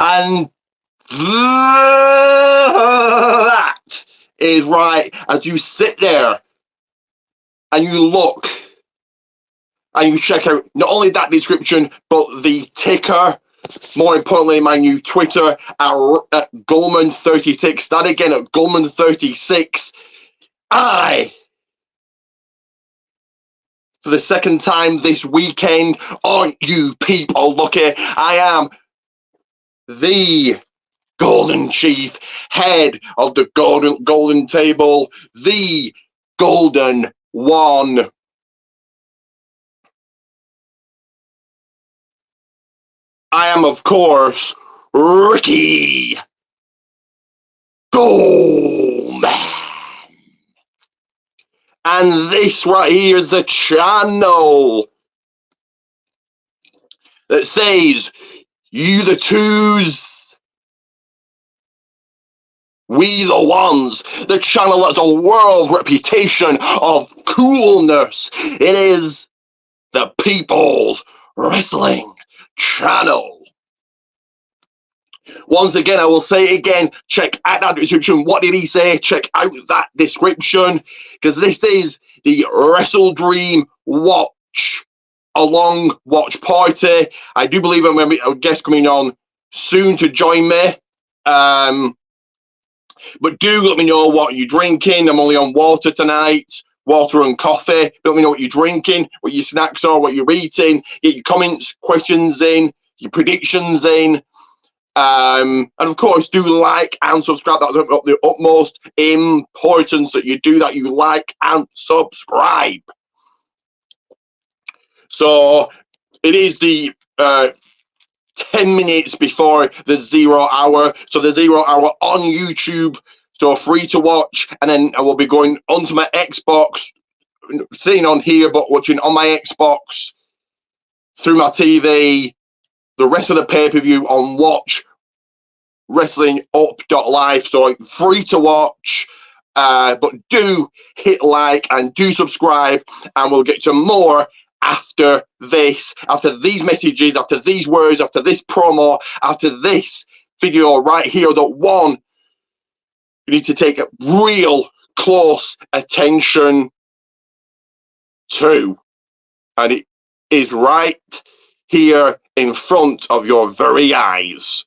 And that is right. As you sit there and you look and you check out not only that description, but the ticker, more importantly, my new Twitter at Goldman36. That again at Goldman36. For the second time this weekend, aren't you people lucky? I am the Golden Chief, head of the Golden Table, the Golden One. I am, of course, Ricky Goldman. And this right here is the channel that says, you the twos, we the ones. The channel has a world reputation of coolness. It is the People's Wrestling Channel. Once again, I will say it again, check out that description. What did he say? Check out that description, because this is the Wrestledream watch party. I do believe I'm going to be a guest coming on soon to join me. But do let me know what you're drinking. I'm only on water tonight, water and coffee. Let me know what you're drinking, what your snacks are, what you're eating. Get your comments, questions in, your predictions in. And of course, do like and subscribe. That's of the utmost importance that you do that. You like and subscribe. So it is the 10 minutes before the 0 hour. So the 0 hour on YouTube, so free to watch. And then I will be going onto my Xbox, sitting on here, but watching on my Xbox through my TV. The rest of the pay-per-view on Watch Wrestling Up.live, so free to watch, but do hit like and do subscribe, and we'll get to more after this, after these messages, after these words, after this promo, after this video right here, that one you need to take a real close attention to, and it is right here in front of your very eyes.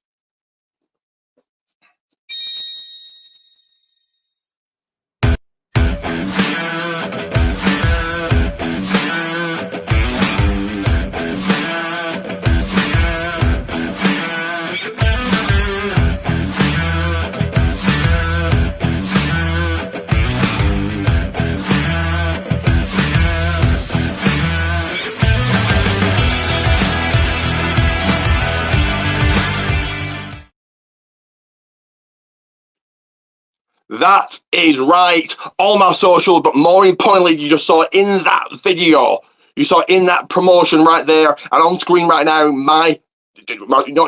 That is right. All my socials, but more importantly, you just saw in that video, you saw in that promotion right there, and on screen right now, not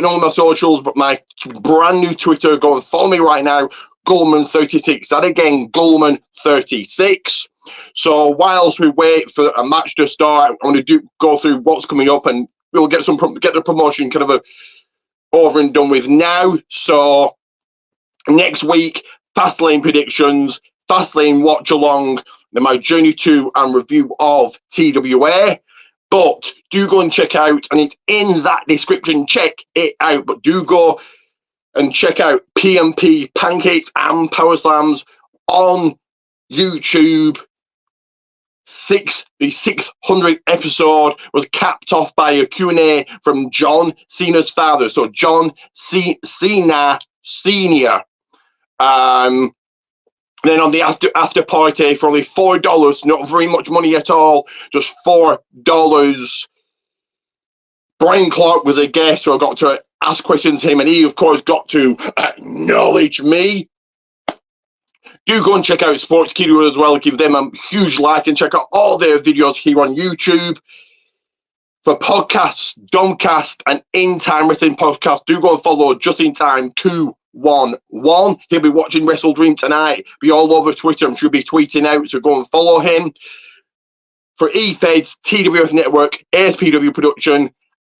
only my socials, but my brand new Twitter. Go and follow me right now, Goldman36. That again, Goldman36. So whilst we wait for a match to start, I'm going to go through what's coming up, and we'll get the promotion kind of over and done with now. So next week, Fastlane predictions, Fastlane watch along, then my journey to and review of TWA. But do go and check out, and it's in that description, check it out. But do go and check out PMP, Pancakes and POWERSLAMS on YouTube. The 600th episode was capped off by a Q&A from John Cena's father. So John Cena Sr. Then on the after party for only $4, not very much money at all, just $4. Brian Clark was a guest, so I got to ask questions to him, and he of course got to acknowledge me. Do go and check out Sports Kido as well. Give them a huge like and check out all their videos here on YouTube. For podcasts, DOMCAST and In Time Wrestling Podcast, do go and follow Just In Time 211. He'll be watching Wrestledream tonight. Be all over Twitter. I'm sure he'll be tweeting out, so go and follow him. For eFeds, TWF Network, ASPW Production,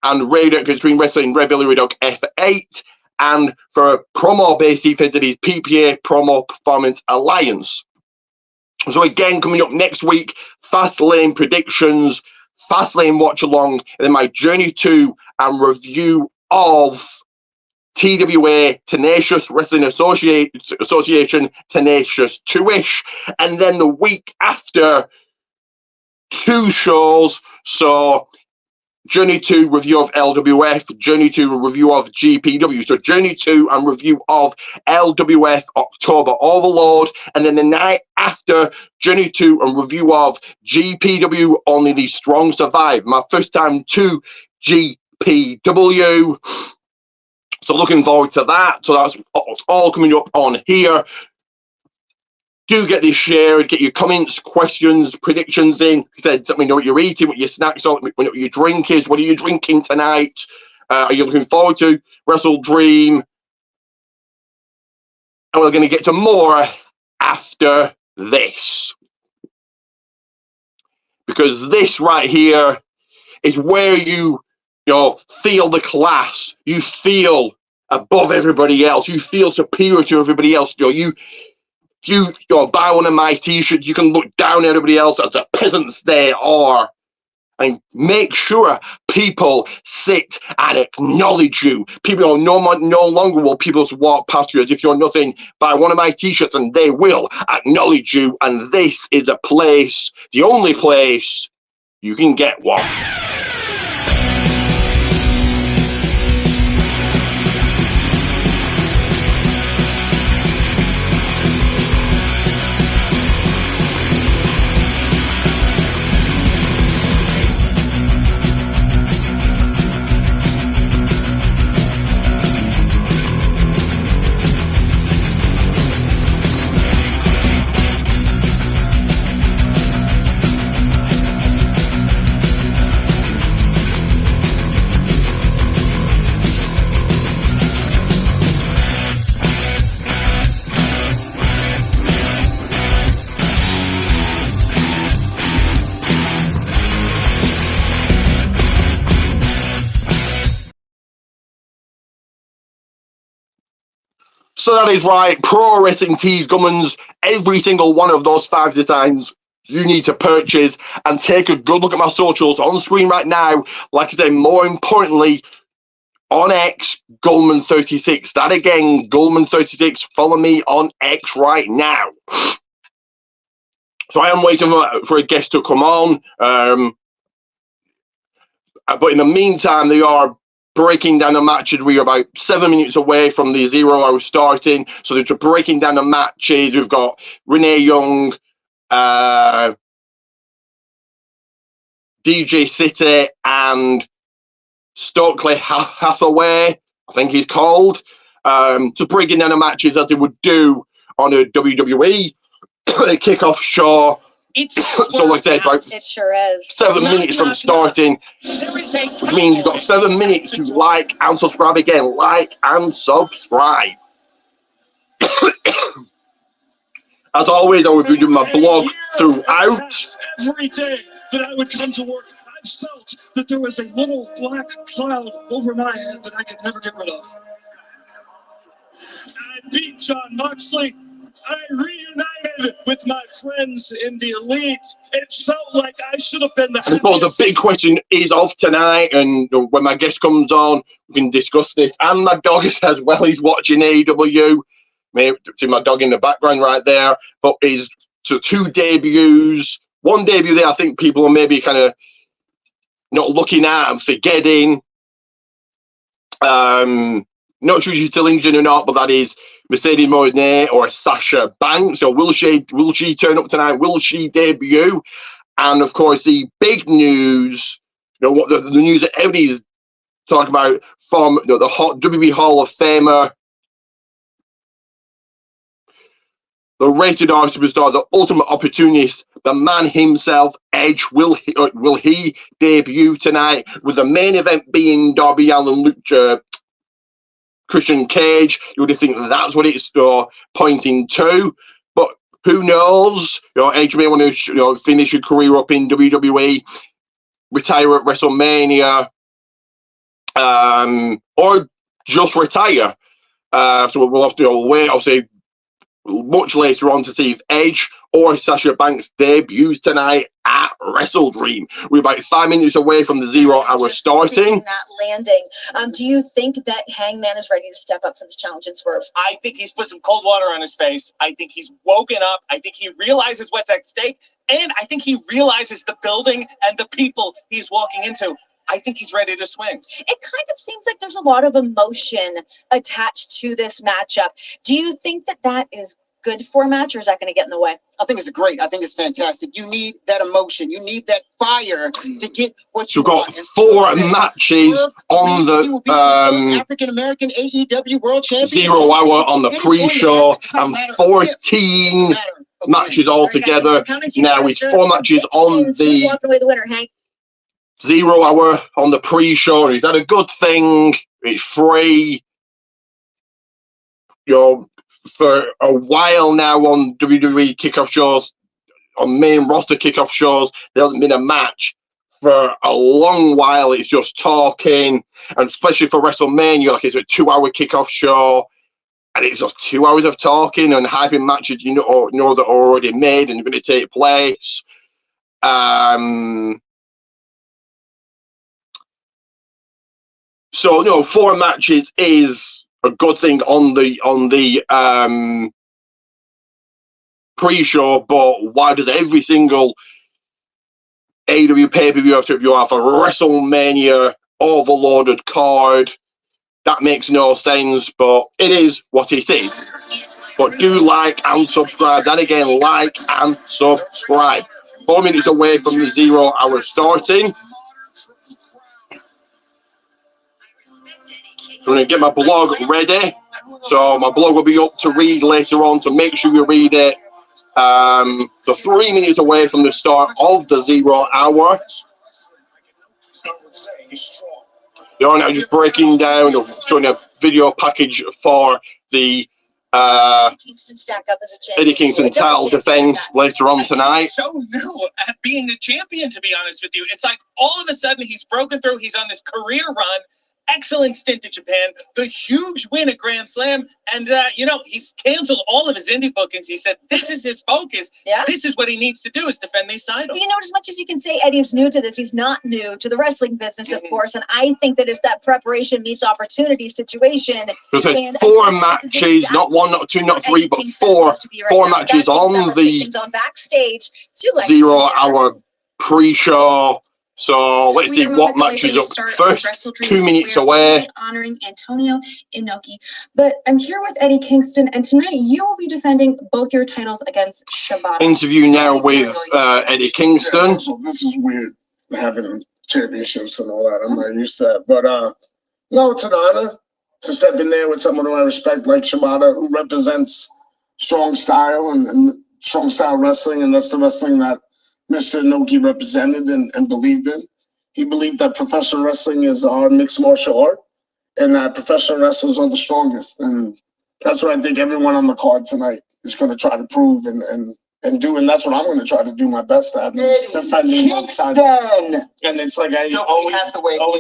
and Radio Extreme Wrestling, Red Billy Red Dog F8. And for promo-based events, it is PPA Promo Performance Alliance. So again, coming up next week, Fastlane predictions, Fastlane watch along, and then my journey to and review of TWA, Tenacious Wrestling Association, Tenacious 2-ish, and then the week after, 2 shows. So Journey 2 review of LWF, Journey 2 review of GPW. So Journey 2 and review of LWF October Overload, and then the night after, Journey 2 and review of GPW Only the Strong Survive. My first time to GPW. So looking forward to that. So that's all coming up on here. Do get this shared, get your comments, questions, predictions in. Like I said, let me know what you're eating, what your snacks are, let me know what your drink is. What are you drinking tonight? Are you looking forward to Wrestledream? And we're going to get to more after this. Because this right here is where you feel the class. You feel above everybody else. You feel superior to everybody else. If you buy one of my t-shirts, you can look down at everybody else as the peasants they are. And make sure people sit and acknowledge you. People no longer will people just walk past you as if you're nothing. Buy one of my t-shirts and they will acknowledge you. And this is a place, the only place you can get one. So that is right, Pro Wrestling Tees, Gummins, every single one of those 5 designs you need to purchase, and take a good look at my socials on screen right now. Like I say, more importantly, on X, Goldman36. That again, Goldman36, follow me on X right now. So I am waiting for a guest to come on, but in the meantime, they are breaking down the matches. We are about 7 minutes away from the 0 hour starting. So they're breaking down the matches. We've got Renee Young, DJ City, and Stokely Hathaway, I think he's called. So breaking down the matches as they would do on a WWE kickoff show. So like I said, about it sure is. 7 minutes from starting, which means you've got 7 minutes to like and subscribe again. Like and subscribe. As always, I will be doing my blog throughout. Every day that I would come to work, I felt that there was a little black cloud over my head that I could never get rid of. I beat John Moxley. I reunited with my friends in the Elite. It felt like I should have been the And of course, the big question is of tonight, and when my guest comes on, we can discuss this. And my dog as well, he's watching AEW. Maybe see my dog in the background right there. But is so 2 debuts. One debut there, I think people are maybe kind of not looking at and forgetting. Not sure if she's still injured or not, but that is Mercedes Moné or Sasha Banks. So will she turn up tonight? Will she debut? And of course, the big news, what the news that everybody's talking about from the WWE Hall of Famer, the rated R superstar, the ultimate opportunist, the man himself, Edge. Will he debut tonight? With the main event being Darby Allin, Christian Cage, you would think that's what it's pointing to, but who knows? Edge may want to finish your career up in WWE, retire at WrestleMania, or just retire. So we'll have to wait, obviously, much later on to see if Edge or Sasha Banks debuts tonight at Wrestledream. We're about 5 minutes away from the 0 hour starting. That landing. Do you think that Hangman is ready to step up for the challenge and Swerve? I think he's put some cold water on his face. I think he's woken up. I think he realizes what's at stake. And I think he realizes the building and the people he's walking into. I think he's ready to swing. It kind of seems like there's a lot of emotion attached to this matchup. Do you think that that is good for a match, or is that going to get in the way? I think it's great. I think it's fantastic. You need that emotion. You need that fire to get what you want. We've got 4 matches on the African American AEW World Champion. 0 hour on the pre-show and 14 matches altogether. Now it's 4 matches on the walk away the winner, Hank. 0 hour on the pre-show. Is that a good thing? It's free. For a while now on WWE kickoff shows, on main roster kickoff shows, there hasn't been a match for a long while. It's just talking, and especially for WrestleMania, like it's a 2 hour kickoff show, and it's just 2 hours of talking and hyping matches you know that are already made and going to take place. So 4 matches is a good thing on the pre-show, but why does every single AEW pay-per-view have to be off a WrestleMania overloaded card? That makes no sense, but it is what it is. But do like and subscribe. Then again, like and subscribe. 4 minutes away from the 0 hour starting. I'm going to get my blog ready. So my blog will be up to read later on, so make sure you read it. So 3 minutes away from the start of the 0 hour. You're now just breaking down or showing a video package for the Eddie Kingston title defense later on tonight. He's so new at being a champion, to be honest with you. It's like all of a sudden he's broken through. He's on this career run. Excellent stint in Japan, the huge win at Grand Slam, and he's canceled all of his indie bookings. He said this is his focus. Yeah. This is what he needs to do, is defend these titles. As much as you can say Eddie's new to this, he's not new to the wrestling business, of course, and I think that it's that preparation meets opportunity situation. There's 4 matches, not 1, not 2, not 3, but 4 matches on the backstage 0 hour pre-show. So let's see what matches up first. 2 minutes away. Honoring Antonio Inoki. But I'm here with Eddie Kingston, and tonight you will be defending both your titles against Shibata. Interview now with Eddie Kingston. Yeah, so this is weird, having championships and all that. I'm not used to that. But no, it's an honor to step in there with someone who I respect, like Shibata, who represents strong style and strong style wrestling, and that's the wrestling that Mr. Inoki represented and believed in. He believed that professional wrestling is our mixed martial art, and that professional wrestlers are the strongest. And that's what I think everyone on the card tonight is going to try to prove and do. And that's what I'm going to try to do my best at. Defending both sides. And it's like I always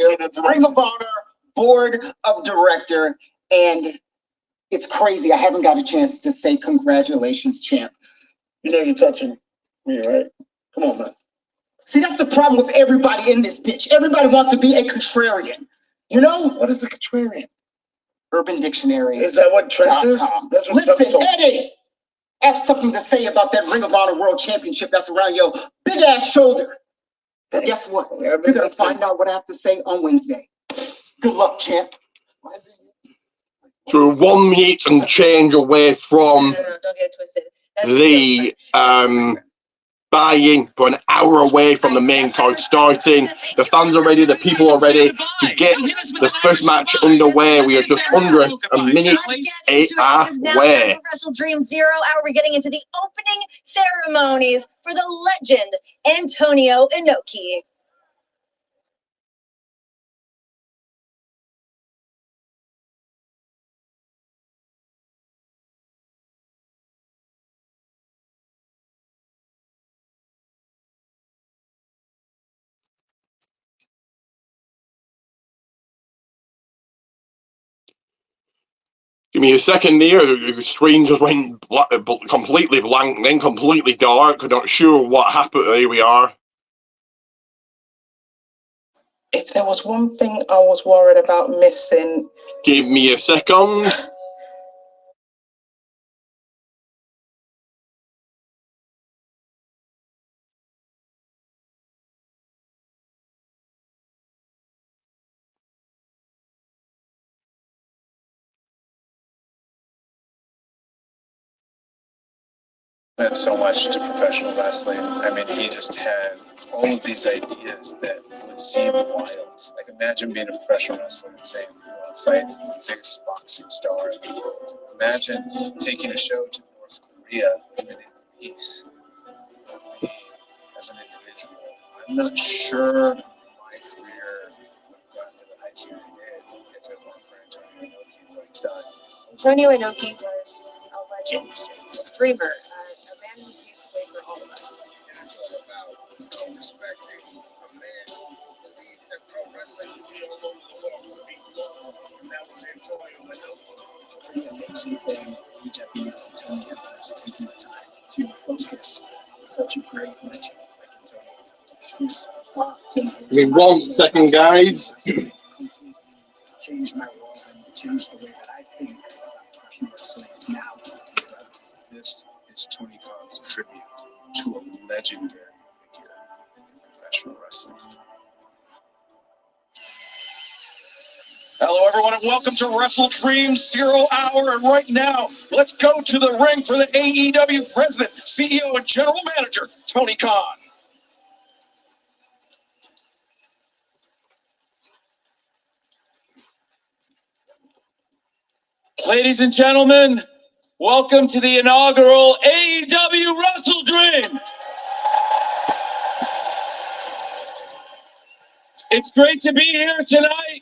get into Ring of Honor board of director, and it's crazy. I haven't got a chance to say congratulations, champ. You're touching me, right? Come on, man. See, that's the problem with everybody in this bitch. Everybody wants to be a contrarian. You know? What is a contrarian? Urban Dictionary. Is that what Trent is? That's what Listen, Eddie, I have something to say about that Ring of Honor World Championship that's around your big ass shoulder. But guess what? You're going to find out what I have to say on Wednesday. Good luck, champ. So 1 minute and change away from don't get it twisted. the buy-in, but an hour away from the main card starting. The fans are ready, the people are ready to get the first match underway. We are just under a minute away. Wrestledream 0 hour. We're getting into the opening ceremonies for the legend Antonio Inoki. Give me a second there. The screen just went completely blank, then completely dark. I'm not sure what happened. There we are. If there was one thing I was worried about missing. Give me a second. Meant so much to professional wrestling. I mean, he just had all of these ideas that would seem wild. Like, imagine being a professional wrestler and saying, you want to fight the biggest boxing star in the world. Imagine taking a show to North Korea in the East. Me, as an individual, I'm not sure my career would have gotten to the heights that it did if it weren't for Antonio Inoki, what he's done. Antonio Inoki was a legend, a dreamer, a man who paved the way for all of us. And it's all about respecting a man who believed that pro wrestling would be all over the world. And that was Antonio Inoki. The amazing thing AEW and Antonio is taking the time to focus on such a great legend like Antonio. His thoughts and Give me 1 second, guys. completely changed my world and changed the way that I think about professional wrestling now. This is Tony Khan's tribute to a legendary figure in professional wrestling. Hello, everyone, and welcome to Wrestledream 0 Hour. And right now, let's go to the ring for the AEW President, CEO, and General Manager, Tony Khan. Ladies and gentlemen, welcome to the inaugural AEW Wrestledream. It's great to be here tonight,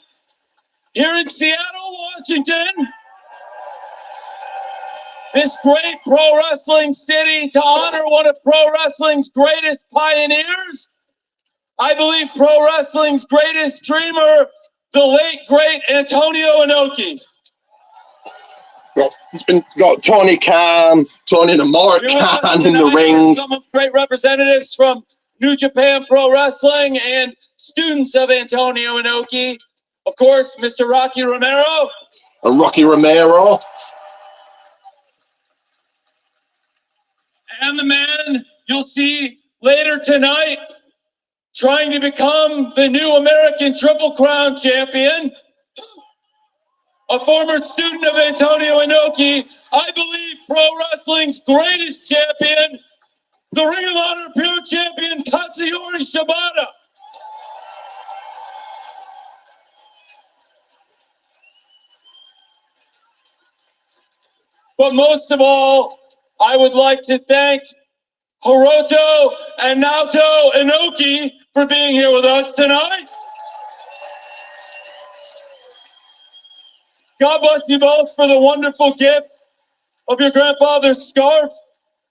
here in Seattle, Washington. This great pro wrestling city to honor one of pro wrestling's greatest pioneers. I believe pro wrestling's greatest dreamer, the late, great Antonio Inoki. Got Tony Khan, Tony the Mark Khan in the ring. Some great representatives from New Japan Pro Wrestling and students of Antonio Inoki. Of course, Mr. Rocky Romero. And Rocky Romero. And the man you'll see later tonight trying to become the new American Triple Crown champion. A former student of Antonio Inoki, I believe pro wrestling's greatest champion, the Ring of Honor Pure Champion, Katsuyori Shibata. But most of all, I would like to thank Hiroto and Naoto Inoki for being here with us tonight. God bless you both for the wonderful gift of your grandfather's scarf.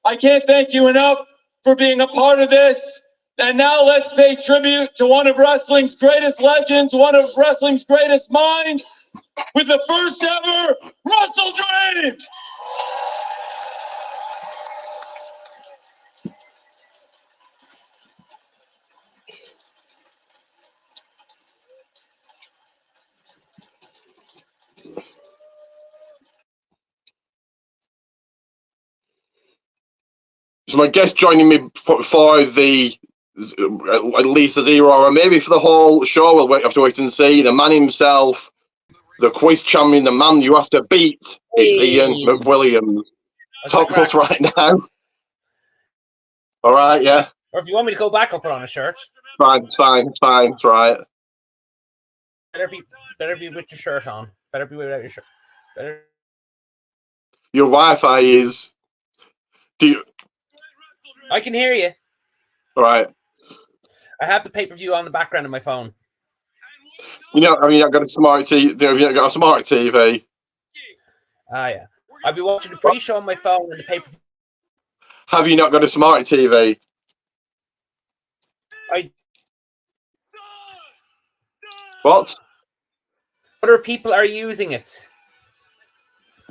I can't thank you enough for being a part of this. And now let's pay tribute to one of wrestling's greatest legends, one of wrestling's greatest minds, with the first ever Wrestledream! So my guest joining me for the at least the 0 hour, maybe for the whole show. We'll have to wait and see. The man himself, the quiz champion, the man you have to beat. It's Ian McWilliams. Talk to us right now. All right, yeah. Or if you want me to go back, I'll put on a shirt. Fine, it's right. Better be with your shirt on. Better be without your shirt. Better. Your Wi-Fi is. I can hear you. All right. I have the pay-per-view on the background of my phone. You know, have you not got a smart TV? Have you not got a smart TV? Ah, yeah. I'll be watching the pre-show on my phone and the pay-per-view. Have you not got a smart TV? What? Other people are using it.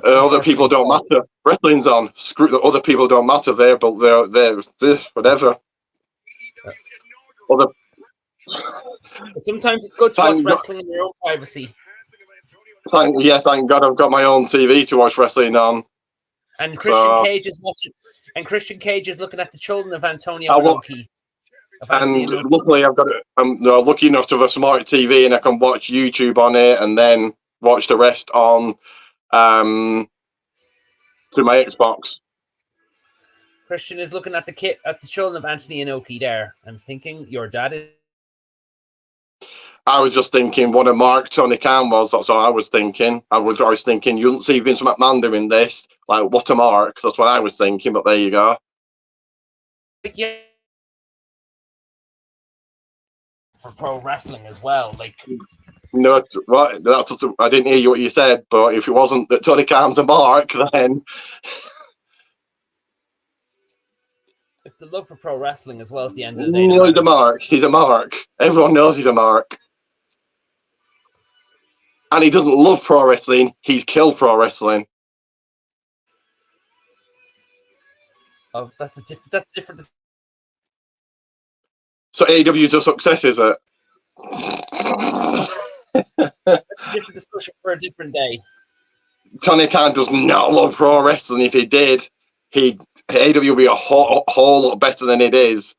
Other people don't matter. Wrestling's on. Screw the other people don't matter there, but they're whatever. Other. But sometimes it's good to watch wrestling in your own privacy. Thank God I've got my own TV to watch wrestling on. And Christian Cage is watching. And Christian Cage is looking at the children of Antonio Inoki. And luckily, I'm lucky enough to have a smart TV, and I can watch YouTube on it, and then watch the rest on through my Xbox. Christian is looking at the children of Anthony Inoki there, and thinking, "Your dad is." I was just thinking what a mark Tony Khan was. That's all I was thinking. I was thinking you wouldn't see Vince McMahon doing this. Like, what a mark. That's what I was thinking. But there you go. Yeah. For pro wrestling as well, like. No, what? I didn't hear you what you said. But if it wasn't that Tony Khan's a mark, then. It's the love for pro wrestling as well. At the end of the day, no, he's a mark. He's a mark. Everyone knows he's a mark. And he doesn't love pro wrestling. He's killed pro wrestling. Oh, that's different. So AEW is a success, is it? That's a different discussion for a different day. Tony Khan does not love pro wrestling. If he did, AEW would be a whole lot better than it is.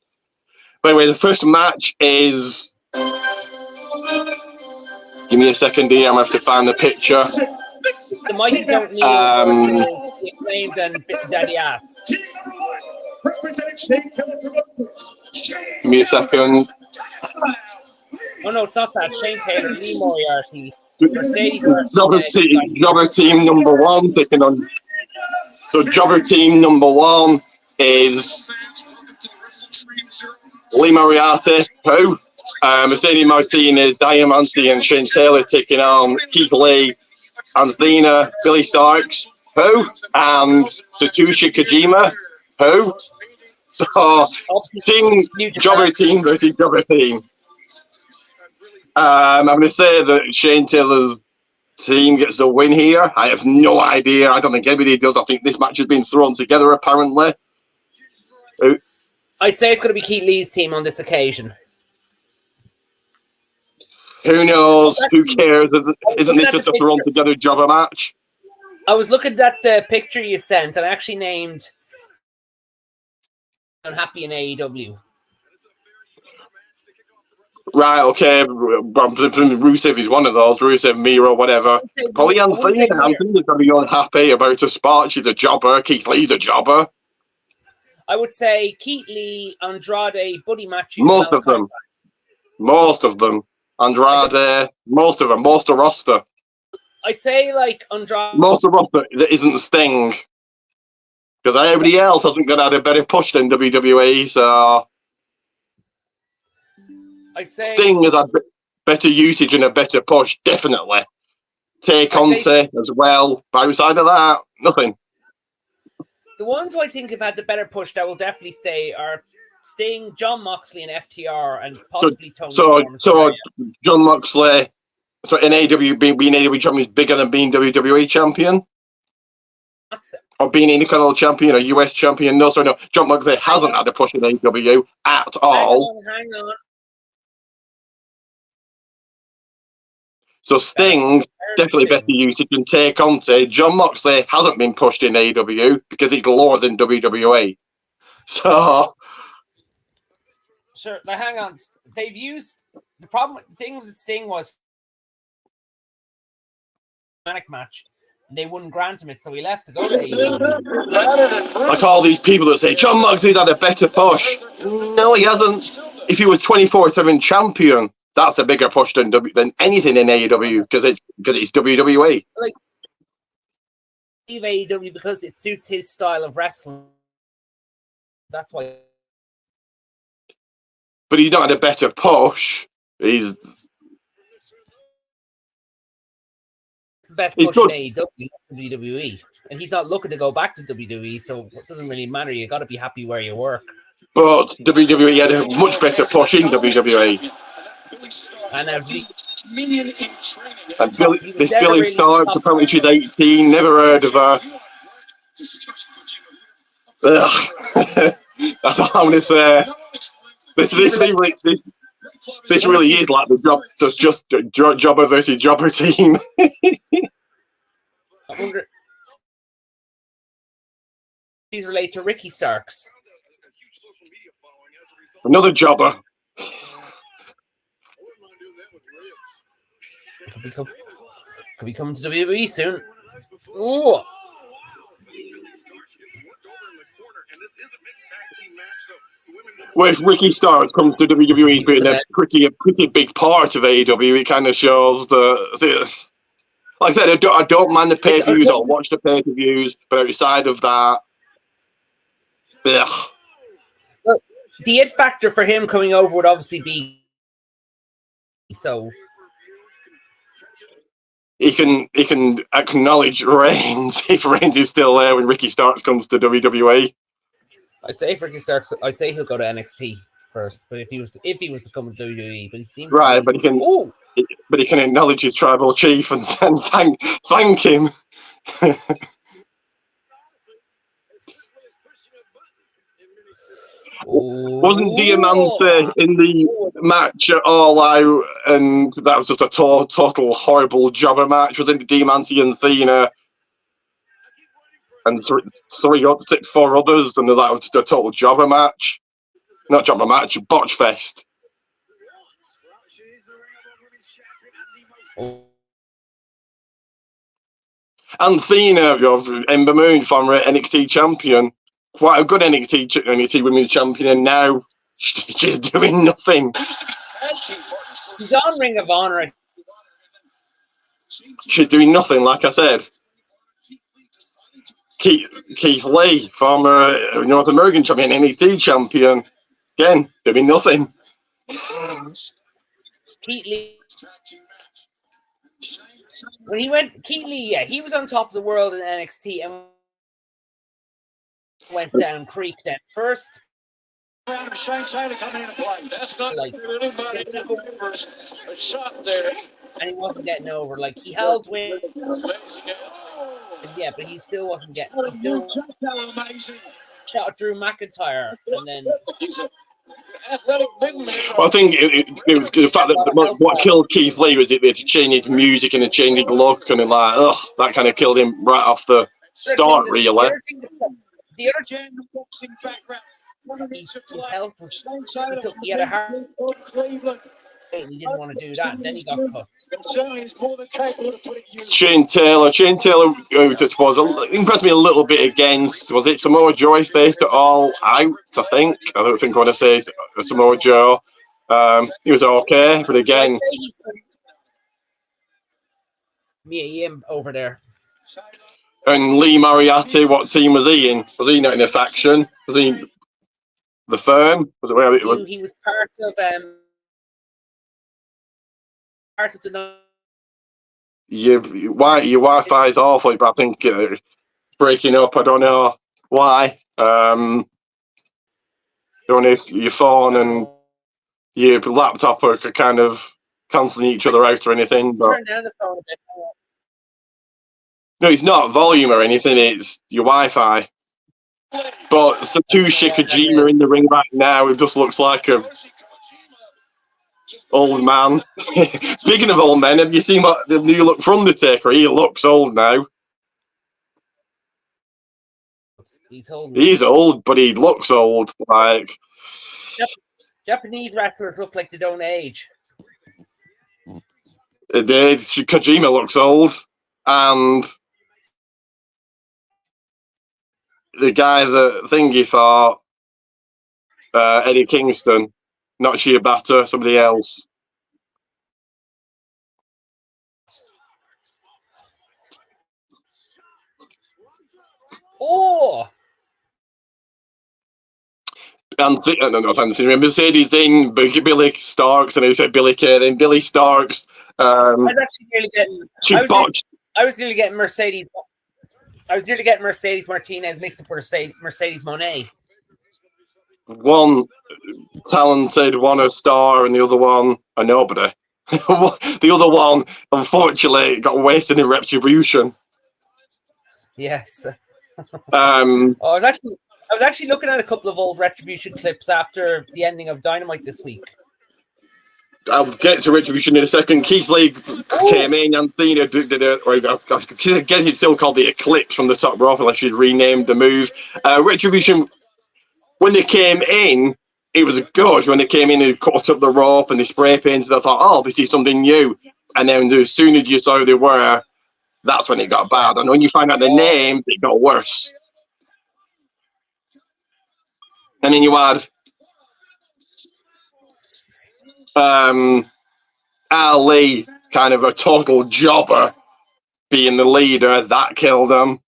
But anyway, the first match is. Give me a second here. I'm going to have to find the picture. The mighty don't need Acclaimed and Daddy Ass. Give me a second. Oh no, it's not that. Shane Taylor, Lee Moriarty, Mercedes. Jobber team number 1 taking on. So Jobber team number 1 is Lee Moriarty, who? Mercedes Martinez, Diamante, and Shane Taylor taking on Keith Lee, Anthena, Billy Starks, who? And Satoshi Kojima, who? So, Jobber team versus Jobber team. I'm going to say that Shane Taylor's team gets a win here. I have no idea. I don't think anybody does. I think this match has been thrown together, apparently. I'd say it's going to be Keith Lee's team on this occasion. Who knows? Who cares? Isn't this just a thrown together jobber match? I was looking at the picture you sent, and I actually named Unhappy in AEW. Right, okay. Rusev is one of those. Rusev, Miro, whatever. Probably Anthony. Anthony's going to be unhappy about a spot. She's a jobber. Keith Lee's a jobber. I would say Keith Lee, Andrade, Buddy Matthews. Most of them. Andrade, most of the roster. I'd say like Andrade. Most of the roster that isn't Sting. Because everybody else hasn't got a better push than WWE, so. I'd say Sting has had better usage and a better push, definitely. Conte as well. But outside of that, nothing. The ones who I think have had the better push that will definitely stay are Sting, John Moxley, and FTR, and possibly Tony Storm. So John Moxley, so in AEW, being AEW champion is bigger than being WWE champion? Or being Intercontinental champion or US champion? No, sorry, no. John Moxley hasn't had a push in AEW at all. Hang on. So Sting, definitely better usage than Conte. John Moxley hasn't been pushed in AEW because he's lower than WWE. So... Sure, now hang on. They've used... The problem with the thing with Sting was... Manic match. They wouldn't grant him it, so he left to go to AEW. Like all these people that say, John Moxley's had a better push. No, he hasn't. If he was 24/7 champion... That's a bigger push than anything in AEW because it's WWE. Like leave AEW because it suits his style of wrestling. That's why. But he's not had a better push. He's the best push in AEW, WWE, and he's not looking to go back to WWE, so it doesn't really matter. You got to be happy where you work. But WWE had a much better push in WWE. And minion in training. And He was this never Billy really Starks, top apparently she's 18, never heard of her. Ugh. That's all I'm going to say. This really is like the just jobber versus jobber team. I wonder. He's related to Ricky Starks. Another jobber. Could be coming to WWE soon. Ooh. Well, if Ricky Starks comes to WWE being a pretty big part of AEW, it kind of shows the. Like I said, I don't mind the pay-per-views. I'll watch the pay-per-views, but outside of that, ugh. Well, the it factor for him coming over would obviously be so. He can acknowledge Reigns if Reigns is still there when Ricky Starks comes to WWE. I'd say if Ricky Starks, I'd say he'll go to NXT first. But if he was to come to WWE, but he seems right, but he can acknowledge his tribal chief and thank him. Wasn't Diamante in the match at All Out, and that was just a total horrible jobber match? Wasn't Diamante and Athena and four others, and that was just a total jobber match? Not jobber match, botch fest. And Athena, Ember Moon, former NXT champion, quite a good NXT Women's champion, and now she's doing nothing. She's on Ring of Honor. She's doing nothing, like I said. Keith Lee, former North American champion, NXT champion, again, doing nothing. Keith Lee. When he went, Keith Lee, he was on top of the world in NXT and went down creek then. First, Shanks had to come in and play. That's not like anybody a shot there. And he wasn't getting over. Like he held win. Yeah, but he still wasn't getting. He still shot Drew McIntyre, and then. Well, I think it was the fact that what killed Keith Lee was it changed his music and it changed his look, and that kind of killed him right off the start, really. The other his health was. He had a heart. He didn't want to do that. Then he got cut. Shane Taylor, was impressed me a little bit against. Was it Samoa Joe faced it all out? I think. I don't think I want to say Samoa Joe. He was okay, but again, him over there. And Lee Moriarty, what team was he in? Was he not in a faction? Was he the Firm? Was it where it was? He was part of the. Your Wi-Fi is awful, but I think breaking up. I don't know why. Don't know if your phone and your laptop are kind of cancelling each other out or anything. But turn down the phone a bit. no, it's not volume or anything. It's your Wi-Fi. But Satoshi Kojima in the ring right now. It just looks like a old man. Speaking of old men, have you seen what the new look from Undertaker? He looks old now. He's old, but he looks old. Like Japanese wrestlers look like they don't age. It did. Kojima looks old, and the guy that thingy for Eddie Kingston. Not Shibata, somebody else. Oh! And Mercedes in Billy Starks, and he said Billy Kay, then Billy Starks. I was actually nearly getting. I was nearly getting Mercedes. I was nearly getting Mercedes Martinez mixed up with Mercedes Monet. One talented, one a star, and the other one a nobody. The other one, unfortunately, got wasted in Retribution. Yes. Um, I was actually looking at a couple of old Retribution clips after the ending of Dynamite this week. I'll get to Retribution in a second. Keith Lee came in and I guess it's still called the Eclipse from the top rope, unless you'd renamed the move. Retribution, when they came in, it was good. When they came in and cut up the rope and they spray painted, I thought, oh, this is something new. And then as soon as you saw who they were, that's when it got bad. And when you find out the name, it got worse. And then you had Ali, kind of a total jobber, being the leader. That killed them.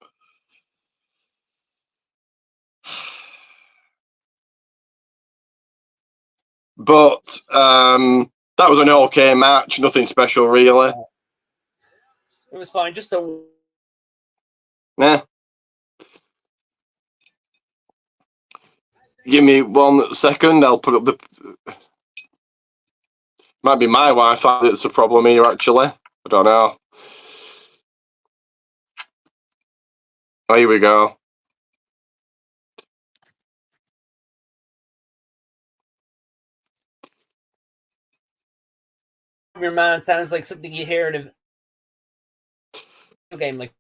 But that was an okay match. Nothing special, really. It was fine. Just a... Yeah. Give me 1 second. I'll put up the... Might be my Wi-Fi that's a problem here, actually. I don't know. Oh, here we go. Your man sounds like something you hear in a game. Like,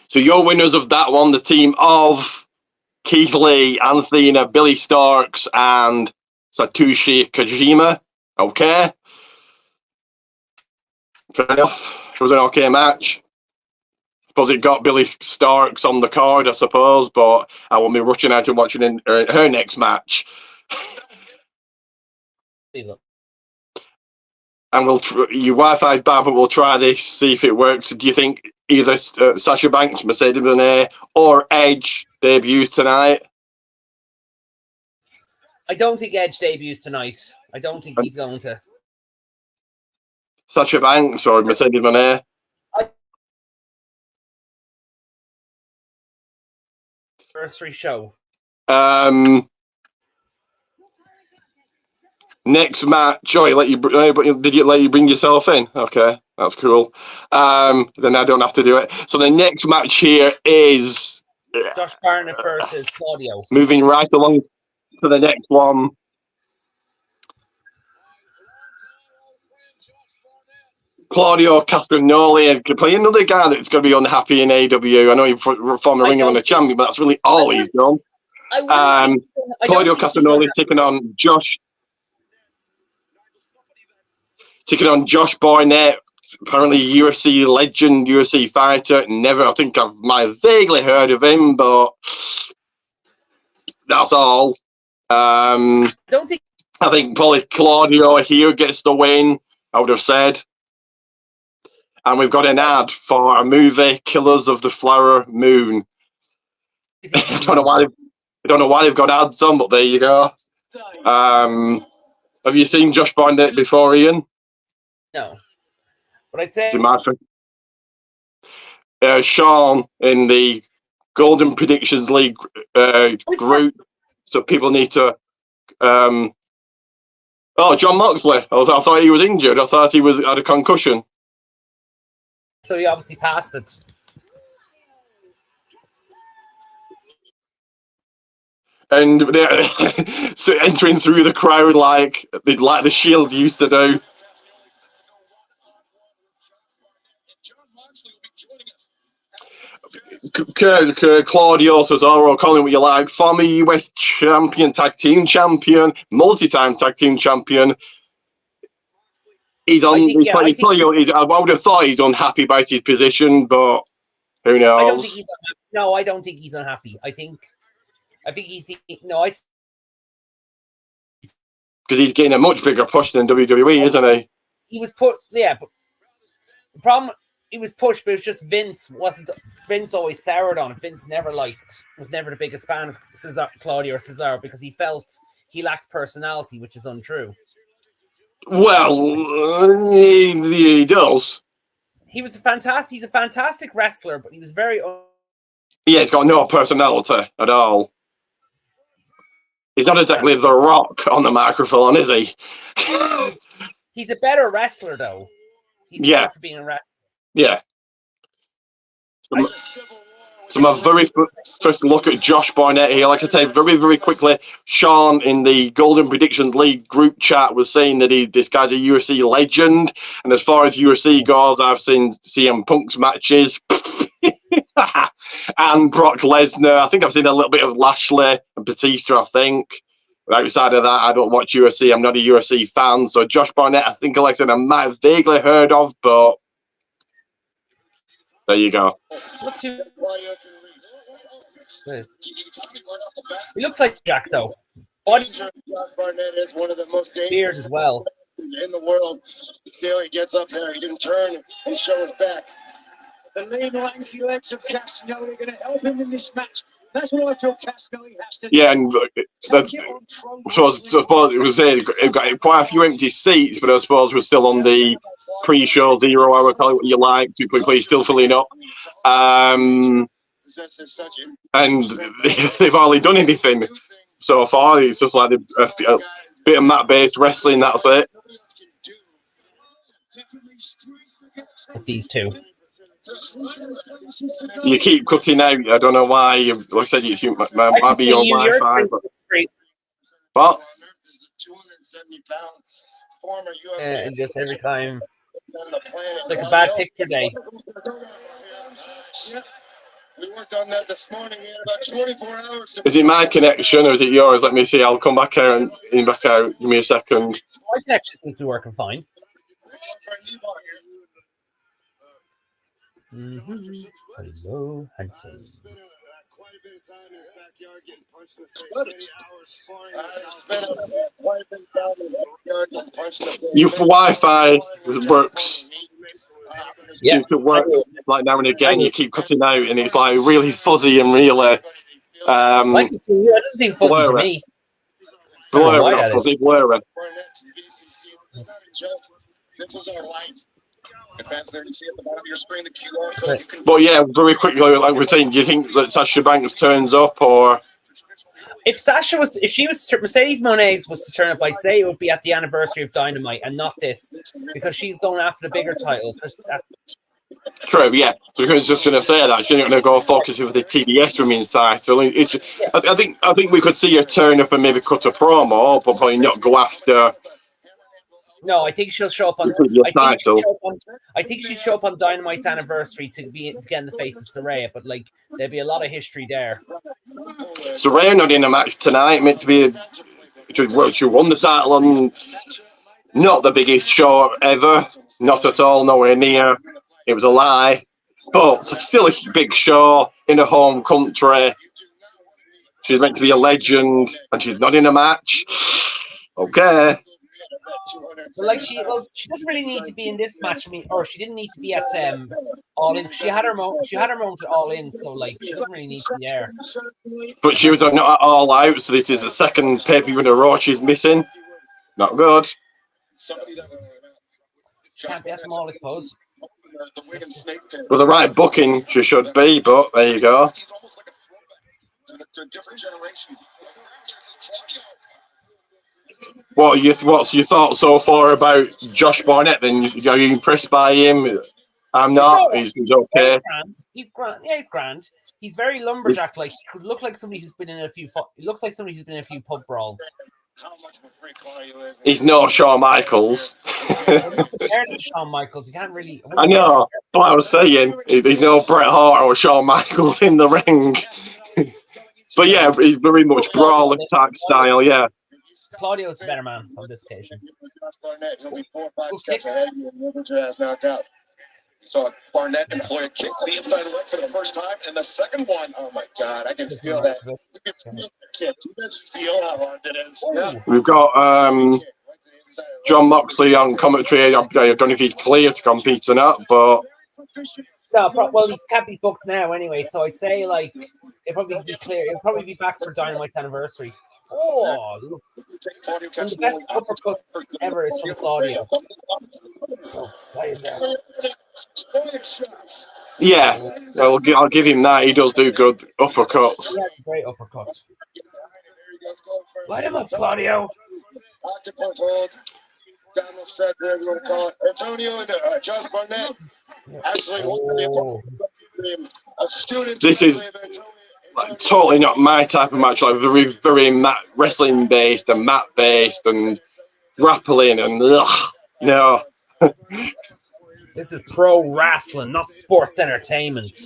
so your winners of that one, the team of Keith Lee, Athena, Billy Starks, and Satoshi Kojima. Okay. Fair enough. It was an okay match. Suppose it got Billy Starks on the card, I suppose, but I won't be rushing out and watching her next match. And your Wi-Fi bad, but we'll try this, see if it works. Do you think either Sasha Banks, Mercedes Moné, or Edge debuts tonight? I don't think Edge debuts tonight. I don't think he's going to. Sasha Banks or Mercedes Moné? Anniversary show. Next match. Oh, did you let you bring yourself in? Okay, that's cool. Then I don't have to do it. So the next match here is Josh Barnett versus Claudio. Moving right along to the next one. Claudio Castagnoli, and can play another guy that's going to be unhappy in AW. I know he formed a Ring of Honor champion, but that's really all he's done. Claudio Castagnoli taking on Josh Barnett, apparently UFC legend, UFC fighter. I think I might have vaguely heard of him, but that's all. I think probably Claudio here gets the win, I would have said. And we've got an ad for a movie, Killers of the Flower Moon. I don't know why they've got ads on, but there you go. Have you seen Josh Barnett before, Ian? No. But I'd say Sean in the Golden Predictions League group. So people need to John Moxley. I thought he was injured. I thought he had a concussion. So he obviously passed it. And they're so entering through the crowd like the Shield used to do. Claudio says, "Oh, call him what you like. Former US champion, tag team champion, multi-time tag team champion. He's on. I would have thought he's unhappy about his position, but who knows? I don't think he's unhappy. I think he's because he's getting a much bigger push than WWE, isn't he? He was put, yeah. But the problem, he was pushed, but it was just Vince always soured on it. Vince was never the biggest fan of Claudio or Cesaro because he felt he lacked personality, which is untrue. Well, he does. He's a fantastic wrestler, but he was very... Yeah, he's got no personality at all. He's not exactly The Rock on the microphone, is he? He's a better wrestler, though. He's better for being a wrestler. Yeah. So my very first look at Josh Barnett here, like I say, very, very quickly, Sean in the Golden Predictions League group chat was saying that this guy's a UFC legend. And as far as UFC goes, I've seen CM Punk's matches and Brock Lesnar. I think I've seen a little bit of Lashley and Batista, I think. But outside of that, I don't watch UFC. I'm not a UFC fan. So Josh Barnett, I think, like I said, I might have vaguely heard of, but there you go. He looks like Jack, though. Josh Barnett is one of the most dangerous as well in the world. He gets up there, he didn't turn and show his back. The lean, lanky legs of Castagnoli are going to help him in this match. That's what I feel Castagnoli has to do. Yeah, and so I suppose it was it got quite a few empty seats, but I suppose we're still on the pre-show 0 hour, call it what you like. Please still filling up. And they've hardly done anything so far. It's just like a bit of mat-based wrestling, that's it. These two. You keep cutting out. I don't know why. Like I said, it might be your Wi-Fi. But and just every time, it's like a bad picture day. We worked on that this morning. We had about 24 hours. Is it my connection or is it yours? Let me see. I'll come back out and back out. Give me a second. My connection seems to be working fine. Hello, handsome. Your Wi-Fi works. Yeah. Seems to work like now and again. You keep cutting out, and it's like really fuzzy and really. I can see you. It doesn't seem fuzzy to me. Blurry, not fuzzy, blurry. This is our light. The fans there, you see at the bottom of your screen the QR code. You can... But yeah, very quickly, like we're saying, do you think that Sasha Banks turns up, or if Mercedes Moné was to turn up, I'd say it would be at the anniversary of Dynamite and not this, because she's going after the bigger title. That's true, yeah. So I was just going to say that she's not going to go focus with the TBS women's title. It's just, I think we could see her turn up and maybe cut a promo, but probably not go after. No, I think she'll show up on. I think she'll show up on Dynamite's anniversary to get in the face of Saraya, but like there'll be a lot of history there. Saraya not in a match tonight, meant to be. She won the title on not the biggest show ever, not at all, nowhere near. It was a lie, but still a big show in her home country. She's meant to be a legend, and she's not in a match. Okay. Well, like she doesn't really need to be in this match. I mean, or she didn't need to be at All In. She had her moment at All In, so like she doesn't really need to be there. But she was not at All Out, so this is the second pay-per-view in a row she's missing. Not good. She can't be at them all, I suppose. With the right booking, she should be, but there you go. What's your thoughts so far about Josh Barnett? Then are you impressed by him? I'm not. He's okay. He's grand. Yeah, he's grand. He's very lumberjack. Like he could look like somebody who's been in a few. He looks like somebody who's been in a few pub brawls. He's no Shawn Michaels. Compared to Shawn Michaels, you can't really. I know. What I was saying, he's no Bret Hart or Shawn Michaels in the ring. But yeah, he's very much brawler type style. Yeah. Claudio's a better man on this occasion. He'll be 4 or 5 steps ahead of you and get your ass knocked out. You saw Barnett employ a kick to the inside leg for the first time, and the second one, oh my God, I can feel that. You can feel the kick. You just feel how hard it is. Yeah. We've got John Moxley on commentary. I don't know if he's clear to compete or not, but no, well, he can't be booked now anyway. So I'd say like it'll probably be clear. He'll probably be back for Dynamite's anniversary. Oh, look. One of the best uppercuts ever is from Claudio. Oh, what is that? Yeah, I'll give him that. He does do good uppercuts. He has a great uppercut. Light him up, Claudio. Octopus hold. Down the stretch, whatever you want to call it. Antonio and Josh Barnett actually want to be a part of the a student. This is like, totally not my type of match. Like very, very wrestling based and mat based and grappling and no. This is pro wrestling, not sports entertainment.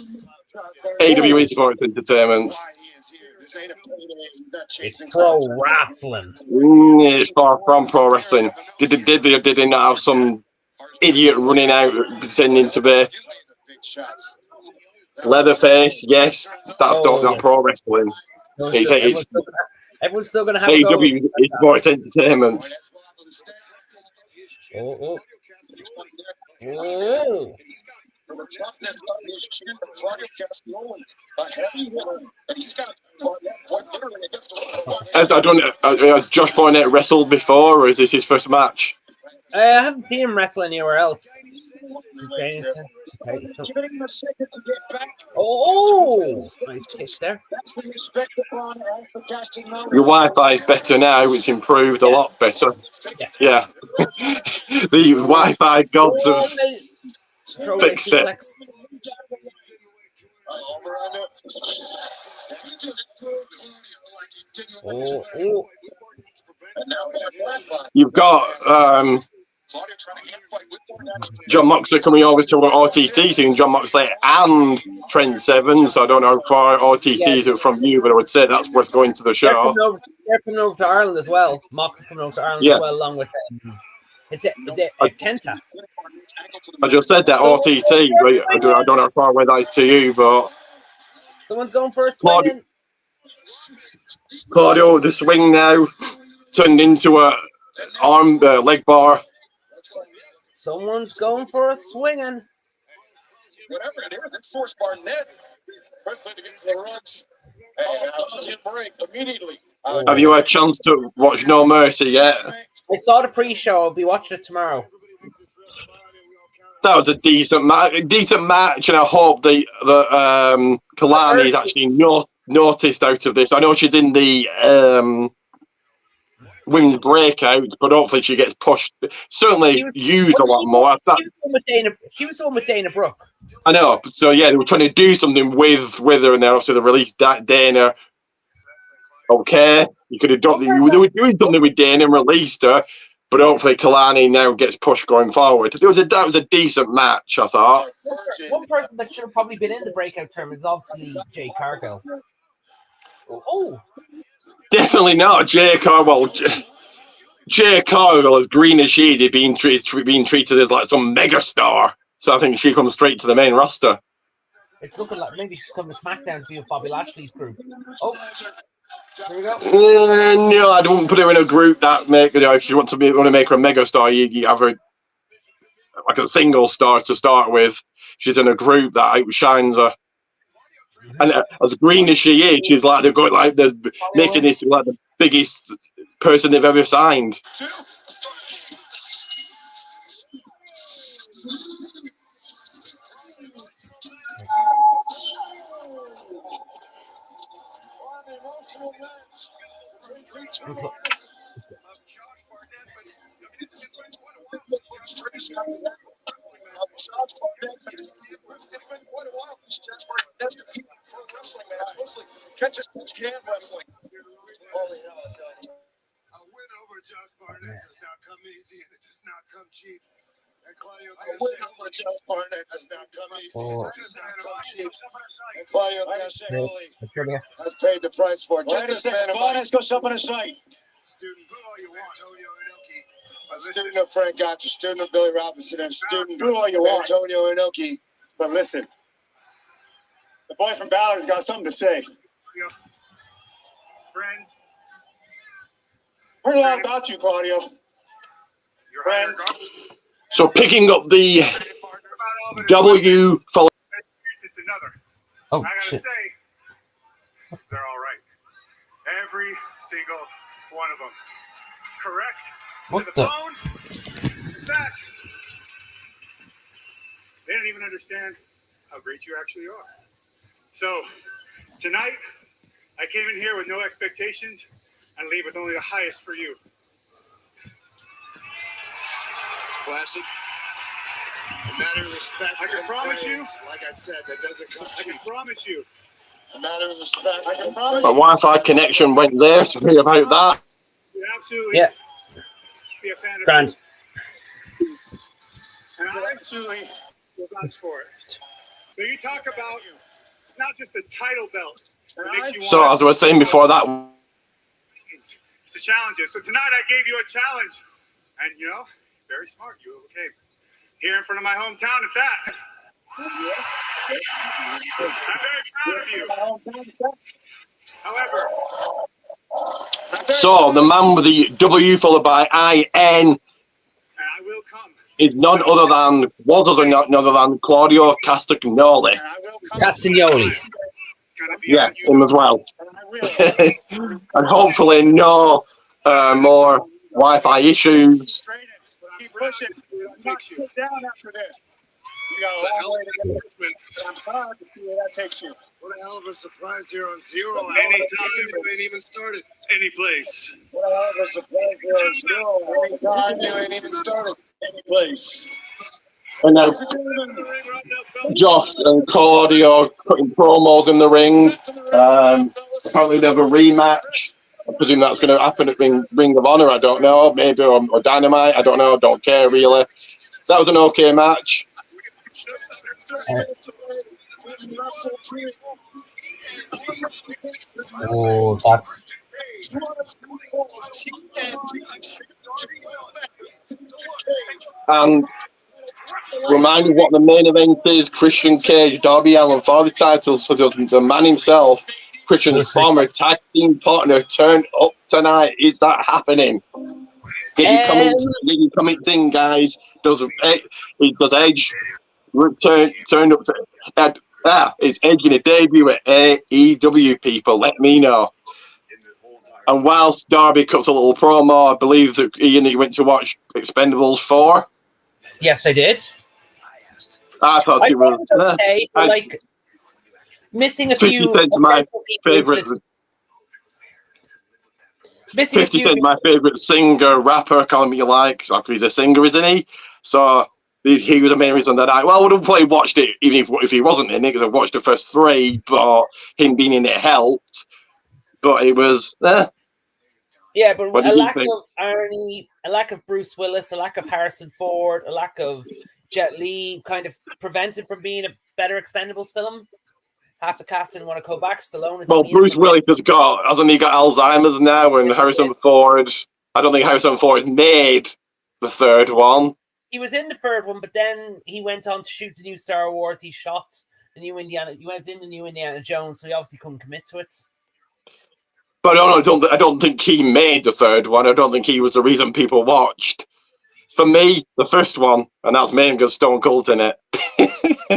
AWE Sports Entertainment. It's pro wrestling. It's far from pro wrestling. Did they not have some idiot running out pretending to be Leatherface? Yes, that's not pro wrestling. Everyone's still gonna have a go. AWE Sports Entertainment. Oh. I don't know. Has Josh Barnett wrestled before, or is this his first match? I haven't seen him wrestle anywhere else. Oh, nice kick there. Your Wi-Fi is better now. It's improved a lot better. Yes. Yeah. The Wi-Fi gods have fixed it. You've got John Moxley coming over to RTT, seeing John Moxley and Trent Seven. So I don't know how far RTT is from you, but I would say that's worth going to the show. They're coming over to Ireland as well. Mox is coming over to Ireland as well, along with Kenta. I just said that RTT, but I don't know how far away that is to you, but someone's going for a swing. Claudio, the swing now turned into a leg bar. Someone's going for a swinging. Whatever it is, it's forced Barnett. Quickly to get to the ropes. And break immediately. Have you had a chance to watch No Mercy yet? I saw the pre-show. I'll be watching it tomorrow. That was a decent match, and I hope that Kalani is actually noticed out of this. I know she's in the women's breakout, but hopefully she gets pushed. Certainly used a lot more. She was on with Dana Brooke. I know. So yeah, they were trying to do something with her, and then obviously they released Dana. Okay, you could have done. They were doing something with Dana and released her, but hopefully Kalani now gets pushed going forward. That was a decent match, I thought. One person that should have probably been in the breakout tournament is obviously Jay Cargill. Oh. Definitely not Jay Cargill. Jay Cargill, as green as she is, being treated as like some mega star. So I think she comes straight to the main roster. It's looking like maybe she's coming to SmackDown to be with Bobby Lashley's group. Oh, here we go. No, I don't put her in a group that if you want to make her a mega star, you have her like a single star to start with. She's in a group that outshines her. And as green as she is, she's like they're making this like the biggest person they've ever signed. Catches can wrestling. Holy hell, a win over Josh Barnett does not come easy and it does not come cheap. And Claudio Castagnoli has paid the price for it. Get this man a Let's go up on a site. Student boo all you want, Antonio Inoki. A student of Frank Gotcha, student of Billy Robinson, and student boo all you of want. Antonio Inoki. But listen, the boy from Ballard's got something to say. Friends. Heard a lot about you, Claudio. Your Friends. So picking up the W follow. It's another. Oh, I gotta shit. say, they're all right. Every single one of them. Correct? What to the? the phone. It's back. They don't even understand how great you actually are. So, tonight, I came in here with no expectations and leave with only the highest for you. Classic. A matter of respect. I can promise you. Like I said, that doesn't come I can cheap. promise you. A matter of respect. I can promise My Wi-Fi connection went there. Sorry about that. You absolutely Yeah. be a fan of Grand. it. And I absolutely will vouch for it. So you talk about not just the title belt. That makes you So want as I was saying before that, it's the challenges. So tonight I gave you a challenge. And you know, very smart, you overcame. Here in front of my hometown at that. I'm very proud of you. However, so the man with the W followed by IN and I will come. is none other than Claudio Castagnoli. And I will come. Castagnoli. Gonna be Yeah, on you. him as well. And hopefully no more Wi-Fi issues. Keep pushing. Not sit down after this. You got a long way to go. I'm proud to see where that takes you. What a hell of a surprise here on Zero. Any Any time. time you ain't even started. Any place. What a hell of a surprise here on Zero. Any time you ain't even started. Any place. And then Josh and Claudio putting promos in the ring. Apparently they have a rematch. I presume that's going to happen at Ring of Honor. I don't know. Maybe or Dynamite. I don't know. Don't care really. That was an okay match. Oh, that's And remind me what the main event is. Christian Cage, Darby Allin for the titles. So the man himself, Christian's former tag team partner, turned up tonight. Is that happening? Get your comments in, guys. Does Edge turn up to it's Edge in a debut at AEW, people? Let me know. And whilst Darby cuts a little promo, I believe that Ian, you went to watch Expendables 4. yes, I did. I thought it was okay, like missing a 50 few. Cent's my favorite. 50 Cent's my favorite singer, rapper. Call him what you like. So he's a singer, isn't he? So he was the main reason that I would have probably watched it even if he wasn't in it, because I watched the first 3, but him being in it helped. But it was yeah, but What a did you lack think? of Arnie, a lack of Bruce Willis, a lack of Harrison Ford, a lack of Jet Li kind of prevented from being a better Expendables film. Half the cast didn't want to go back. Stallone is well, on the Bruce Willis hasn't he got Alzheimer's now, and Harrison Ford. I don't think Harrison Ford made the 3rd one. He was in the 3rd one, but then he went on to shoot the new Star Wars. He shot the new Indiana. He went in the new Indiana Jones, so he obviously couldn't commit to it. But I don't think he made the 3rd one. I don't think he was the reason people watched. For me, the first one, and that's mainly because Stone Cold's in it.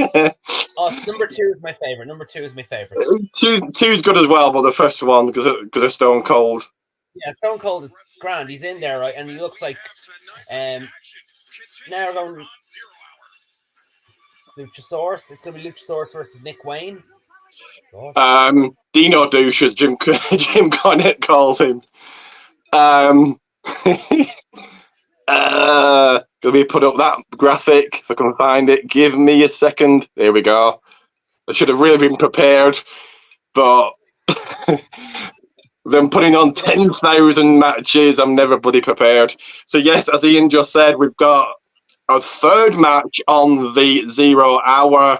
Number 2 is my favorite. Number 2 is my favorite. Two's good as well, but the first one because of Stone Cold. Yeah, Stone Cold is grand. He's in there, right, and he looks like. Now we're going Luchasaurus. It's going to be Luchasaurus versus Nick Wayne. Dino Douche, as Jim Cornette calls him. Let me put up that graphic if I can find it. Give me a second. There we go. I should have really been prepared, but them putting on 10,000 matches, I'm never bloody prepared. So yes, as Ian just said, we've got our 3rd match on the 0 hour.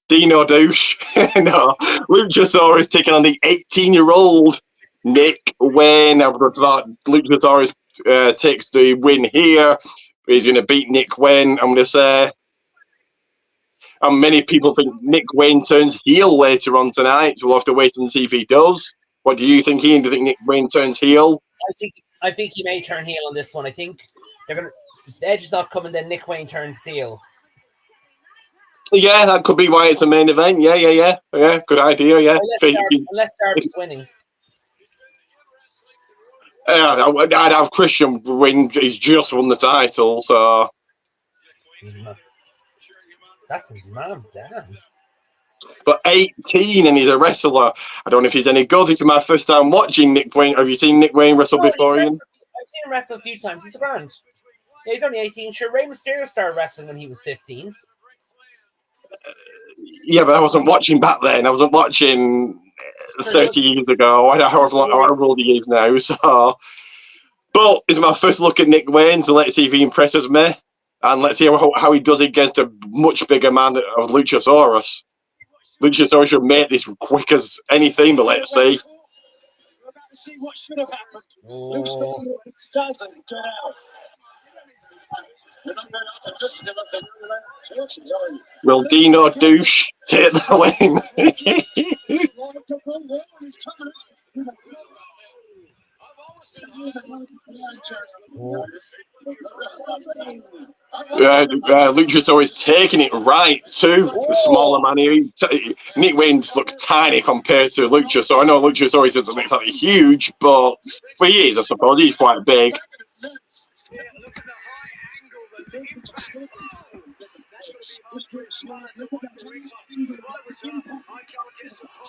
Dino Douche. No, Luchasaurus taking on the 18-year-old Nick Wayne. I would have thought Luchasaurus takes the win here. He's going to beat Nick Wayne, I'm going to say. And many people think Nick Wayne turns heel later on tonight. So we'll have to wait and see if he does. What do you think, Ian? Do you think Nick Wayne turns heel? I think he may turn heel on this one. I think they're going to. Edge is not coming, then Nick Wayne turns heel. Yeah, that could be why it's a main event. Yeah. Good idea. Yeah. Unless Darby's winning. I'd have Christian win. He's just won the title, so that's his mom, damn. But 18 and he's a wrestler. I don't know if he's any good. This is my first time watching Nick Wayne. Have you seen Nick Wayne wrestle before, Ian? I've seen him wrestle a few times. He's a grand. Yeah, he's only 18. Sure, Rey Mysterio started wrestling when he was 15. Yeah, but I wasn't watching back then. I wasn't watching 30 years ago. I don't know how old he is now. So, but it's my first look at Nick Wayne, so let's see if he impresses me. And let's see how he does against a much bigger man of Luchasaurus. Luchasaurus should make this quick as anything, but let's see. We're about to see what should have happened. Oh. Doesn't get out. Will Dino Douche take the win? Luchasaurus taking it right to the smaller man here. Nick Wayne looks tiny compared to Lucha, so I know Luchasaurus isn't exactly huge, but he is, I suppose. He's quite big.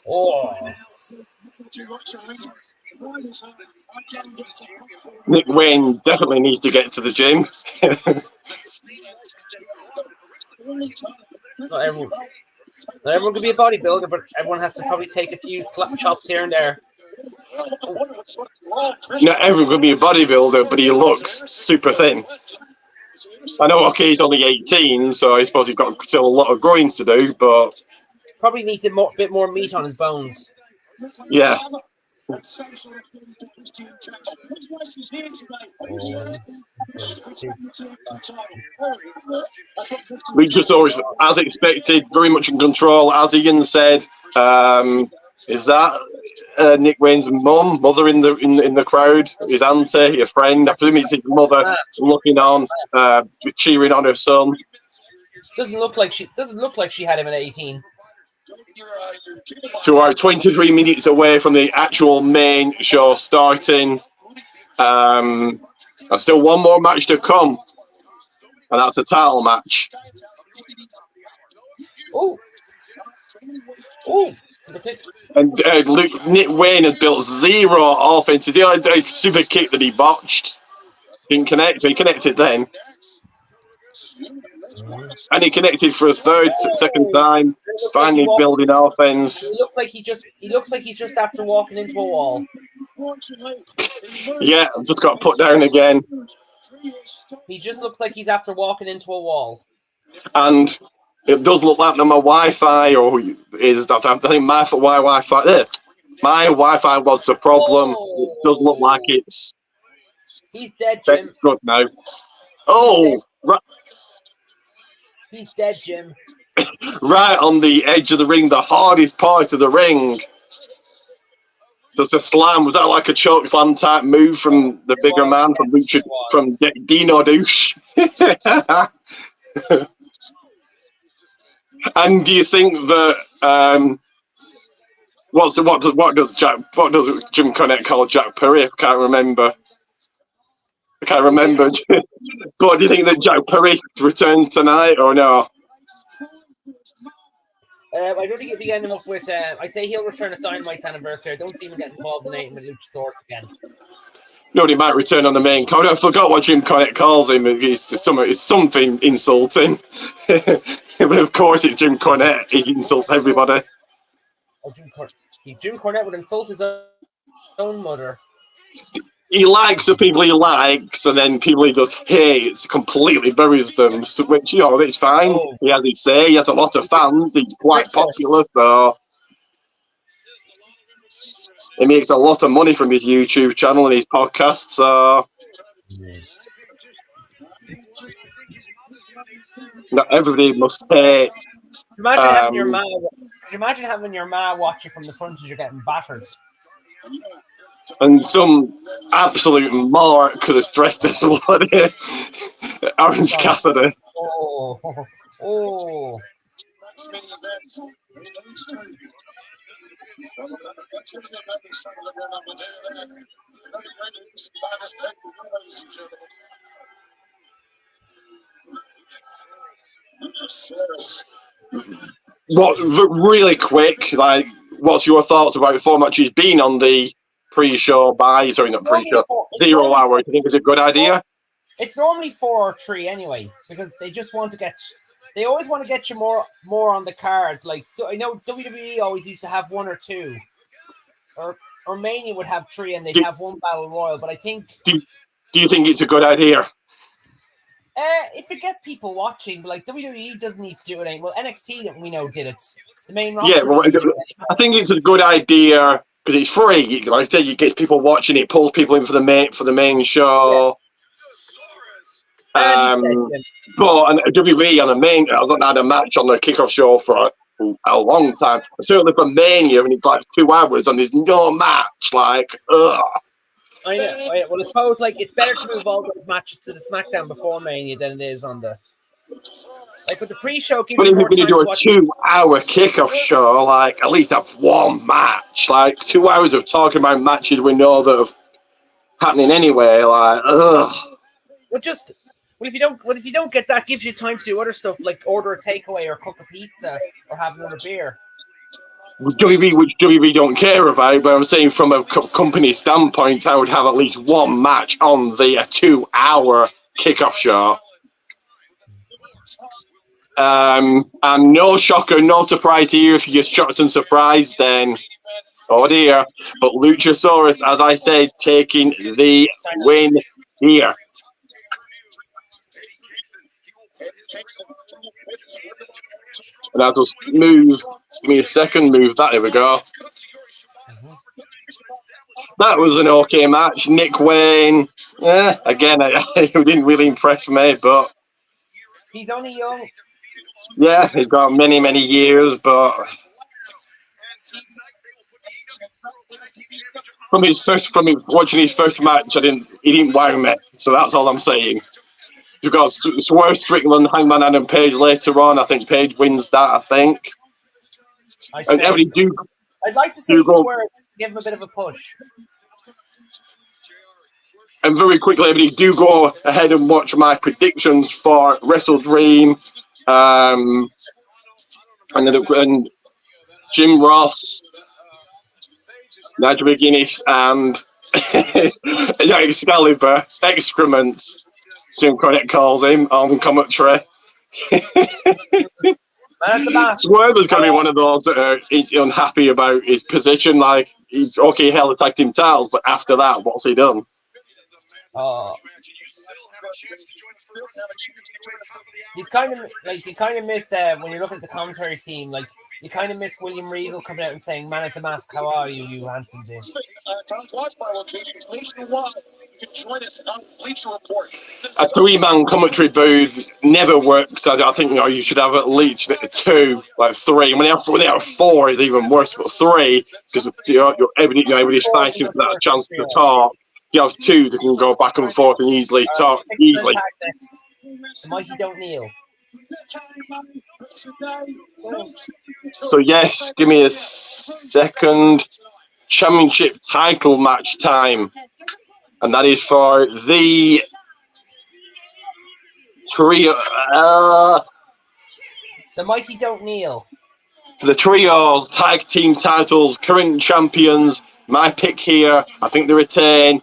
Oh. Nick Wayne definitely needs to get to the gym. Not everyone could be a bodybuilder, but everyone has to probably take a few slap chops here and there. Not everyone could be a bodybuilder, but he looks super thin. I know, okay, he's only 18, so I suppose he's got still a lot of growing to do, but... Probably needs a bit more meat on his bones. Yeah. Luchasaurus, as expected, very much in control. As Ian said, is that Nick Wayne's mother in the crowd? His auntie, a friend? I presume it's his mother looking on, cheering on her son. Doesn't look like she had him at 18. So we're 23 minutes away from the actual main show starting. There's still one more match to come, and that's a title match. Oh. Oh. And Nick Wayne has built zero offense. He had a super kick that he botched. Didn't connect. So he connected then. And he connected for a second time. Finally building offense. He looks like he's just after walking into a wall. Yeah, just got put down again. He just looks like he's after walking into a wall. And it does look like my Wi-Fi, or is that I think my Wi-Fi there. My Wi-Fi was the problem. Oh. It does look like it's. He's dead, Jim. Good now. Oh, right. He's dead, Jim. Right on the edge of the ring, the hardest part of the ring. Just a slam. Was that like a choke slam type move from the bigger man from Dino Douche? And do you think that what does Jim Cornette call Jack Perry? I can't remember. But do you think that Jack Perry returns tonight or no? I don't think he'll be getting up with. I'd say he'll return at Dynamite's anniversary. I don't see him getting involved in anything with Luchasaurus again. No, he might return on the main card. I forgot what Jim Cornette calls him. It's something insulting. But of course, it's Jim Cornette. He insults everybody. Oh, Jim Cornette would insult his own mother. He likes the people he likes, and then people he just hates completely buries them. So, which, it's fine. Oh. He has his say. He has a lot of fans. He's quite popular, so he makes a lot of money from his YouTube channel and his podcast. So not everybody must hate. Imagine having your ma watch you from the front as you're getting battered. And some absolute mark could have dressed as bloody Orange Cassidy. Oh. Really quick, like, what's your thoughts about 4 matches being on the pre-show not pre-show, 0 hour? Do you think it's a good idea? It's normally 4 or 3 anyway, because they just want to get. They always want to get you more on the card. Like, I know WWE always used to have 1 or 2, or Mania would have 3, and they'd have 1 battle royal. But I think. Do you think it's a good idea? If it gets people watching, but like WWE doesn't need to do it anymore. Well, NXT we know did it. The main roster. Yeah, well, I think it's a good idea because it's free. Like I said, it gets people watching. It pulls people in for the main show. Yeah. But WWE on the main, I haven't had a match on the kickoff show for a long time. Certainly for Mania, and it's like 2 hours, and there's no match. Like, ugh. I know. Well, I suppose like it's better to move all those matches to the SmackDown before Mania than it is on the. Like with the pre-show, but if you're going to do a 2-hour kickoff show, like at least have 1 match. Like 2 hours of talking about matches we know that are happening anyway. Like, ugh. Well, if you don't get that, gives you time to do other stuff like order a takeaway or cook a pizza or have another beer. Which WWE don't care about, but I'm saying from a company standpoint, I would have at least 1 match on the 2-hour kickoff show. And no shocker, no surprise here. If you're just shocked and surprised, then oh dear. But Luchasaurus, as I said, taking the win here. And I'll just move. Give me a second. Move that. There we go. That was an okay match. Nick Wayne. Again, he didn't really impress me, but he's only young. Yeah, he's got many years, but from watching his first match, he didn't wow me. So that's all I'm saying. You've got Swerve Strickland, Hangman Adam Page later on. I think Page wins that. I think. And I'd like to see Swerve give him a bit of a push. And very quickly, everybody do go ahead and watch my predictions for Wrestledream. And Jim Ross, Nigel McGuinness, and Excalibur, excrements, Jim Cornette calls him on commentary. Swerve is going to be one of those that he's unhappy about his position. Like, he's okay, held the tag team titles, but after that, what's he done? You kind of miss when you're looking at the commentary team, like you kind of miss William Regal coming out and saying, "Man at the mask, how are you, you handsome Jim?" A 3-man commentary booth never works. I think you should have at least 2, like 3. And when they have 4, is even worse. But 3, because everybody's fighting for that chance to talk. You have 2 that can go back and forth and easily talk easily. The Mighty Don't Kneel. So yes, give me a second. Championship title match time, and that is for the trio. The Mighty Don't Kneel. For the trios, tag team titles, current champions. My pick here. I think they retain.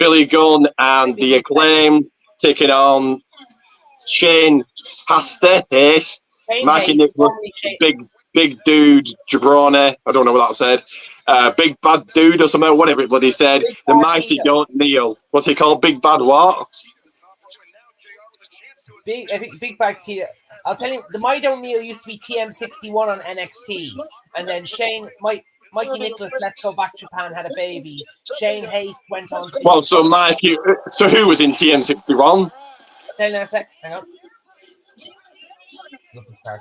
Billy Gunn and the Acclaim taking on Shane Haste, Mikey Nicholas, big dude, Jabroni, I don't know what that said, big bad dude or something, whatever everybody said. The Mighty Don't Kneel. What's he called? Big bad what? Big bad T. I'll tell you, the Mighty Don't Kneel used to be TM61 on NXT, and then Mikey Nicholas, Let's Go Back to Japan, had a baby. Shane Haste went on to... Well, so who was in TM61? I'll tell you in a sec. Hang on. Look at that.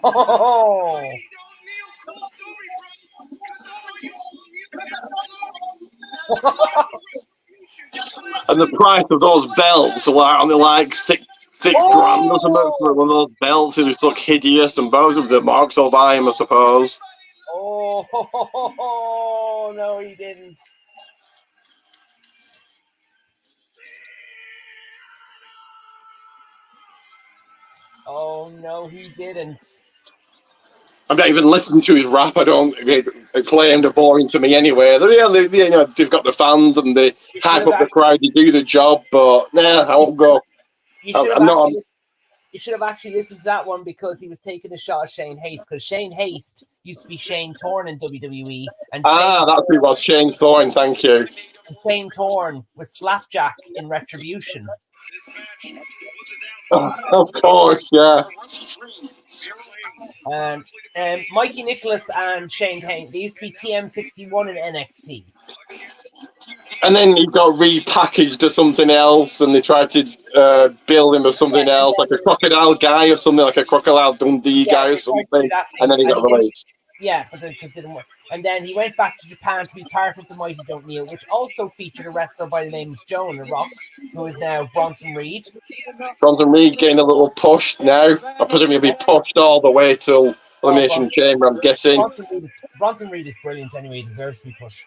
Oh! And the price of those belts were only like $6,000 or something for one of those belts. It just looked hideous, and both of the marks all by him, I suppose. Oh, no, he didn't. Oh, no, he didn't. I'm not even listening to his rap. I don't claim they're boring to me anyway. They've got the fans and they hype up the crowd. They do the job, but nah, I won't go. You should have actually listened to that one because he was taking a shot at Shane Haste, because Shane Haste used to be Shane Thorne in WWE. And that's who it was, Shane Thorne, thank you. Shane Thorne was Slapjack in Retribution. Of course, yeah. And Mikey Nicholas and Shane Haste, they used to be TM61 in NXT. And then he got repackaged as something else, and they tried to bill him as something else, like a crocodile guy or something, like a crocodile Dundee guy or something. And then he got released. Yeah, but it didn't work. And then he went back to Japan to be part of the Mighty Don't Kneel, which also featured a wrestler by the name of Joan The Rock, who is now Bronson Reed. Bronson Reed getting a little push now. I presume he'll be pushed all the way till Elimination Chamber, I'm guessing. Bronson Reed is brilliant anyway. He deserves to be pushed.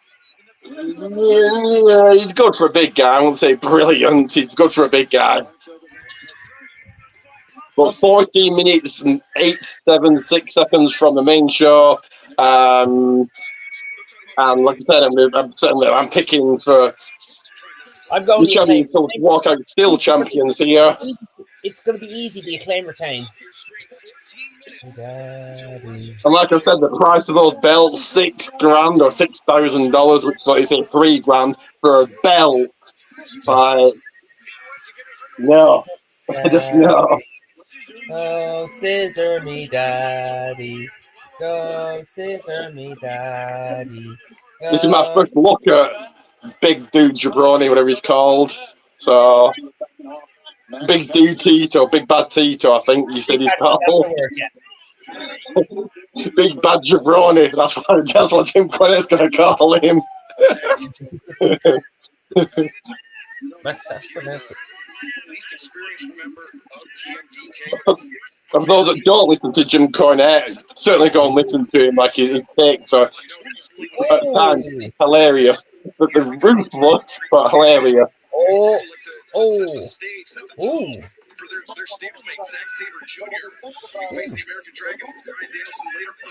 Yeah, he's good for a big guy. I won't say brilliant. He's good for a big guy. But 14 minutes and 6 seconds from the main show. And like I said, I'm picking for the champions to walk out still champions here. It's going to be easy. The Acclaim retain. And like I said, the price of those belts, $6,000 or $6,000, which is like you say, $3,000 for a belt. No, just no. Go scissor me, daddy. Go scissor me, daddy. This is my first look at Big Dude Jabroni, whatever he's called. So, Big Dude Tito, Big Bad Tito, I think you said he's called. Big Bad Jabroni, that's what Jim Cornette's going to call him. For those that don't listen to Jim Cornette, certainly go and listen to him. Like his takes are at times hilarious. But the ruthless but hilarious. For their stablemate, Zack Sabre Jr. We face the American Dragon, Bryan Danielson, later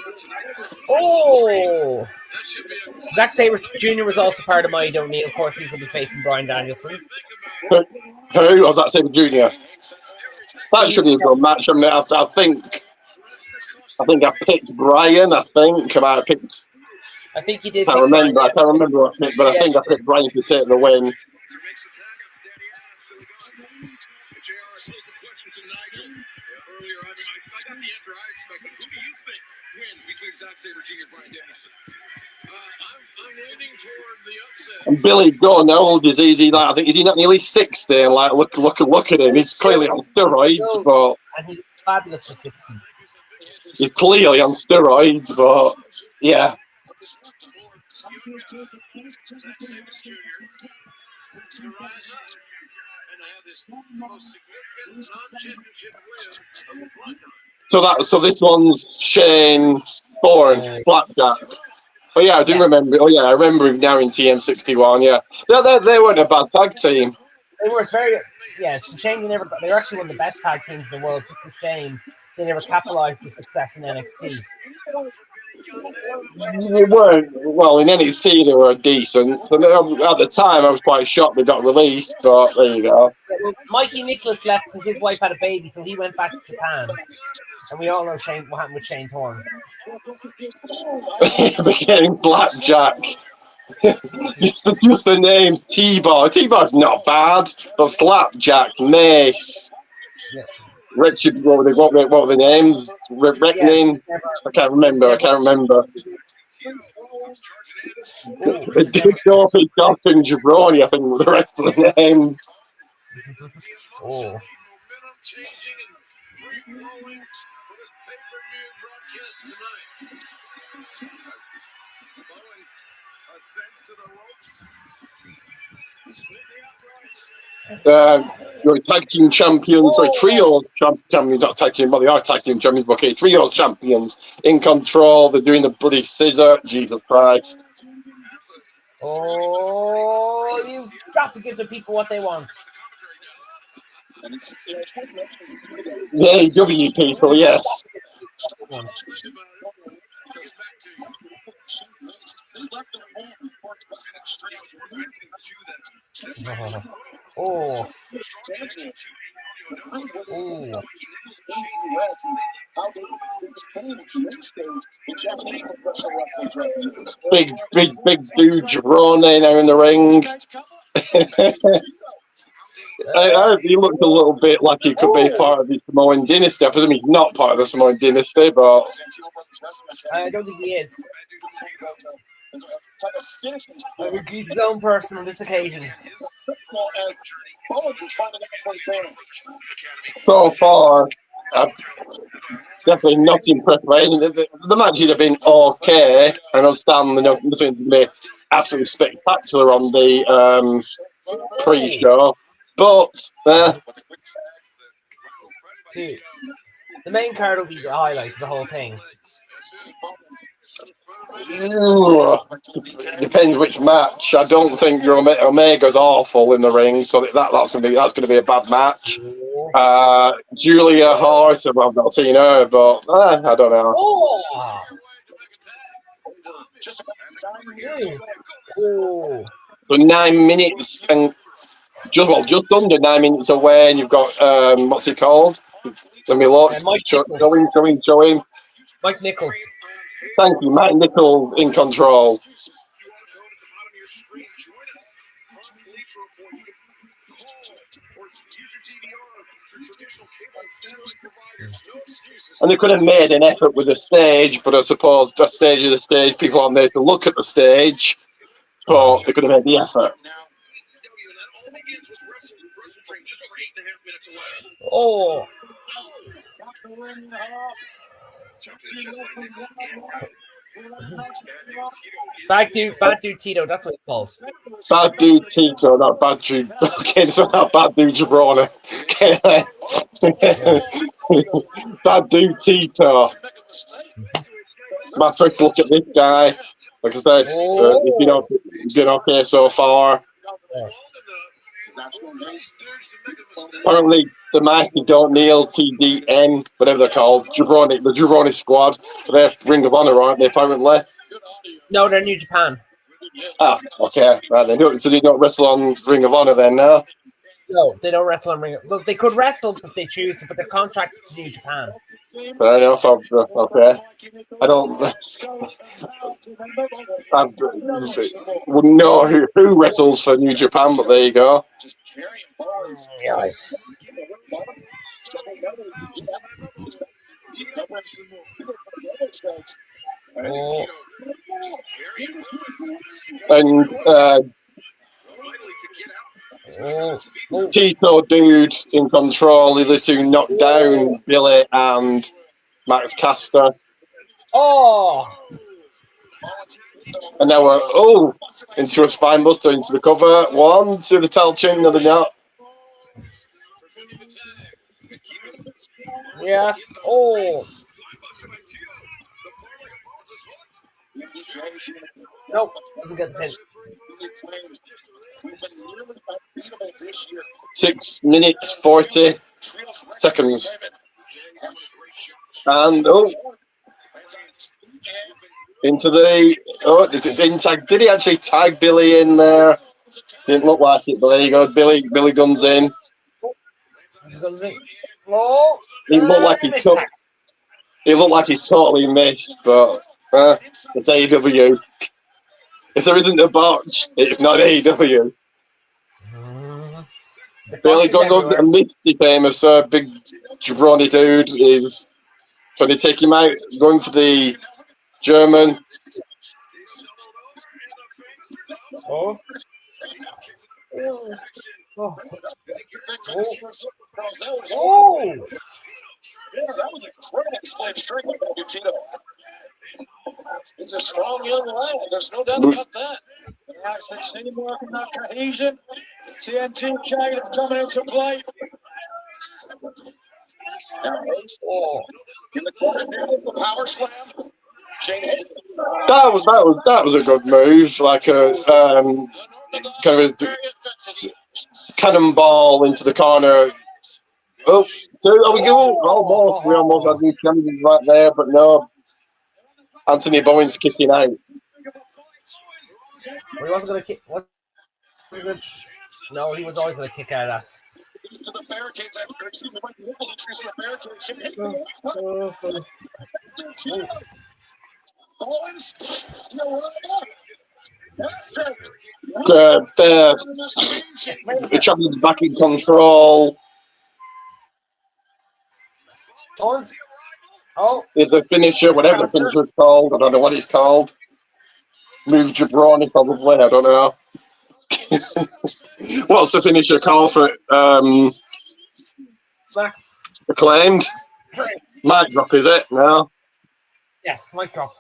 tonight. Zack Sabre Jr. was also part of Mighty Don't Kneel. Of course, he's going to be facing Bryan Danielson. Who was Zack Sabre Jr.? That should be a good match. I mean, I think I picked Bryan. I might have picked. I think you did. I can't remember what I picked, but I think I picked Bryan to take the win. And Billy Gunn, how old is he? I think is he not nearly 60? And like, look at him. He's clearly on steroids, but and he's fabulous for 60. He's clearly on steroids, but yeah. So this one's Shane Thorne, Blackjack. Oh yeah, I do remember. Oh yeah, I remember him now in TM61. Yeah, they weren't a bad tag team. They were very. Yeah, it's a shame they were actually one of the best tag teams in the world. Just a shame they never capitalized the success in NXT. They weren't. Well, in NXT they were decent. So at the time, I was quite shocked they got released. But there you go. Well, Mikey Nicholas left because his wife had a baby, so he went back to Japan. And we all know what happened with Shane Thorne. Became Slapjack. just the name T-Bar. T-Bar's not bad, but Slapjack, Mace, Richard. What were the names? Reckoning. I can't remember. Dorothy, and Jabroni, I think, were the rest of the names. Oh. Your tag team champions, sorry, trios champions, not tag team, but they are tag team champions. Okay, trios champions in control. They're doing the bloody scissor. Jesus Christ! Oh, you've got to give the people what they want. The AW people, yes. Oh. Oh. Big dude Jabroni now in the ring. He looked a little bit like he could be part of the Samoan dynasty. I presume he's not part of the Samoan dynasty, but I don't think he is. I think he's his own person on this occasion. So far, definitely not impressed by it. The match would have been okay. I understand nothing to be absolutely spectacular on the pre-show, but See, the main card will be the highlights of the whole thing. Depends which match. I don't think your Omega's awful in the ring, so that's gonna be a bad match. Julia Hart, I've not seen her, but I don't know. So 9 minutes and just under 9 minutes away, and you've got what's it called? Let me look. Show him. Mike Nichols. Thank you, Mike Nichols in control. And they could have made an effort with the stage, but I suppose the stage of the stage, people aren't there to look at the stage, but they could have made the effort. Oh. Bad dude Tito, that's what it's called. Bad dude Tito, not bad dude. Okay, so not bad dude Jabroni. Bad dude Tito. My first look at this guy. Like I said, he's been okay so far. Apparently, the Mighty Don't Kneel TDN, whatever they're called, the Jabroni squad, they're Ring of Honor, aren't they? Apparently. No, they're New Japan. Ah, okay, right then. So they don't wrestle on Ring of Honor then, no? No, they don't wrestle on Ring of Honor. Look, they could wrestle if they choose to, but they're contracted to New Japan. Fair enough. Okay. I don't. I wouldn't know who wrestles for New Japan, but there you go. Yes. Oh. And Tito dude in control, the other two knocked down Billy and Max Caster. Oh! And now we're into a spine buster, into the cover. One to the tail chin, another not. Yes. Oh. Nope, doesn't get the pin. 6 minutes 40 seconds. And into the did he actually tag Billy in there? Didn't look like it, but there you go. Billy guns in. Oh, he looked like he totally missed, but it's AEW. If there isn't a botch, it's not AEW. Billy Gunn, a Misty famous big jabroni dude, is trying to take him out, going for the German. Oh. Oh. Yeah, that was incredible display of strength by Tito. He's a strong young lad. There's no doubt about that. Any more cohesion. TNT Jagged coming into play. In the corner of the power slam. Shane Hayes. That was a good move, like a kind of a cannonball into the corner. Oh, we go almost. We almost had these champions right there, but no. Anthony Bowen's kicking out. He wasn't going to kick. What? No, he was always going to kick out of that. To the barricades after the barricades. Owens. The champion's back in control. It's a finisher, whatever the finisher is called. I don't know what it's called. Move Jabroni, probably. I don't know. What's the finisher called for Acclaimed? Mic drop, is it? No. Yes, mic drop.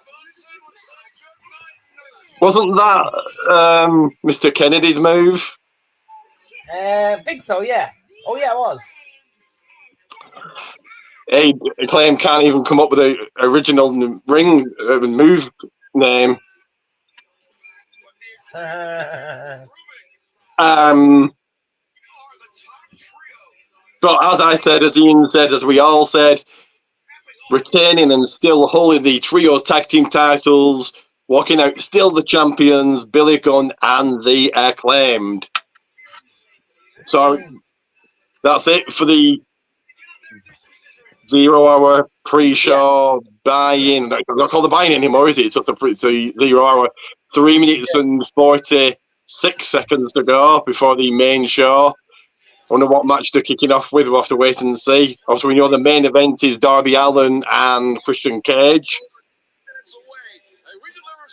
Wasn't that Mr. Kennedy's move? I think so, yeah. Oh, yeah, it was. Hey, Acclaim can't even come up with an original ring move name. But as I said, as Ian said, as we all said, retaining and still holding the trio tag team titles, walking out still the champions, Billy Gunn and the Acclaimed. So that's it for the 0 hour pre-show buy-in. I'm not called the buy-in anymore, is it? It's just a 0 hour. 3 minutes and 46 seconds to go before the main show. I wonder what match they're kicking off with. We'll have to wait and see. Also, we know the main event is Darby Allin and Christian Cage.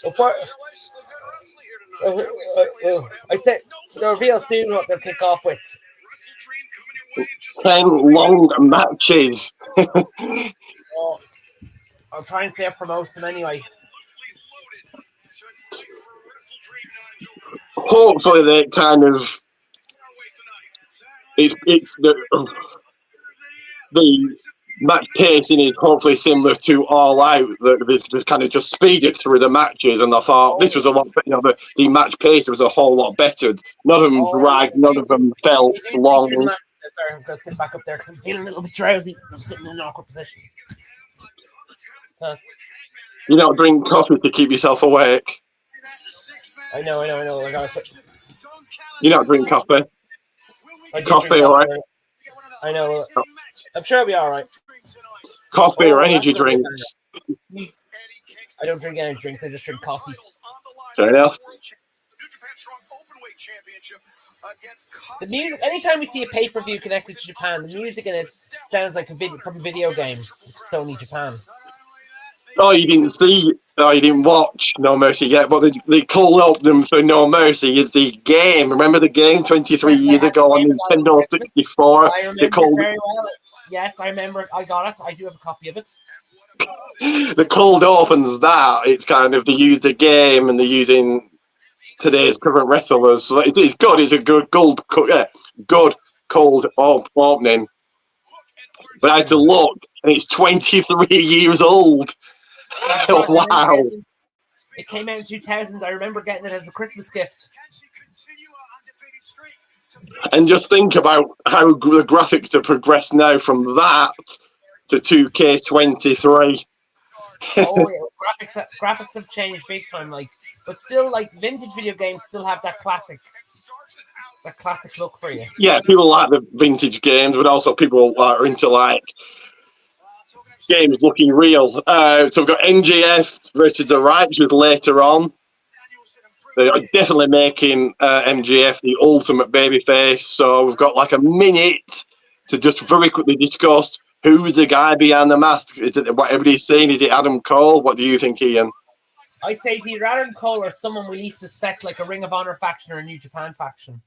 I'd say they'll reveal soon what they'll kick off with. 10 long matches. I'll try and stay up for most of them anyway. Hopefully they kind of it's the match pacing is hopefully similar to All Out. That kind of just speeded through the matches, and I thought this was a lot better. The match pace was a whole lot better. None of them dragged, none of them felt long. Sorry, I'm going to sit back up there because I'm feeling a little bit drowsy. I'm sitting in an awkward position. You don't drink coffee to keep yourself awake. I know. You don't drink coffee. Coffee, all right. I know. I'm sure I'll be all right. Coffee or energy drinks. I don't drink energy drinks. I just drink coffee. Fair enough. The music. Anytime we see a pay-per-view connected to Japan, the music in it sounds like from a video game. Sony Japan. Oh, you didn't watch No Mercy yet, but they called up them for No Mercy is the game. Remember the game 23 years ago on Nintendo 64? I remember very well. Yes, I remember. I got it. I do have a copy of it. The cold opens that. It's kind of they use the game and they're using today's current wrestlers. So it's good. It's a good cold opening. But I had to look, and it's 23 years old. Wow. It came out in 2000. I remember getting it as a Christmas gift. And just think about how the graphics have progressed now from that to 2K23. Graphics have changed big time, but still, vintage video games still have that classic look for you. Yeah, people like the vintage games, but also people are into games looking real. So we've got MJF versus the Righteous later on. They are definitely making MJF the ultimate babyface. So we've got a minute to just very quickly discuss who's the guy behind the mask. Is it what everybody's saying? Is it Adam Cole? What do you think, Ian? I say it's either Adam Cole or someone we least suspect, like a Ring of Honor faction or a New Japan faction.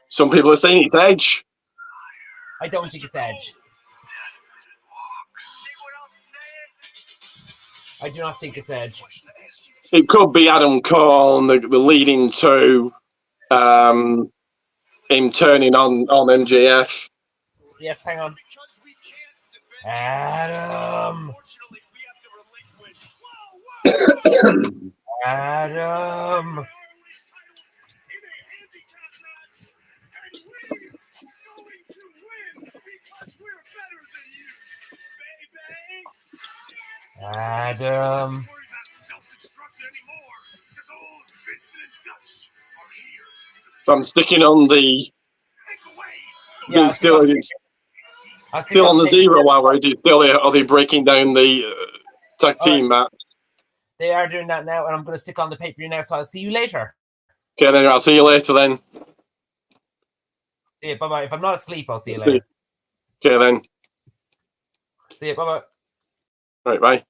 Some people are saying it's Edge. I don't think it's Edge. I do not think it's Edge. It could be Adam Cole and the leading two. him turning on MJF. Yes, hang on. Adam. Adam. Adam. So I'm sticking on the. Yeah, still on the 0 hour. Are they breaking down the tag team match? They are doing that now, and I'm going to stick on the pay-per-view now, so I'll see you later. Okay, then I'll see you later then. See you, bye-bye. If I'm not asleep, I'll see you later. Okay, then. See you, bye-bye. All right, bye.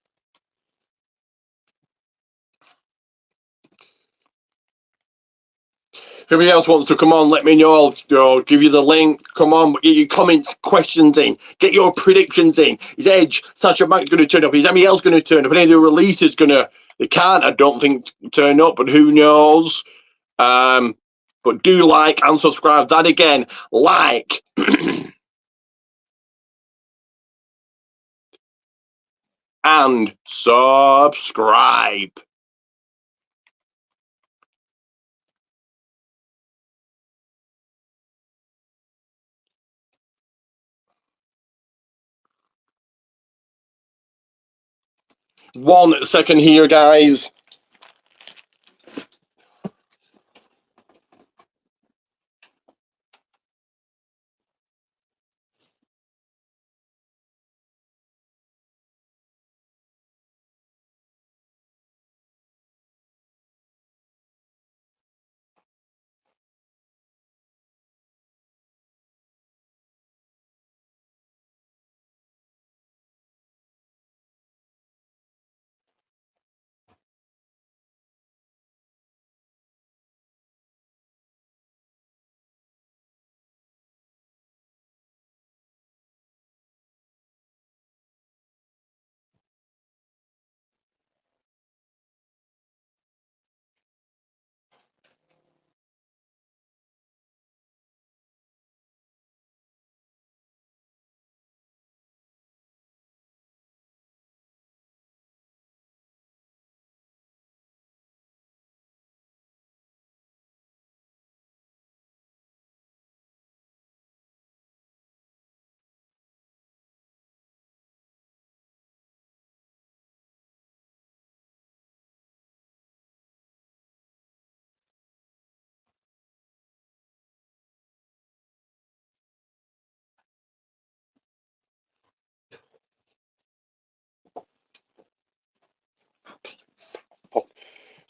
If anybody else wants to come on, let me know. I'll give you the link. Come on, get your comments, questions in. Get your predictions in. Is Edge, Sasha Banks going to turn up? Is anybody else going to turn up? Any of the releases going to... They can't, I don't think, turn up, but who knows? But do like and subscribe. That again, like. And subscribe. One second here, guys.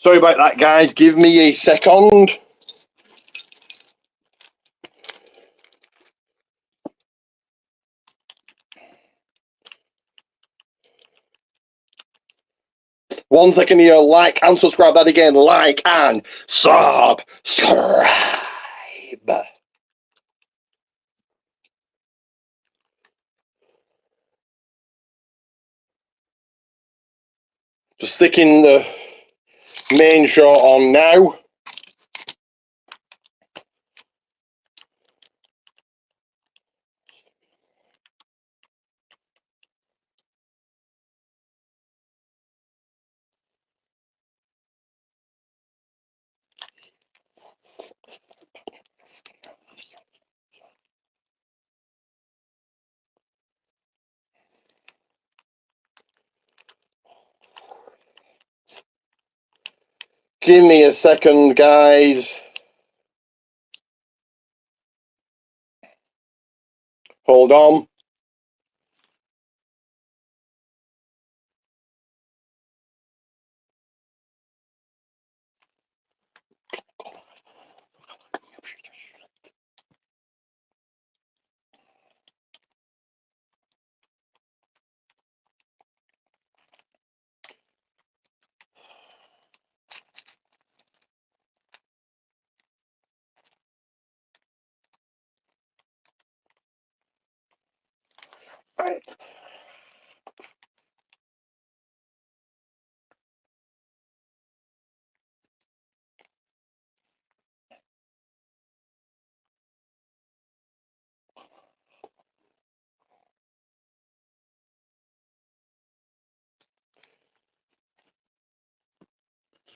Sorry about that, guys. Give me a second. One second here. Like and subscribe. That again. Like and subscribe. Just sticking the main show on now. Give me a second, guys. Hold on.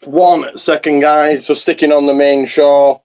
1 second, guys. So sticking on the main show.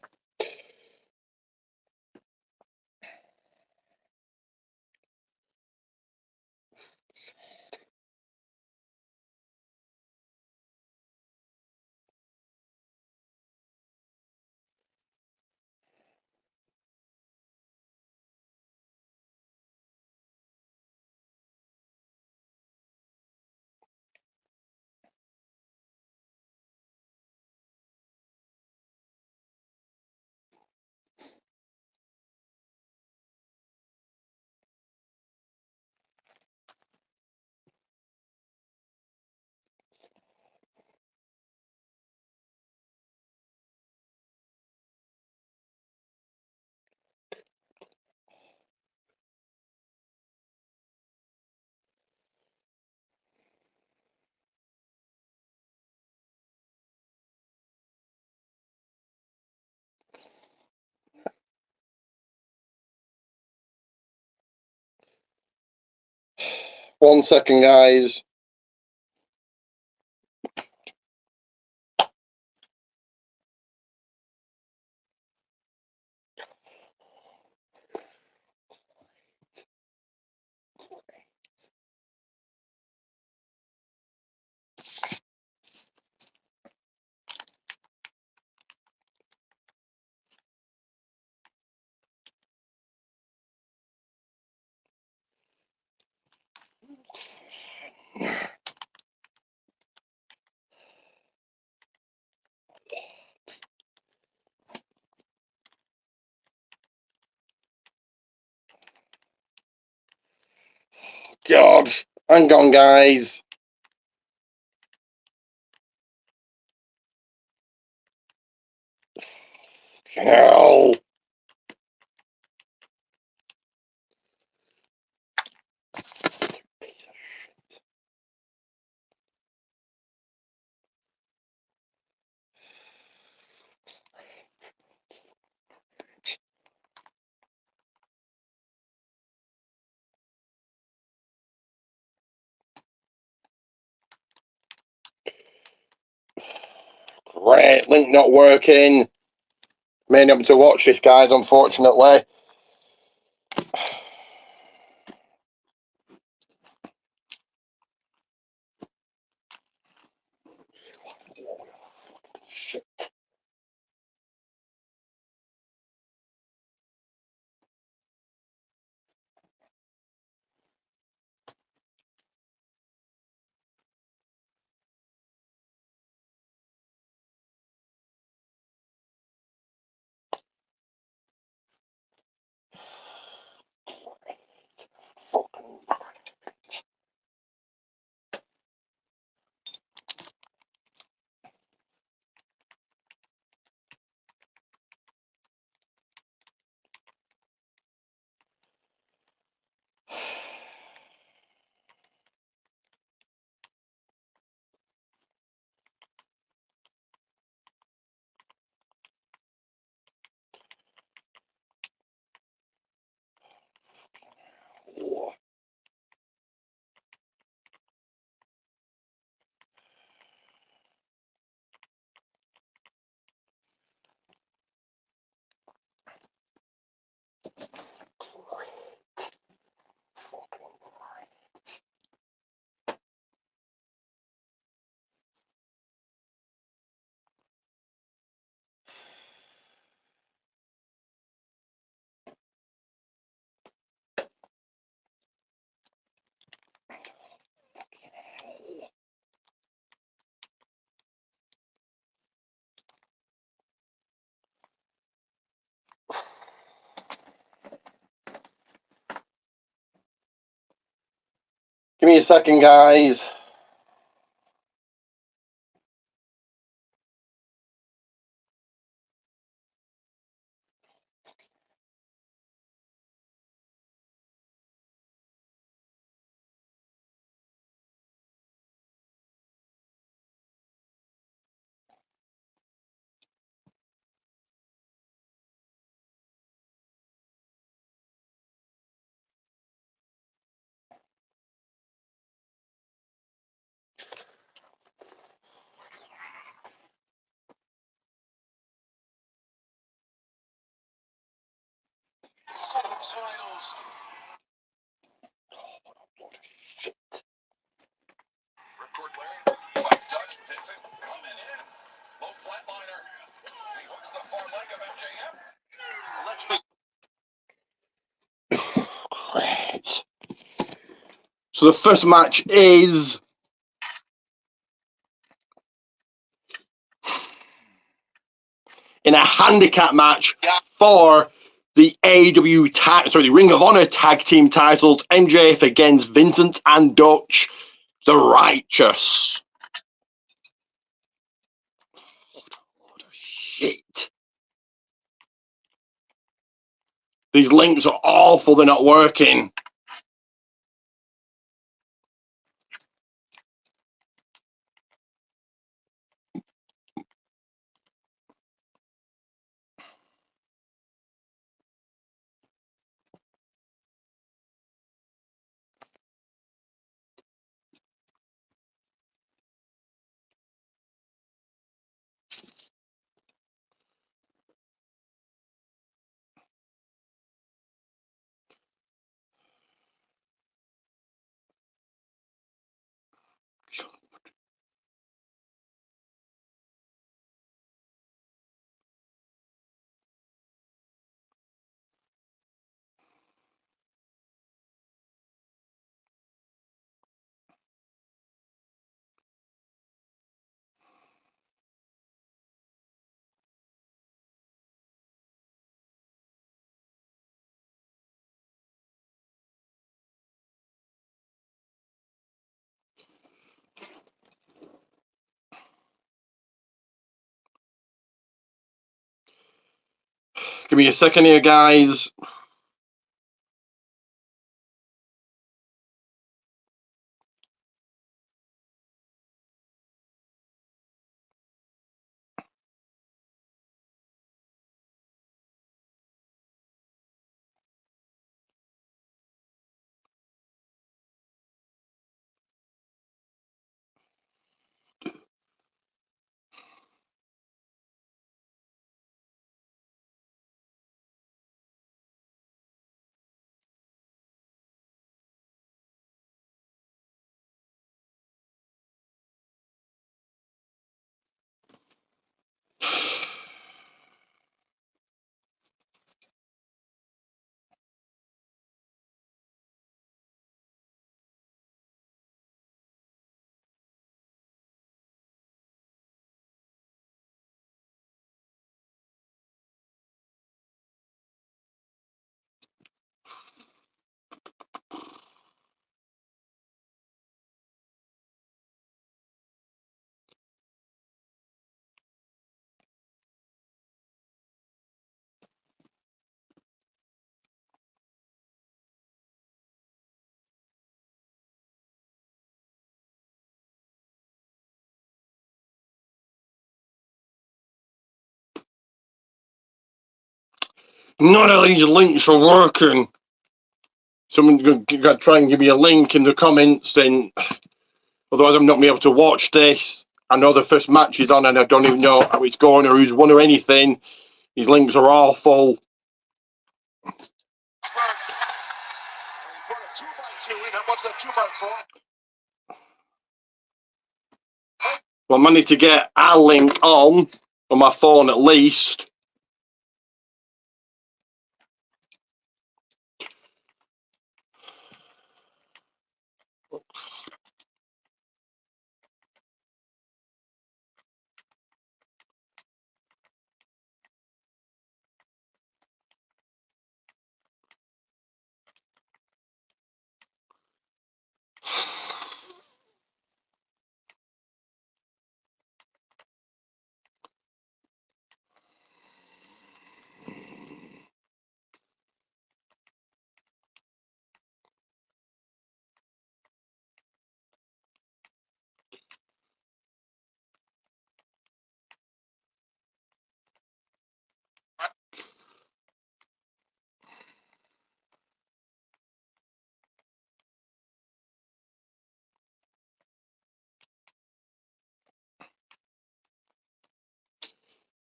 One second, guys. God, hang on, guys. Hell. Great, link not working. May not be able to watch this, guys, unfortunately. Give me a second, guys. Great. So the first match is in a handicap match for the the Ring of Honor tag team titles. MJF against Vincent and Dutch, the Righteous. What a shit. These links are awful. They're not working. Give me a second here, guys. None of these links are working. Someone got to try and give me a link in the comments, then otherwise I'm not going to be able to watch this. I know the first match is on and I don't even know how it's going or who's won or anything. These links are awful. Well, I managed to get our link on my phone at least.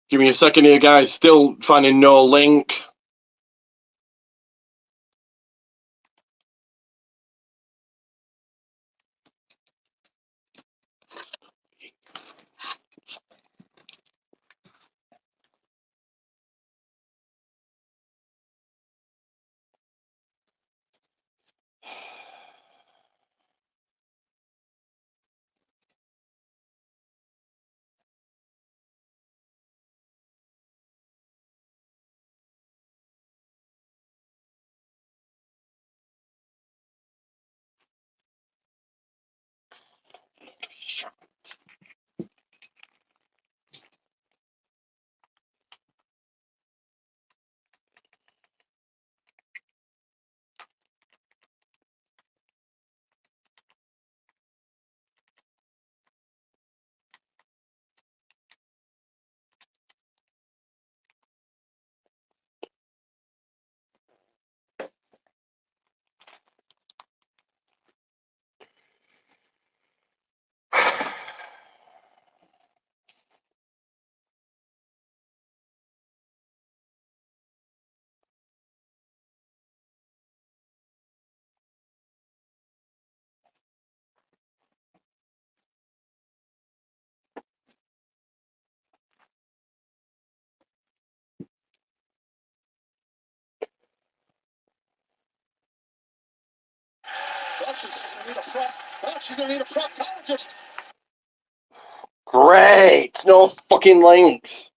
Give me a second here, guys. Still finding no link. She's gonna need a proctologist. Great. No fucking links.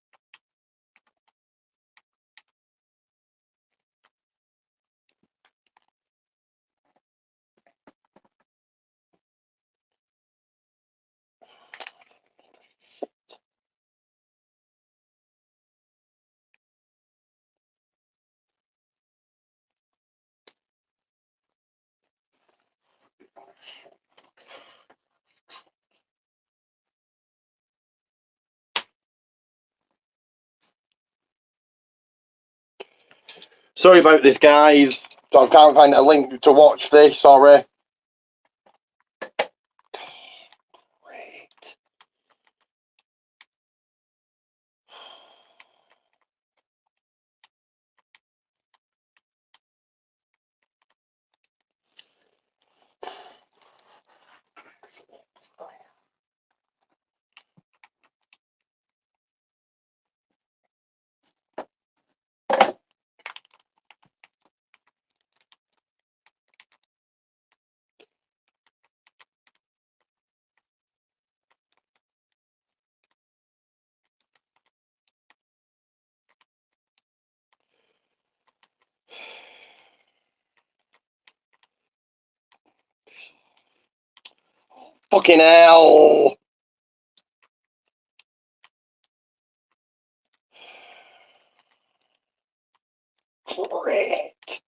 Sorry about this, guys. I can't find a link to watch this. Sorry. Great. Fucking hell. Great.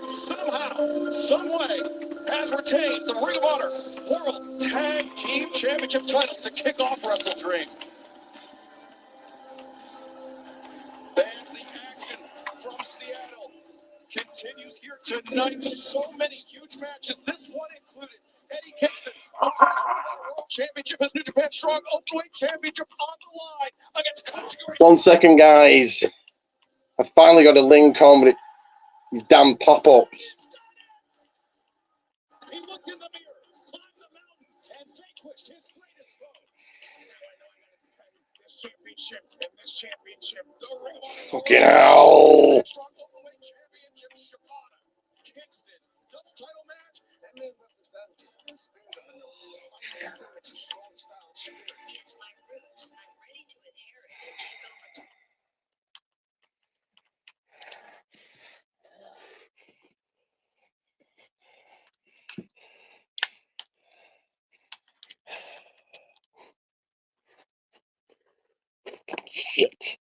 Somehow, someway, has retained the Ring of Honor World Tag Team Championship title to kick off Wrestledream. And the action from Seattle continues here tonight. So many huge matches. This one included Eddie Kingston, World Championship as New Japan Strong Openweight Championship on the line against Configuration. 1 second, guys. I finally got a link on, but these damn pop-ups. He looked in the mirror, climbed the mountains, and vanquished his greatest foe. This championship and this championship. The Ring of Honor Fucking hell. Strong Openweight Championship, Chicago. Kingston, double title match, and then represents the spirit of the It's a strong style spirit. It's my roots. I'm ready to inherit and take over. Shit.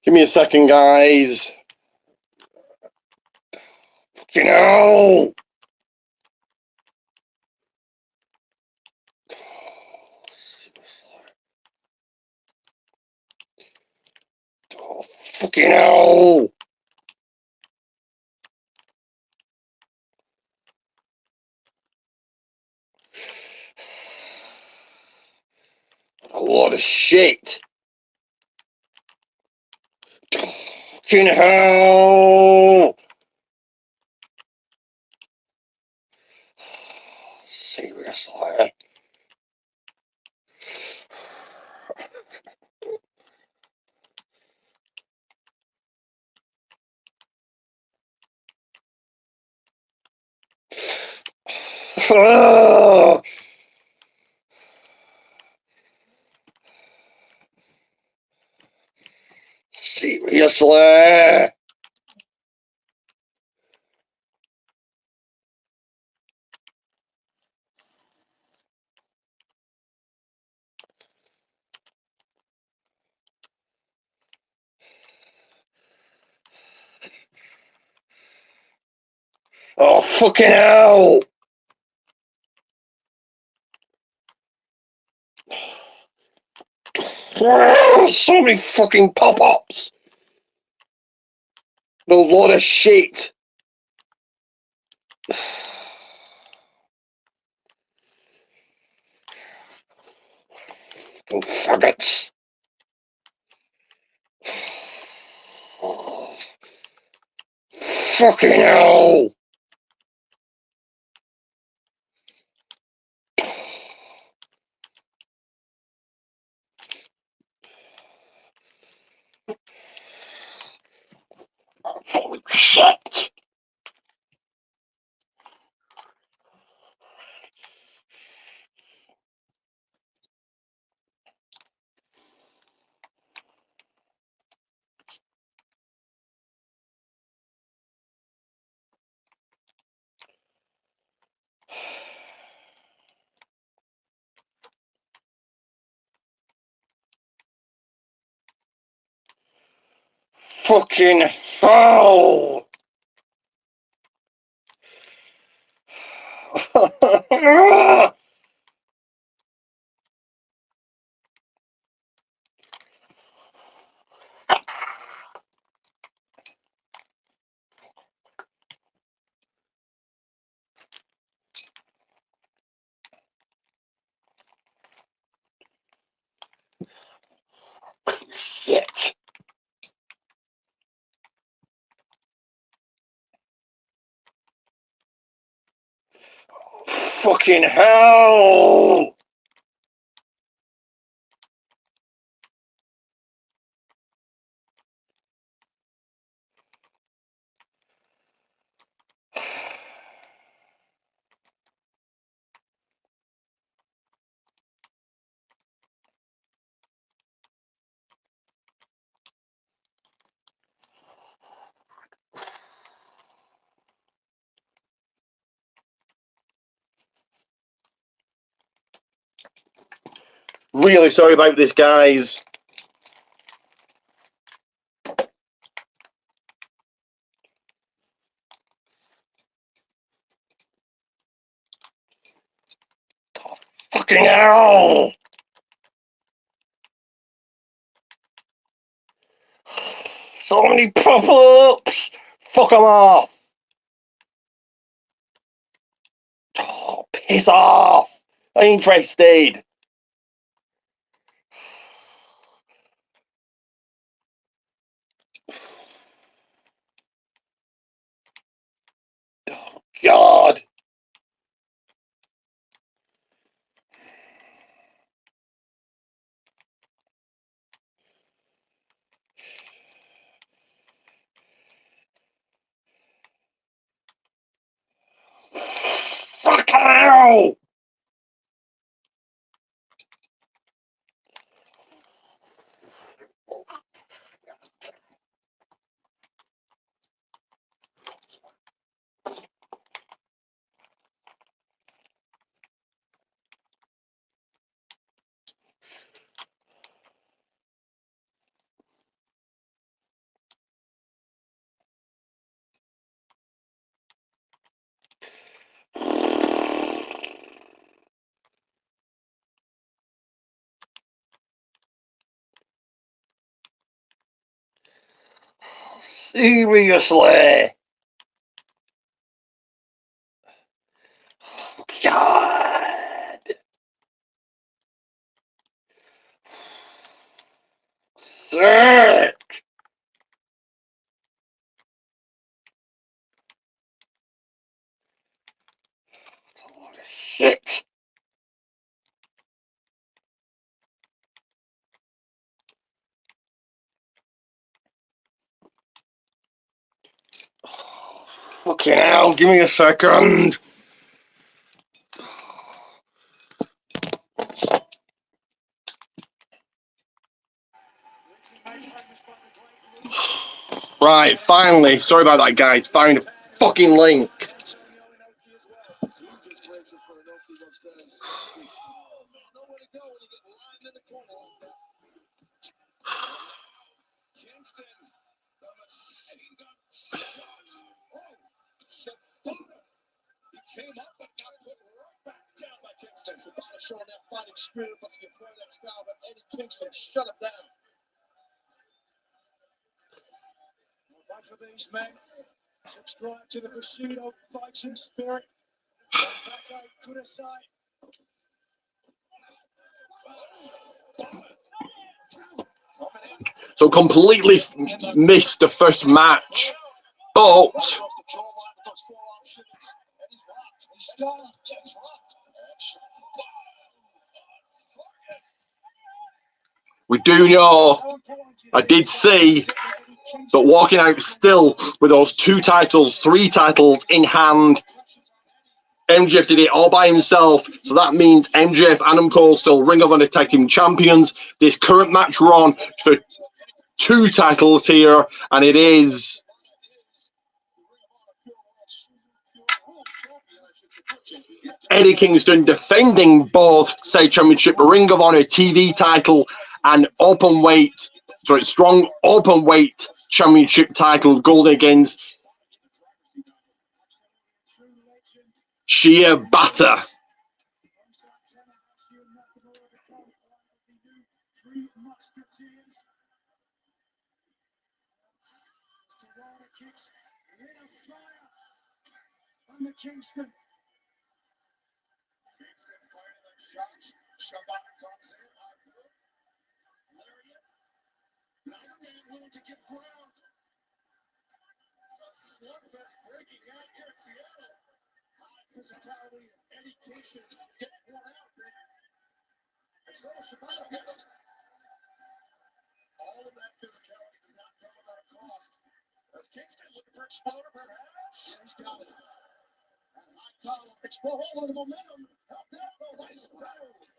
Give me a second, guys. Fucking hell. Oh, fucking hell. A lot of shit. Fucking hell. Seriously. Oh. Seriously. Oh, fucking hell. So many fucking pop-ups. A lot of shit. Oh, faggots. Fucking hell! Holy shit! Fucking hell! Shit! Fucking hell! Really sorry about this, guys. Fucking hell! So many pop-ups! Fuck them off! Oh, piss off! I ain't interested. Oh, God. Fuck hell! Seriously? God. Sick. Shit. Fucking hell, give me a second. Right, finally. Sorry about that, guys. Found a fucking link. Came up and got put right back down by Kingston. Sabata showing that fighting spirit, but the opponent's style, but Eddie Kingston shut him down. A bunch of these men subscribe to the Bushido fighting spirit. Bato Kudasai. So completely missed the first match But we do know, I did see that walking out still with those 2 titles, 3 titles in hand, MJF did it all by himself, so that means MJF, Adam Cole still Ring of Honor Tag Team Champions. This current match we're on for 2 titles here, and it is Eddie Kingston defending both State Championship, Ring of Honor TV title, and strong open weight championship title, gold against Shibata. Kingston firing like shots. Shibata comes in. Lariat. Neither man willing to give ground. A slugfest breaking out here in Seattle. High physicality. Eddie Kingston getting worn out a bit. And so Shibata hit us. All of that physicality does not come without a cost. As Kingston looking for Exploder, perhaps. He's got it. High collar, Exploder, all of the momentum. How that? Oh, nice.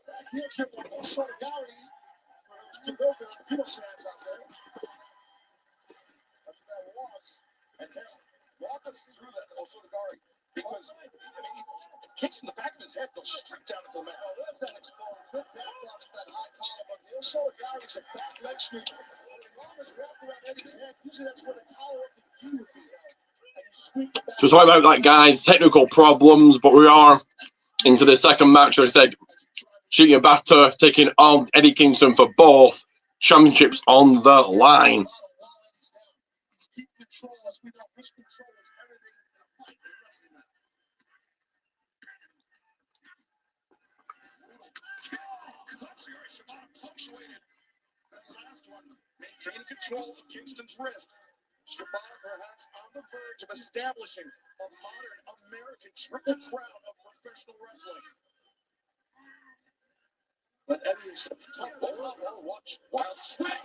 Back heel trip on Solidarity. To go for the POWERSLAMS out there. That's what that was. And walk us through that, Solidarity. Because, I mean, it kicks in the back of his head, goes straight down into the mat. Oh, there's that Exploder. Good back down to that high collar, but the Solidarity is a back leg sweep. When the arm is wrapped around Eddie's head, usually that's where the collar of the key would be held. So sorry about that, guys. Technical problems, but we are into the second match. Like I said, Shibata taking on Eddie Kingston for both championships on the line. Maintaining control of Kingston's wrist. Shibata perhaps on the verge of establishing a modern American triple crown of professional wrestling. But Eddie's tough. Oh, watch. Wild swing.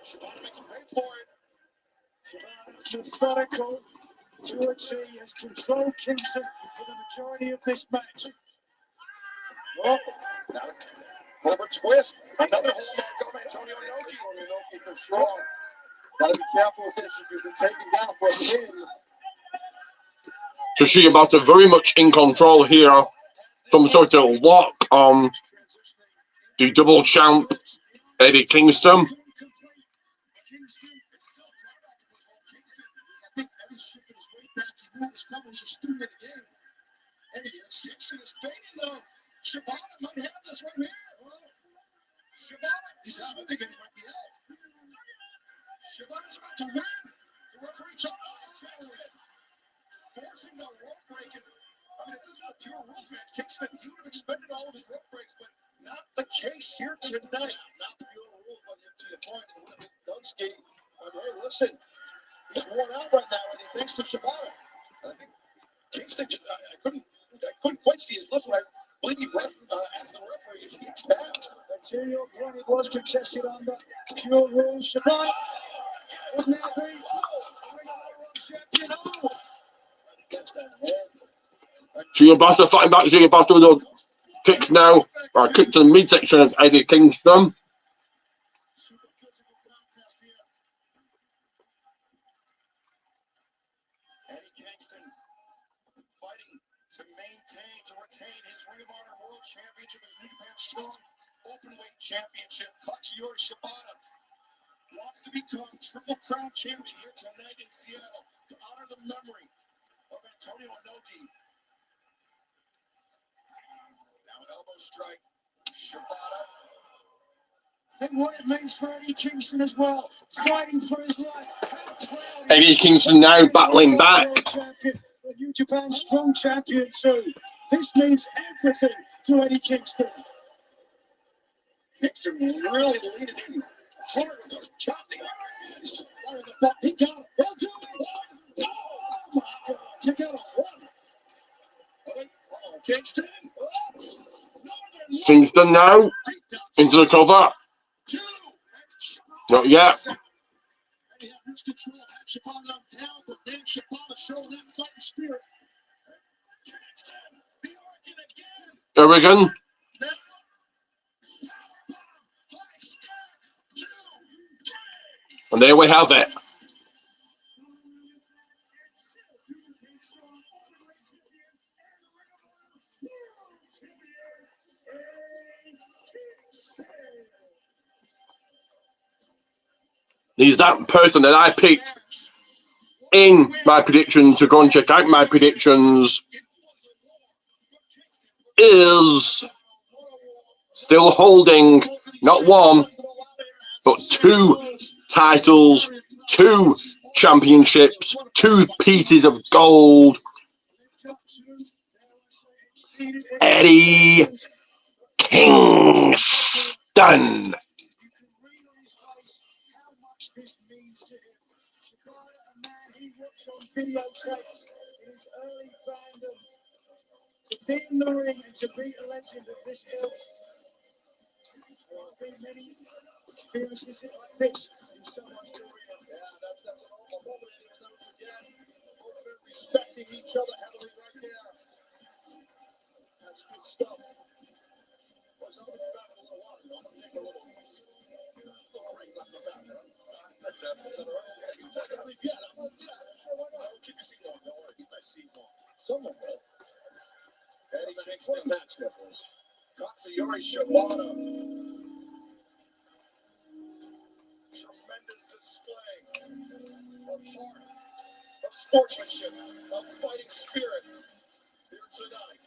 Shibata makes him pay for it. Shibata, methodical to a T, has controlled Kingston for the majority of this match. Oh, now, over twist. Another hallmark of Antonio Inoki. Inoki for sure. Gotta be careful with this. You've been taken down for a pin. So Shibata very much in control here. Some sort of lock on the double champ Eddie Kingston. Kingston is fading though. Shibata might have this right here. Shibata, he's out. I think he might be out. Shibata's about to win. The referee told him, forcing the rope break. I mean, if this was a pure rules match, Kingston, he would have expended all of his rope breaks, but not the case here tonight. Not the pure rules, but to your point, Dunsky. But hey, listen, he's worn out right now, and thanks to Shibata. I think Kingston, I couldn't quite see his lips right. I believe he asked the referee if he tapped. Material point it was contested on the pure rules. Shibata would now be champion. Shibata fighting back. Shibata with the kicks now. Kick to the midsection of Eddie Kingston. To retain his Ring of Honor World Championship, his New Japan Strong Openweight Championship. Katsuyori Shibata wants to become Triple Crown Champion here tonight in Seattle to honor the memory of Antonio Inoki. Now elbow strike. Shibata. Think what it means for Eddie Kingston as well. Fighting for his life. Eddie Kingston now battling back. The New Japan Strong Champion too. This means everything to Eddie Kingston. Kingston really leading in hard with those chopping hands. He got it. He'll do it. Kick out a one. Kingston. Kingston now into the cover. Not yet. Oregon. And there we have it. He's that person that I picked in my prediction to go and check out my predictions. Is still holding not one, but 2 titles, 2 championships, 2 pieces of gold. Eddie Kingston. To be in the ring and to be a legend of this ilk. There have been many experiences like this in someone's career. Yeah, that's an awful moment. You'll never forget. Both men respecting each other heavily right there. That's good stuff. What's up with the back a little while? I'm gonna take a little break off the back. That's it. Yeah, you take it. Yeah, why not? Keep your seat on. Don't worry. Keep that seat on. Someone will. Eddie makes the match difference. Katsuyori Shibata. Tremendous display of heart, of sportsmanship, of fighting spirit here tonight.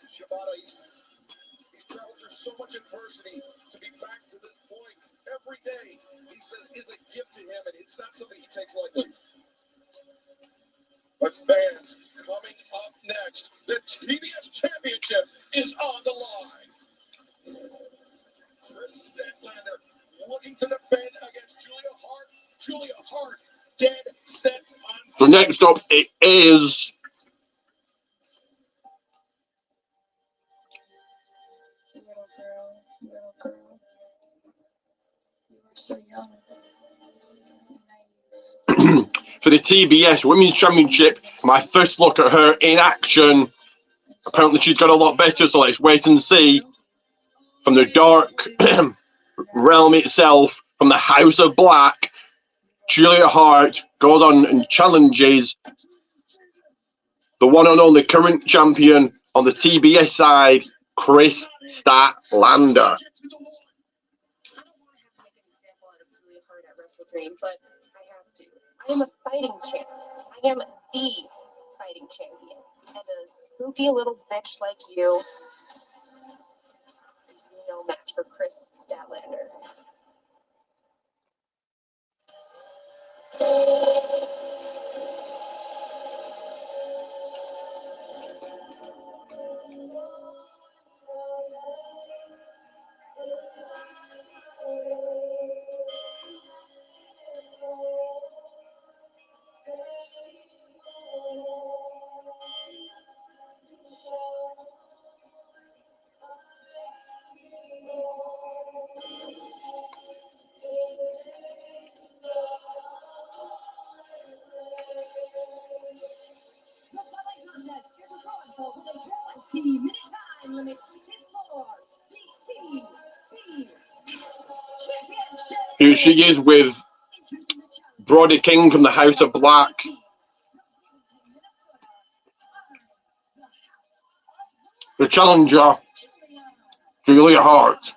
Shibata, he's traveled through so much adversity to be back to this point. Every day, he says, is a gift to him, and it's not something he takes lightly. But fans, coming up next, the TBS Championship is on the line. Chris Statlander looking to defend against Julia Hart. Julia Hart, dead set on. So next up, it is Little girl, you were so young. for the TBS Women's Championship. My first look at her in action. Apparently she's got a lot better, so let's wait and see. From the dark realm itself, from the House of Black, Julia Hart goes on and challenges the one and only current champion on the TBS side, Chris Statlander. Wrestledream, but I have to. I am a fighting champ. I am the fighting champion. And a spooky little bitch like you is no match for Chris Statlander. Here she is with Brody King from the House of Black. The challenger, Julia Hart.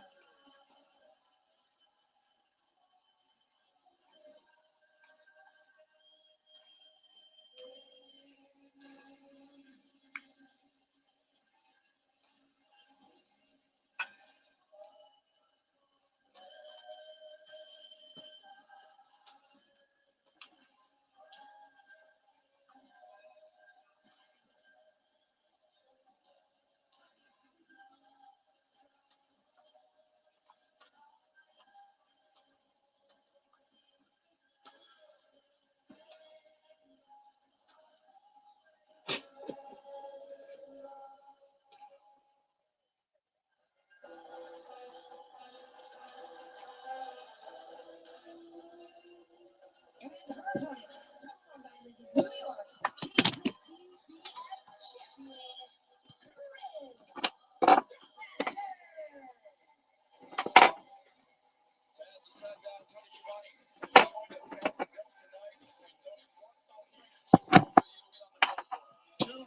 Two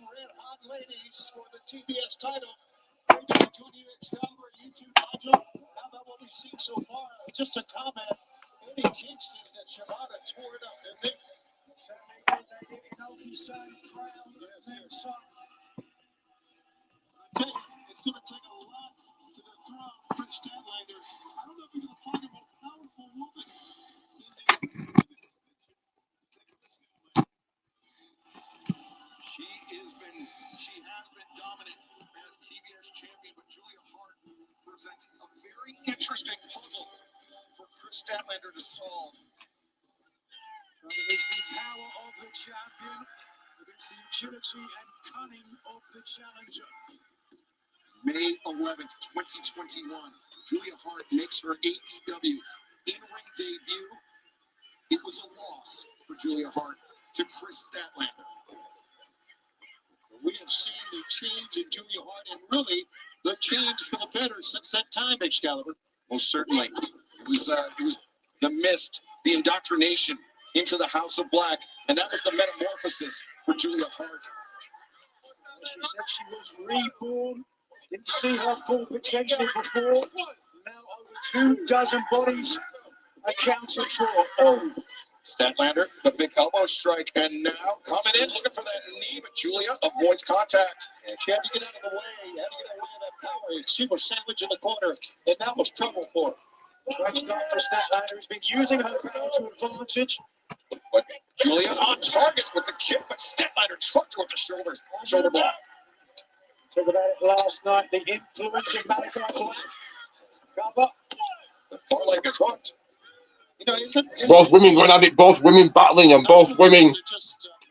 red-hot ladies for the TBS title. Antonio Excalibur, you two, Nigel. How about what we've seen so far? Just a comment. Eddie Kingston and Shibata tore it up, didn't they? Certainly did. They did Inoki's son crowned their son. I tell you, it's going to take a lot to dethrone Chris Statlander. I don't know if you're going to find a more powerful woman than the She has been dominant as TBS champion, but Julia Hart presents a very interesting puzzle for Chris Statlander to solve. But it is the power of the champion against the agility and cunning of the challenger. May 11th, 2021, Julia Hart makes her AEW in-ring debut. It was a loss for Julia Hart to Chris Statlander. We have seen the change in Julia Hart, and really the change for the better since that time, Excalibur. Most certainly. It was the mist, the indoctrination into the House of Black, and that was the metamorphosis for Julia Hart. She said she was reborn. Didn't see her full potential before. Now over 24 bodies accounted for. Oh, Statlander, the big elbow strike, and now coming in, looking for that knee, but Julia avoids contact. and she had to get out of the way. Had to get away of that power. She was sandwiched in the corner, and that was trouble for her. Great start for Statlander, who's been using her power to advantage. But Julia on target with the kick, but Statlander trucked her with the shoulder block. Talk about it last night, the influence of Malachi Black. Cover. The far leg is hooked. You know, isn't Both women going at it, both women battling, and both women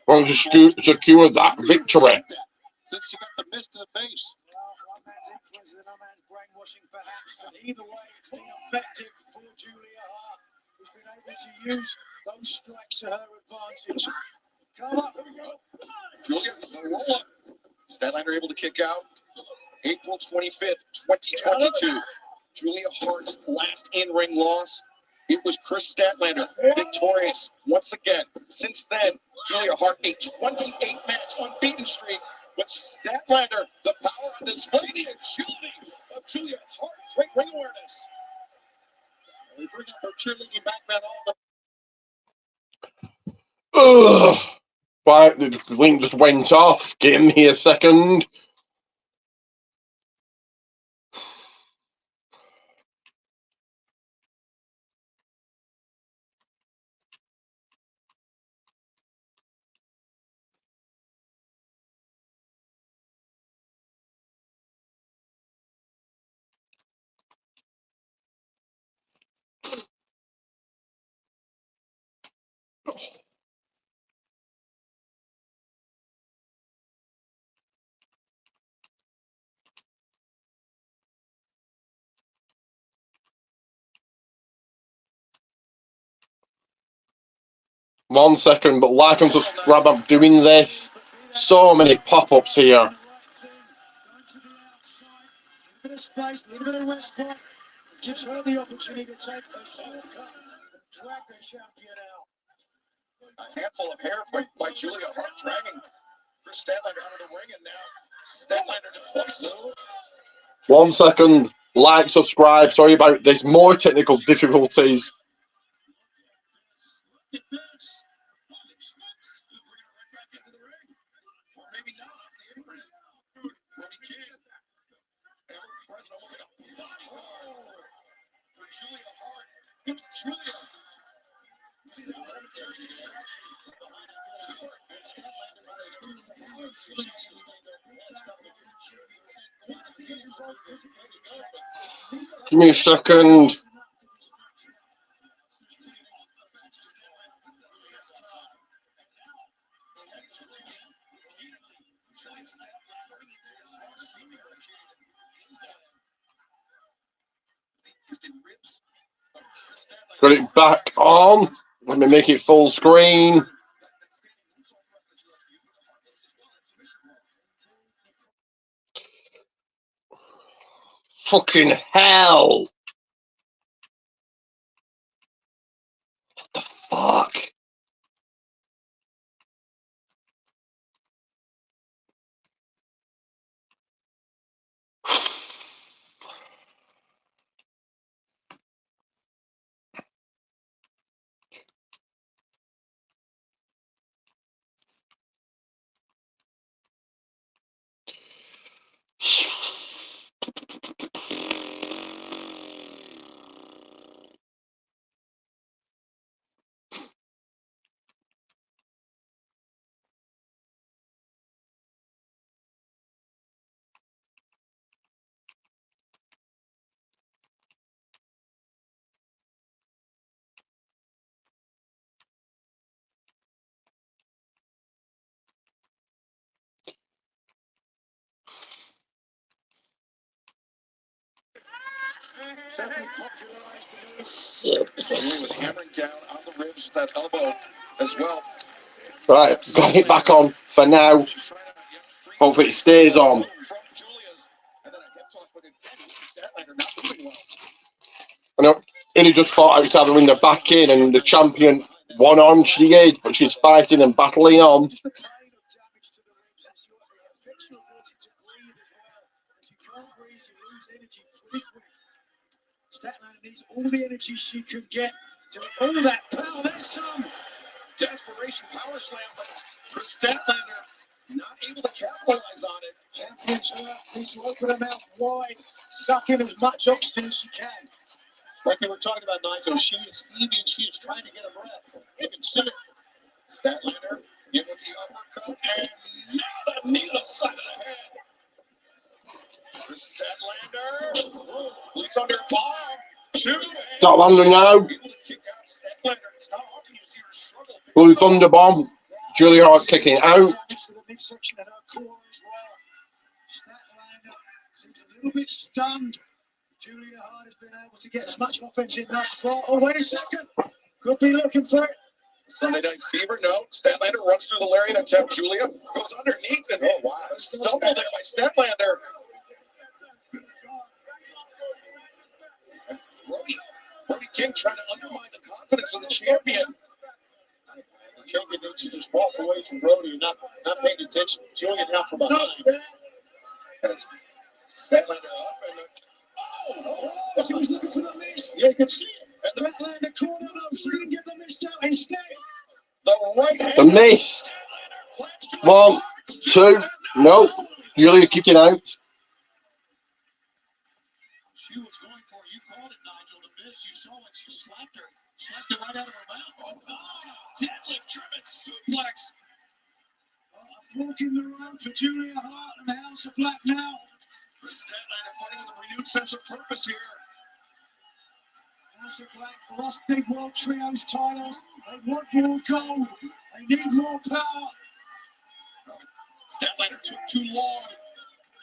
want to secure that victory. Since she got the mist to the face. Well, one man's influence is another man's brainwashing, perhaps, but either way, it's been effective for Julia Hart, who's been able to use those strikes to her advantage. Come up, here we go. Julia, the roll up. Statlander able to kick out. April 25th, 2022. Julia Hart's last in-ring loss. It was Chris Statlander victorious once again. Since then, Julia Hart a 28-match unbeaten streak. But Statlander, the power on display, the agility of Julia Hart. Great ring awareness. We bring up her cheerleading background all the Ugh. Right, the link just went off. Give me a second. One second, but like and subscribe. I'm doing this. So many pop-ups here. bit of space, a little bit of respite. Gives her the opportunity to take a shortcut and drag the champion out. A handful of hair by Julia Hart dragging Chris Statlander out of the ring, and now Statlander deploys to. 1 second. Like, subscribe. Sorry about this. More technical difficulties. Give me a second. Got it back on. Let me make it full screen. Fucking hell. What the fuck? He was hammering down on the ribs with that elbow as well. Right, got it back on for now. Hopefully it stays on. I know Illy just fought outside the ring, the back in, and the champion won on. She is, but she's fighting and battling on. Statlander needs all the energy she could get to all that power. There's some Desperation power slam, but for Statlander, not able to capitalize on it. champion's hurt. Needs to open her mouth wide, suck in as much oxygen as she can. Like they were talking about, Nigel, she is eating, she is trying to get a breath. You can see it. Statlander in with the uppercut, and now the knee to the side of the head. Statlander leads under bomb. Statlander now. Blue Thunder Bomb. Julia Hart kicking out. Statlander seems a little bit stunned. Julia Hart has been able to get as much offense in thus far. Oh, wait a second. Could be looking for it. Sunday Night Fever, no. Statlander runs through the lariat attempt. Julia goes underneath and a stumble there by Statlander. Brody King trying to undermine the confidence of the champion. The champion needs to just walk away from Brody and not paying attention. Julia now from behind. That's Statlander up and she was looking for the miss. Yeah, you could see it. Statlander corner though, so he can get the miss out instead. The right hand. The missed. 1, 2. No. Julia kicking out. She was going for it. You called it, Nigel. The miss, you saw it. She slapped her. Slapped it right out of her mouth. That's a German suplex. A fork in the road for Julia Hart and the House of Black now. For Statlander fighting with a renewed sense of purpose here. House of Black lost Big World Trios titles. They want more gold. They need more power. Statlander took too long.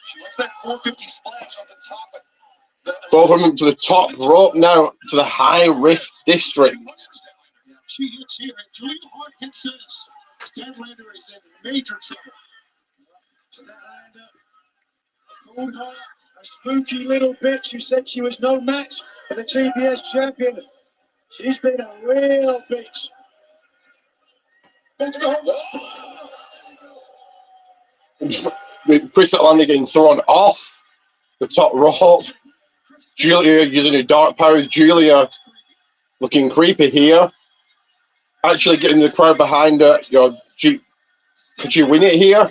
She lets that 450 splash off the top. Both of them to the top rope now, to the high risk district. She hits here, and Julia Hart hits this. Statlander is in major trouble. Statlander called her a spooky little bitch who said she was no match for the TBS champion. She's been a real bitch. Chris Statlander getting thrown off the top rope. Julia using her dark powers. Julia looking creepy here. Actually getting the crowd behind her. Could she win it here?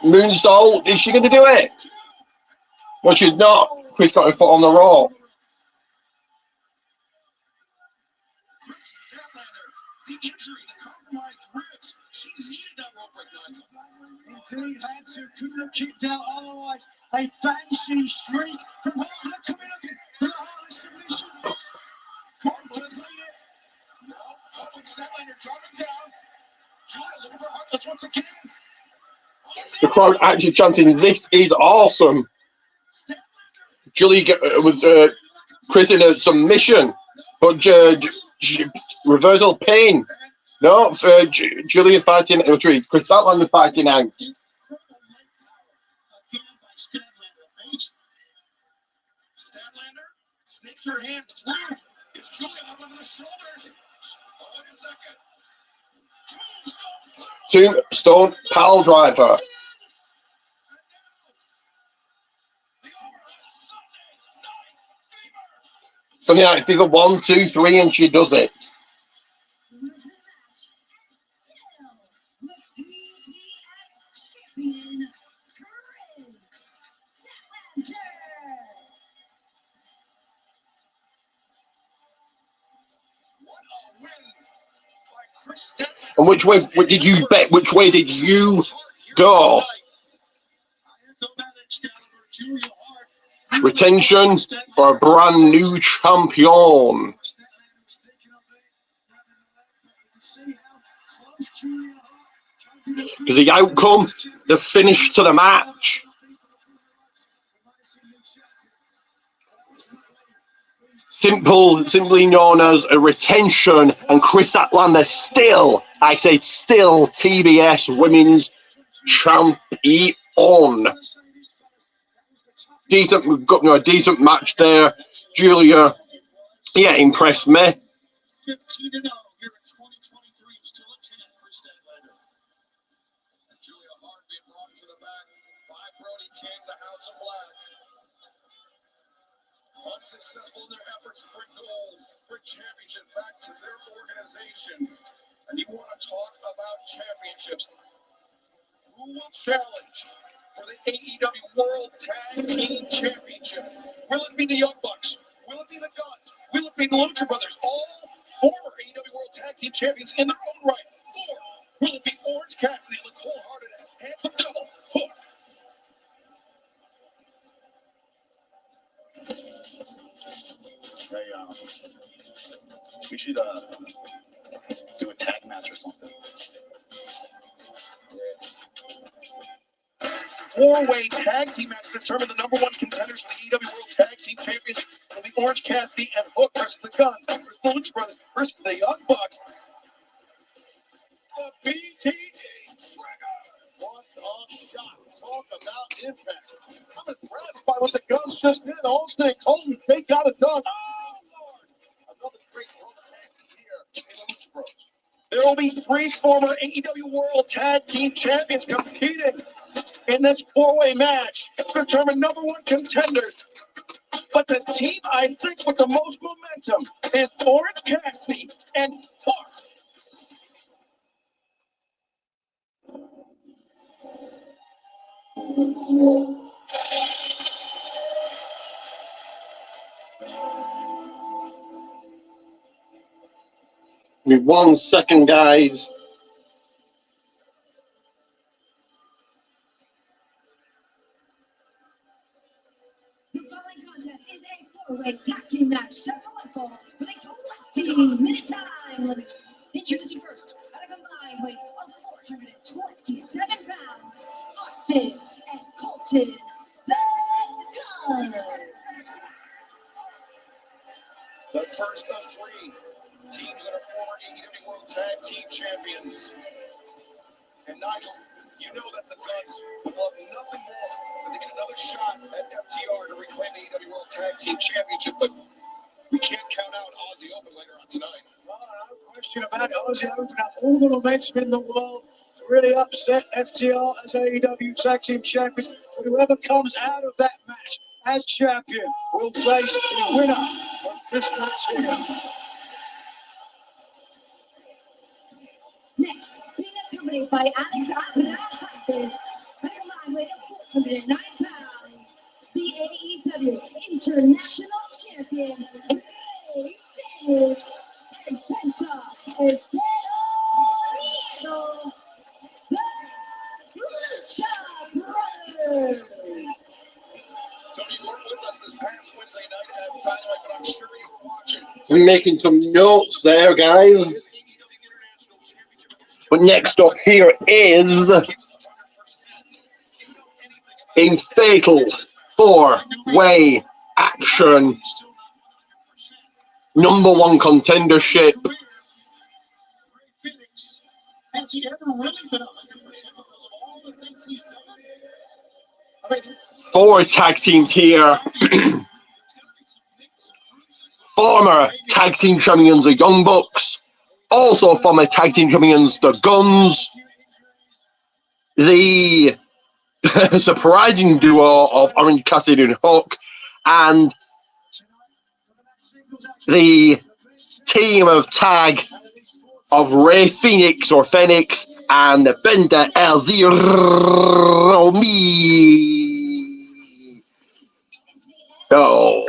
Moonsault. Is she going to do it? Well, she's not. Chris got her foot on the rope. The injury, the compromised ribs. She needed that rope break, Nigel. Indeed, had to. Couldn't have kicked out otherwise. A banshee shriek from Hart. Look, looking for the Heartless submission. Heartless. No, Statlander dropping down. Julia looking for Heartless once again. The crowd actually chanting, "This is awesome." Julie with Chris in a submission, but reversal pain. No, Julia fighting. Chris Statlander fighting out. Statlander snakes her hand through. It's Julia up under the shoulders. Oh, wait a second. Tombstone pile driver. Sunday Night Fever 1, 2, 3, and she does it. And which way did you bet? Which way did you go? Retention for a brand new champion. Because the outcome, the finish to the match. Simply known as a retention, and Chris Statlander still, I say still, TBS Women's Champion. Decent, we've got a decent match there. Julia, yeah, impressed me. 15-0 here in 2023, still a 10 for Statlander. And Julia Hart being brought to the back by Brody King, the House of Black. Unsuccessful in their efforts to bring gold, bring championship back to their organization. And you want to talk about championships. Who will challenge for the AEW World Tag Team Championship? Will it be the Young Bucks? Will it be the Guns? Will it be the Lucha Brothers? All former AEW World Tag Team Champions in their own right. Or will it be Orange Cassidy, Nicole Harden, and Handsome Devil? Hey, we should do a tag match or something. Four-way tag team match to determine the number one contenders for the AEW World Tag Team Champions will be Orange Cassidy and Hook versus the Guns, versus the Lucha Brothers, versus the Young Bucks. The BTE Trigger. What a shot. Talk about impact. I'm impressed by what the Guns just did. Austin and Colton, they got it done. Oh, Lord. Another great world tag team here in the Lucha Bros. There will be 3 former AEW World Tag Team Champions competing in this four-way match to determine number one contenders. But the team, I think, with the most momentum is Orange Cassidy and Hart. Give me 1 second, guys. The following contest is a four-way tag team match set for one fall with a 20-minute time limit. Introducing first, at a combined weight of 427 pounds, Austin and Colton, the Guns. The first of 3 teams that are former AEW World Tag Team Champions. And Nigel, you know that the Guns would love nothing more than to get another shot at FTR to reclaim the AEW World Tag Team Championship, but we can't count out Aussie Open later on tonight. Well, no question about it. Aussie Open up all the momentum in the world to really upset FTR as AEW Tag Team Champions. Whoever comes out of that match as champion will face the winner of this match here. Next, being accompanied by Alex Abraham, at a combined weight of 409 pounds, the AEW International Champion, Rey and Penta and Zero, the Lucha Brothers. Tony, you were with us this past Wednesday night at Dynamite, but I'm sure you were watching. We're making some notes there, guys. But next up here is in fatal four-way action. Number one contendership. Has he ever really been 100% because of all the things he's done? I mean, Four tag teams here. Former tag team champions, the Young Bucks. Also former tag team champions, the Guns. The surprising duo of Orange Cassidy and Hook. And the team of tag of Ray Phoenix or Phoenix and Bender El Zero Me. Oh.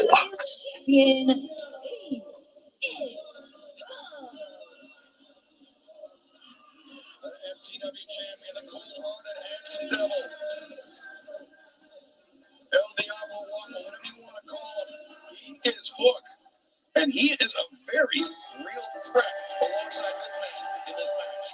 Champion. FTW champion, the cold-hearted action devil. El Diablo Waddle, whatever you want to call him. He is Hook, and he is a very real threat alongside this man in this match.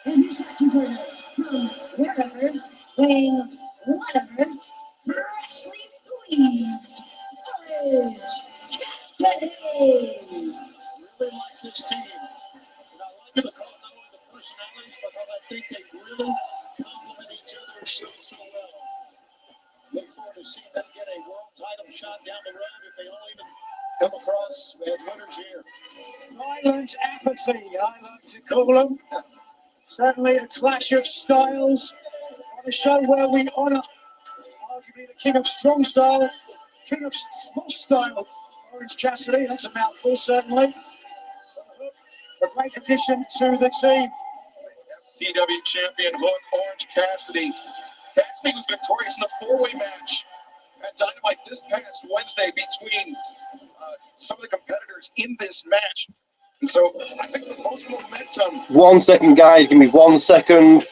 And his tag team partner from wherever, weighing whatever, freshly squeezed, Orange Cassidy. really like this team. And I like it because not only the personalities, but I think they really complement each other so well. Look forward to seeing them get a world title shot down the road if they all even come across as winners here. Violent apathy, I like to call them. Certainly a clash of styles on a show where we honour arguably the king of strong style, king of small style, Orange Cassidy. That's a mouthful, certainly. A great addition to the team. TW champion Hook, Orange Cassidy. Cassidy was victorious in the four-way match at Dynamite this past Wednesday between some of the competitors in this match. And so I think the most momentum. 1 second, guys. Give me 1 second.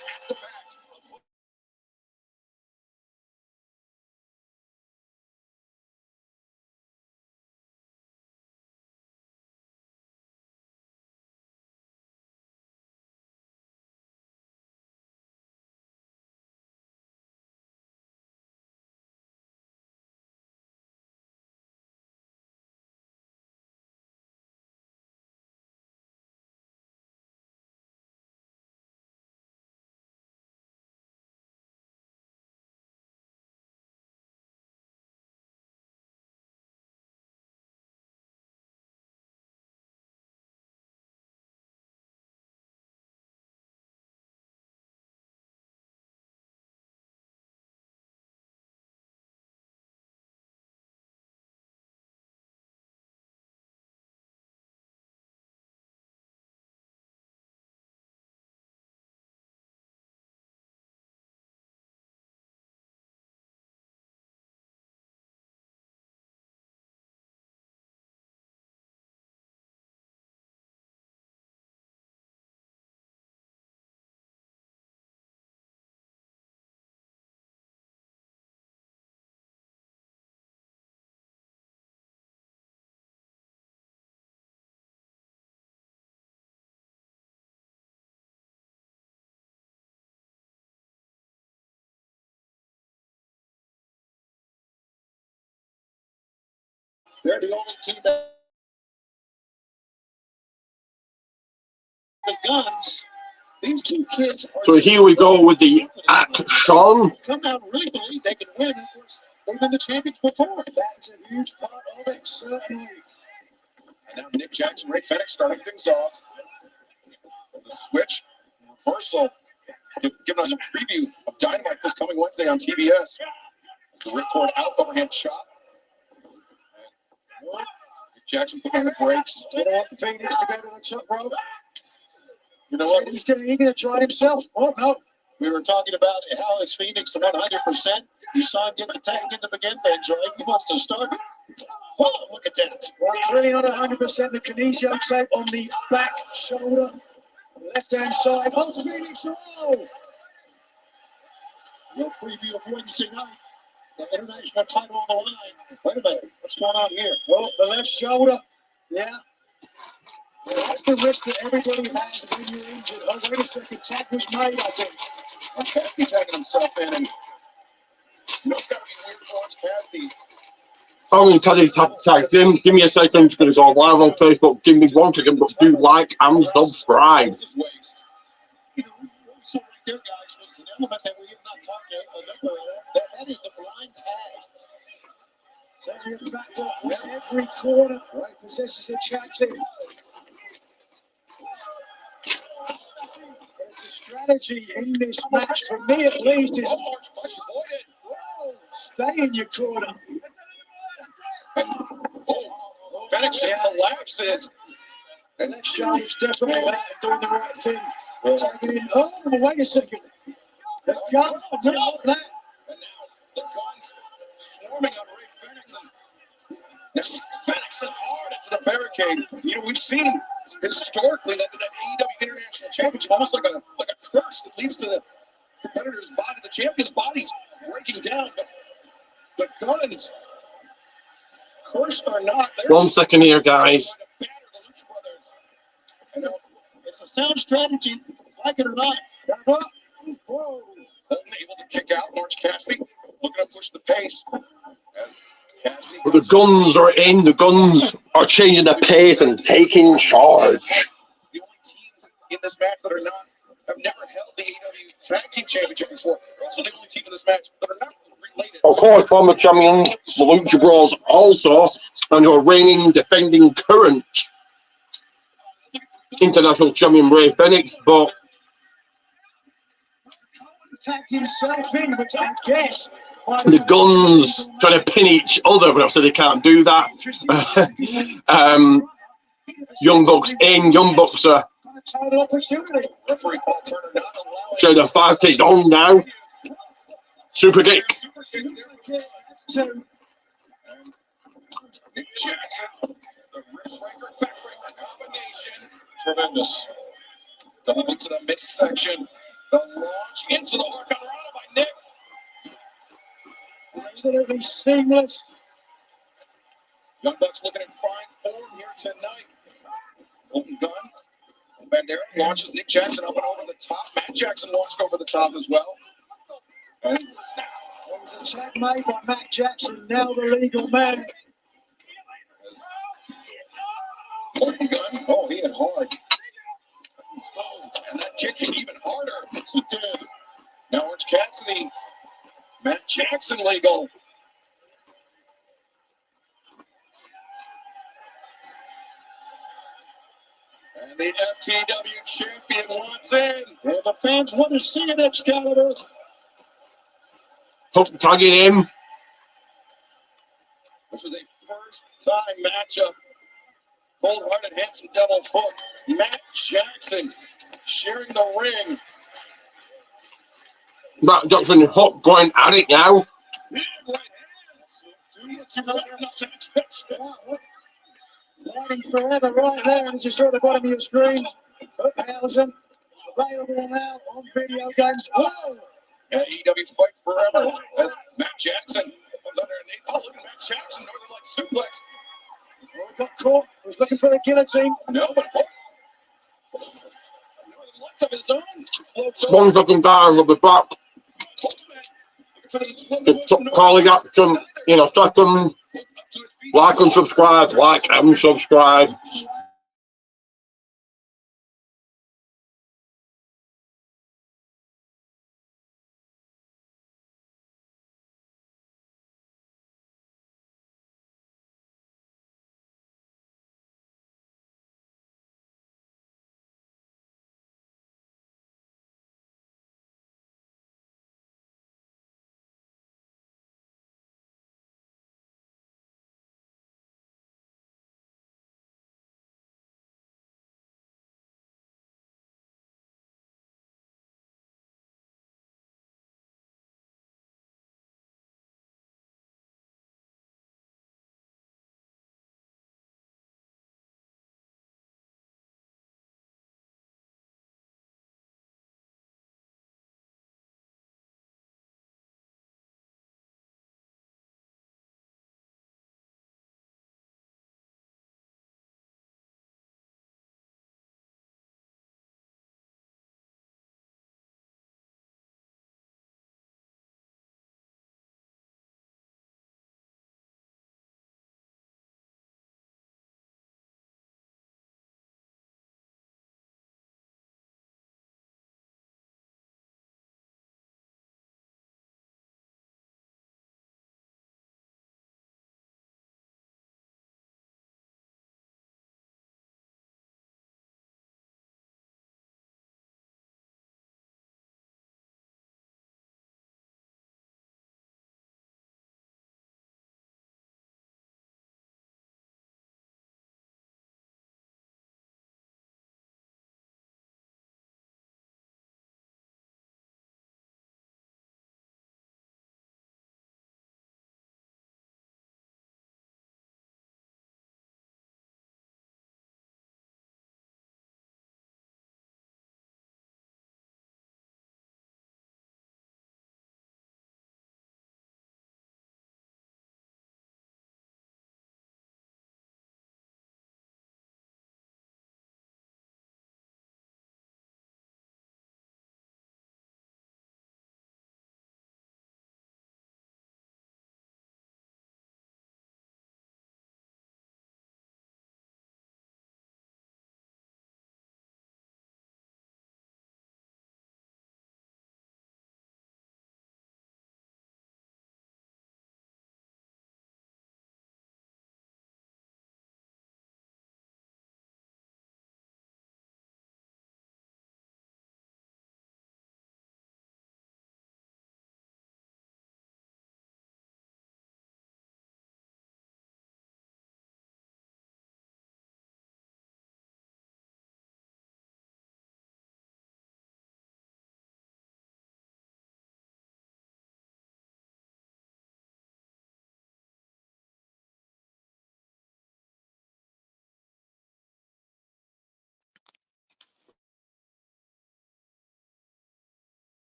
They're the only team that the Guns. These two kids are So here we go with the action. come out and really believe they can win. Of course, they've been the champions before. That is a huge part of it, certainly. And now Nick Jackson, Ray Phoenix starting things off. The switch, reversal, giving us a preview of Dynamite this coming Wednesday on TBS. The ripcord out, overhand shot. Nick Jackson putting on the brakes. They don't want Phoenix to go to the top rope. You know what? He's gonna try it himself. Oh no. We were talking about how is Phoenix 100%. You saw him get the tag in to begin things, right? He wants to start. Oh, look at that. Well, it's really not 100%. The kinesio tape on the back shoulder. Left hand side. Oh, Phoenix, oh! Your preview of Wednesday night. The international title on the line. Wait a minute. What's going on here? Oh, the left shoulder. Yeah. That's the risk that everybody has when you're injured. Oh, wait a second. Tag was made, I think. Cassidy tagging himself in, and you know it's got to be weird for Orange Cassidy. I'm going to tell you tag him. Give me a second. I'm just going to go live on Facebook. Give me 1 second, but do like and subscribe. You know, what we saw right there, guys, was an element that we have not talked about. That is the blind tag. Certainly a factor in every corner. Right, possesses a chat team. There's a strategy in this match, for me at least, is stay in your corner. Fenix collapses. And that shot is definitely that, doing the right thing. Taking in. Oh, wait a second. The gun, I don't want that. And now the guns swarming on Ray Fenix. And Fenix and hard into the barricade. You know, we've seen historically that AEW International Championship almost like a curse that leads to the competitor's body, the champion's body's breaking down. But the guns, cursed or not, 1 second here, guys. It's a sound strategy, like it or not. Whoa. Holton able to kick out. Orange Cassidy looking to push the pace. As Cassidy But the guns are in. The guns are changing the pace and taking charge. The only teams in this match that are not have never held the AEW Tag Team Championship before. We're also the only team in this match that are not related. Of course, former champions, the Lucha Bros, also, and your reigning, defending, current international champion Ray Fenix, but Tagged himself in, which I guess. the guns trying to pin each other, but obviously they can't do that. Young Bucks in, Young Bucks are Title opportunity. Referee Paul Turner not allowing. showing the 5 takes on now. Super kick. Nick Jackson, the rib breaker, backbreaker combination. Tremendous. Going into the midsection. The launch into the Hurricane Rana by Nick. Absolutely seamless. Young Bucks looking in fine form here tonight. Open gun. Bandera launches Nick Jackson up and over the top. Matt Jackson launched over the top as well. And There was a check made by Matt Jackson, now the legal man. open gun. Oh, he hit hard. Oh, and that kick hit even harder. Yes, it did. Now Orange Cassidy. Matt Jackson legal. And the FTW champion wants in. And the fans want to see an Excalibur. Hook tagging him. This is a first-time matchup. Cold-hearted, handsome devil Hook. Matt Jackson sharing the ring. Matt Jackson and Hook going at it now. Lighting forever right there, and as you saw at the bottom of your screens, Housen available now on video games. Whoa! And EW fight forever as Matt Jackson comes underneath. Oh, look at Matt Jackson, Northern Light suplex. Oh, got caught, was looking for the guillotine. No, but Hook. Northern Lights of his own. Floats over. 1 second down, we'll be back. The calling action in a second. Like and subscribe, like and subscribe.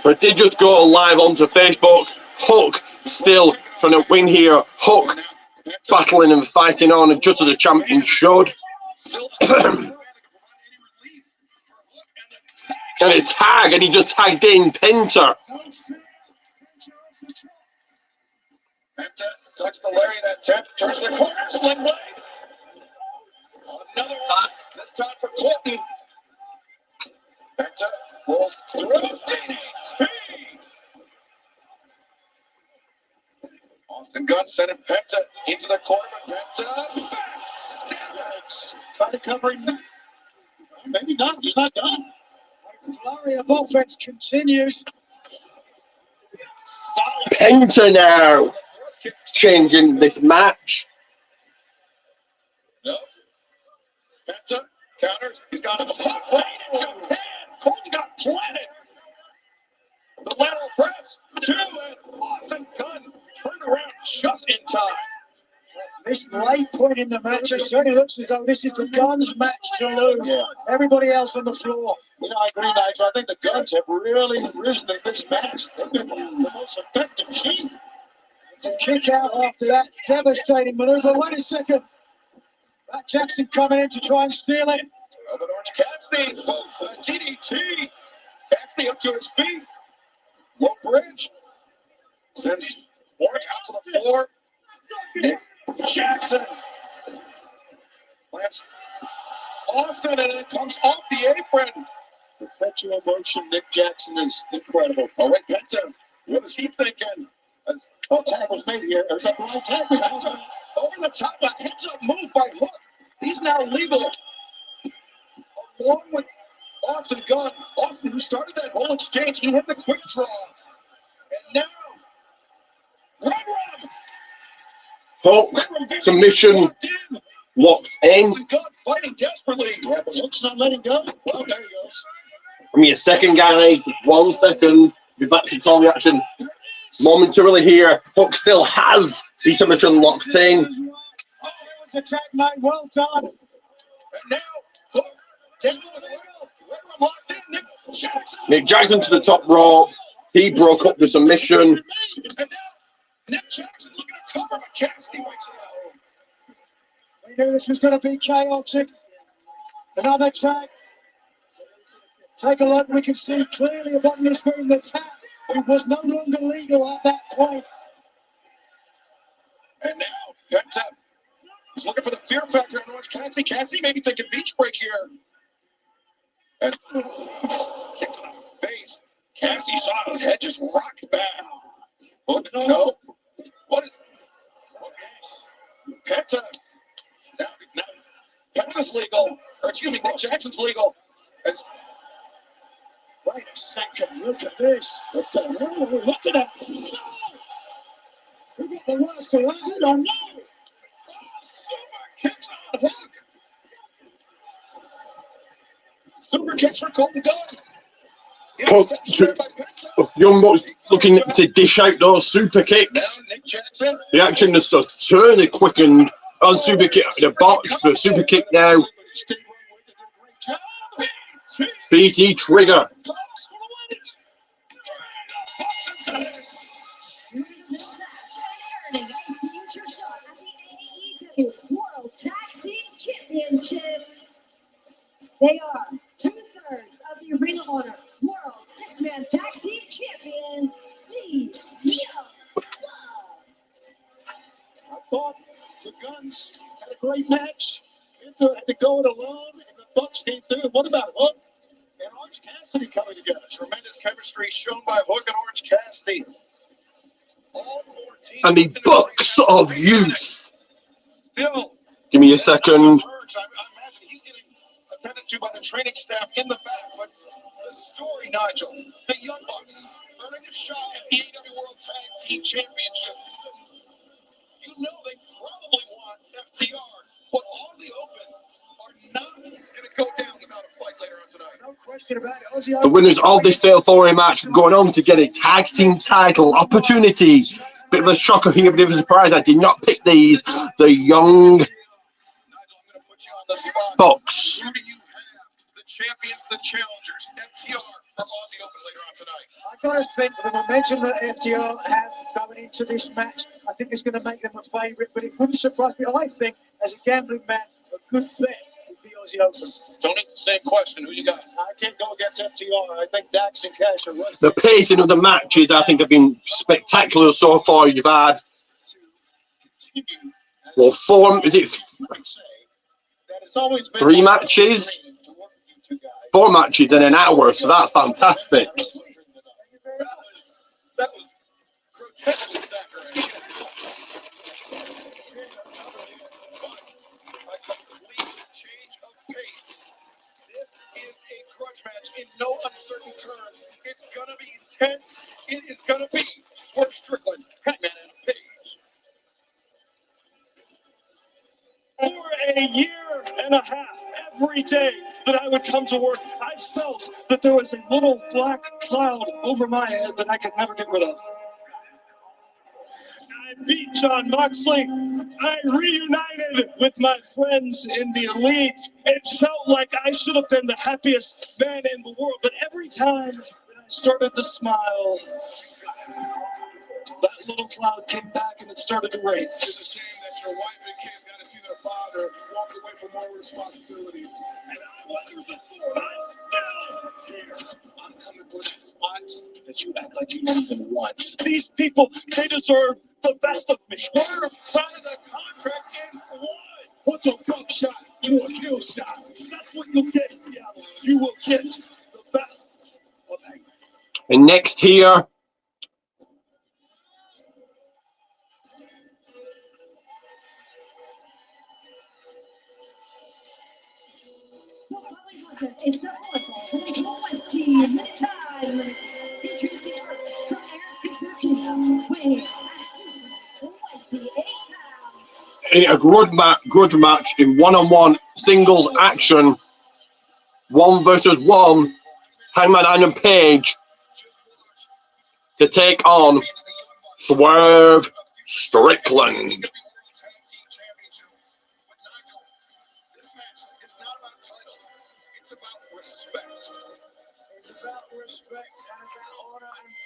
But it did just go live onto Facebook. Hook still trying to win here. Hook battling and fighting on, and just as a champion should. And a tag, and he just tagged in Penta. Penta tucks the lariat attempt, turns the corner, sling blade. Another one, this time for Colton. Penta rolls through DDT. Austin Gunn sending Penta into the corner, but Penta backstabs. Trying to cover him. Maybe not. He's not done. Flurry of offense continues. Penta now changing this match. No. Penta counters. He's got a hot plate in Japan. Colton got planted. The lateral press. 2 and Austin Gunn turned around just in time. This late point in the match, it certainly looks as though this is the Guns match to lose. Yeah. Everybody else on the floor. You know, I agree, Nigel. I think the Guns have really risen in this match. They've been the most effective team. Some kick out after that devastating maneuver. Wait a second. Matt Jackson coming in to try and steal it. But Orange Cassidy, DDT. Cassidy up to his feet. Low bridge. Sends Orange out to the floor. Nick Jackson plants Austin, and it comes off the apron. Perpetual motion. Nick Jackson is incredible. Oh, wait, Penta. What is he thinking? Oh, tag was made here. There's that wrong tag. Over the top, a heads-up move by Hook. He's now legal. Along with Austin Gunn. Austin, who started that whole exchange, he hit the quick draw. And now, Rum Rum. Hook, submission, locked in. Austin Gunn fighting desperately. Yeah, but Hook's not letting go. Well, there he goes. Give me a second, guys. 1 second. Be back to all the action momentarily here. Hook still has the submission locked in. Oh, it was a tag night. Well done. And now, Hook down with locked in. Nick Jackson. Nick Jackson to the top rope. He broke up the submission. And now, Nick Jackson looking to cover, but Cassidy wakes him up. We knew this was going to be chaotic. Another tag. Take a look. We can see clearly upon the screen the tag. It was no longer legal at that point. And now, Penta is looking for the fear factor on Orange Cassidy. Cassidy maybe taking beach break here. And kick to the face. Cassidy saw his head just rock back. Hook, no. What is Penta? Now, Penta's legal. Or excuse me, Nick Jackson's legal. It's, wait a second. Look at this. What the hell are we looking at? No! Who got the worst of that? I don't know. Super kicks on Hook. Super kicks for Colton Gunn. Hook, Young Bucks looking to dish out those super kicks. Now Nick Jackson. The action has just turned quickened on super kick. The box, the super kick now. BT trigger. This match and earning a future shot at the AEW World Tag Team Championship. They are 2/3 of the Ring of Honor World 6-Man Tag Team Champions, the Young Bucks. I thought the Guns had a great match. Inter had to go it alone, and the Bucks came through. What about Hook and Orange Cassidy coming together? Tremendous chemistry shown by Hook and Orange Cassidy. All 14 And the Bucks of Youth. Still. Give me a second. I imagine he's getting attended to by the training staff in the back. But the story, Nigel, the Young Bucks earning a shot at the AEW World Tag Team Championship. You know they probably want FTR, but all the Open are not going to go down without a fight later on tonight. No question about it. Ozzy The winners of this Fatal 4-Way match going on to get a tag team title opportunity. Bit of a shocker here, bit of a surprise. I did not pick these. The Young Bucks. champions, the challengers, FTR for Aussie Open later on tonight. I gotta think the momentum that FDR have going into this match, I think it's going to make them a favourite, but it wouldn't surprise me. I think, as a gambling man, a good bet would be Aussie Open. Tony, same question. Who you got? I can't go against FTR. I think Dax and Cash are right. The pacing of the matches, I think, have been spectacular so far. You've had, well, three matches? 4 matches in an hour, so that's fantastic. That was grotesquely saccharine. But a complete change of pace. This is a grudge match in no uncertain terms. It's gonna be intense. It is gonna be Swerve Strickland, Hangman Adam Page. For a year and a half, every day that I would come to work, I felt that there was a little black cloud over my head that I could never get rid of. I beat John Moxley. I reunited with my friends in the Elite. It felt like I should have been the happiest man in the world, but every time that I started to smile, that little cloud came back and it started to rain. It's a shame that your wife and kids got to see their father walk away from more responsibilities. And I wasn't before, but I'm still here. I'm coming for that spot that you act like you don't even want. These people, they deserve the best of me. Swerve signed a contract in blood. What's a buckshot to a kill shot? That's what you'll get, Seattle. You will get the best of me. And next here, The following contest is set for a 20-minute time limit. Introducing first from ASPW, weighing in a good match in one-on-one singles action, 1 versus 1, Hangman Adam Page to take on Swerve Strickland.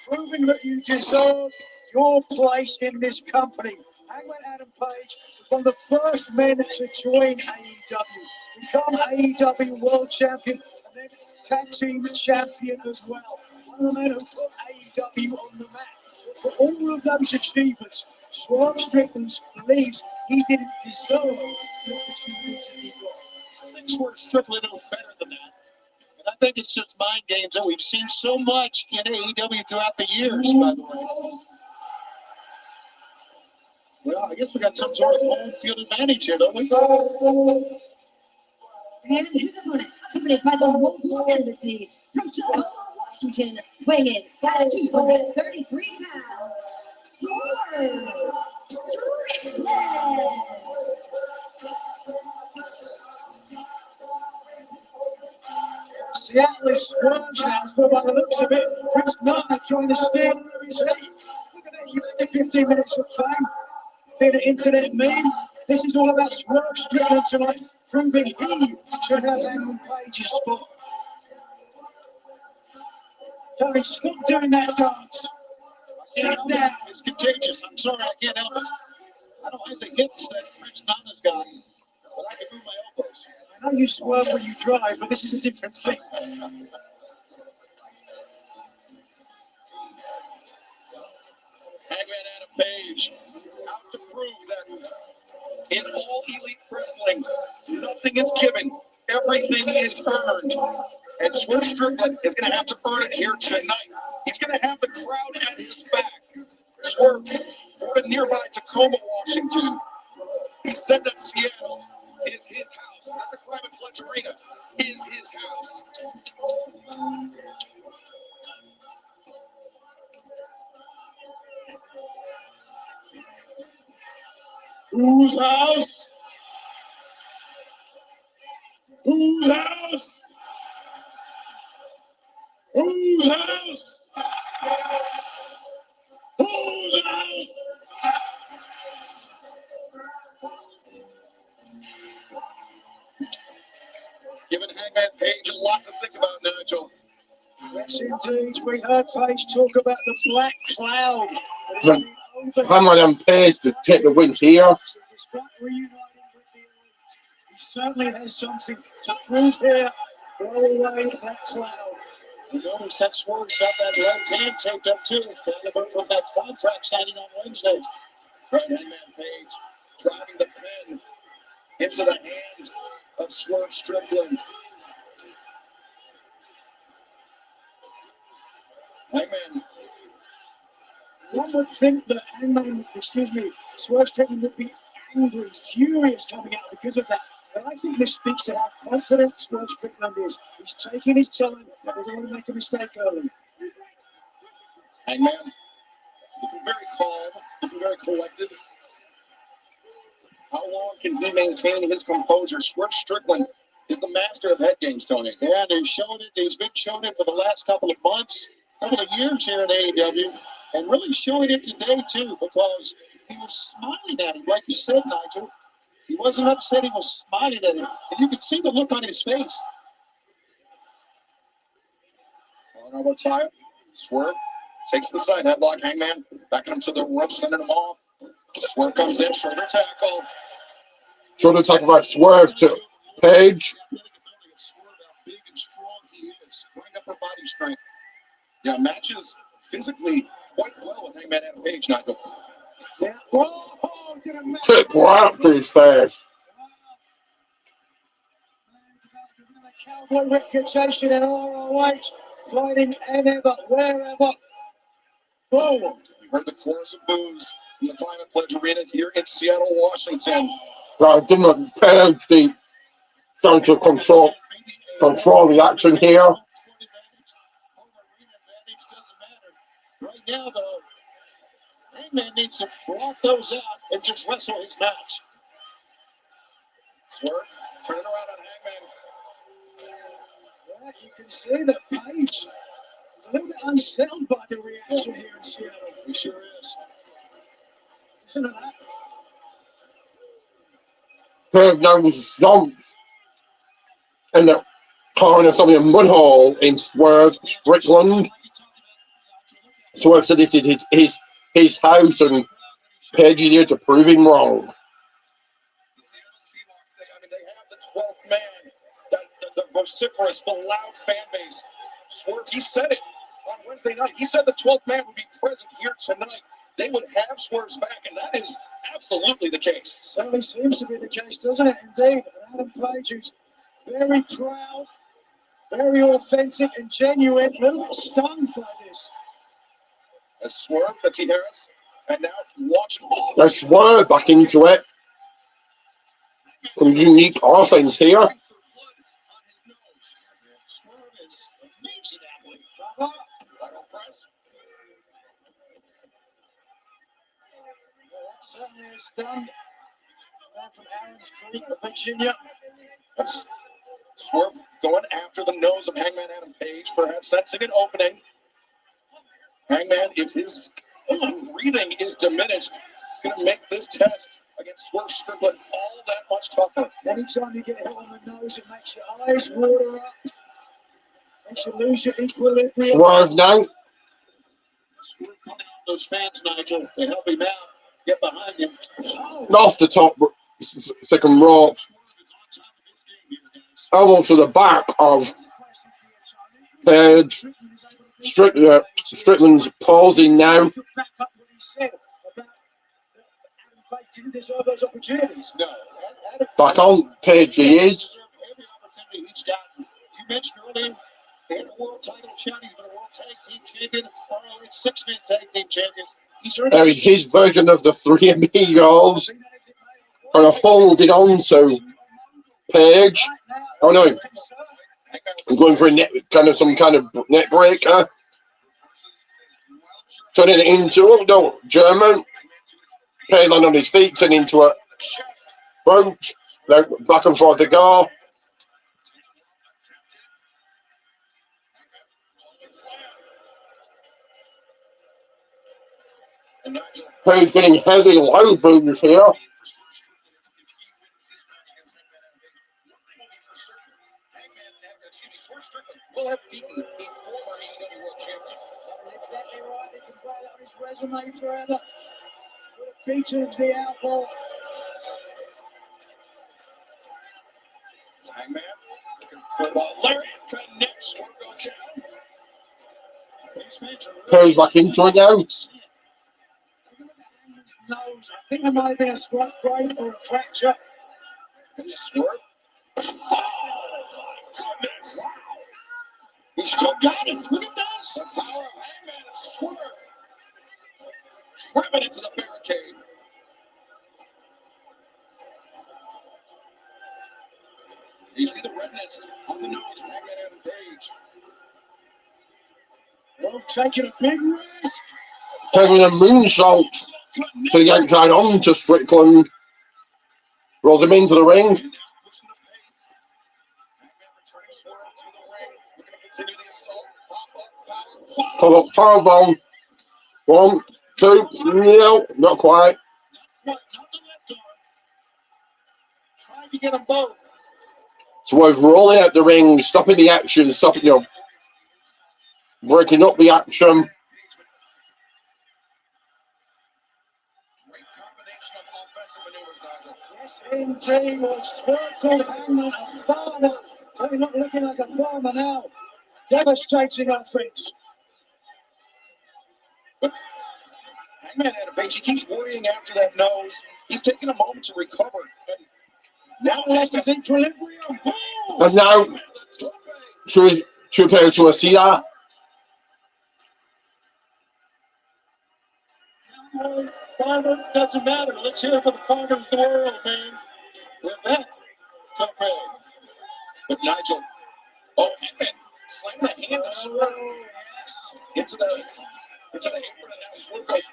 Proving that you deserve your place in this company. Hangman Adam Page was one of the first men to join AEW, become AEW World Champion, and then Tag Team Champion as well. One of the men who put AEW on the map. But for all of those achievements, Swerve Strickland believes he didn't deserve the opportunities that he got. I think Swerve Strickland knows better than that. I think it's just mind games that we've seen so much in AEW throughout the years, by the way. Well, I guess we got some sort of home field advantage here, don't we? And his opponent, accompanied by the local embassy from Tacoma, Washington, weighing in at 233 pounds, Swerve Strickland. Seattle is Swerve's house, but by the looks of it, Chris Knight trying to steal his head. Look at that, you get 15 minutes of fame. Been an internet meme. This is all about Swerve Strickland tonight, proving he should have Hangman Page's spot. Tony, stop doing that dance. Sit down. It's contagious. I'm sorry, I can't help it. I don't have the hips that Chris Nana's got, but I can move my elbows. I know you swerve when you drive, but this is a different thing. Hangman Adam Page out to prove that in all elite wrestling, nothing is given, everything is earned. And Swerve Strickland is going to have to earn it here tonight. He's going to have the crowd at his back. Swerve from nearby Tacoma, Washington. He said that Seattle is his house, that the Climate Pledge Arena is his house. Whose house? Whose house? Whose house? Whose house? Giving Hangman Page a lot to think about, Nigel. Yes, indeed. We heard Paige talk about the black cloud. Hangman Adam Page to take the win here. Despite reuniting with the Elite, he certainly has something to prove here. Blow away that cloud. You notice that Swerve's got that left hand taped up too. Caliber from that contract signing on Wednesday. Right Hangman Page driving the pen into the hand of Swerve Strickland. Hangman. One would think that Swerve Strickland would be angry, furious coming out because of that. But I think this speaks to how confident Swerve Strickland is. He's taking his time. He doesn't want to make a mistake early. Hangman looking very calm, looking very collected. How long can he maintain his composure? Swerve Strickland is the master of head games, Tony. Yeah, they've shown it. He's been showing it for the last couple of months, couple of years here at AEW, and really showing it today too, because he was smiling at him, like you said, Nigel. He wasn't upset, he was smiling at him. And you could see the look on his face. Honorable tie. Swerve takes the side headlock. Hangman back him to the rope, sending him off. Swerve comes in, shoulder tackle. Shoulder tackle by Swerve to Page. Big and strong he is. Bring up her body strength. Yeah, matches physically quite well with Hangman Adam Page, Nigel. Yeah. Oh, did a Kick right to his face. Cowboy reputation in ROH, fighting anywhere, wherever. Boom. You heard the chorus of boos in the Climate Pledge Arena here in Seattle, Washington. Right, didn't Page the trying to control the action here. Right now, though, Hangman needs to block those out and just wrestle his match. Swerve, turn it around on Hangman. Yeah, you can see that Page is a little bit unsettled by the reaction here in Seattle. He sure is. Listen to that. Page now was jumped in the corner of a mud hole in Swerve Strickland. Swerve said this is his house and Page is here to prove him wrong. They have the 12th man, the vociferous, the loud fan base. Swerve, he said it on Wednesday night. He said the 12th man would be present here tonight. They would have Swerve's back, and that is absolutely the case. Certainly seems to be the case, doesn't it? Indeed. Adam Page, who's very proud, very authentic and genuine, a little bit stunned by this. As Swerve, the T. Harris, and now watching. Let's Swerve back into it. Some unique offense here. Swerve is amazing athlete. Lateral press. Well, that certainly is stunned. Man from Aaron's Creek, Virginia. Swerve going after the nose of Hangman Adam Page, perhaps sensing an opening. Hangman, if his breathing is diminished, it's going to make this test against Swerve Strickland all that much tougher. Anytime you get hit on the nose, it makes your eyes water up. Makes you lose your equilibrium. Swerve now. Swerve coming on those fans, Nigel, to help him out. Get behind him. Off the top second rope. Almost to the back of Page. Strickland's pausing now. Didn't deserve those opportunities. No. Back on Page he is. Every opportunity he's gotten. You mentioned earlier, he had a world title shot. He's been a world tag team champion, ROH six-man tag team champions. He's earned His version of the Three Amigos. And holding on to Page. Oh no. I'm going for some kind of neck breaker. Turning it into German. Page on his feet, turning into a bunch. Back and forth they go. Page getting heavy low boos here. underestimate forever. Features the elbow. Hangman for the lariat connects. One goes down. Perry's back into it now. Nose. I think there might be a slight break or a fracture. Swerve. Oh my goodness! He still got it. Look at this. The power of Hangman is Swerve. Driven into the barricade. You see the redness on the nose of Hangman Adam Page. Well, taking a big risk. Taking a moonsault to the outside on to Strickland. Rolls him into the ring. Pull up, powerbomb. 1, 2, no, not quite. Not the left arm. Trying to get them both. Swerve rolling out the ring, stopping the action, breaking up the action. Indeed, was Swerve called Hangman a farmer. They're not looking like a farmer now. Devastating offense. But Hangman Adam Page, he keeps worrying after that nose. He's taking a moment to recover. And now lost his equilibrium. And now, to prepare to see that. Farmer doesn't matter. Let's hear it for the farmer of the world, man. With that, tough man. But Nigel, oh, and slam the hand of Swerve into the apron, and now Swerve goes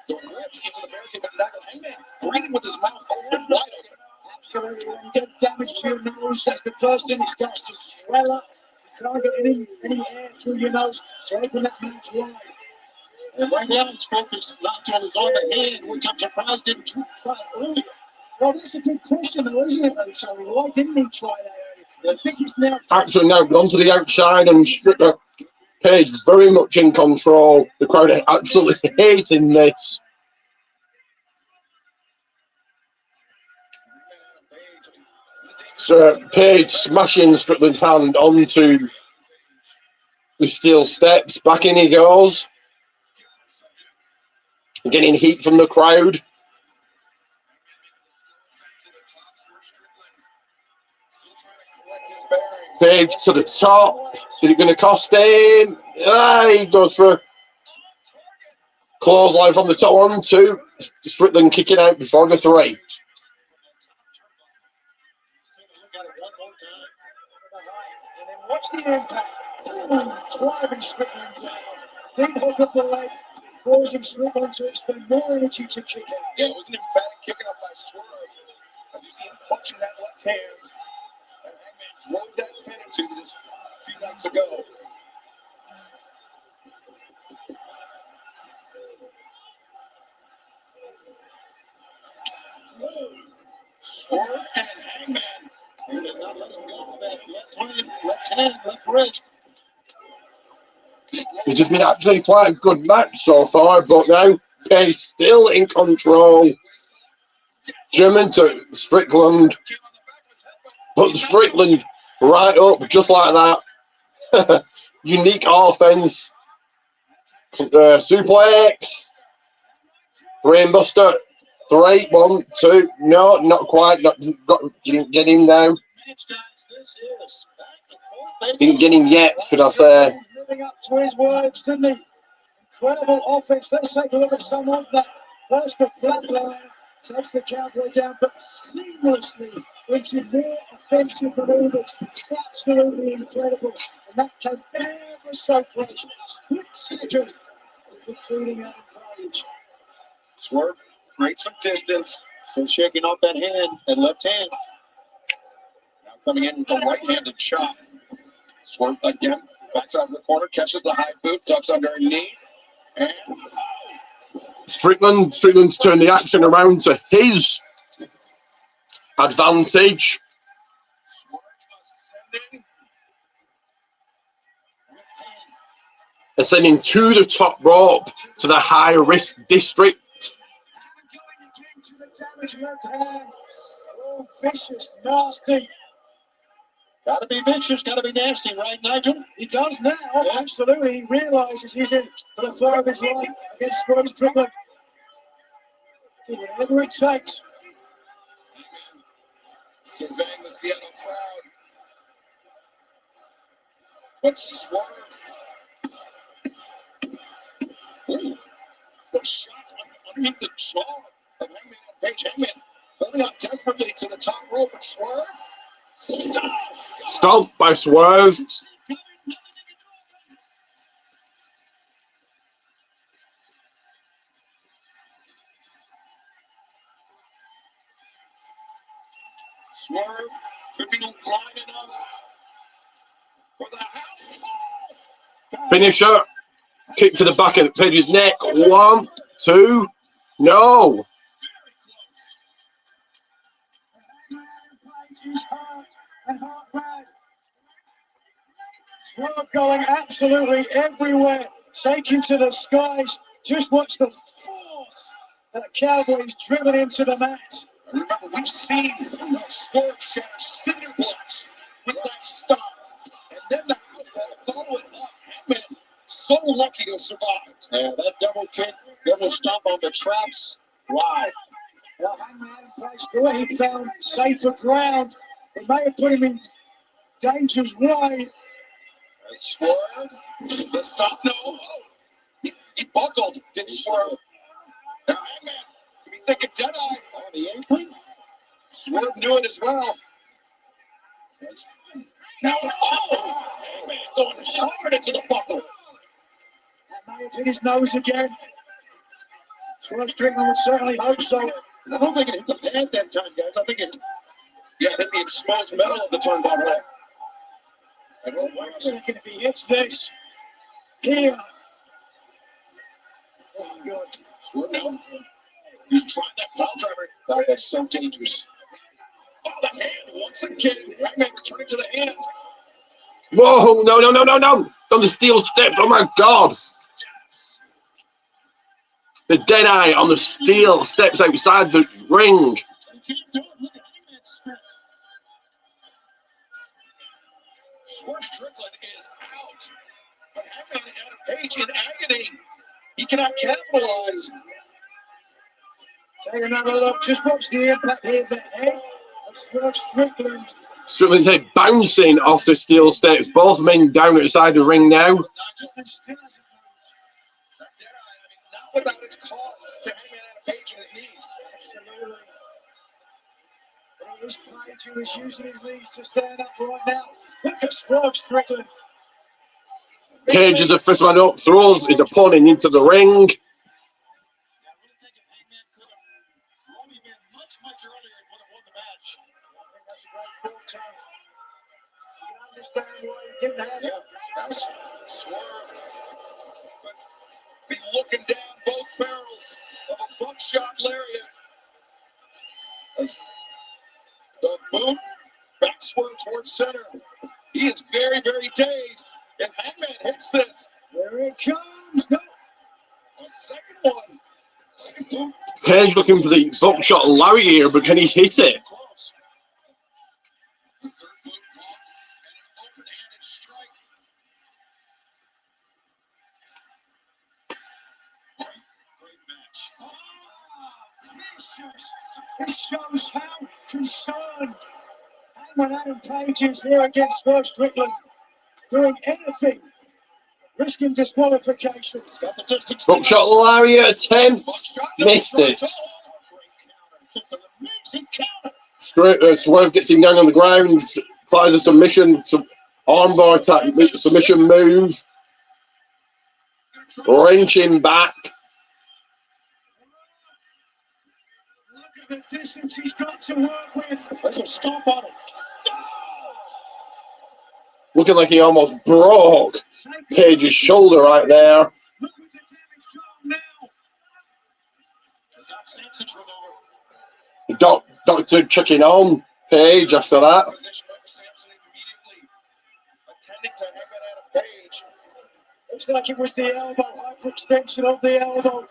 the ribs into the barricade. But Nigel, Hangman breathing with his mouth open wide open. Absolutely. When you get damage to your nose, that's the first thing. It starts to swell up. You can't get any air through your nose to open that mouth wide. And right now, his focus Nigel is on the hand, which I'm surprised didn't try earlier. Well, that's a good question, though, isn't it, though, Sorry? Why didn't he try that earlier? I think he's now... Action now gone to the outside and Strickland Page very much in control. The crowd are absolutely hating this. So Page smashing Strickland's hand onto the steel steps. Back in he goes. Getting heat from the crowd. Page to the top. Is it going to cost him? He goes for a clothesline from the top. 1, 2. Strickland kicking out before the 3. Watch the impact. Driving Strickland down. Big hook of the leg, causing Strickland to expend more energy to kick out. Yeah, it was an emphatic kicking up by Swerve. You see him clutching that left hand. And Hangman drove that pin into this a few nights ago. Swerve and Hangman. He did not let him go with that left hand, left wrist. It's just been actually quite a good match so far, but now Page still in control. German to Strickland. But Strickland right up just like that. Unique offense. Suplex. Brainbuster. 3, 1, 2. No, not quite. Didn't get him now. Didn't get him yet, should I say. He's living up to his words, didn't he? Incredible offense. Let's take a look at some of that. First, the flatline takes the cowboy down, but seamlessly into more offensive maneuvers. Absolutely incredible. And that came ever so close. Split second to defeating Adam Page. Swerve creates some distance. Still shaking off that hand, that left hand. Now coming in with the right-handed shot. Swerve again, backs out of the corner, catches the high boot, ducks under a knee, and Strickland's turned the action around to his advantage. ascending to the top rope to the high risk district. To the damage left hand. Oh, vicious, nasty. Gotta be vicious, gotta be nasty, right, Nigel? He does now. Yeah. Absolutely. He realizes he's in for the fight of his life against Swerve Strickland. Whatever it takes. Surveying the Seattle crowd. But Swerve. Ooh. What shots underneath the jaw of Hangman Page. Hangman holding on desperately to the top rope, but Swerve. Stop! Stomped by Swerve. Swerve could be lining up for the house. Finisher. Kick to the back of Page's neck. 1, 2. No. Swerve going absolutely everywhere, taking to the skies. Just watch the force that Cowboys driven into the mat. Remember, we've seen Swerve shatter cinder blocks with that stop. And then the house follow it up. Hangman, so lucky to survive. Yeah, that double kick, double stomp on the traps. Wow. Well, Hangman Page through it. He found safer ground. It may have put him in danger's way. Swerve, the stop, no. Oh, he buckled, didn't Swerve. Now, Hangman, can we think of Deadeye on the apron? Swerve knew it as well. Yes. Now, oh, Hangman going hard into the buckle. That may have hit his nose again. Swerve Strickland would certainly hope so. I don't think it hit the pad that time, guys. I think it hit the exposed metal of the turnbuckle. Wait a second, if he hits this here. Oh, my God. Swerve, no. He's trying that ball driver. Oh, that's so dangerous. Oh, the hand once again. Hangman turning to the hand. Whoa, no. On the steel steps. Oh, my God. The Deadeye on the steel steps outside the ring. Swerve Strickland is out. But Hangman Adam Page in agony. He cannot capitalize. Take another look. Just watch the impact here. The head of Swerve Strickland. Strickland's head bouncing off the steel steps. Both men down outside the ring now. Not without its cost to Hangman Adam Page and his knees. Absolutely. Well, this Page who is using his knees to stand up right now. Look at Swerve Strickland. Page is the first man up, throws his opponent into the ring. Understand why he didn't have it. That's Swerve. But be looking down both barrels of a buckshot lariat. As the boot back Swerve towards center. He is very, very dazed. If Hangman hits this, there it comes. No. A second one. Second boot. Page looking for the buckshot lariat here, but can he hit it? The third boot caught and an open-handed strike. Great match. Vicious. This shows how concerned Hangman Adam Page is here against Swerve Strickland. Doing anything, risking disqualifications. Got the distance. Buckshot lariat attempt. Missed it. Swerve gets him down on the ground. Applies a submission, armbar attack, submission move. Wrenching back. Look at the distance he's got to work with. There's a stomp on it. Looking like he almost broke Page's shoulder right there. Look at the damage done now. Doc Sampson's remover. Doctor checking on Page after that. Position up Sampson immediately attending to Hangman Adam Page. Looks like it was the elbow, hyperextension of the elbow.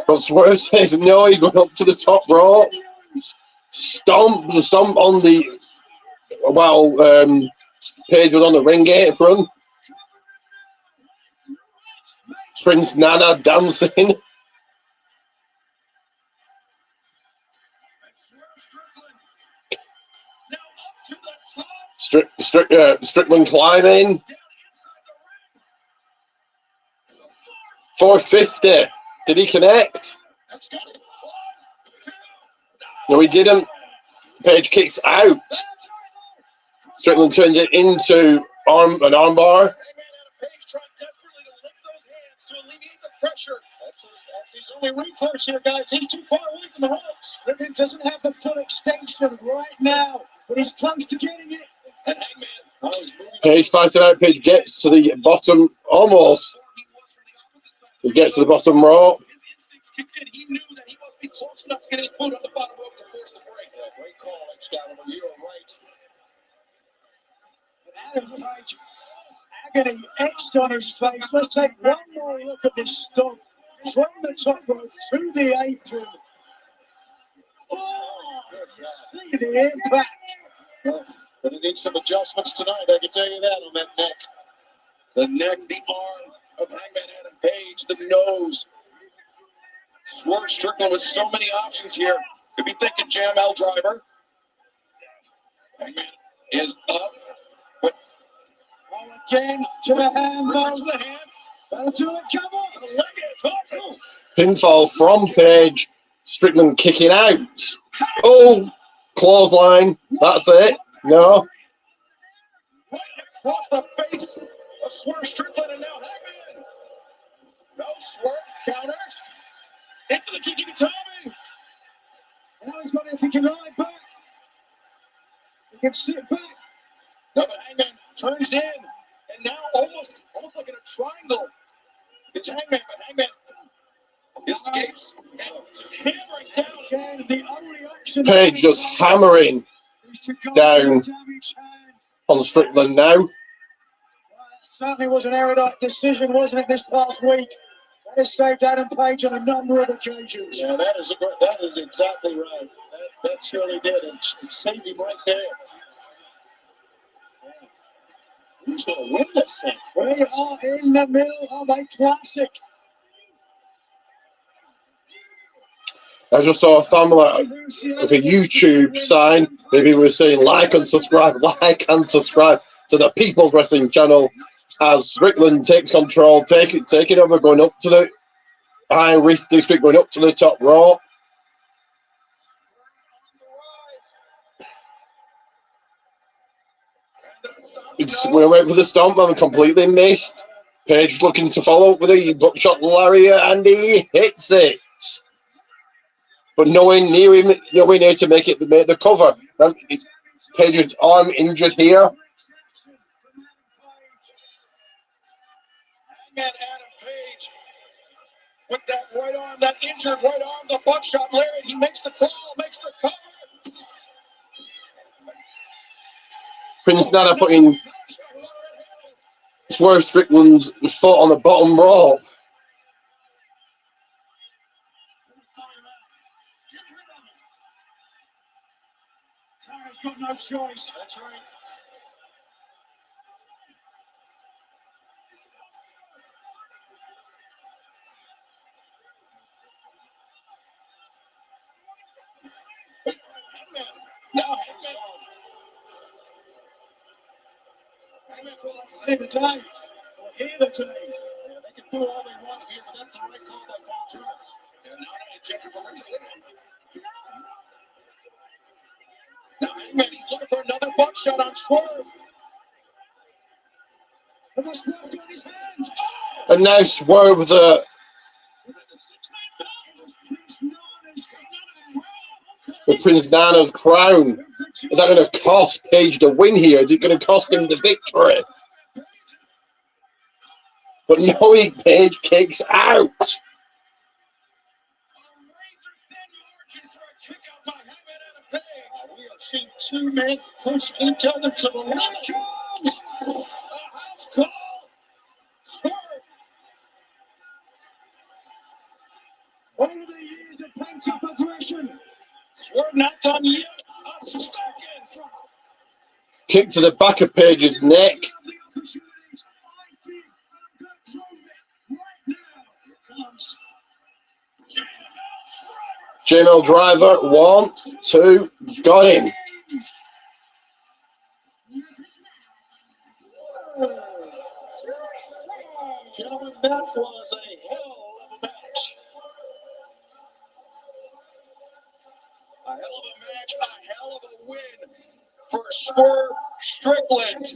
But Swerve says no, he's going up to the top rope. Stomp on the, well, Page was on the ring apron. Prince Nana dancing. Strickland climbing. 450. Did he connect? No, he didn't. Page kicks out. Strickland turns it into an armbar. That's his only recourse here, guys. He's too far away from the ropes. Strickland doesn't have the full extension right now, but he's close to getting it. And Page fights it out. Page gets to the bottom, almost. He gets to the bottom rope. He knew that he must be close enough to get his boot on the bottom rope to force the break. Yeah, great call, Excalibur. You are right. Adam Page, agony etched on his face. Let's take one more look at this stomp from the top rope to the apron. Oh, see the impact. But it needs some adjustments tonight, I can tell you that, on that neck. The neck, the arm of Hangman Adam Page, the nose. Swerve Strickland with so many options here. Could be thinking Jam L driver. Hangman is up. But again to the hand, to the hand. That'll do it, come on. Pinfall from Page. Strickland kicking out. Oh, clothesline. That's it. No. Right across the face of Swerve Strickland, and now Hangman. No, Swerve counters. Into the Gigi Tommy. Now he's wondering if he can ride back. He can sit back. No, but Hangman turns in, and now almost like in a triangle. It's Hangman, but Hangman escapes and hammering down. The only option. Page just hammering down on Strickland now. Certainly was an erudite decision, wasn't it, this past week? That has saved Adam Page on a number of occasions. Yeah, that is exactly right. That surely did. It saved him right there. Who's going to win this thing? We are in the middle of a classic. I just saw a family with a YouTube sign. Maybe we're saying like and subscribe to the People's Wrestling channel as Strickland takes control, taking over, going up to the high risk district, going up to the top rope. We're waiting for the stomp and completely missed. Page looking to follow up with a buckshot lariat and he hits it. But nowhere near him, nowhere near to make the cover. Page's arm injured here. Hangman Adam Page with that right arm, that injured right arm, the buckshot lariat. He makes the call, makes the cover. Prince Nana putting Swerve Strickland's foot on the bottom rope. Tara's got no choice. That's right. See the time. Or hear the time. Yeah, they can do all they want here, but that's the right call by Paul Turner. And now they ejected from now Hangman, he's looking for another buckshot on Swerve. And Swerve got his hands. And now Swerve with Prince Nana's crown. Is that going to cost Page the win here? Is it going to cost him the victory? But no, Page kicks out. We are watching two men push each other to the limit. Comes a house call. Swerve. Over the years of pent-up aggression, Swerve not done yet. A second. Kick to the back of Paige's neck. JML Driver, 1, 2, got him. Gentlemen, that was a hell of a match. A hell of a match, a hell of a win for Swerve Strickland.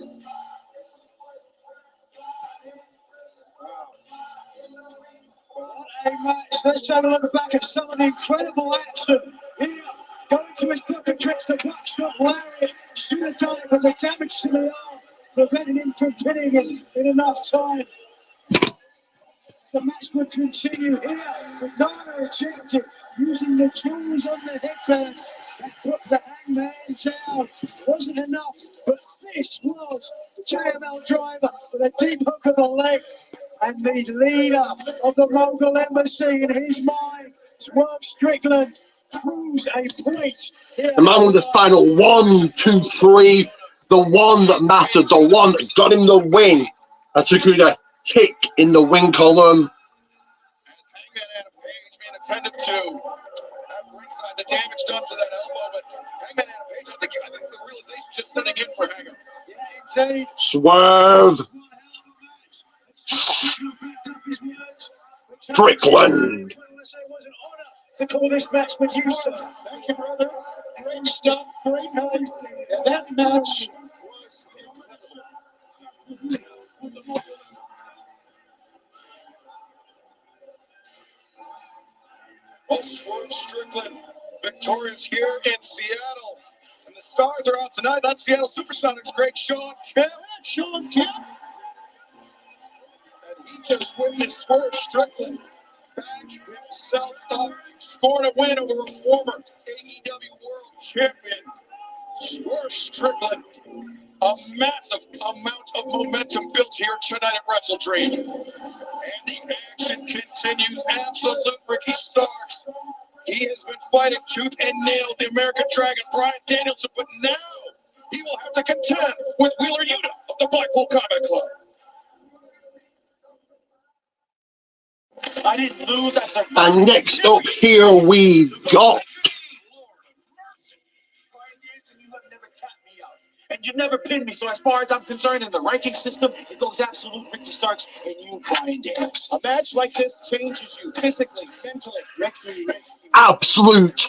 What a match. Let's have a look back at some of the incredible action here. Going to his book of tricks, the buckshot Larry. Should have done it, but the damage to the arm prevented him from getting it in enough time. The match would continue here with Nana objective, using the tools on the headband and put the hangman down. Wasn't enough, but this was JML Driver with a deep hook of the leg. And the leader of the Mogul Embassy in his mind, Swerve Strickland, proves a point here. The man with the final 1, 2, 3, the one that mattered, the one that got him the win. And secured a kick in the win column. Hangman Adam Page being attended to at ringside. The damage done to that elbow, but Hangman Adam Page, I think the realization just setting in for Hangman. Yeah, indeed. Swerve Strickland. To call this match with you, sir. Thank you, brother. Great stuff, great night. That match was. Well, Swerve Strickland victorious here in Seattle. And the stars are out tonight. That's Seattle Supersonics great Sean Kemp. Sean Kemp. And he just witnessed Swerve Strickland back himself up, scored a win over a former AEW World Champion. Swerve Strickland, a massive amount of momentum built here tonight at Wrestledream. And the action continues. Absolute Ricky Starks. He has been fighting tooth and nail the American Dragon, Bryan Danielson, but now he will have to contend with Wheeler Yuta of the Blackpool Combat Club. I didn't lose. And next up here we got. And you never pinned me, so as far as I'm concerned, in the ranking system, it goes absolute Ricky Starks and you, Bryan Daniels. A match like this changes you physically, mentally. Absolute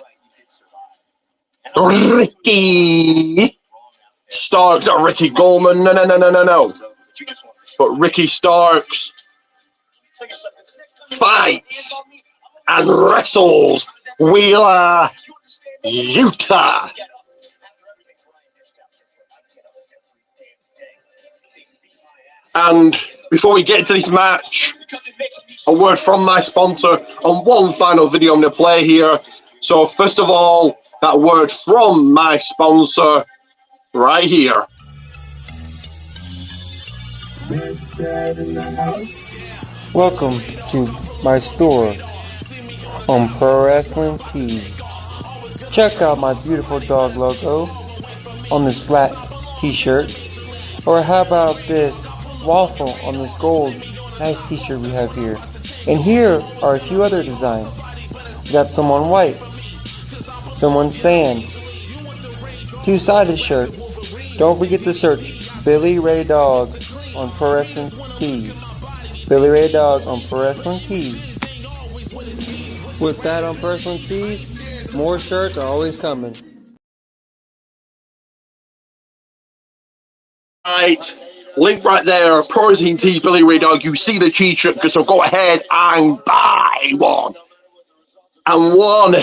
Ricky Starks, not Ricky Goldman. No. But Ricky Starks fights and wrestles Wheeler Yuta. And before we get into this match, a word from my sponsor on one final video I'm going to play here. So first of all, that word from my sponsor right here. Welcome to my store on Pro Wrestling Tees. Check out my beautiful dog logo on this black t-shirt, or how about this waffle on this gold nice t-shirt we have here. And here are a few other designs. We got some on white, some on sand, two-sided shirts. Don't forget to search Billy Ray Dog on Pro Wrestling Tees. Billy Ray Dog on Pro Wrestling Tees. With that on Pro Wrestling Tees, more shirts are always coming. Right, link right there, Pro Wrestling Tees, Billy Ray Dog. You see the t-shirt, so go ahead and buy one. And one.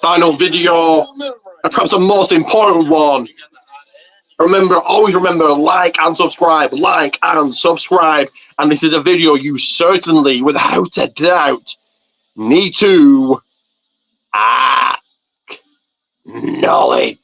Final video, and perhaps the most important one. Remember, always remember, like and subscribe, like and subscribe. And this is a video you certainly, without a doubt, need to acknowledge.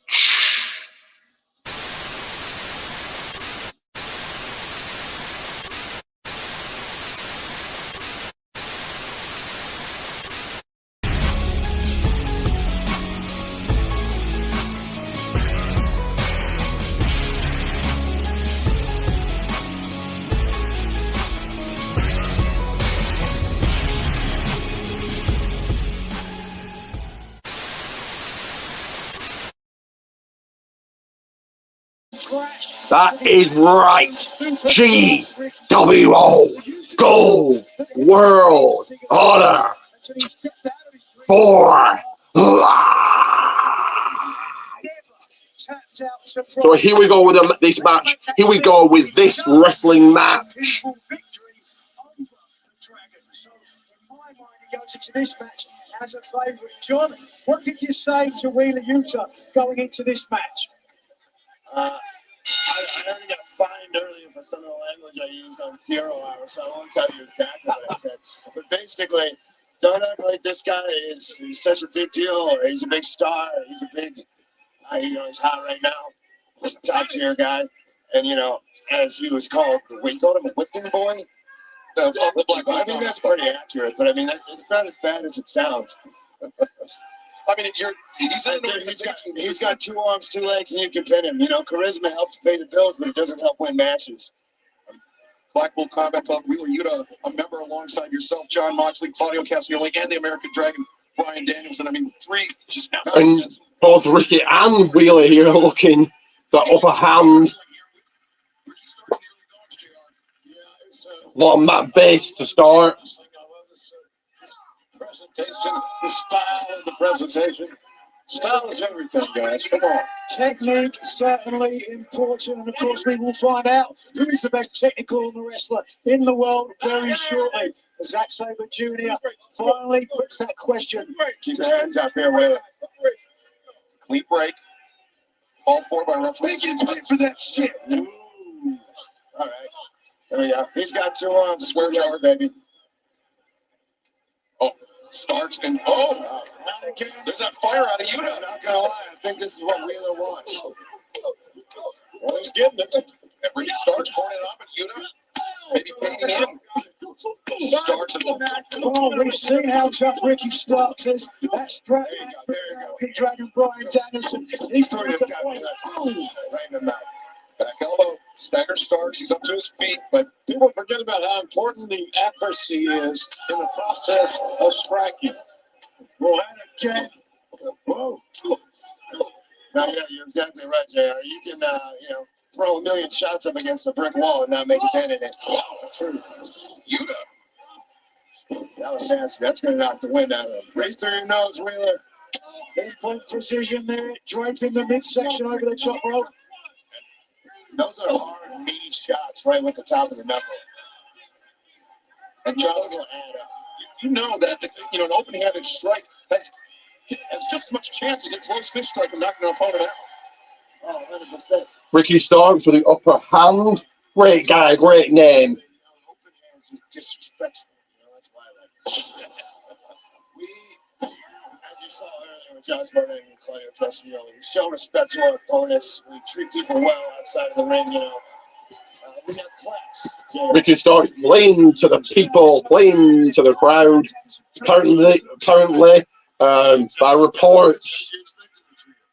That is right. GWO Gold World Order for life. So here we go with this match. Here we go with this wrestling match. Goes into this match as a favourite. John, what did you say to Wheeler Yuta going into this match? I already got fined earlier for some of the language I used on Zero Hour, so I won't tell you exactly what I said. But basically, don't act like this guy is such a big deal, or he's a big star, or he's a big, he's hot right now. Top tier guy. And, as he was called, we called him a whipping boy. I mean, that's pretty accurate, but I mean, it's not as bad as it sounds. I mean, he's got 2 arms, 2 legs, and you can pin him. Charisma helps pay the bills, but it doesn't help win matches. Blackpool Combat Club, Wheeler Yuta, a member alongside yourself, John Moxley, Claudio Castagnoli, and the American Dragon, Brian Danielson. I mean, 3 just now. And both Ricky and Wheeler here are looking the upper hand. A lot of mat base to start. Presentation, the style of the presentation. Style is everything, guys. Come on. Technique, certainly important. And of course, we will find out who is the best technical wrestler in the world very shortly. Zack Sabre Jr. finally puts that question. Keep his hands up here, Wheeler. Clean break. All 4 by referee. They get paid for that shit. All right. There we go. He's got 2 arms. Square jar, baby. Oh, starts and there's that fire out of Yuta. I'm not gonna lie, I think this is what Wheeler wants. Well, he's getting it. And Ricky starts pouring it up at Yuta. Maybe painting him. Starts and oh, we've seen how tough Ricky Starks is. That's right. Big Dragon Brian Danielson. He's doing it right in the mouth. Back elbow. Stagger Starks. He's up to his feet, but people forget about how important the accuracy is in the process of striking. Well, again. Whoa. Now, yeah, you're exactly right, JR. You can, throw a million shots up against the brick wall and not make a dent in it. Yuta. That was nasty. That's going to knock the wind out of him. Right through your nose, Wheeler. Point precision there. Draping the midsection over the top rope. Those are hard, meaty shots right with the top of the knuckle. And John will add up. You know that, an open-handed strike has just as much chance as a close fist strike of knocking an opponent out. Oh, 100%. Ricky Starks with the upper hand. Great guy, great name. Open hands is disrespectful. That's why I like it. We, as you saw earlier with John Spartan and Claudio Castagnoli, we show respect to our opponents. We treat people well outside of the ring, we have class. Ricky Starks playing to the people, playing to the crowd. Apparently, by reports,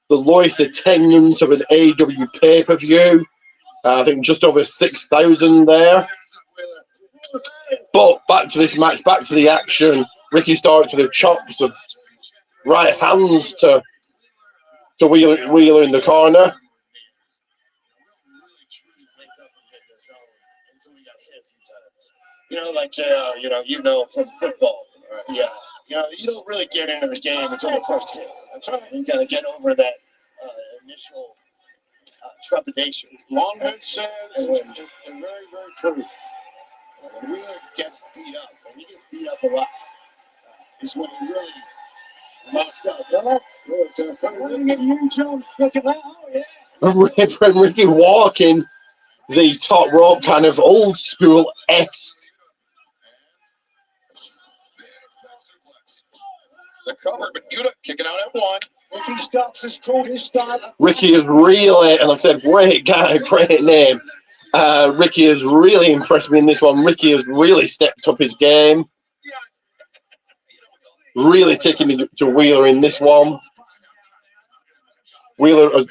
the lowest attendance of an AEW pay-per-view. I think just over 6,000 there. But back to this match, back to the action. Ricky Starks with the chops of right hands to Wheeler in the corner. Like JR, from football. Right. Yeah. You don't really get into the game until the first hit. That's right. You got to get over that initial trepidation. Long been said and very, very true. When Wheeler gets beat up, and he gets beat up a lot, is when he really mounts up. Looking at you, John. Look at that. Oh, yeah. Ricky walking the top rope, kind of old school esque. The cover, but Yuta kicking out at one. Ricky Starks has called his start. Ricky is really, and like I said, great guy, great name. Ricky has really impressed me in this one. Ricky has really stepped up his game. Really taking it to Wheeler in this one. Wheeler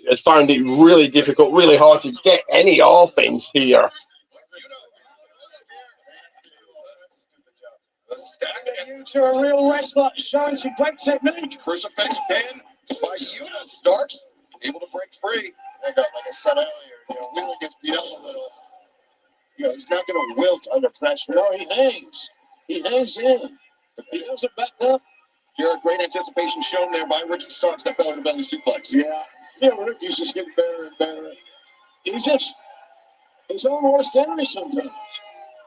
has found it really difficult, really hard to get any offense here. To a real wrestler, showing some great technique. Crucifix pin by Yuta. Starks able to break free. Like I said earlier, Wheeler gets beat up a little. He's not going to wilt under pressure. No, he hangs. He hangs in. If he doesn't back up, great anticipation shown there by Ricky Starks, that belly-to-belly suplex. Yeah, Ricky's just getting better and better. He's just his own worst enemy sometimes.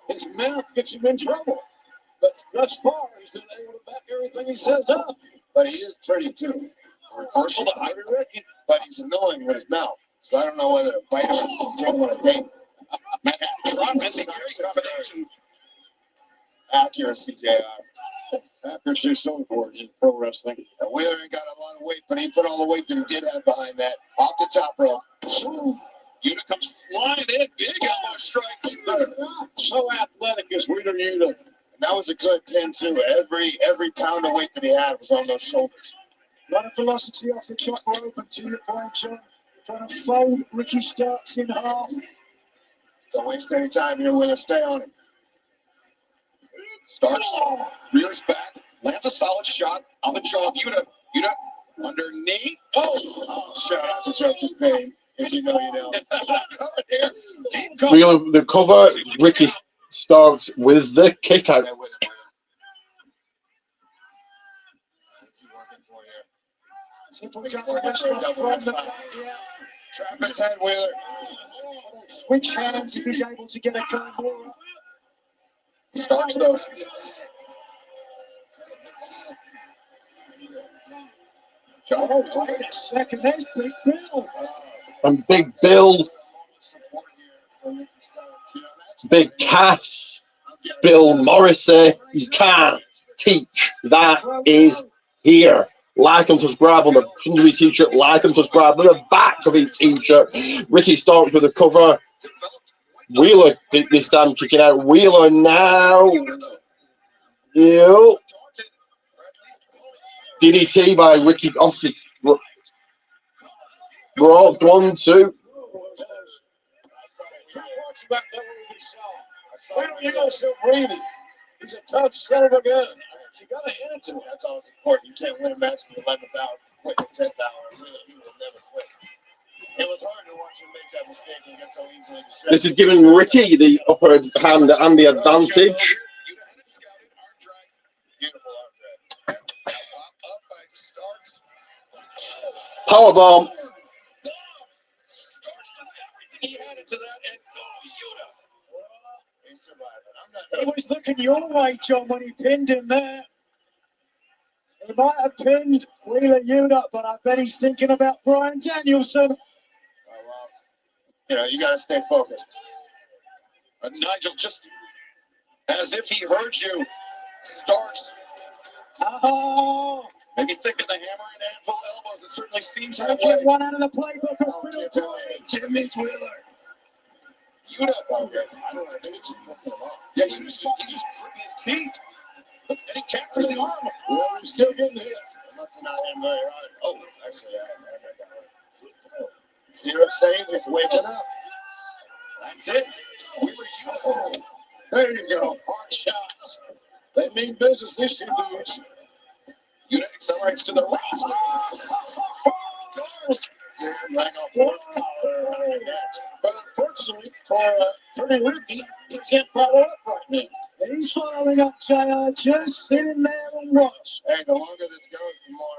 His mouth gets him in trouble. But thus far, he's been able to back everything he says up. But he is pretty, too. Reversal to Iron Ricky, but he's annoying with his mouth. So I don't know whether to bite him or take him on a date. Drop missing combination. Accuracy, JR. Accuracy is so important in pro wrestling. And Wheeler ain't got a lot of weight, but he put all the weight that he did have behind that. Off the top rope. Yuta comes flying in. Big elbow strike. So athletic is Wheeler Yuta. And that was a good pin, too. Every pound of weight that he had was on those shoulders. A lot of velocity off the top rope, and to your point, John, trying to fold Ricky Starks in half. Don't waste any time here, Wheeler. Stay on him. Starks, rears back, lands a solid shot on the jaw of Yuta. Yuta underneath. Oh, shout out to Justice Payne. If you know, you know. Deep cover. Wheeler, the cover, Ricky Starks with the kick out. Trap his head, Wheeler. Switch hands if he's able to get a Kimura. Starks though. Oh, wait a second. There's Big Bill. And Big Bill. Big Cass. Bill Morrissey. You can't teach. That is here. Like and subscribe on the front of his t-shirt. Like and subscribe on the back of his t-shirt. Ricky Starks with the cover. Wheeler this time kicking out. Wheeler now. Yo. DDT by Ricky off the rope. 1, 2. He's a tough son of a gun. You gotta hand it to him. That's all it's important. You can't win a match in the 11th hour, quit in the 10th hour. Really, he will never quit. It was hard to watch him make that mistake and get so easily distracted. This is giving Ricky the upper hand and the advantage. Beautiful arm drag. Up by Starks. Powerbomb. Starks did everything he had into that, and Yuta. He's surviving. He was looking your way, John, when he pinned him there. He might have pinned Wheeler Yuta, but I bet he's thinking about Bryan Danielson. You got to stay focused. Nigel, just as if he heard you, Starks. Oh! Maybe thinking the hammer and handful elbows. It certainly seems that Take way. it one out of the playbook of Jimmy Wheeler. Yuta. I don't know. I think it's just pissing him off. Yeah, he's just gritting his teeth. And he captures the arm. Well, he's still getting hit. It must have not hit him very hard. Oh, actually, see what I'm saying? He's waking up. That's it. Wheeler, there you go. Hard shots. They mean business this year. Yuta accelerates to the right. Like a fourth collar. But unfortunately, for Pretty Ricky, he can't follow up right now. He's following up, JR, just sitting there and watch. Hey, the longer this goes, the more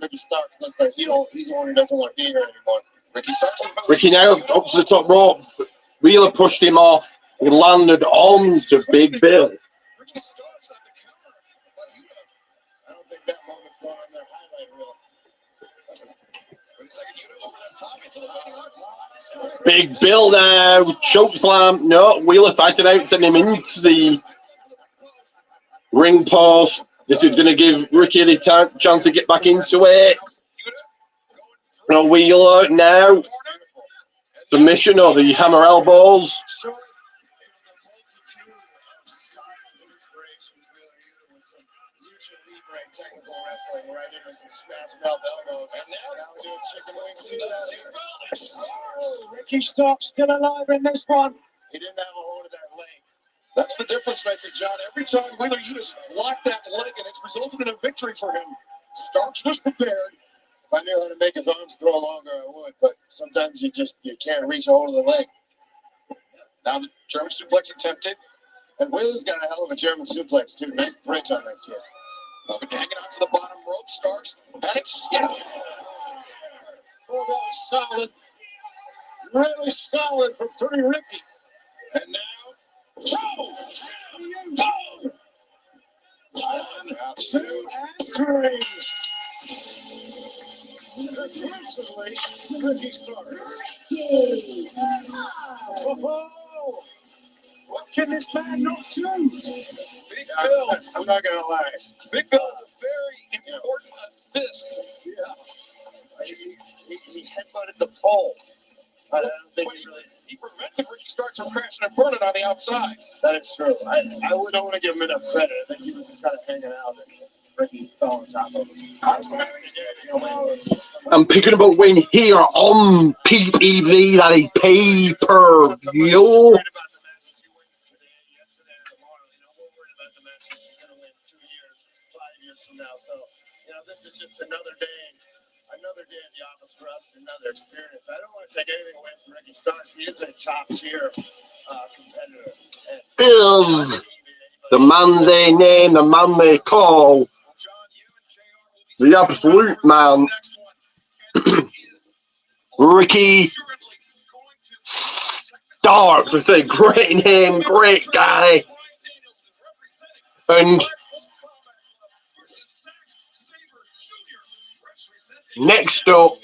Ricky Starks looks like he's the one who doesn't want to be here anymore. Ricky now up to the top rope. Wheeler pushed him off. He landed on to Big Bill. Ricky Starks on the cover. But I don't think that moment's going on their highlight reel. But Big Bill now. Choke slam. No, Wheeler fighting out, sending him into the ring post. This is going to give Ricky the chance to get back into it. No, Wheeler now. Submission or the hammer elbows. Ricky Stark still alive in this one. He didn't have a hold of that leg. That's the difference maker, John. Every time Wheeler Yutas blocked that leg, and it's resulted in a victory for him. Starks was prepared. If I knew how to make his arms throw longer, I would. But sometimes you can't reach a hold of the leg. Now the German suplex attempted, and Wheeler's got a hell of a German suplex too. Nice bridge on that kid. Hanging out to the bottom rope, Starks. Panics. Yeah. Oh, that was solid. Really solid for Pretty Ricky. And now, boom! 1, 2, and 3. Defensively, Ricky Stark. Oh, what can this man not do? Big Bill, I'm not going to lie. Big Bill, a very important assist. Yeah. He headbutted the pole. I don't think he prevented Ricky Starks from crashing and burning on the outside. That is true. I don't want to give him enough credit. I think he was just kind of hanging out and Ricky fell on top of him. I'm picking up a win here on PPV. That is pay-per-view. This is just another day at the office for us, another experience. I don't want to take anything away from Ricky Starks. He is a top-tier competitor. Is the man they name, the man they call, the absolute man, Ricky Starks. It's a great name, great guy. And next up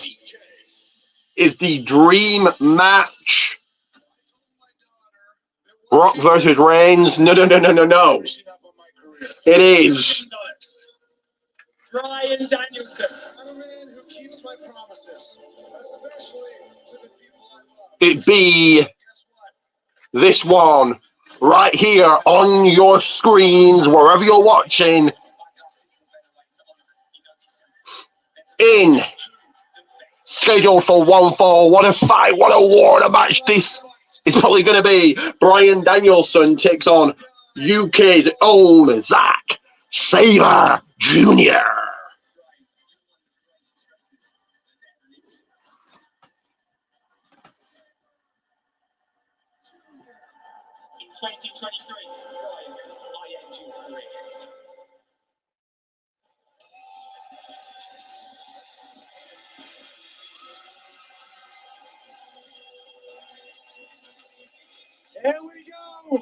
is the dream match. Rock versus Reigns. No. It is Bryan Danielson. I'm a man who keeps my promises, especially to the people I love. it be this one right here on your screens, wherever you're watching. In scheduled for 1 fall. What a fight, what a war, what a match this is probably going to be. Bryan Danielson takes on UK's own Zack Sabre Jr. In 2023, Bryan, I end your career. Here we go.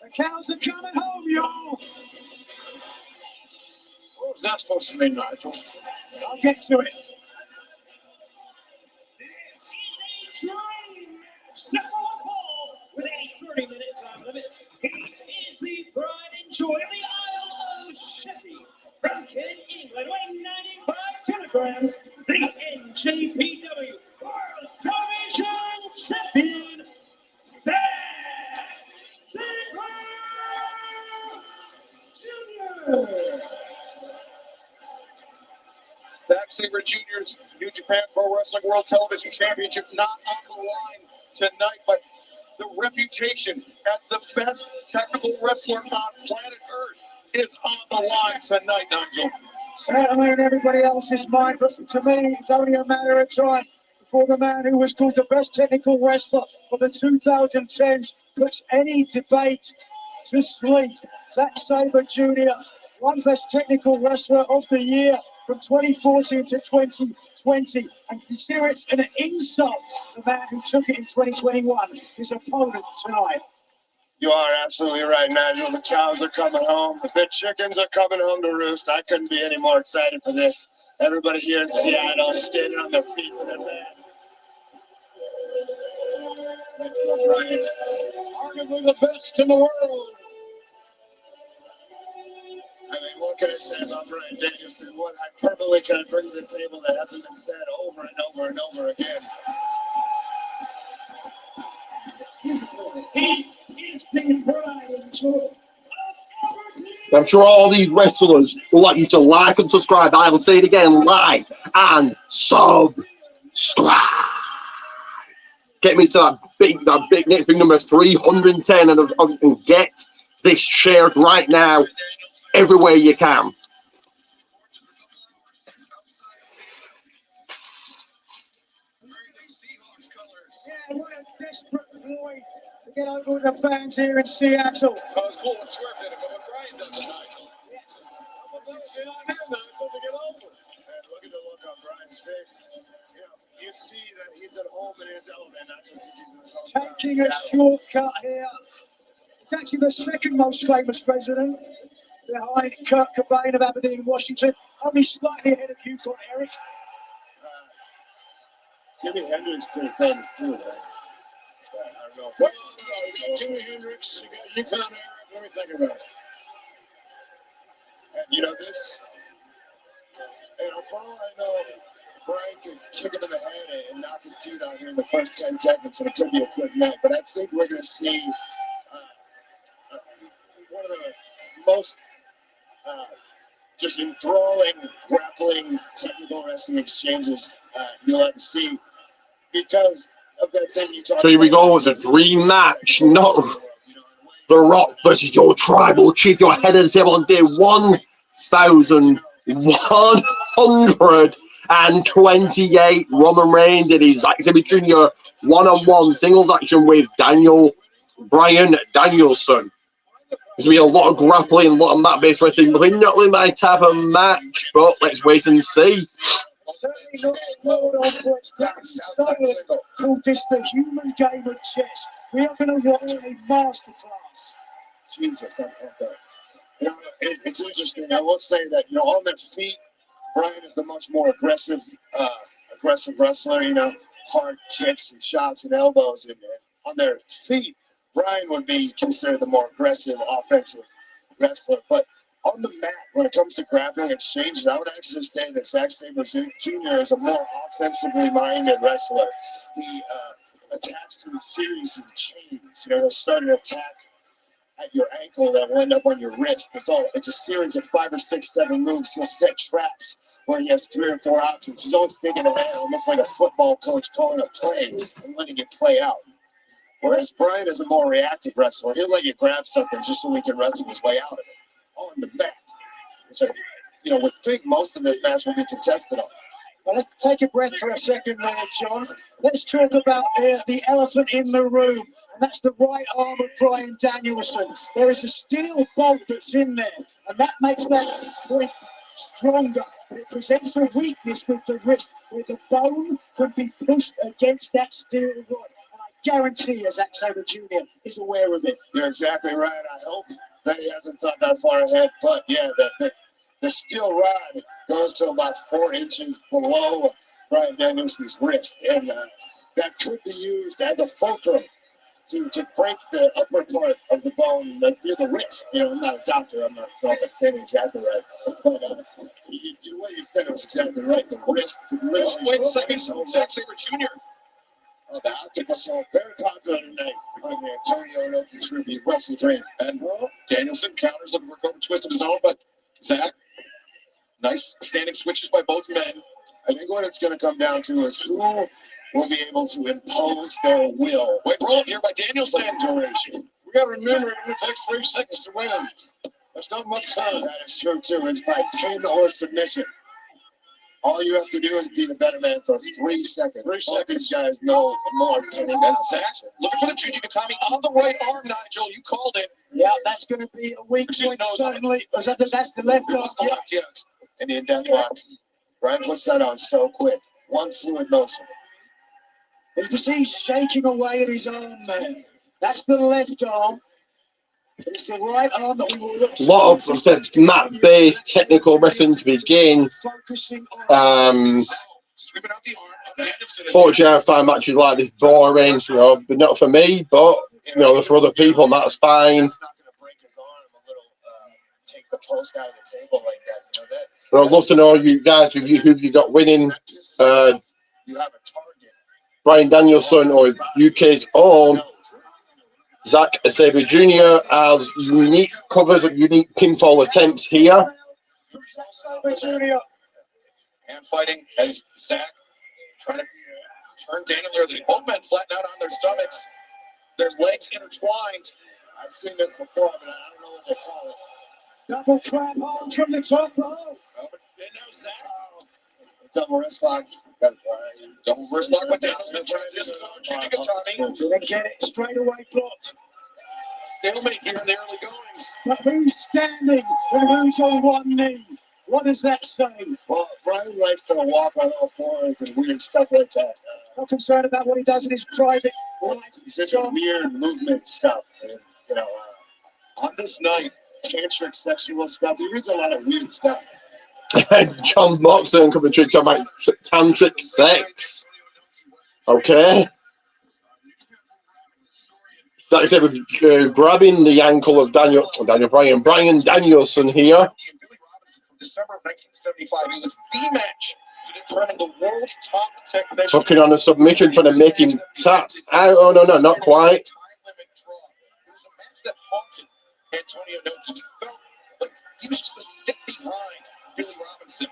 The cows are coming home, y'all. What was that supposed to mean, Nigel? I'll get to it. This is a dream match. Set for one fall with a 30-minute time limit. He is the pride and joy of the Isle of Sheffield. From Kent, England, weighing 95 kilograms, the NJPW World Television Champion, Zack Sabre Jr. Zack Sabre Jr.'s New Japan Pro Wrestling World Television Championship not on the line tonight, but the reputation as the best technical wrestler on planet Earth is on the line tonight, Nigel. Certainly in everybody else's mind, but to me, it's only a matter of time before the man who was called the best technical wrestler of the 2010s puts any debate to sleep. Zack Sabre Jr., one best technical wrestler of the year from 2014 to 2020. And consider it's an insult, the man who took it in 2021, his opponent tonight. You are absolutely right, Nigel. The cows are coming home. The chickens are coming home to roost. I couldn't be any more excited for this. Everybody here in Seattle standing on their feet for their man. Let's go, Brian. Arguably the best in the world. I mean, what can I say about Brian Danielson? What hyperbole can I bring to the table that hasn't been said over and over and over again? He is the Brian. I'm sure all these wrestlers would like you to like and subscribe. I will say it again, like and subscribe. Get me to that big next big number 310 and get this shared right now everywhere you can. Yeah, what a desperate boy to get over with the fans here in Seattle. Cool what Swerve did it, but what Brian does to Nigel. Yes. But that's it on him, Nigel, to get over. And look at the look on Brian's face. You see that he's at home in his element, not just he's in his own Taking a shortcut here. It's actually the second most famous president behind Kurt Cobain of Aberdeen, Washington. Only slightly ahead of you, got Eric. Jimi Hendrix pretty famous too, right? I don't know. Well, you got Jimi Hendrix, you found Eric. Let me think about it. And you know this, for all I know, Brian could kick him in the head and knock his teeth out here in the first 10 seconds, and it could be a good night. But I think we're going to see one of the most just enthralling, grappling, technical wrestling exchanges you'll ever see because of that thing you talked about. So here we go with the dream match, not The Rock versus your tribal chief, your head of the table on day 1128. Roman Reigns in his Zack Sabre Jr. one-on-one singles action with Brian Danielson. There's going to be a lot of grappling, a lot of mat-based wrestling. Probably not really my type of match, but let's wait and see. Certainly not scored on for its solid. Called this the human game of chess. We are going to watch a masterclass. Jesus, I'm pumped up. You know, it's interesting. I will say that, you know, on their feet, Brian is the much more aggressive wrestler. You know, hard kicks and shots and elbows. And on their feet, Brian would be considered the more aggressive offensive wrestler. But on the mat, when it comes to grappling exchanges, I would actually say that Zack Sabre Jr. is a more offensively minded wrestler. He attacks in series and chains. You know, he'll start an attack at your ankle that will end up on your wrist. It's a series of 5 or 6, 7 moves. He'll set traps where he has 3 or 4 options. He's always thinking ahead, almost like a football coach calling a play and letting it play out. Whereas Brian is a more reactive wrestler. He'll let you grab something just so he can wrestle his way out of it on the mat. So, you know, we think most of this match will be contested on. Well, let's take a breath for a second there, John. Let's talk about the elephant in the room, and that's the right arm of Brian Danielson. There is a steel bolt that's in there, and that makes that point stronger. It presents a weakness with the wrist, where the bone can be pushed against that steel rod. And I guarantee you, Zack Sabre Jr. is aware of it. You're exactly right. I hope that he hasn't thought that far ahead, but yeah, the steel rod goes to about 4 inches below Brian Danielson's wrist, and that could be used as a fulcrum to break the upper part of the bone near the wrist. You know, I'm not a doctor. I'm not saying exactly right, but the way you said it was exactly right. The wrist could literally. Wait a second, Zack Sabre Jr. The Octopus are very popular tonight on the Antonio Inoki tribute, Wrestledream. And Danielson counters, looking for a twist of his own, but Zach, nice standing switches by both men. I think what it's going to come down to is who will be able to impose their will. Wait, roll up here by Danielson. Duration. We got to remember, it only takes 3 seconds to win. That's not much time. That is true, too. It's by pin or submission. All you have to do is be the better man for 3 seconds. 3 seconds. These guys know more pinning than Zach, looking for the Jujigatami on the right arm, Nigel. You called it. Yeah, that's going to be a weak point, certainly. That's the left arm. Yeah. Yes. Indian deathlock. Brian puts that on so quick. One fluid motion. You can see he's shaking away at his arm there. That's the left arm. It's the right arm that we will look A lot of mat-based technical wrestling to begin. Fortunately, I find matches like this boring, you know, but not for me. But you know, for other people, that's fine. But I'd love to know you guys who you got winning. Brian Danielson or UK's own Zack Sabre Jr. has unique covers and unique pinfall attempts here. And fighting as Zack trying to turn Daniel here. They both men flattened out on their stomachs. Their legs intertwined. I've seen this before, but I don't know what they call it. Double trap hold from the top row. Double wrist lock. Double wrist lock with Danielson. Transitions on Chichigatami. So they get it straight away blocked. Stalemate here in the early goings. But who's standing and who's on one knee? What does that say? Well, Brian likes to walk on all fours and weird stuff like that. Not concerned about what he does in his private life. It's such a weird movement stuff. And, you know, on this night, tantric sexual stuff. He reads a lot of weird stuff. John Moxley and commentary talking about tantric sex. Okay. Zack Sabre grabbing the ankle of Brian Danielson here. December of 1975, it was the match to determine the world's top technician. Hooking on a submission, trying to make him tap out. Oh, no, not quite. It was a match that haunted Antonio Inoki. He felt like he was just a stick behind Billy Robinson.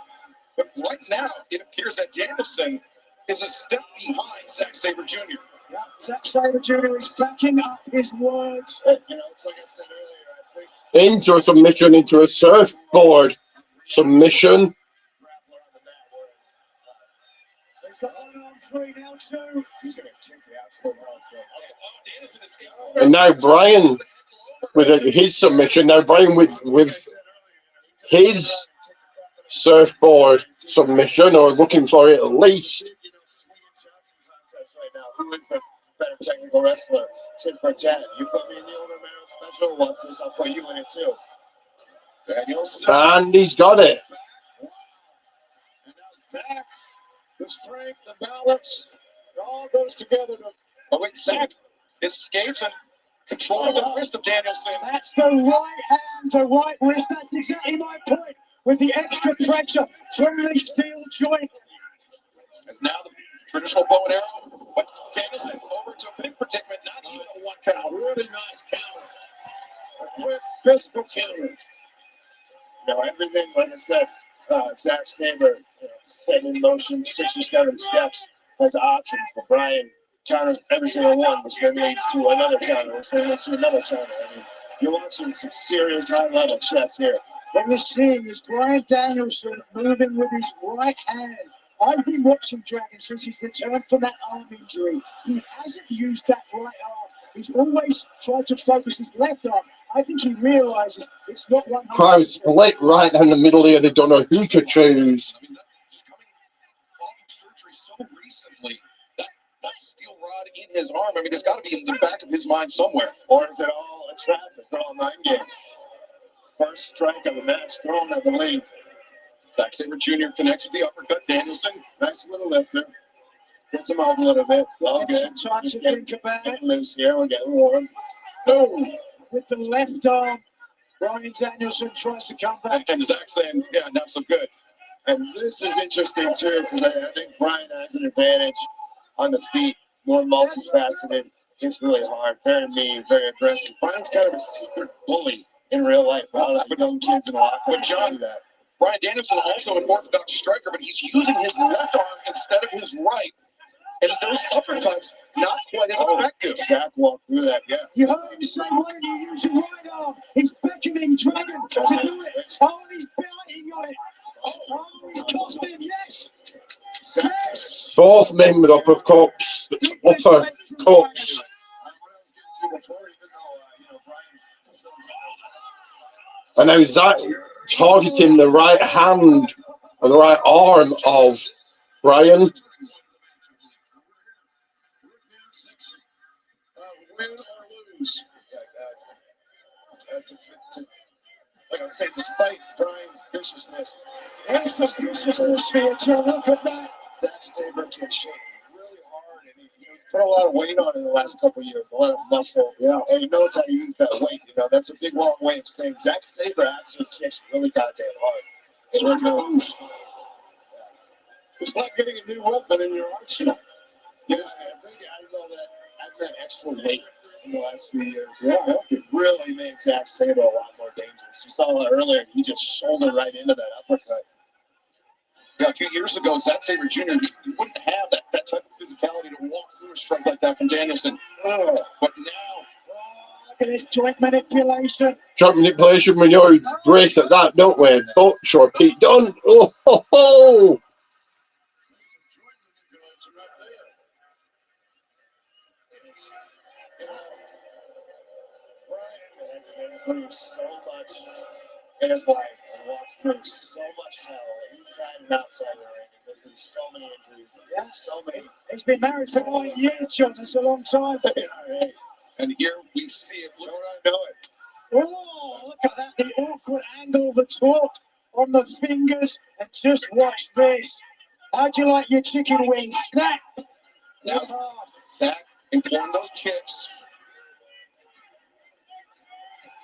But right now, it appears that Danielson is a step behind Zack Sabre Jr. Yeah, Zack Sabre Jr. is backing up his words. You know, it's like I said earlier, I think. Into a submission, into a surfboard submission. He's got 1 on 3 now, too. He's going to take the absolute off. And now Brian with his submission. Now Brian with his surfboard submission, or looking for it at least. Who is the better technical wrestler? Tit for tat. You put me in the older man special. Watch this. I'll put you in it too. And he's got it. And now Zack, the strength, the balance, it all goes together. Oh, wait, Zack escapes and controlling the wrist of Danielson. That's the right hand, the right wrist. That's exactly my point. With the extra pressure from the steel joint. As now the traditional bow and arrow, but Danielson over to a big predicament, not even a 1 count. Really nice counter. A quick physical counter. You know, everything, like I said, Zack Sabre, set in motion 6 or 7 steps as options. But Brian counters every single one, which then leads to another counter, which then leads to another counter. I mean, you're watching some serious high-level chess here. What we're seeing is Brian Danielson moving with his right hand. I've been watching Dragon since he's returned from that arm injury. He hasn't used that right arm. He's always tried to focus his left arm. I think he realizes it's not 100%. Crowd split right down the middle here. They don't know who to choose. I mean, just coming off of surgery so recently, that steel rod in his arm, I mean, there's got to be in the back of his mind somewhere. Or is it all a trap? Is it all mind game? First strike of the match thrown, I believe. Zack Sabre Jr. connects with the uppercut. Danielson, nice little lifter. Gets him off a little bit. All good. Trying to think about it. Loose here. We're getting warm. Oh, with the left arm, Brian Danielson tries to come back. And Zack saying, yeah, not so good. And this is interesting, too, because I think Brian has an advantage on the feet. More multifaceted. Hits really hard. Very mean. Very aggressive. Brian's kind of a secret bully in real life. A lot of young kids in a lot. But John, that. Brian Danielson also an orthodox striker, but he's using his left arm instead of his right. And those uppercuts, not quite as effective. Zack walked through that, yeah. You heard him say, why don't you use your right arm? He's beckoning Dragon to do it. Oh, he's biting on it. Oh, he's cost him, yes. Yes. Both men with uppercuts. Uppercuts. And now Zack targeting the right hand or the right arm of Brian. Win or lose. like I say, despite Brian's viciousness, There's the viciousness here, Joe. Look at that. Zack Sabre can shake really hard, and he's put a lot of weight on in the last couple of years, a lot of muscle. Yeah, and he knows how to use that weight. You know, that's a big, long way of saying Zack Sabre actually kicks really goddamn hard. It's like getting a new weapon in your arsenal. Yeah, I think I know that I've got extra weight in the last few years. Yeah, it really made Zack Sabre a lot more dangerous. You saw that earlier, he just shouldered right into that uppercut. Yeah, a few years ago, Zack Sabre Jr., he wouldn't have that type of physicality to walk through a strike like that from Danielson. But now, look at this joint manipulation. Joint manipulation, we know he's great at that, don't we? But sure, Pete Dunne. Oh, ho, ho. Brian has been through so much in his life and walked through so much hell inside and outside the ring. He's been through so many injuries. Yeah, so many. He's been married for 9 years, John. That's a long time. and here we see it. Look, I know it. Oh, look at that. The awkward angle of the talk on the fingers. And just watch this. How'd you like your chicken wings? Snap. Now, Zack employing those kicks.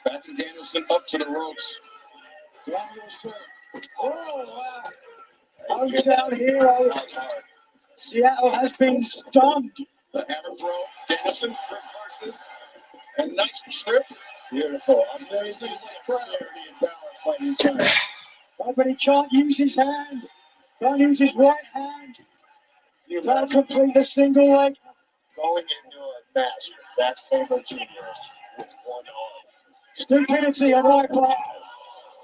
Backing Danielson up to the ropes. Danielson. Oh, wow. Hometown hero. Seattle has been stunned. The hammer throw. Danielson reverses. A nice trip. Beautiful. Amazing clarity and balance by these guys. But he can't use his hand. Can't use his right hand. You can't complete the single leg. Going into a match with Zack Sabre Jr. with one arm. Stupidity on my part.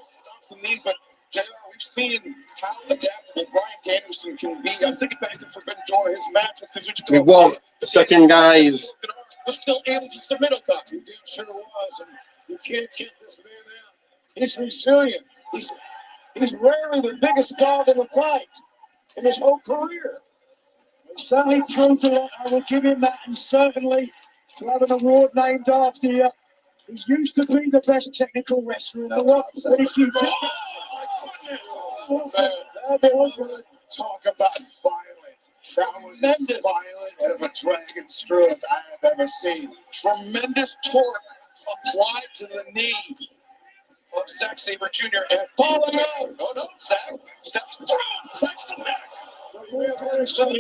Stops the knees, but JR, we've seen how adaptable Brian Danielson can be. I'm thinking back to Forbidden Door, his match with Kazuchika. We won. The second guys. Was still able to submit a cup. He damn sure was, and you can't get this man out. He's resilient. He's rarely the biggest dog in the fight in his whole career. And certainly proved it. I will give him that, and certainly to have an award named after you. He used to be the best technical wrestler in the world. But if you think talk about violence. That was the violence of a dragon screw I have ever seen. Tremendous torque applied to the knee of Zack Sabre Jr. and falling out. Oh no, Zack steps through, cracks the neck.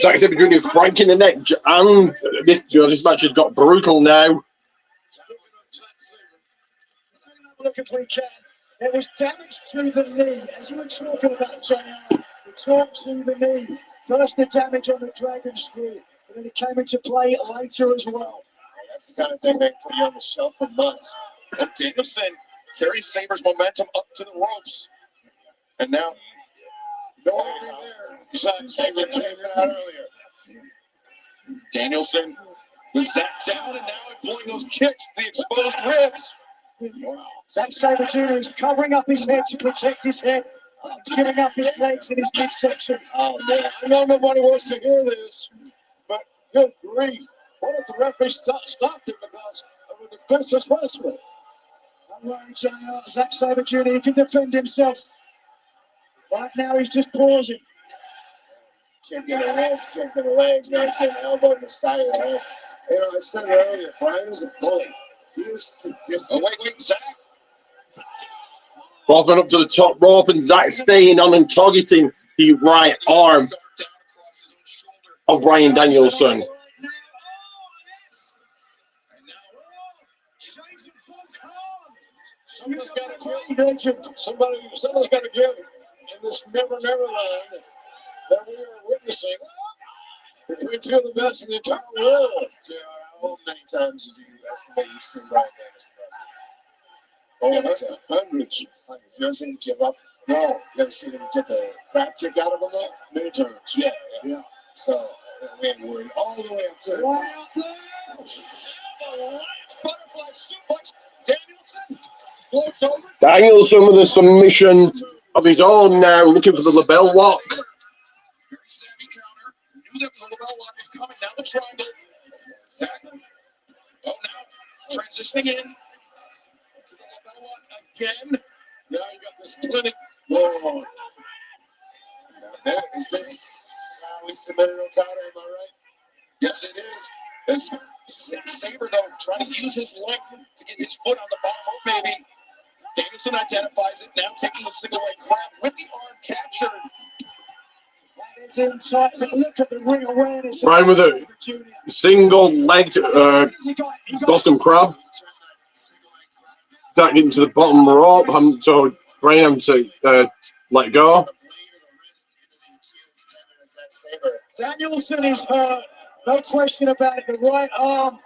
Zack Sabre Jr. cranking the neck, and this match has got brutal now. Look if we can. There was damage to the knee, as you were talking about, JR. The torque to the knee. First the damage on the dragon screw, and then it came into play later as well. That's the kind of thing they put you on the shelf for months. And Danielson carries Sabre's momentum up to the ropes. And now, no there. Zack Sabre came out earlier. Danielson with Zack down and now employing those kicks, the exposed ribs. Wow. Zack Sabre Jr. is covering up his head to protect his head, giving up his legs in his midsection. Oh man, I know nobody wants to hear this, but good grief. What if the referee stopped it because of a defenseless wrestler? I'm worried, JR. Zack Sabre Jr. He can defend himself. Right now he's just pausing. Kicking the legs, kicking the legs. Now he's getting elbow in the side of the head. You know, I said it earlier, Brian is a bully. He is. Oh, wait, Zack. Both went up to the top rope, and Zack staying on and targeting the right arm of Brian Danielson. Somebody's got to give in this never land that we are witnessing between two of the best in the entire world. How many times do you estimate you've seen Brian Danielson wrestle? Oh, hundreds. You ever seen him give up? No. You ever seen him get the crap kicked out of him though? Many times. Yeah. So we ain't worried all the way up to the Butterfly suplex. Danielson floats over. Danielson with a submission of his own now, looking for the label lock. Very savvy counter. Knew that the label lock was coming. Now the triangle. Zack. Oh, now transitioning in to the label again. Now you got this clinic. Oh. Is this how we submitted Okada? Am I right? Yes, it is. This Sabre, though, trying to use his leg to get his foot on the bottom rope, maybe. Danielson identifies it, now taking the single leg grab with the arm captured. That is inside, but look at the ring awareness. Brian with a single legged Boston Crab. Back into the bottom rope. So Brian to let go. Danielson is hurt. No question about it. The right arm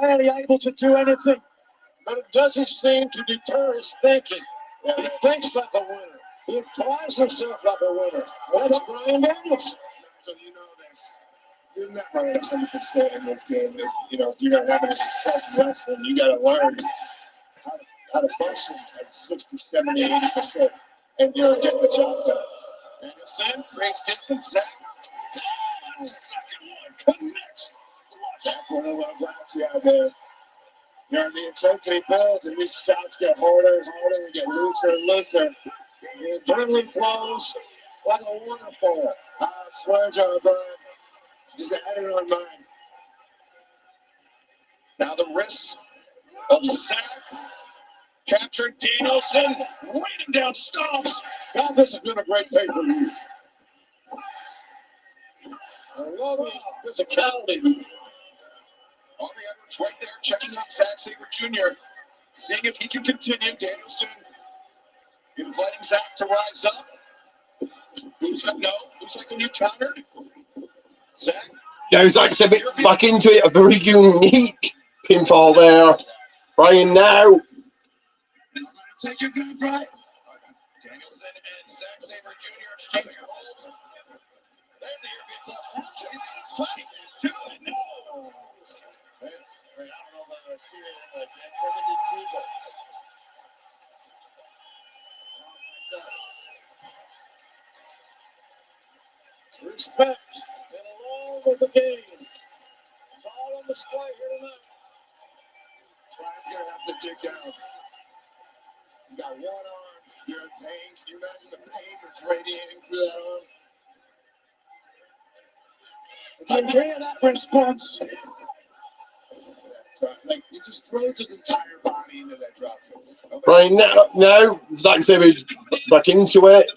barely able to do anything. But it doesn't seem to deter his thinking. He thinks like a winner. He applies himself like a winner. That's Brian Danielson. So you know this. You're never 100% in this game. If you're going to have any success in wrestling, you got to learn how to function at 60, 70, 80%. And get the job done. Danielson creates distance. Zach. Second one connects. Zach with a little bouncy out there. The intensity builds and these shots get harder and harder and get looser and looser. The adrenaline flows like a waterfall. I swear to you, Brian. Just add it on mine. Now the wrist of Zach. Captured Danielson. Raining down stops. God, this has been a great pay-per-view. I love the physicality. Aubrey Edwards right there checking on Zack Sabre Jr. Seeing if he can continue. Danielson inviting Zack to rise up. Looks like when you countered. Zack. Yeah, Zack's a bit back into it. A very unique pinfall there. Brian now. Take your good, Brian. Danielson and Zack Sabre Jr. exchanging holds. There's the European clutch. He's got his fight. Two. No. I don't know about our fear like that. Look at these people. Oh my God. Respect and along with the game. It's all on display here tonight. Brian's going to have to dig down. You got one arm. You're in pain. Can you imagine the pain that's radiating through that arm? I hear that response. Like, he just throws his entire body into that drop kick. Brian now Zack Sabre back into it.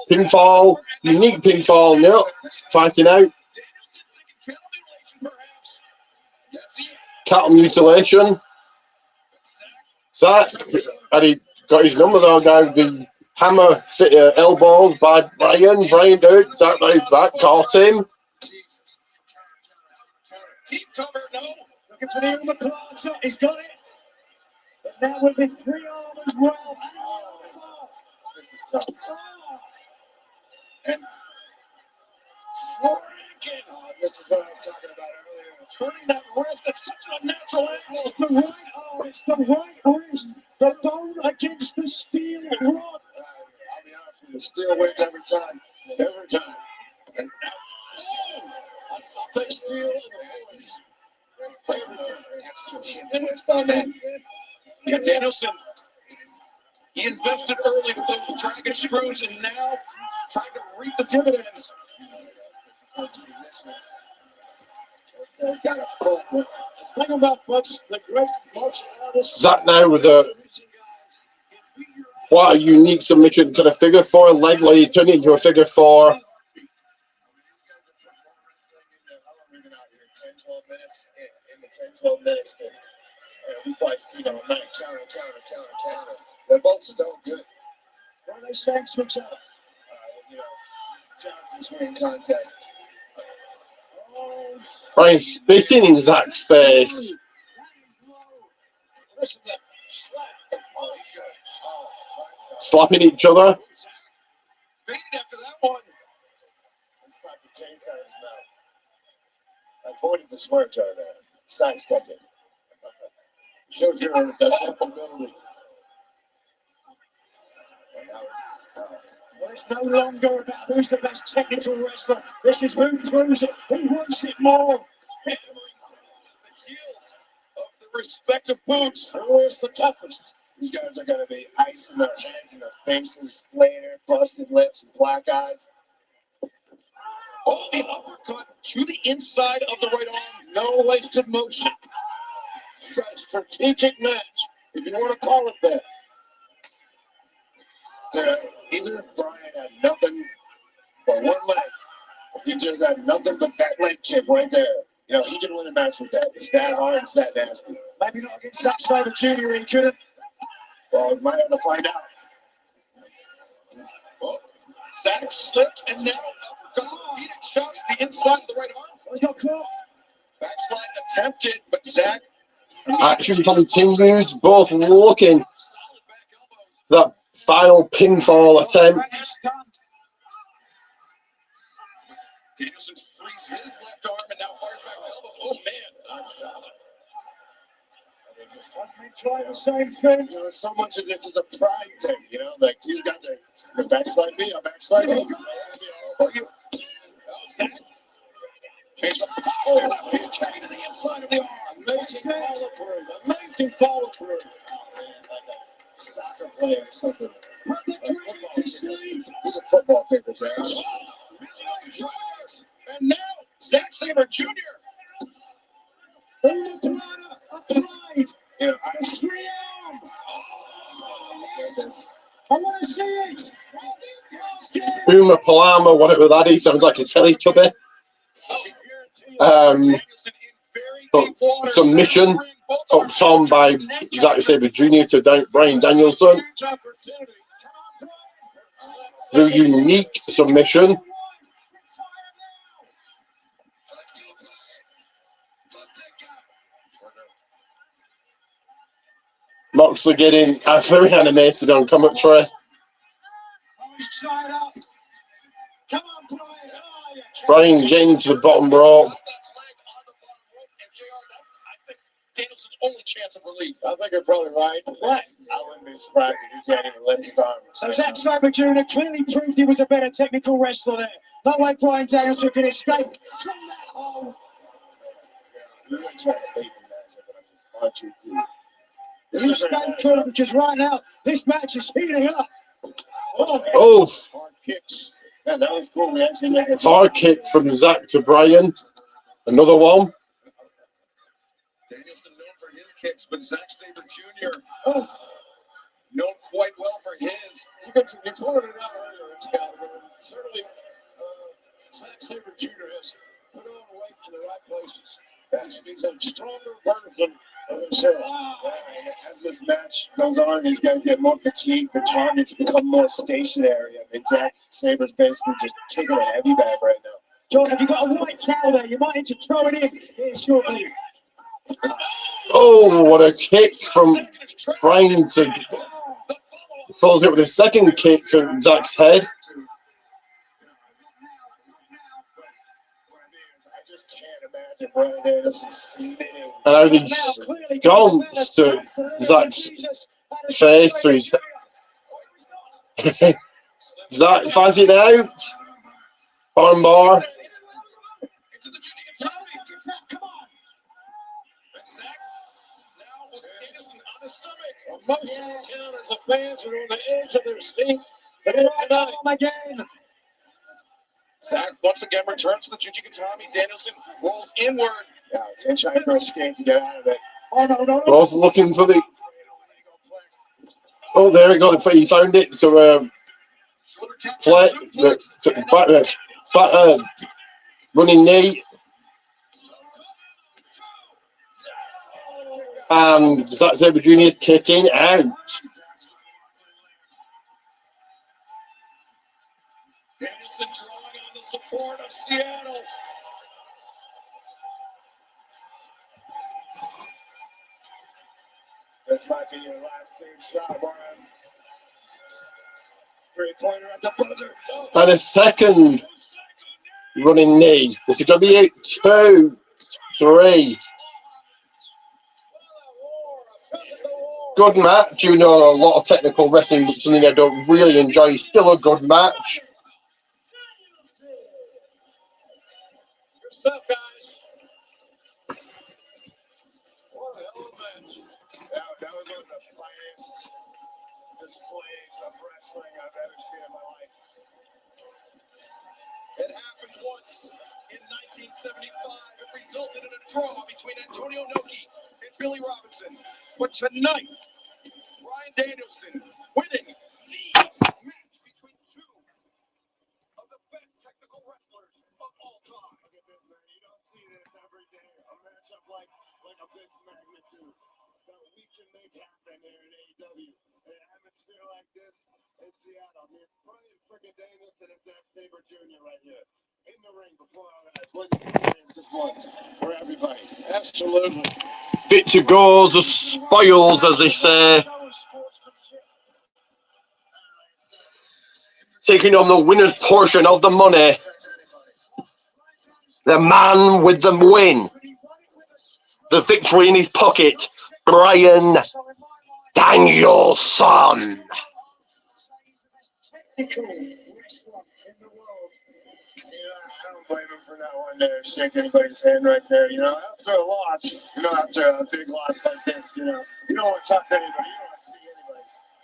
Pinfall. Unique pinfall. No. Fighting out. Cattle mutilation. Zack had he got his number though now. The hammer elbows by Brian. Brian did exactly that. Caught him. Keep covered. No. Looking for the underclass. He's got it. But now with his three arm as well. This is tough. And this is what I was talking about earlier. Turning that wrist at such an unnatural angle. It's the right arm. It's the right wrist. The bone against the steel rod. I'll be honest with you. Steel wins every time. Every time. And now, I'll take steel and the voice. Yeah, Danielson. He invested early with those dragon screws and now trying to reap the dividends. Think about what's the great martial artist. Zack now with quite a unique submission to the figure four leg, like he turned it into a figure four. 10, 12 minutes in the 10, 12 minutes that we probably see on night counter. They're both still good. What are they saying to each other? Challenge between contests. Brian spitting in Zack's face. Listen to that slap. Slapping each other. Faded after that one. Slapped the taste out of his mouth. I avoided the swear jar there. Sidestepped it. Shows your adaptability. It's no longer about who's the best technical wrestler. This is who throws it, who wants it more. The heels of the respective boots. Who is the toughest? These guys are gonna be icing their heads and their faces later, busted lips and black eyes. Oh, the uppercut to the inside of the right arm. No wasted motion. Strategic match, if you want to call it that. Either Brian had nothing but one leg. He just had nothing but that leg kick right there. You know, he can win a match with that. It's that hard, it's that nasty. Maybe not against Zack Sabre Jr., he couldn't. Well, we might have to find out. Oh, Zack slipped, and now uppercuts, repeated shots to the inside of the right arm. Backslide attempted, but Zack. Action continued, both looking for that final pinfall attempt. Danielson frees his left arm and now fires back elbows. Oh man, They try the same thing. You know, so much of this is a pride thing, you know, like he's got the backslide me, I'll backslide me. Oh, you. Oh, Zack. Change the power. Kick to the inside of the arm. Amazing follow through. Amazing follow through. Soccer player or something. He's a football kicker, Josh. And now, Zack Sabre Jr. Applied. Yeah, The 3-arm. I want to see it. Uma Palama, whatever that is, sounds like a Teletubby. Submission hooked on by Zack Sabre Jr. to Brian Danielson. The unique submission. Moxley getting very animated on commentary. Brian getting to the bottom rope. Danielson's only chance of relief. I think you're probably right. What? I wouldn't be surprised if you can't even lift his arm. So Zack Sabre Jr. clearly proved he was a better technical wrestler there. No way Brian Danielson can escape from that hole. You stay cool because right now this match is heating up. Oh, hard kicks. Man, that was cool. We actually made it. hard kick from Zack to Brian. Another one. Danielson known for his kicks, but Zack Sabre Jr. known quite well for his. You pointed it out earlier, Excalibur. Certainly, Zack Sabre Jr. has put on weight in the right places. He's a stronger version of himself. As this match goes on, these guys get more fatigued. The targets become more stationary. I mean, Zack Sabre's basically just kicking a heavy bag right now. John, have you got a white towel there? You might need to throw it in here shortly. Oh, what a kick from Brian to follows it with a second kick to Zack's head. And he stomps to Zack's face, so he's Zack finds it out. Armbar. Most encounters of fans are on the edge of their seat. But again. Zack once again returns to the Jujigatami. Danielson rolls inward. Yeah, it's trying to escape to get out of it. Oh, no. Both looking for the. Oh, there we go. He found it. So, running knee. And Zack Sabre Jr. kicking out. Danielson drawing on the support of Seattle. This might be your last big shot, Brian. Three-pointer at the buzzer. And a second running knee. This is going to be it. 2, 3. Good match. You know, a lot of technical wrestling, but something I don't really enjoy. Still a good match. Good stuff, guys. What a hell of a match. That was one of the finest displays of wrestling I've ever seen in my life. It happened once in 1975. It resulted in a draw between Antonio Inoki and Billy Robinson. But tonight, Bryan Danielson winning the match between two of the best technical wrestlers of all time. Look at this, man. You don't see this every day. A matchup like of this magnitude that we can make happen here in AEW. An atmosphere like this in Seattle. I mean, Bryan freaking Danielson and Zack Sabre Jr. right here in the ring before our eyes. Look at this just once for everybody. Absolutely. Victor goes the spoils, as they say. Taking on the winner's portion of the money. The man with the win. The victory in his pocket. Bryan Danielson. I don't blame him for not wanting to shake anybody's hand right there. You know, after a loss, after a big loss like this, you don't want to talk to anybody.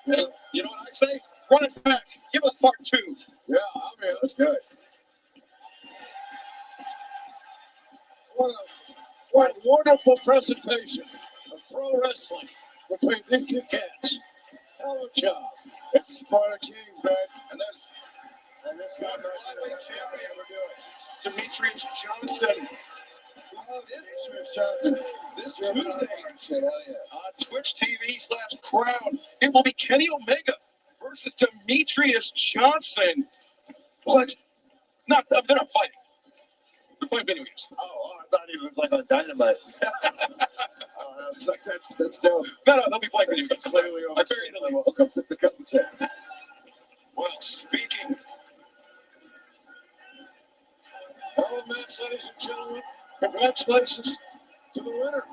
You don't want to see anybody. You know what I say? Run it back. Give us part 2. Yeah, I'm here. Let's do it. What a wonderful presentation of pro wrestling between these two cats. Hell of a job. It's Sparta King, man. And this guy right champion, we're doing Demetrius Johnson. This Tuesday on Twitch TV/Crown, it will be Kenny Omega versus Demetrius Johnson. What? They're not fighting. They're playing video games. Oh, I thought he was like on Dynamite. I was like, that's dope. No, they'll be playing video games. Clearly, I buried them. Welcome to the company. Well, speaking. Hello, match, ladies and gentlemen. Congratulations to the winner.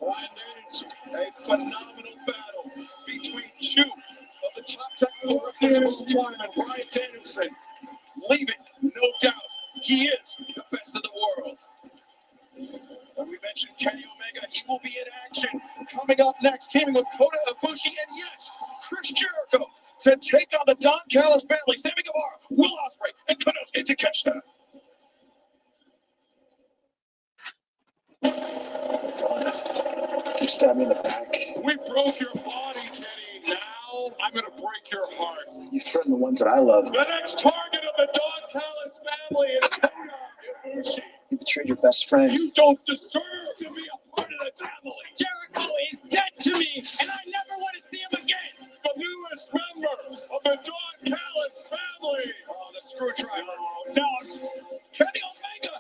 Bryan Danielson. A phenomenal battle between two of the top technical wrestlers of all time, and Bryan Danielson leaving, no doubt, he is the best in the world. And we mentioned Kenny Omega. He will be in action coming up next, teaming with Kota Ibushi and, yes, Chris Jericho to take on the Don Callis family, Sammy Guevara, Will Ospreay, and Konosuke Takeshita. You stabbed me in the back. We broke your body, Kenny. Now I'm going to break your heart. You threaten the ones that I love. The next target of the Don Callis family is Kota Ibushi. You betrayed your best friend. You don't deserve to be a part of the family. Jericho is dead to me, and I never want to see him again. The newest member of the Don Callis family. Oh, the screwdriver. Now, Kenny Omega,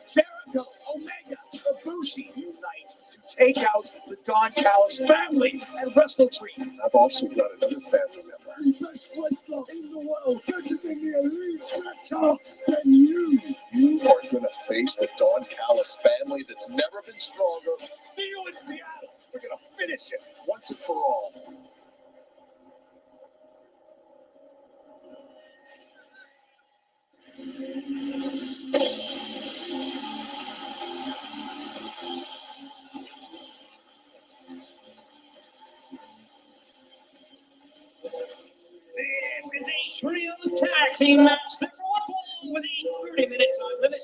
Jericho, Omega, Ibushi unite to take out the Don Callis family at Wrestledream. I've also got another family member. The best wrestler in the world, better than the elite, better than you. You are going to face the Don Callis family that's never been stronger. See you in Seattle. We're going to finish it once and for all. This is a trios tag team match set for one fall with a 30-minute time limit.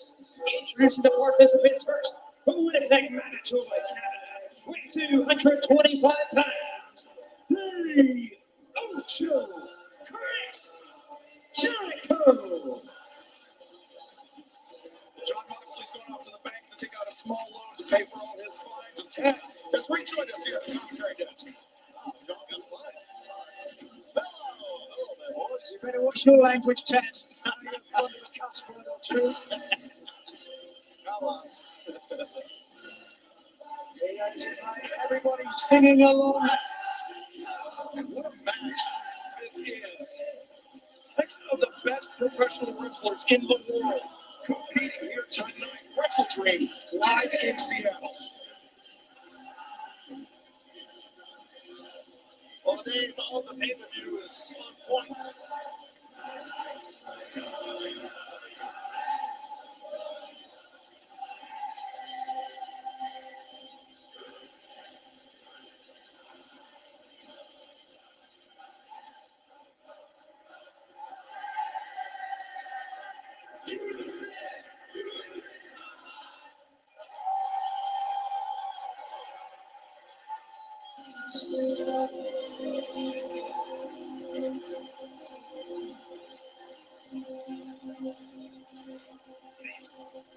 Introducing the participants first. Winnipeg, Manitoba, Canada, weighing 225 pounds. The Ocho Chris Jericho. John Moxley's going off to the bank to take out a small loan to pay for all his fines and tax. That's rejoined us here at the commentary desk. Oh, John got fined. Hello, boys. You better watch your language, Tess. Now you're in front of a cuss word or two. Come on. Everybody's singing along. And what a match this is. 6 of the best professional wrestlers in the world competing here tonight. Wrestledream live in Seattle. Well, the name of the pay-per-view is on point.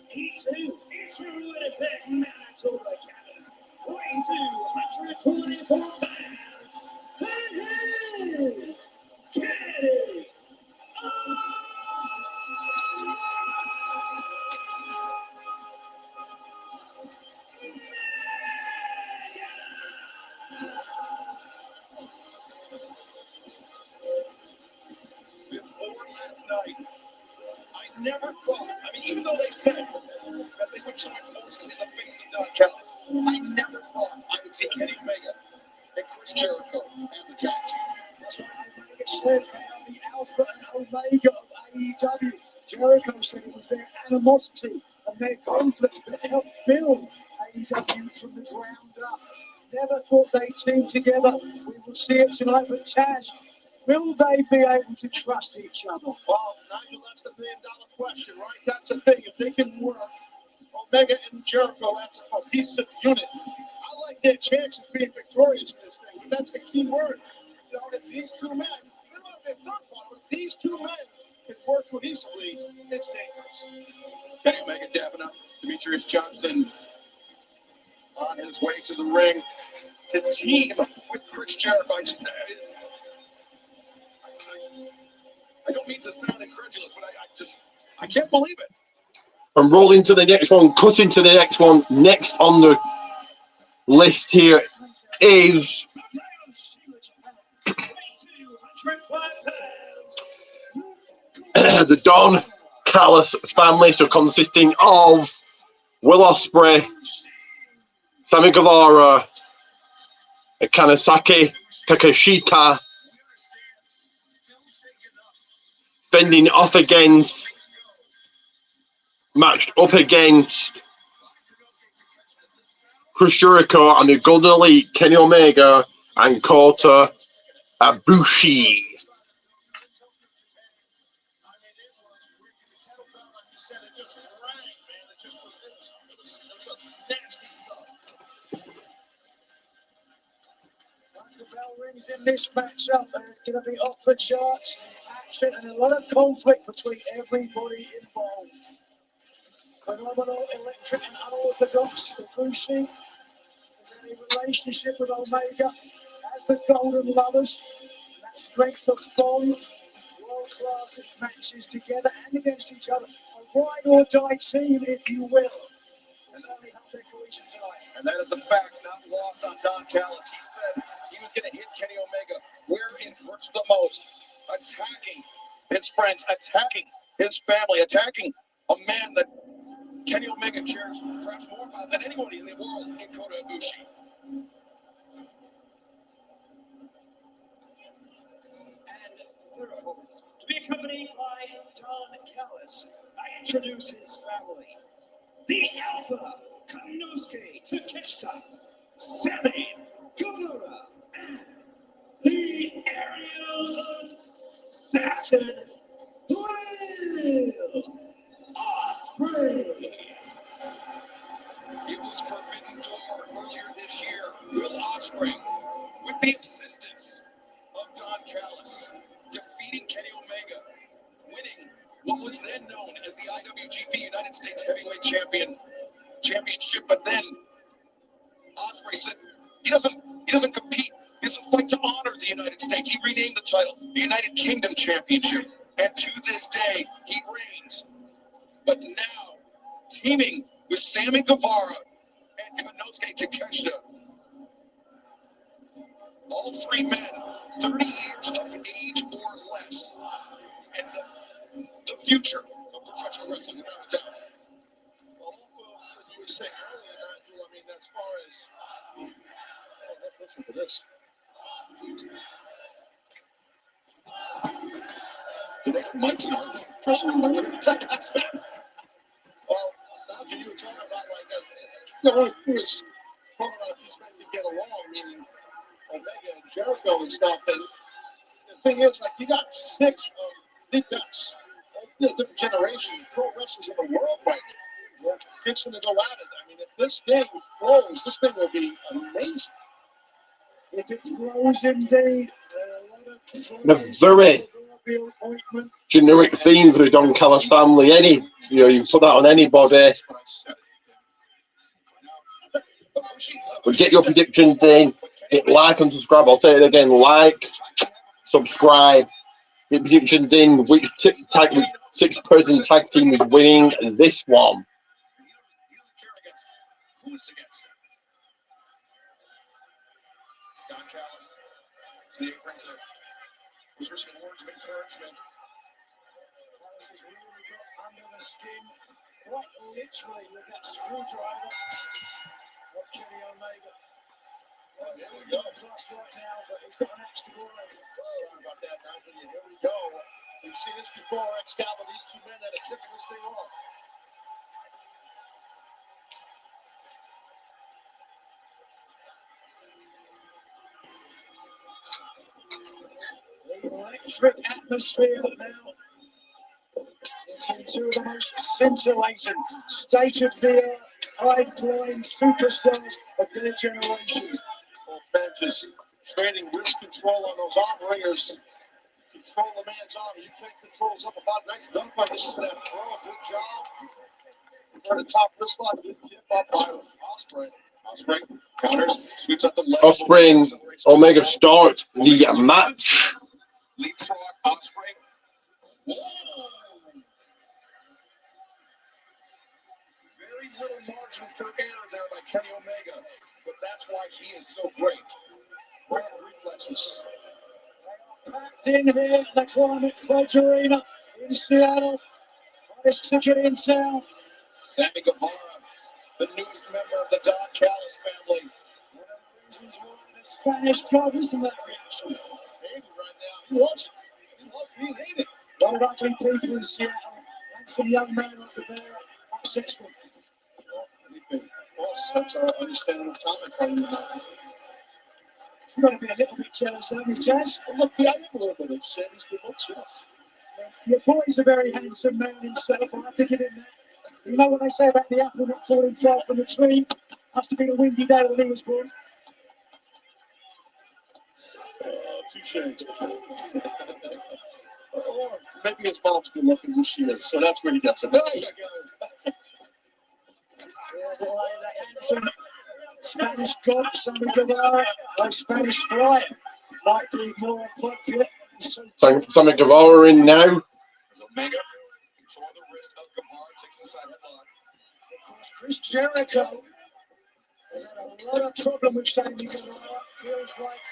He too is from Winnipeg, Manitoba, Canada. Weighing 224 pounds. And his Kennedy. Before last night, I never thought, I mean, even though they said that they would join forces in the face of Don Callis, I never thought I would see Kenny Omega and Chris Jericho as a tag team. That's why Omega said they are the Alpha and Omega of AEW. Jericho said it was their animosity and their conflict that helped build AEW from the ground up. Never thought they'd team together. We will see it tonight, but Taz, will they be able to trust each other? Well, Nigel, that's the $1 million question, right? That's the thing. If they can work Omega and Jericho as a cohesive unit, I like their chances being victorious in this thing. But that's the key word. You know, if these two men, you know, their third part, but if these two men can work cohesively, it's dangerous. Kenny Omega dabbing up Demetrius Johnson on his way to the ring to team with Chris Jericho. I don't mean to sound incredulous, but I can't believe it. And rolling to the next one, cutting to the next one. Next on the list here is the Don Callis family, so consisting of Will Ospreay, Sammy Guevara, Kanazaki Takeshita, fending off against, matched up against Chris Jericho and the Golden Elite, Kenny Omega and Kota Ibushi. Once the bell rings in this matchup, there's going to be off the charts action and a lot of conflict between everybody involved. Phenomenal, electric, and unorthodox. Ibushi has had a relationship with Omega as the Golden Lovers. That strength of bond, world-class matches together and against each other. A ride or die team, if you will. And only have their cohesion tonight. And that is a fact not lost on Don Callis. He said he was going to hit Kenny Omega where it hurts the most. Attacking his friends, attacking his family, attacking a man that Kenny Omega cares perhaps more about than anybody in the world in Kota Ibushi. And their opponents, to be accompanied by Don Callis, I introduce his family. The Alpha, Konosuke Takeshita, Sammy Guevara, and the Aerial Assassin, Will Ospreay. It was Forbidden Door earlier this year. Will Ospreay, with the assistance of Don Callis, defeating Kenny Omega, winning what was then known as the IWGP United States Heavyweight Championship. But then Ospreay said he doesn't compete. He doesn't fight to honor the United States. He renamed the title the United Kingdom Championship. And to this day, he reigns. But now, teaming with Sammy Guevara and Konosuke Takeshita, all three men, 30 years of age or less, and the future of professional wrestling without a doubt. Well, also, you were saying earlier, Nigel, I mean, as far as, let's listen to this. Today, Mike's not pressing my winner. Well, Nigel, you were talking about like that. You know, he was talking about if these men can get along, meaning Omega and Jericho and stuff. And the thing is, like, you got 6 of the best, different generation pro wrestlers in the world right now. We're fixing to go at it. I mean, if this thing grows, this thing will be amazing. If it flows indeed, A very generic theme for the Don Callis family. You put that on anybody. But get your predictions in. Hit like and subscribe. I'll say it again. Like, subscribe. Get predictions in. Which six-person tag team is winning this one? Don Callis, the apron to whisper some words of encouragement. This has really got under the skin, quite literally, with that screwdriver of Kenny Omega. He's got a thrust right now, but he's got an axe to grind. Sorry about that, Nigel. Here we go. We've seen this before, Excalibur. These two men that are kicking this thing off. Electric atmosphere now. It's into the most scintillating, state-of-the-art, high-flying superstars of their generation. Both men just trading wrist control on those arm ringers. Control the man's arm. You can't control something about nice dunk by this for that throw. Good job. For the top wrist lock, good tip up by Ospreay. Ospreay counters, sweeps up the left. Ospreay and Omega start the match. Leapfrog, Ospreay. Whoa! Very little margin for error there by Kenny Omega, but that's why he is so great. Great reflexes. Packed in here at the Climate Pledge Arena in Seattle. Hottest ticket in town. Sammy Guevara, the newest member of the Don Callis family. One of the reasons why the Spanish God isn't that reaction. Hated right now. He loves it. He loves being hated. A lot of ugly people in Seattle. And some young man like the bear upsets them. Anything else? That's our understanding of comic by you, Nigel. You've got to be a little bit jealous, haven't you, Chaz? Look, yeah, I have a little bit of Sammy's good looks, yes. Your boy's a very handsome man himself, I have to give him that. You know what they say about the apple not falling far from the tree? Must have been a windy day when he was born. Touche. Or maybe his mom's good looking than she is, so that's where he gets it. There you go. Handsome Spanish God, Sammy Guevara, or Spanish Fly, might be more appropriate. Sammy Guevara in now. As Omega control the wrist of Guevara, takes the side headlock. Of course, Chris Jericho has had a lot of trouble with Sammy Guevara. Feels like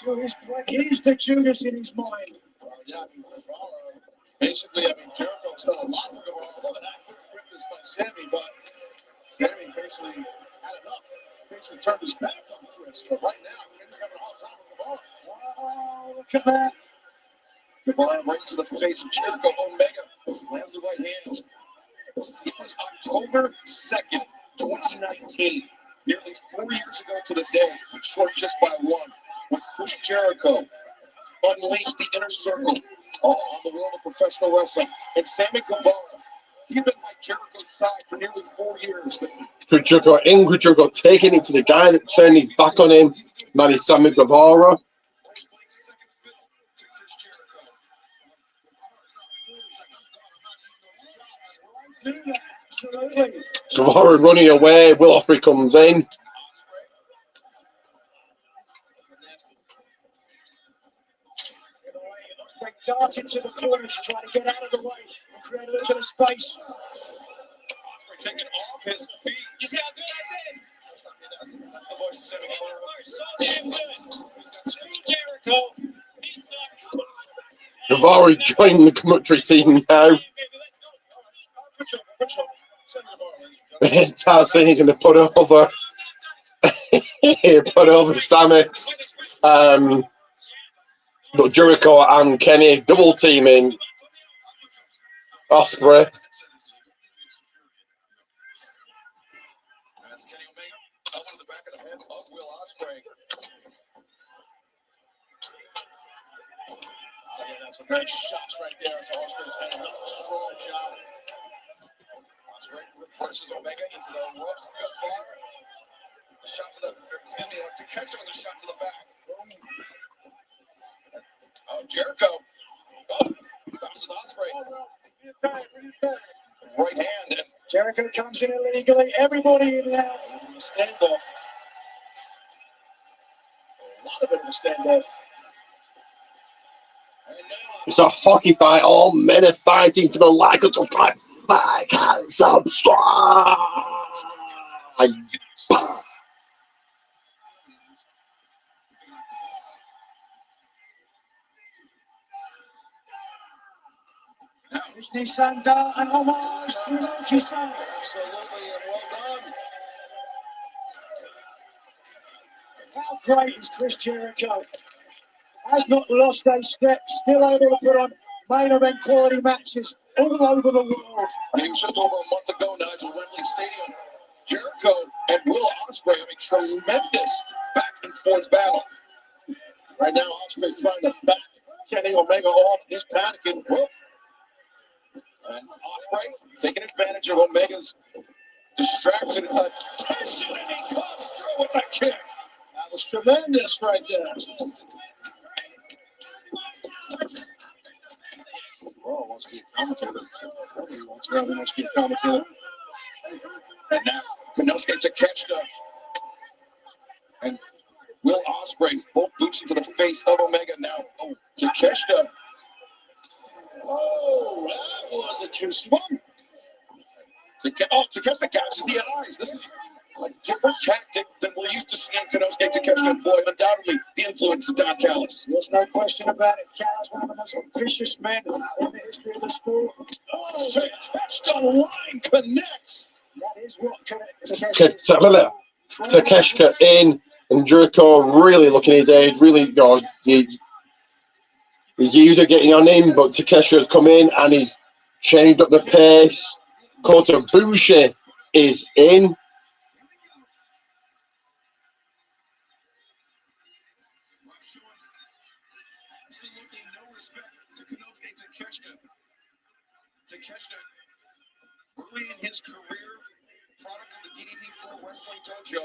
to his point, he's the Judas in his mind. Yeah, I mean, Guevara, basically, Jericho's done a lot for Guevara, although that quick grip is by Sammy, but Sammy basically had enough. Basically turned his back on Chris, but right now, he's having a hard time with Guevara. Wow, look at that. Guevara right to the face of Jericho. Omega lands the right hands. It was October 2nd, 2019, nearly 4 years ago to the day, short just by one, when Chris Jericho unleashed the inner circle on the world of professional wrestling. And Sammy Guevara, he's been by Jericho's side for nearly 4 years. Chris Jericho taking it to the guy that turned his back on him. Man, is Sammy Guevara. Absolutely. Guevara running away. Will Ospreay comes in. Darted to the corner to try to get out of the way and create a little bit of space. Ospreay taking off his feet. You see how good I did? That's the voice of Sammy Guevara. So damn good. Screw Jericho. He sucks. Guevara joining the commentary team now. Taz saying he's going to put over Sammy. But Jericho and Kenny double teaming Ospreay. That's Kenny Omega. Elbow to the back of the head of Will Ospreay. Again, that's some nice shots right there to Ospreay's head. Another strong shot. Ospreay versus Omega into the ropes. Good fire. Shot to the, excuse me, that's Takeshita with a shot to the back. Oh, Jericho. Oh, bounces Ospreay. Right hand. And Jericho comes in illegally. Everybody in there. Standoff. A lot of it in a standoff. It's a hockey fight. All men are fighting for the like of time. I can't subscribe. Nissan and homage to Inoki-san. absolutely, and well done. How great is Chris Jericho? Has not lost a step, still able to put on main event quality matches all over the world. He was just over a month ago, Nigel, Wembley Stadium. Jericho and Will Ospreay having tremendous back and forth battle. Right now, Ospreay trying to back Kenny Omega off. He's panicking. Whoop. And Ospreay taking advantage of Omega's distraction. Attention, and he comes through with a kick. That was tremendous right there. Oh, wants to be a commentator. Nobody wants to be a commentator. And now, Konosuke Takeshita and Will Ospreay both boosting to the face of Omega now. Oh, Takeshita. Oh, that was a juicy one. Takeshita catches the eyes. This is a different tactic than we're used to seeing Konosuke Takeshita employ. Undoubtedly, the influence of Don Callis. There's no question about it. Callis, one of the most vicious men in the history of the sport. Oh, Takeshita line connects. That is what Takeshita in, and Jericho really looking his age, really, the user getting on him, but Takeshita's come in and he's changed up the pace. Kota Ibushi is in. Absolutely no respect to Konosuke Takeshita. Takeshita, early in his career, product of the DDP Pro Wrestling Dojo.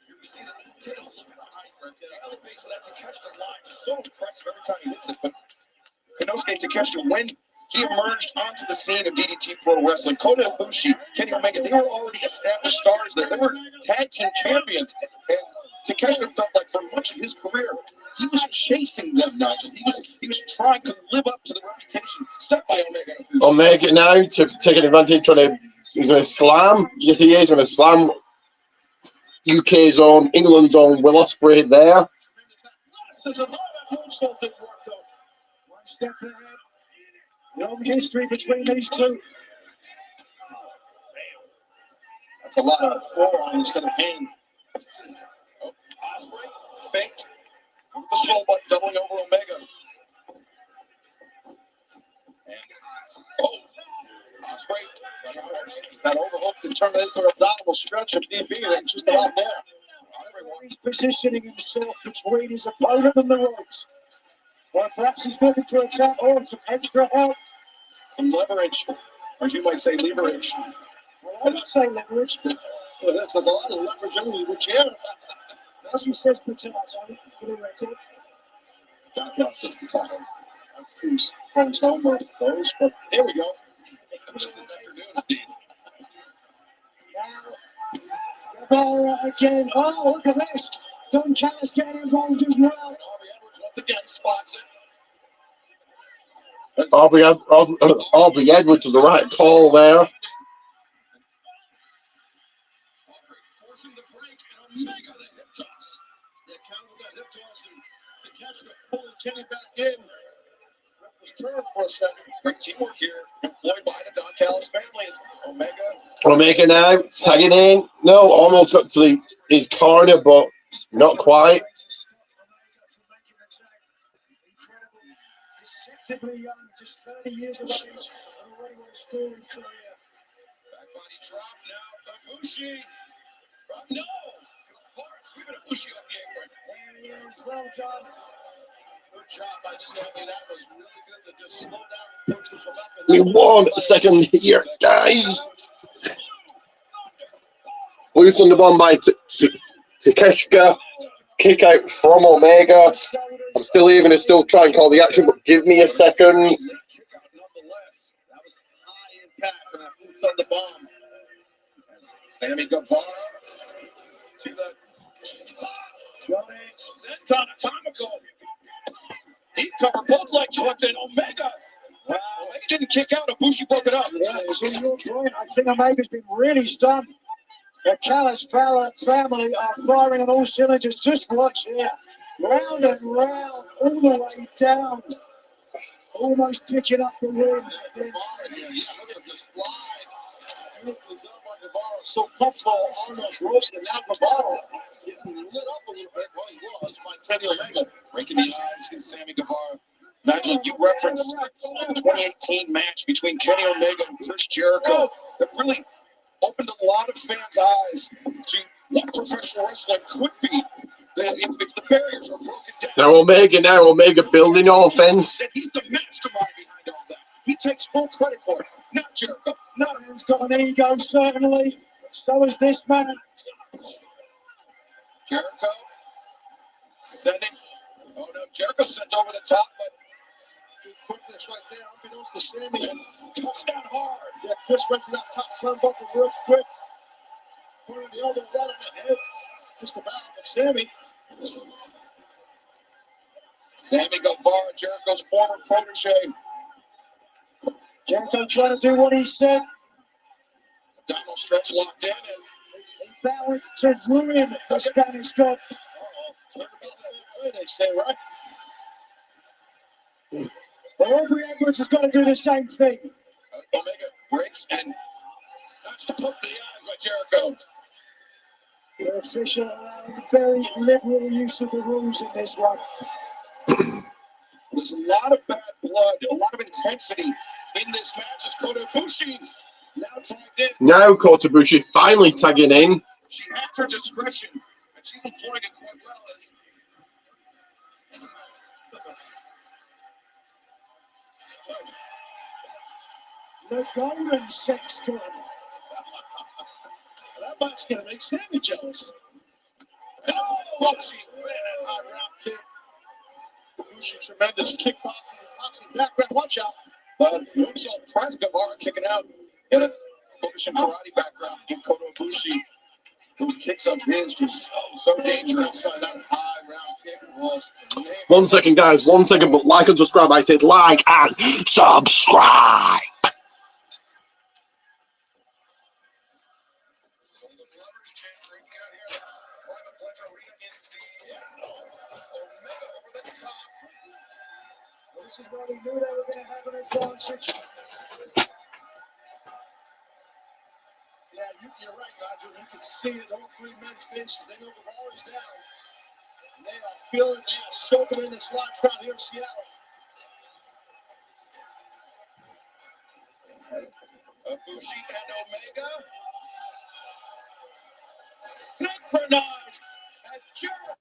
You see the tail behind right there. The elevation of that Takeshita line is so impressive every time he hits it. But Konosuke Takeshita, when he emerged onto the scene of DDT Pro Wrestling, Kota Ibushi, Kenny Omega, they were already established stars there. They were tag team champions. And Takeshita felt like for much of his career, he was chasing them, Nigel. He was trying to live up to the reputation set by Omega. Omega now taking advantage, he's going to slam. Yes, he is going to slam UK's own, England's own Will Ospreay there. There's a lot of moonsault at work, though. One step ahead. Long history between these two. That's a lot of forearm instead of hand. Oh, Ospreay faked with the shoulder butt doubling over Omega. And Ospreay, that overhook can turn it into an abdominal stretch if need be. It's just about there. He's positioning himself between his opponent and the ropes. Or perhaps he's looking to attack or some extra help. Some leverage, or you might say leverage. Well, I would say leverage. Well, that's a lot of leverage in leverage here. As he says potato for the record. Don Callis says potato. I've used almost those, but here we go. It was this afternoon, indeed. Now, again. Oh, look at this. Don Callis getting involved as well. Aubrey Edwards once again spots it. Aubrey Edwards is the right call there. Forcing the break, and Omega the hip toss. They counter with that hip toss, and Takeshita pulling Kenny back in. Ref was turned for a second. Great teamwork here, employed by the Don Callis family. Omega now tagging in. No, almost got to his corner, but not quite. Deceptively young, just 30 years of age, and already with a storied career. Back body drop now. Ibushi. No! Sweeping Ibushi off the apron. There he is. Well done. Good job by Sammy. That was really good to just slow down and push this weapon. We won a second here, guys. Loose on the bomb by Takeshita. Kick out from Omega. I'm still even and still trying to call the action, but give me a second. On the bomb. Sammy Guevara to the Senton Atomical. Deep cover, both legs hooked in. Omega. Omega didn't kick out. Ibushi broke it up. Yeah, so your point, I think Omega's been really stunned. The Callis family are firing on all cylinders. Just watch here. Round and round, all the way down. Almost picking up the win. So Buffalo almost roasted. Now Guevara getting lit up a little bit. Well, he was by Kenny Omega. Breaking the eyes is Sammy Guevara. Nigel, you referenced the 2018 match between Kenny Omega and Chris Jericho that really opened a lot of fans' eyes to what professional wrestling could be. If the barriers are broken down. Now Omega building offense. He's the mastermind behind all that. He takes full credit for it. Not Jericho. Not man's got an ego, certainly. So is this man. Jericho sending. Oh no, Jericho sends over the top, but quickness right there, unbeknownst to Sammy, and cuts down hard. Yeah, Chris went to that top turnbuckle real quick. Putting the elbow down in the head. Just about of Sammy. Sammy Guevara, Jericho's former protege. Jericho trying to do what he said. Abdominal stretch locked in, and he vowed to ruin the Spanish God. They say, right? Well, Aubrey Edwards has got to do the same thing. Omega breaks and knocks the poke in the eyes by Jericho. The official allowing very liberal use of the rules in this one. There's a lot of bad blood, a lot of intensity in this match as Kota Ibushi now tagged in. Now Kota Ibushi finally tagging in. She has her discretion, and she's employing it quite well as the Golden Sex Club. That might's gonna make Sammy jealous. And Ibushi with a high round kick. Ibushi tremendous kickboxing, boxing background. Watch out. But you saw Prince Guevara kicking out in a Kokushin karate background. Give Kota Ibushi those kicks of his just so dangerous. That high round kick was. 1 second, guys. 1 second. But like and subscribe. I said like and subscribe. This is what we knew they were going to have an advantage. Yeah, you're right, Nigel. You can see it. All three men's faces. They know Guevara's down. And they are feeling, they are soaking in this live crowd here in Seattle. Ibushi and Omega. Synchronized as Jericho.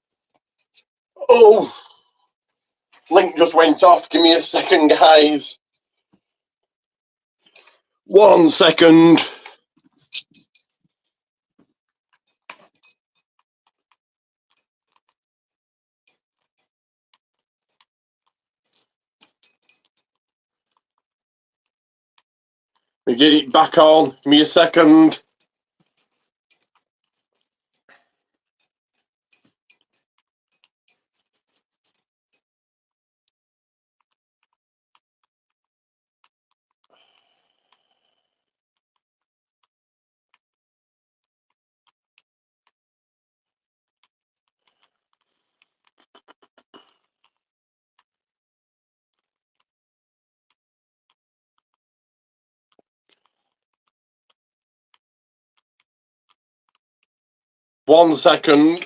Oh. Link just went off. Give me a second, guys. 1 second. We get it back on. Give me a second. One second.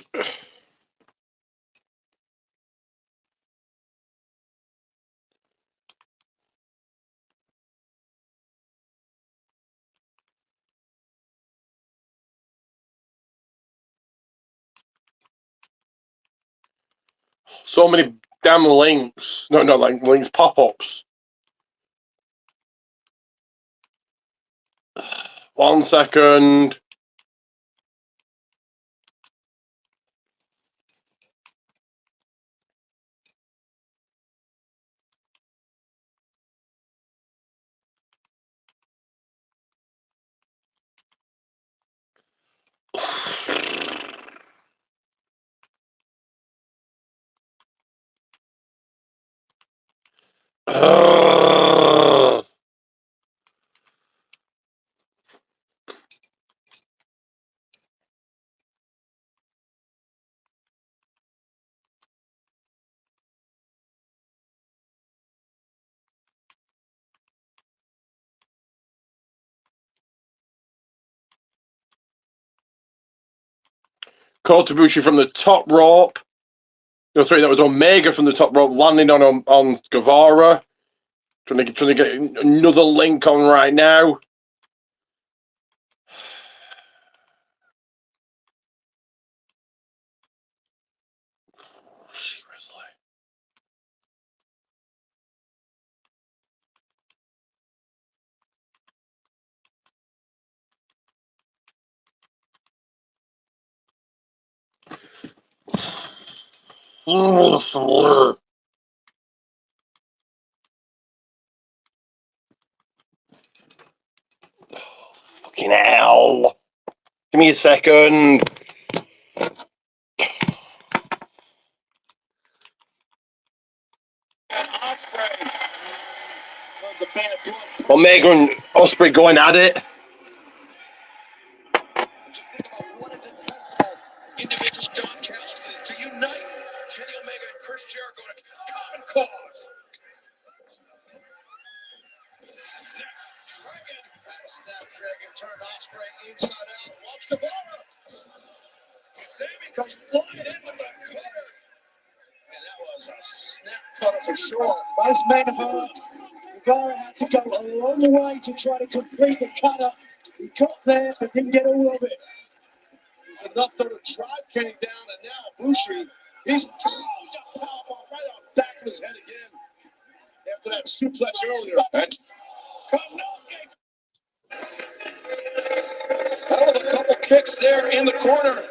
So many damn links. No, not like links, pop-ups. 1 second. Kota Ibushi from the top rope. No, sorry, that was Omega from the top rope, landing on Guevara. Trying to get another link on right now. Oh, fucking hell. Give me a second. Omega and Ospreay going at it. Individual DOMCASTs to unite Kenny Omega and Chris Jericho in a common cause. Snapdragon turned Ospreay inside out. Loves Guevara. Sammy comes flying in with the cutter. And that was a snap cutter for sure. Most men hurt. Guevara had to go a long way to try to complete the cutter. He got there, but didn't get all of it. It was enough though to drive Kenny down, and now Ibushi, he's throwing a powerbomb right on the back of his head again. After that suplex earlier. And a couple kicks there in the corner.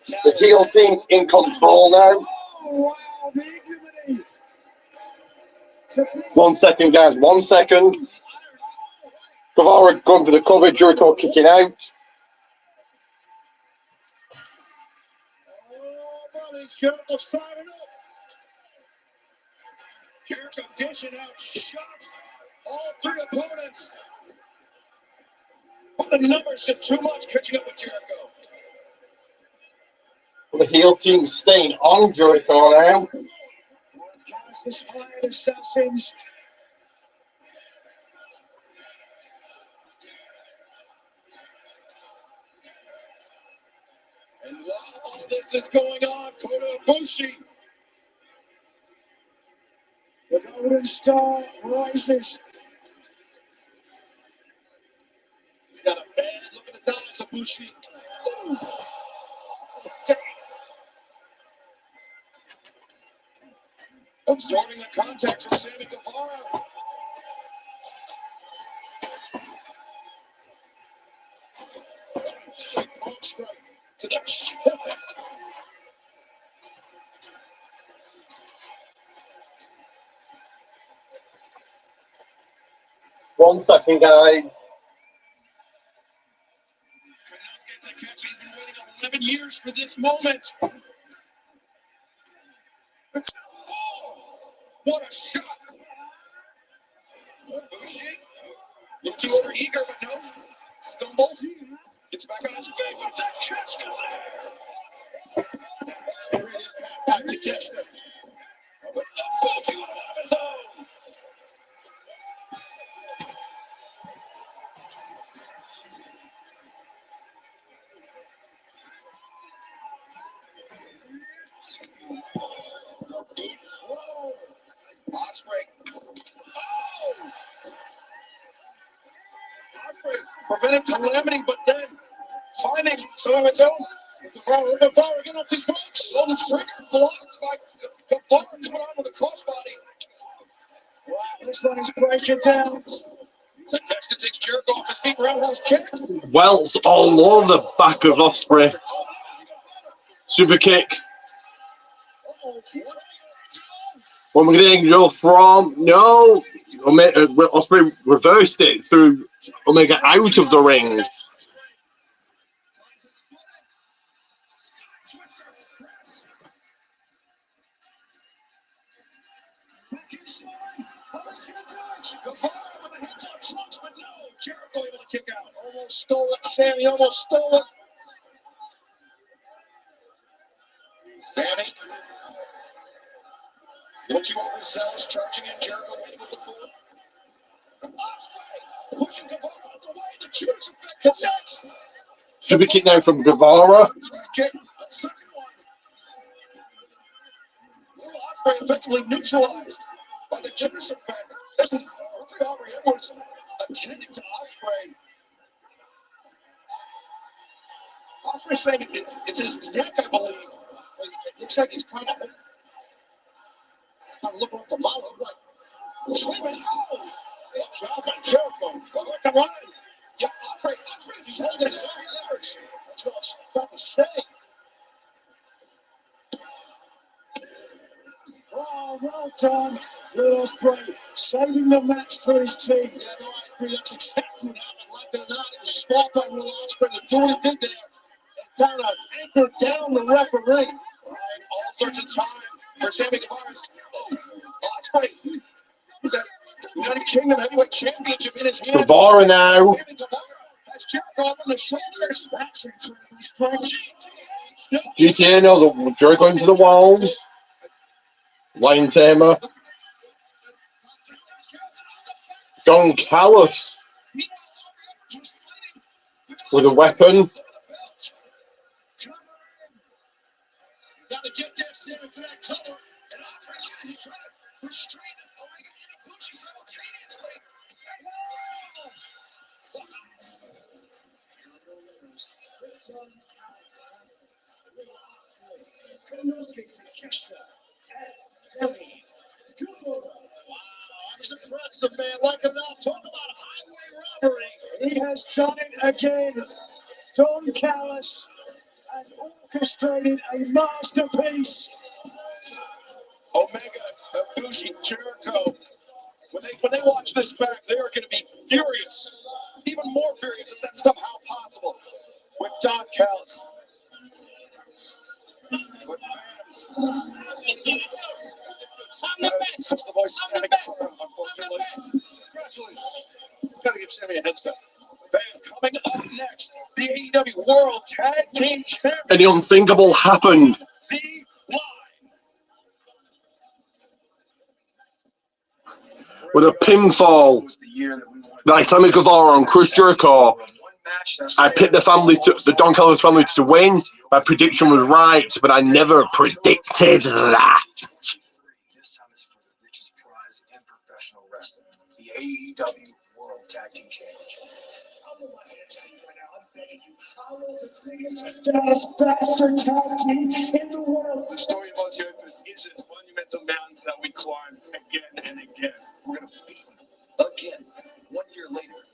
The heel team in control now. 1 second, guys. 1 second. Guevara going for the cover. Jericho kicking out. Jericho's firing up. Jericho dishing out shots. All three opponents. But the numbers just too much catching up with Jericho. The heel team staying on Jericho now. Assassins. And while all this is going on, Kota Ibushi. The Golden Star rises. He's got a bad look in his eyes, Ibushi. Ooh. Absorbing the contact from Sammy Guevara. Palm strike to the chest. 1 second, guys. 11 years for this moment. What a shot. Ibushi looked too over eager, but no. Stumbles. Gets back on his feet. What's that chest is there? Great impact back to catch them. But Ibushi went out of his own. Ospreay. Oh! Ospreay prevented calamity, but then finding some of its own. Guevara getting off these ropes. Golden trigger blocked by Guevara coming on with a crossbody. Wow, this one is breaking down. Dexter takes Jericho off his feet. Roundhouse kick. Welts all over the back of Ospreay. Super kick. When we're getting go from no, Ospreay reversed it through Omega out of the ring. Guevara with a hands on trunks, but no. Jericho able to kick out. Almost stole it. Sammy almost stole it. Sammy. Looking overzealous, charging in. Jericho waiting with the foot. Ospreay pushing Guevara out the way. The Judas effect connects. Super kick now from Guevara. Kick. A second one. Ospreay effectively neutralized by the Judas effect. Referee Aubrey Edwards attending to Ospreay. Ospreay saying it's his neck, I believe. It looks like he's kind of looking off the model. I'm like, screaming, oh! Job by Jericho. Come on. Yeah, Ospreay, he's holding it out. That's what I was about to say. Oh, well done, Will Ospreay, saving the match for his team. Yeah, no, I agree. That's exactly what happened. Like it or not, it was smart by Will Ospreay to do what he did there. And kind of anchor down the referee. All right, all sorts of time for Sammy Guevara. Ospreay. Is that United Kingdom Heavyweight Championship in his hand? Guevara now. Sammy Guevara has Jericho up on the shoulders. That's incredible strength. GTA now, the Jericho into the walls. Lion Tamer. Don Callis with a weapon. Gotta get that Sammy for that cover. And Ospreay, he's trying to restrain Omega and Ibushi simultaneously. He's impressive, man. Like it or not, talk about highway robbery. He has done it again. Don Callis has orchestrated a masterpiece. Omega, Ibushi, Jericho. When they watch this back, they are going to be furious. Even more furious if that's somehow possible. With Don Callis. With fans. That's the voice of Sammy Guevara, unfortunately. Congratulations. Gotta get Sammy a headset. Fans, coming up next, the AEW World Tag Team Champions. And the unthinkable happened. The With a pinfall. Like Sammy Guevara and Chris Jericho. I picked the Don Callis family to win. My prediction was right, but I never predicted that. This time is for the richest prize in professional wrestling, the AEW World Tag Team Championship. Best bastard tag team in the world. The story of Aussie Open is its monumental mountains that we climb again and again. We're going to beat them again 1 year later.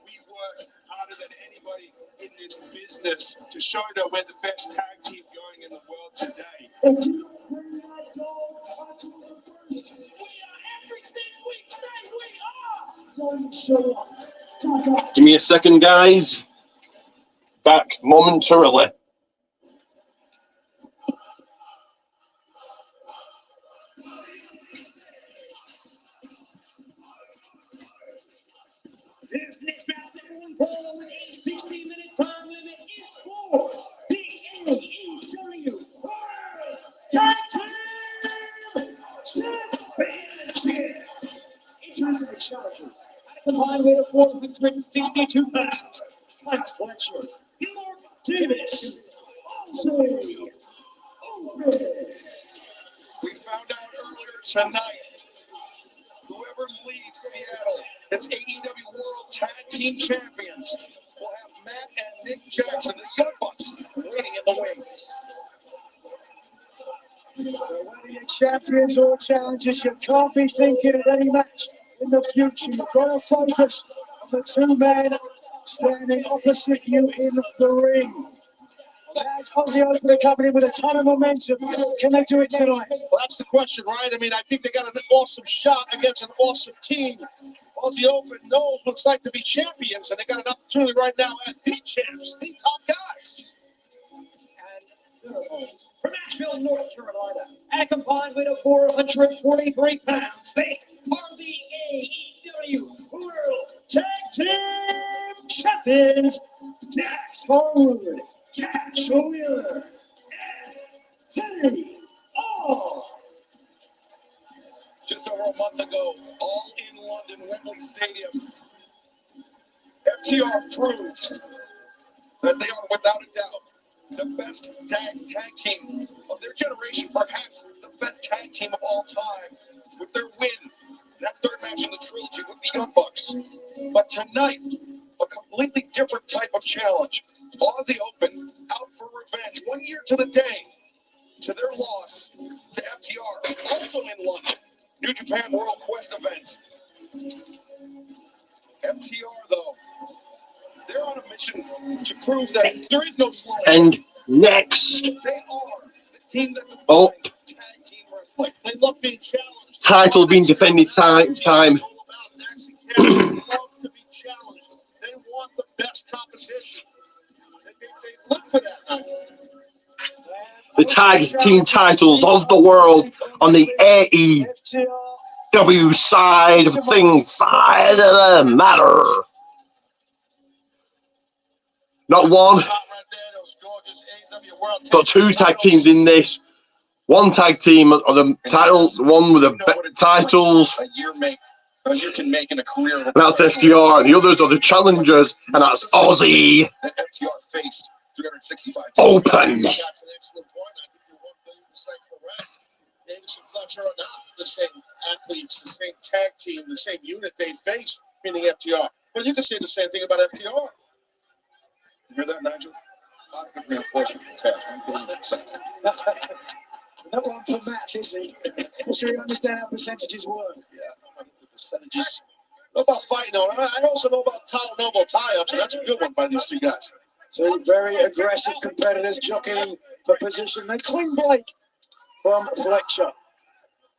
We work harder than anybody in this business to show that we're the best tag team going in the world today. If you bring that gold onto the first, we are everything we say we are. Going to show up. Give me a second, guys. Back momentarily. This next match that will unfold with a 60-minute time limit is for the AEW World Tag Team Championship. In terms of the challengers, at a combined weight of 462 pounds, Mike Fletcher, Mark Davis, Aussie Open. We found out earlier tonight, whoever leaves Seattle as AEW World Tag Team Champions will have Matt and Nick Jackson, the Young Bucks, waiting in the wings. Whether you're champions or challengers, you can't be thinking of any match in the future. You've got to focus on the two men standing opposite you in the ring. As Aussie Open are coming in with a ton of momentum. Can they do it tonight? Well, that's the question, right? I mean, I think they got an awesome shot against an awesome team. Aussie Open knows what it's like to be champions, and they got an opportunity right now as the champs, the top guys. From Asheville, North Carolina, at a combined weight of 443 pounds, they are the AEW World Tag Team Champions, Dax Harwood, Cash Wheeler, and Teddy O. Just over a month ago, all in London, Wembley Stadium, FTR proved that they are, without a doubt, the best tag team of their generation, perhaps the best tag team of all time, with their win, that third match in the trilogy with the Young Bucks. But tonight, a completely different type of challenge. Aussie Open, out for revenge, 1 year to the day, to their loss to FTR, also in London, New Japan World Quest event. FTR, though, they're on a mission to prove that there is no slowing. And next They are the team that up, tag team wrestling. They love being challenged. title being defended time. They love to be challenged. They want the best competition. They look for that now. The tag team titles of the world on the AEW side of things, side of the matter. Not one, but two tag teams in this. One tag team of the titles, one with the titles. A year can make in a career. And that's FTR. The others are the challengers, and that's Aussie The FTR faced 365 Open. That's an excellent point. I think you're 100% correct. Davis and Fletcher are not the same athletes, the same tag team, the same unit they faced, meaning FTR. But you can say the same thing about FTR. You hear that, Nigel? Positive reinforcement attached. Not one for Matt, is he? I'm sure you understand how percentages work. Yeah, the percentages. I know about fighting on. I also know about collar and elbow tie-ups, and that's a good one by these two guys. Two very aggressive competitors jockeying for position. A clean break from Fletcher.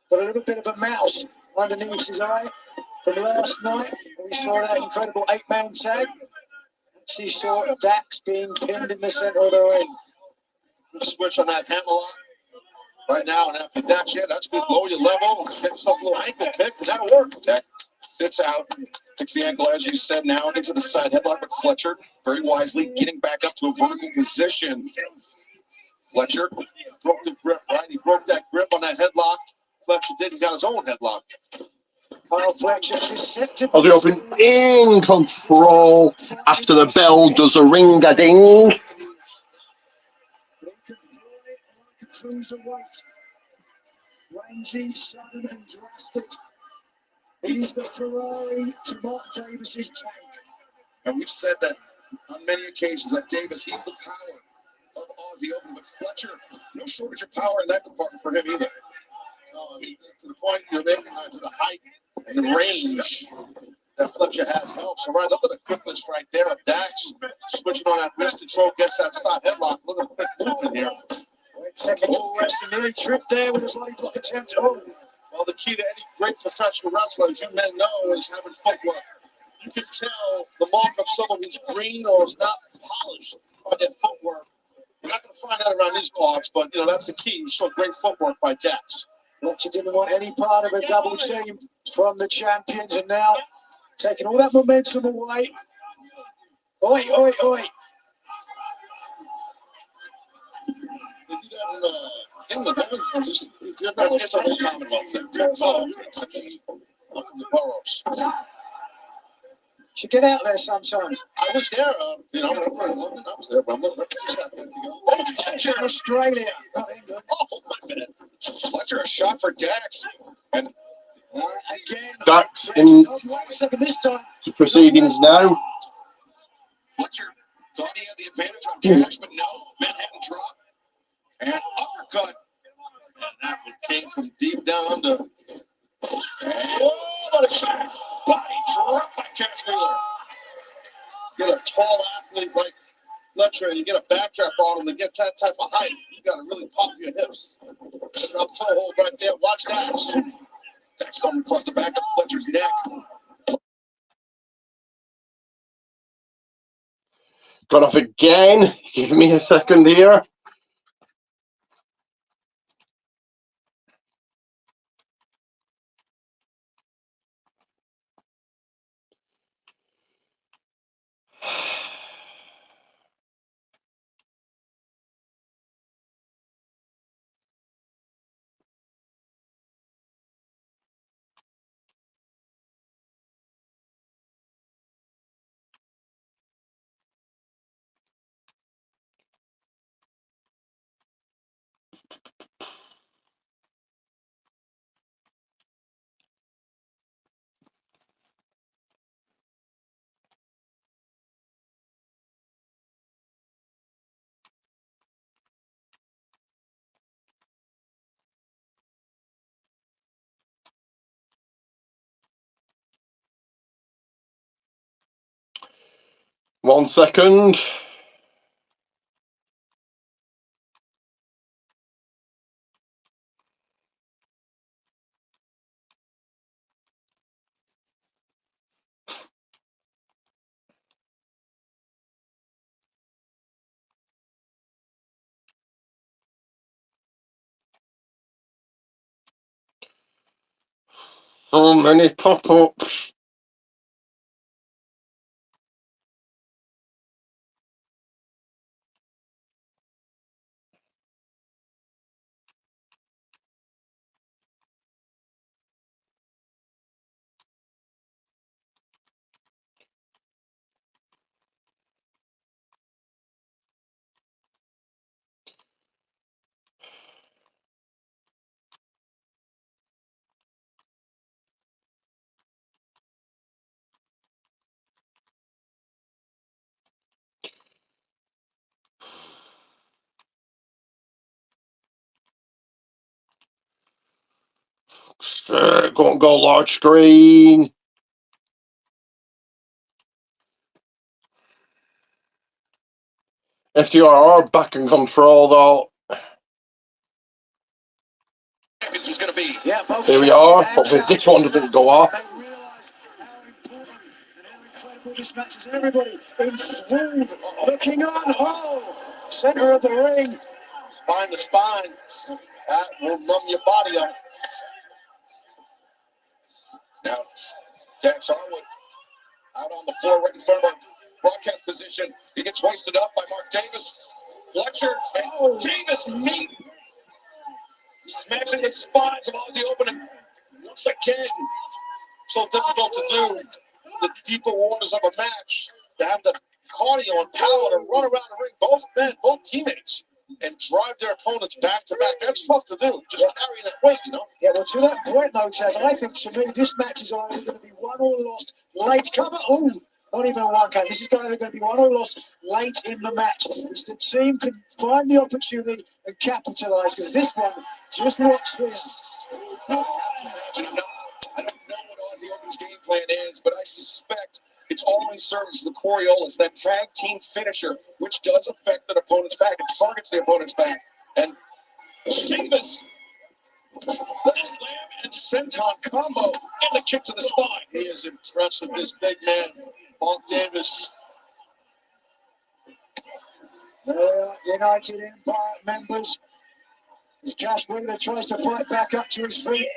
But a little bit of a mouse underneath his eye from last night. We saw that incredible 8-man tag. She saw Dax being pinned in the center of the ring. Good switch on that hammerlock right now, and after Dax, yeah, that's good. Lower your level, get yourself a little ankle kick, and that'll work. Dax sits out, takes the ankle, as you said, now into the side headlock with Fletcher, very wisely getting back up to a vertical position. Fletcher broke the grip, right? He broke that grip on that headlock. Fletcher did, he got his own headlock. Kyle Fletcher deceptive. Aussie Open in control after the bell does a ring-a-ding. Cruiserweight, rangy, sudden and drastic. He's the Ferrari to Mark Davis's tank. And we've said that on many occasions that Davis, he's the power of Aussie Open, but Fletcher, no shortage of power in that department for him either. No, I mean, to the point you're making, to the height and the range that Fletcher has helps. All right, look at the quickness right there of Dax switching on that wrist control, gets that side headlock. Look at the quick movement here. Second rest and nearly tripped there with a body block attempt. Oh. Well, the key to any great professional wrestler, as you men know, is having footwork. You can tell the mark of someone who's green or is not polished on their footwork. You're not going to find that around these parts, but, you know, that's the key. You saw great footwork by Dax. Fletcher didn't want any part of a double team from the champions, and now taking all that momentum away. Oi, oi, oi. They do that in England, or just, it's a whole Commonwealth thing. It's all from the boroughs. Should get out there sometimes. I was there, you know, in London. I was there, but I'm not that good to go. Fletcher, Australia, not England. Oh, my minute. Fletcher, a shot for Dax. And again, Dax in this time. to proceedings now. Fletcher thought he had the advantage on Dax, but no. Manhattan drop. And uppercut. And that one came from deep down under. And what a shot. Body drop by Cash Wheeler. Get a tall athlete like Fletcher and you get a backdraft on him to get that type of height. You got to really pop your hips. Drop toe hold right there. Watch that. That's coming across the back of Fletcher's neck. Got off again. Give me a second here. 1 second. So many pop-ups. Go large screen. FTR are back in control though. Champions was going to be. Yeah, both Here we are, but with this one didn't go off. This match is everybody in swoon, looking on. Oh, center of the ring. Spine to spine. That will numb your body up. Now, Dax Harwood out on the floor right in front of our broadcast position. He gets hoisted up by Mark Davis. Fletcher and Davis meet. Smashing the spines of Aussie opening. Once again, so difficult to do. The deeper waters of a match. To have the cardio and power to run around the ring, both men, both teammates, and drive their opponents back to back. That's tough to do. Just carrying that weight, you know? Yeah, well, to that point, though, Chaz, I think to me this match is either going to be won or lost late. Oh, not even a one count. This is going to be won or lost late in the match. It's the team can find the opportunity and capitalize, because this one, just watch this. I don't know what Aussie Open's game plan is, but I suspect it's all in service of the Coriolis, that tag team finisher, which does affect the opponent's back. It targets the opponent's back. And Davis, the slam and senton combo, and the kick to the spine. He is impressive, this big man, Mark Davis. United Empire members, as Cash Wheeler tries to fight back up to his feet.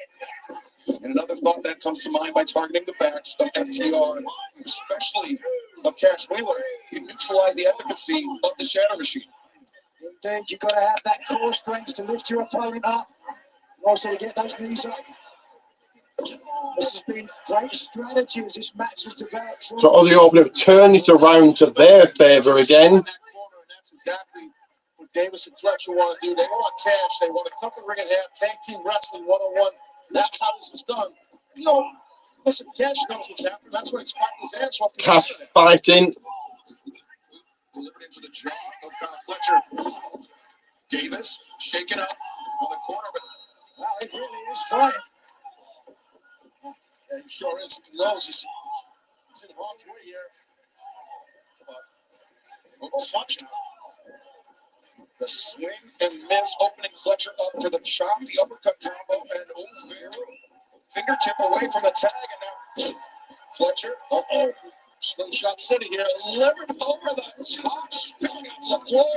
And another thought that comes to mind by targeting the backs of FTR, especially of Cash Wheeler, you neutralize the efficacy of the Shadow Machine. Indeed, you've got to have that core strength to lift your opponent up, and also to get those knees up. This has been great strategy as this match has developed. So Aussie Open have turned it around to their favour again. That's exactly what Davis and Fletcher want to do. They want cash. They want to cut the ring in half. Tag team wrestling 101. That's how this is done. You know, listen, Cash knows what's happening. That's why he's fighting his ass off. Cash fighting. Delivered into the jaw of Fletcher. Davis shaking up on the corner, but wow, it really is fighting. And sure is. He knows he's in harm's way here. Fletcher. The swing and miss, opening Fletcher up for the chop, the uppercut combo, and over. Fingertip away from the tag, and now Fletcher. Slingshot City here, levered over the top, spilling out to the floor.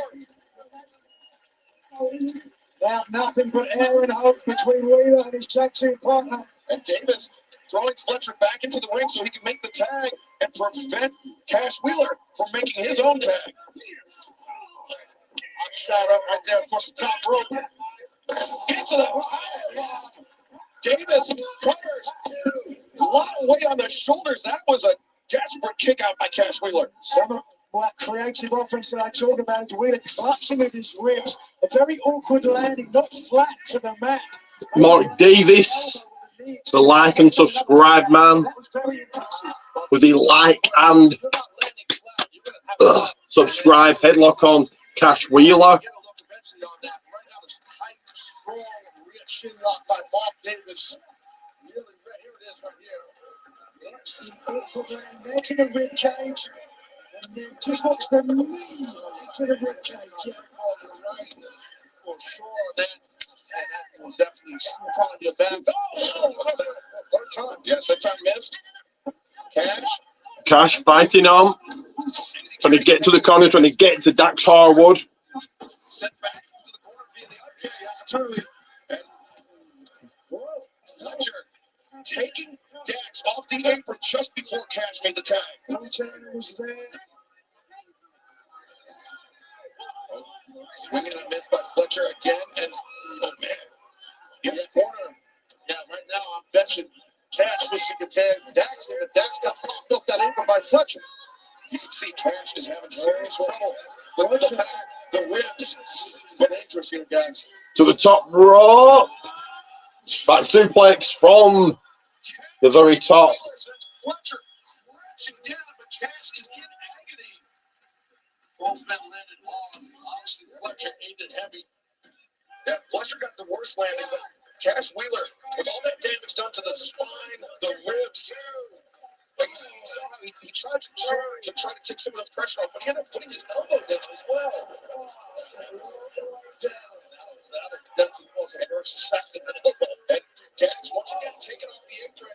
Now nothing but air and hope between Wheeler and his tag team partner. And Davis throwing Fletcher back into the ring so he can make the tag and prevent Cash Wheeler from making his own tag. Shot up right there across the top rope. Into the Davis covers. A lot of weight on the shoulders. That was a desperate kick out by Cash Wheeler. Some of for that creative offense that I talk about as Wheeler clutching at his ribs. A very awkward landing, not flat to the mat. Mark Davis, the like and subscribe man, with the like and subscribe headlock on Cash Wheeler. Into the rib cage, and then just watch the knee to the rib cage. Yeah. For sure, that will definitely probably be a back. Oh, third time. Yes, that time missed. Cash fighting on, trying to get to the corner, trying to get to Dax Harwood. Set back to the corner via the opportunity. And Fletcher taking Dax off the apron just before Cash made the tag. Was there. Swinging and a miss by Fletcher again, and oh man, in that corner. Yeah, right now I'm betting Cash was to get Dax, and Dax got popped off that apron by Fletcher. You can see Cash is having serious trouble. The back, the ribs, but dangerous here, guys. To the top rope. Back suplex from the very top. Fletcher crashing down, but Cash is in agony. Both men landed hard. Obviously, Fletcher aimed it heavy. Yeah, Fletcher got the worst landing, but Cash Wheeler, with all that damage done to the spine, the ribs, like you saw how he tried to try to take some of the pressure off, but he ended up putting his elbow down as well. That definitely was a versus second elbow. And Dax once again taken off the apron.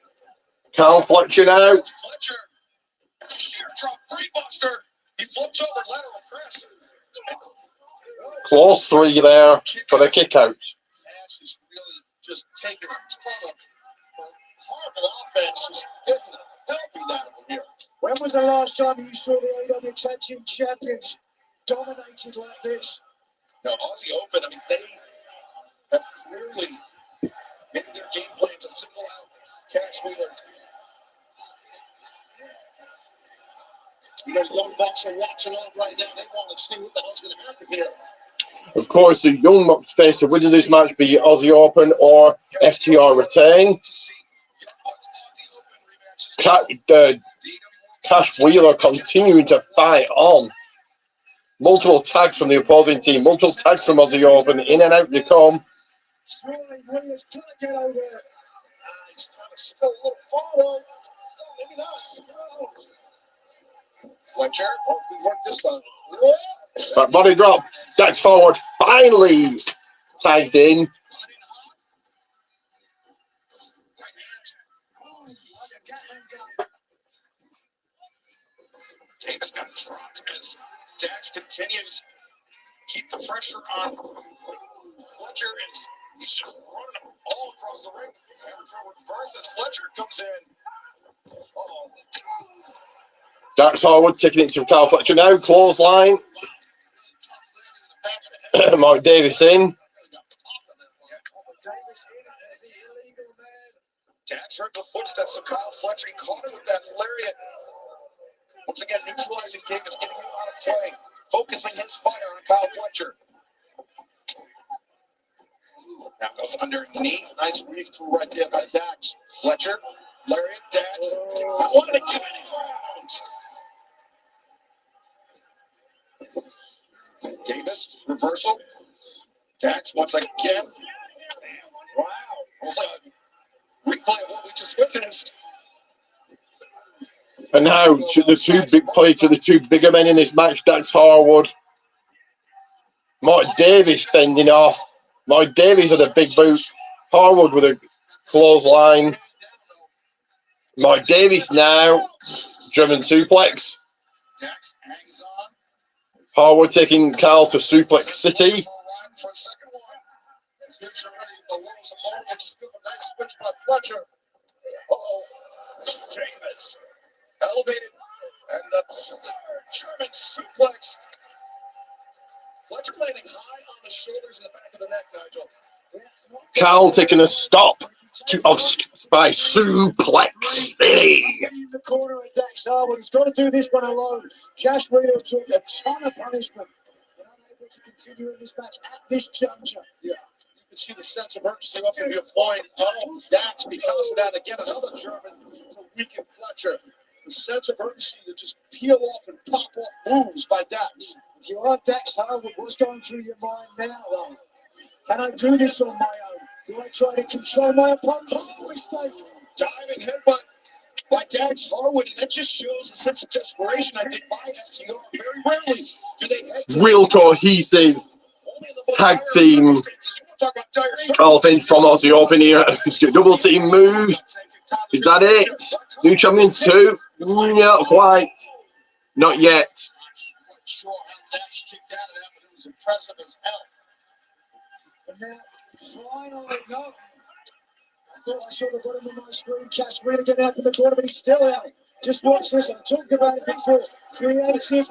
Carl Fletcher now. Fletcher, sheer drop, brainbuster. He flips over lateral press. Close three there for the kick out. Cash is really just taking a ton of horrible offense, just taking a helping out of here. When was the last time you saw the AW Tag Team Champions dominated like this? Now, Aussie Open, I mean, they have clearly made their game plan to single out Cash Wheeler. You know, the Young Bucks are watching on right now. They want to see what the hell's going to happen here. Of course, the Young Bucks face to win this match, be it Aussie Open or FTR retain. Cash Wheeler continuing to fight on. Multiple tags from the opposing team, multiple tags from Aussie Open, in and out they come. Surely Wheeler's going to get over there. He's trying to still a little far. Maybe not. Fletcher, hopefully work this time. That body drop, Dax forward, finally tagged in. Davis got dropped as Dax continues to keep the pressure on Fletcher. He's just running all across the ring. Forward first as Fletcher comes in. Uh-oh. Dax Harwood taking it to Carl Fletcher now. Clothesline. Mark Davis in. Dax heard the footsteps of Kyle Fletcher. He caught him with that lariat. Once again, neutralizing Davis, getting him out of play, focusing his fire on Kyle Fletcher. Now goes underneath. Nice reef through right there by Dax. Fletcher, lariat, Dax. I wanted to give any ground. Davis, reversal. Dax once again. Wow. Almost like a replay of what we just witnessed. And now to the two big play to the two bigger men in this match, Dax Harwood. Mark Davis fending off. Mark Davis with a big boot. Harwood with a clothesline. Mark Davis now. German suplex. Harwood taking Carl to Suplex City. Davis elevated and the German suplex. Fletcher landing high on the shoulders and the back of the neck, Nigel. Carl taking a stop by Suplex City. In the corner of Dax Harwood. He's got to do this one alone. Cash Wheeler took a ton of punishment and unable to continue in this match at this juncture. Yeah, you can see the sense of urgency off of your point. Oh, Dax, because of that, again, another German to weaken Fletcher. The sense of urgency to just peel off and pop off moves by Dax. If you are Dax Harwood, what's going through your mind now, though? Can I do this on my own? Do I try to control my opponent? Oh, mistake. Diving headbutt by Dax Harwood, and that just shows a sense of desperation. I think by FTR very rarely do they head to Real cohesive tag team. Offense from Aussie Open here. Double team move. Is that it? New champions too? Not quite. Not yet. Sure how Dax kicked out of that, but it was impressive as hell. And now, finally, no. I thought I saw the bottom of my screen. Cash Wheeler getting out from the corner, but he's still out. Just watch this. I talked about it before. Creative,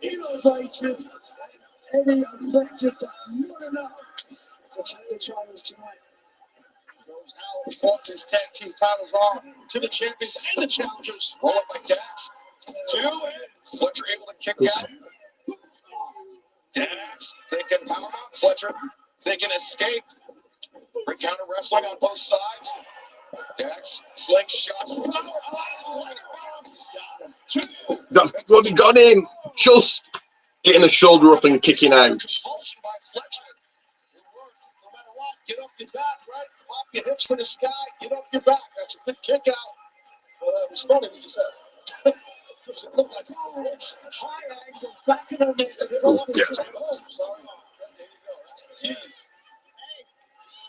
innovative, and Eddie effective, but not enough to take the titles tonight. Shows how important his tag team titles are to the champions and the challengers. Roll up by Dax. 2, and Fletcher able to kick out. Dax thinking power mount. Fletcher thinking escape. Bring counter wrestling on both sides. Dax slingshot. That's what he got him. Just getting a shoulder up and kicking out. Compulsion by Fletcher. No matter what, get off your back, right? Pop your hips to the sky. Get off your back. That's a good kick out. Well, that was funny what you said. It looked like high angle, back in the net. Oh, sorry. There you go. That's the key.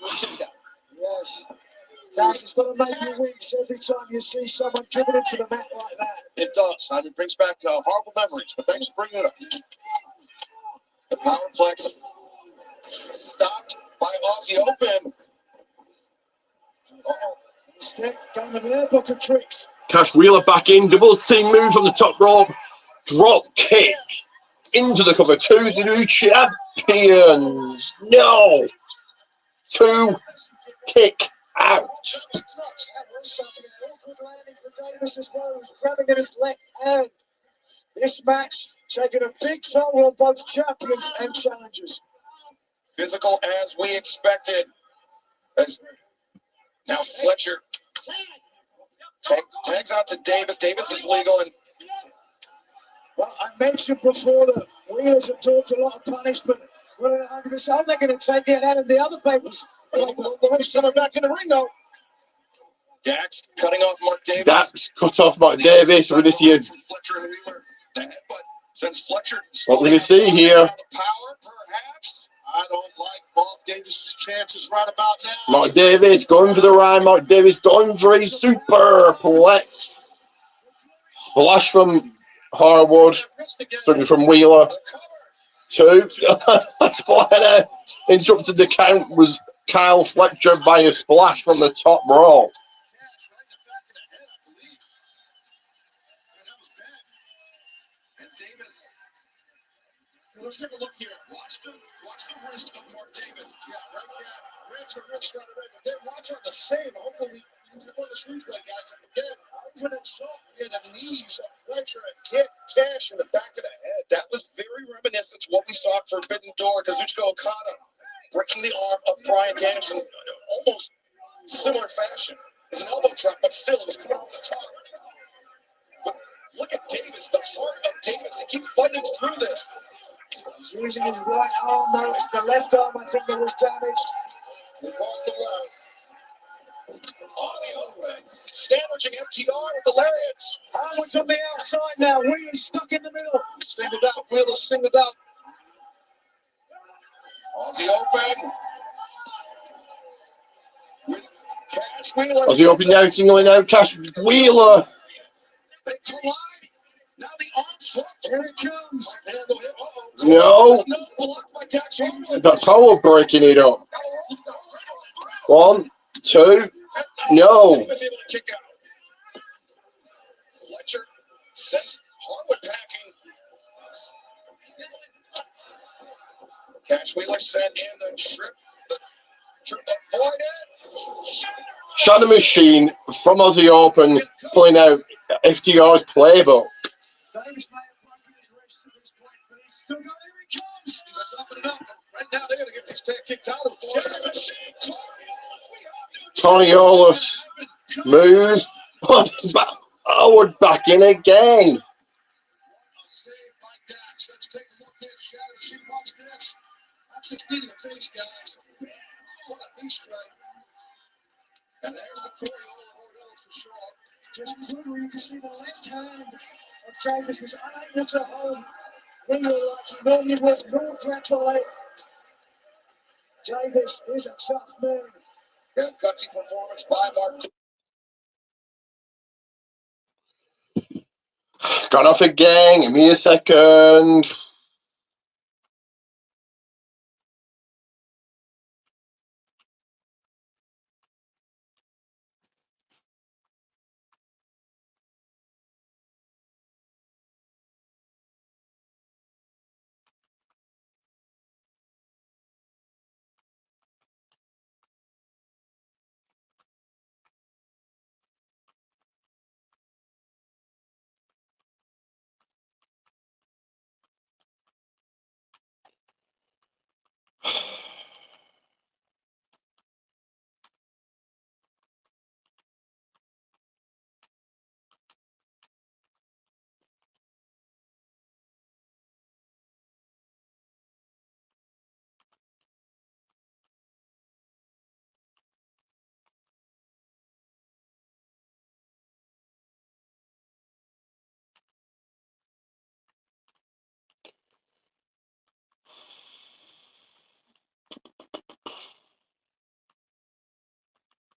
Good kick out. Yes. Dax, it's got to make you wince every time you see someone driven into the mat like that. It does. It brings back horrible memories, but thanks for bringing it up. The powerplex stopped by Aussie Open. Uh-oh. Step down the air, book of tricks. Cash Wheeler back in. Double team move from the top rope. Drop kick into the cover. 2 the new champions. No. 2 kick out. Awkward landing for Davis as well, who's grabbing at his left hand. This match taking a big toll on both champions and challengers. Physical as we expected. As now Fletcher tags out to Davis. Davis is legal. And well, I mentioned before that Wheelers have talked a lot of punishment. Well, I'm not going to take that out of the other papers. He's coming back in the ring though. Dax cutting off Mark Davis. Dax cut off Mark Davis. We're going to see a Fletcher and Wheeler. The headbutt sends Fletcher. what we're going to see here. The power, perhaps. I don't like Mark Davis's chances right about now. Mark Davis going for the rhyme. Mark Davis going for a superplex. Splash from Harwood. Something from Wheeler. 2. Splatter. Interrupted the count was Kyle Fletcher by a splash from the top rope. Let's take a look here. Watch the wrist of Mark Davis. Yeah, right there. Grabs the wrist right away. They're watching the same. Hopefully, we can put this replay, guys. Again, open and soft in the knees of Fletcher and hit Cash in the back of the head. That was very reminiscent to what we saw at Forbidden Door. Kazuchika Okada breaking the arm of Bryan Danielson, almost similar fashion. It was an elbow drop, but still, it was coming off the top. But look at Davis, the heart of Davis. They keep fighting through this. He's using his right arm now. It's the left arm, I think, that was damaged. He lost the left. On the open. Sandwiching FTR with the lariats. Howard's on the outside now. Wheeler's stuck in the middle. Singled out. Wheeler singled out. On the open. With Cash Wheeler. Aussie Open now singling out Cash Wheeler. They collide. Now the arms hooked. Here it comes. No. Blocked by Dax Harwood. That's Howard breaking it up. 1, 2. No. He was able to kick out. Fletcher sends Harwood packing. Cash Wheeler sent in the trip. The trip avoided. Shadow Machine from Aussie Open pulling out FTR's playbook. Tony Olaf's moves. Howard back in again. Just clearly, you can see the left hand of Travis was unable to hold Wheeler like he normally would. No congratulate. Davis is a tough man. And gutsy performance by Martin. Gone off again. Give me a second.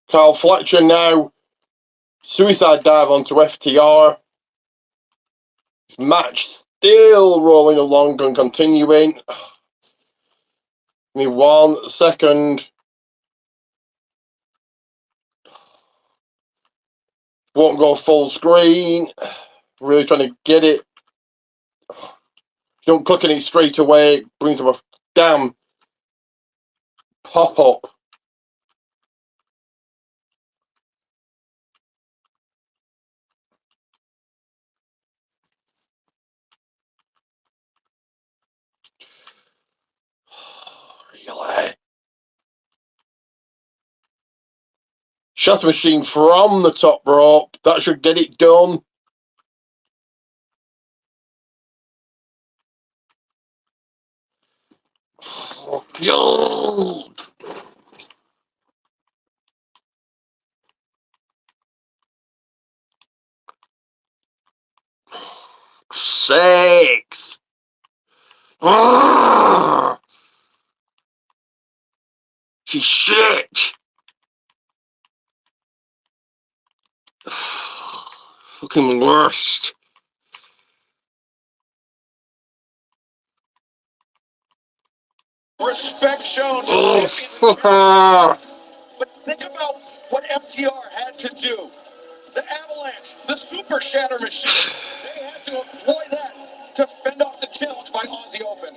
Carl Fletcher now. Suicide dive onto FTR. Match still rolling along and continuing. Give me 1 second. Won't go full screen. Really trying to get it. Don't click on it straight away. It brings up a damn pop-up. Really? Shot Machine from the top rope. That should get it done. Oh, God. Sakes. She's shit. Fucking worst. Respect shown to Oh, but think about what FTR had to do. The Avalanche, the Super Shatter Machine, they had to employ that to fend off the challenge by Aussie Open.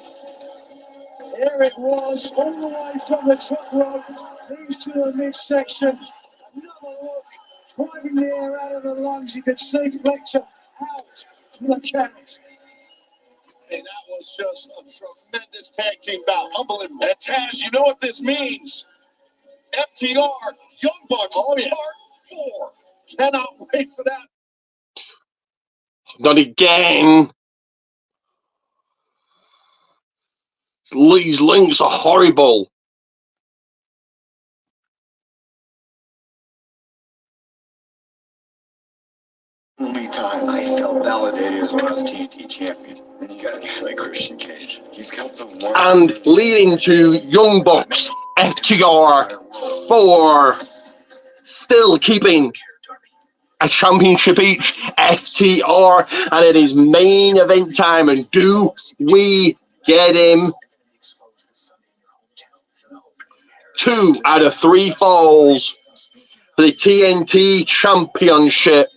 There it was, all the way from the top rope, these to the midsection. Another look, driving the air out of the lungs. You could see Fletcher out to the count. And that was just a tremendous tag team bout. Unbelievable. And Taz, you know what this means. FTR, Young Bucks, Part 4. Cannot wait for that. not again. These links are horrible. Meantime, I felt validated as when I was TNT champion. Then you got a guy like Christian Cage. He's got the one. And leading to Young Bucks, FTR 4. Still keeping a championship each, FTR, and it is main event time. And do we get him? 2 out of 3 falls for the TNT Championship.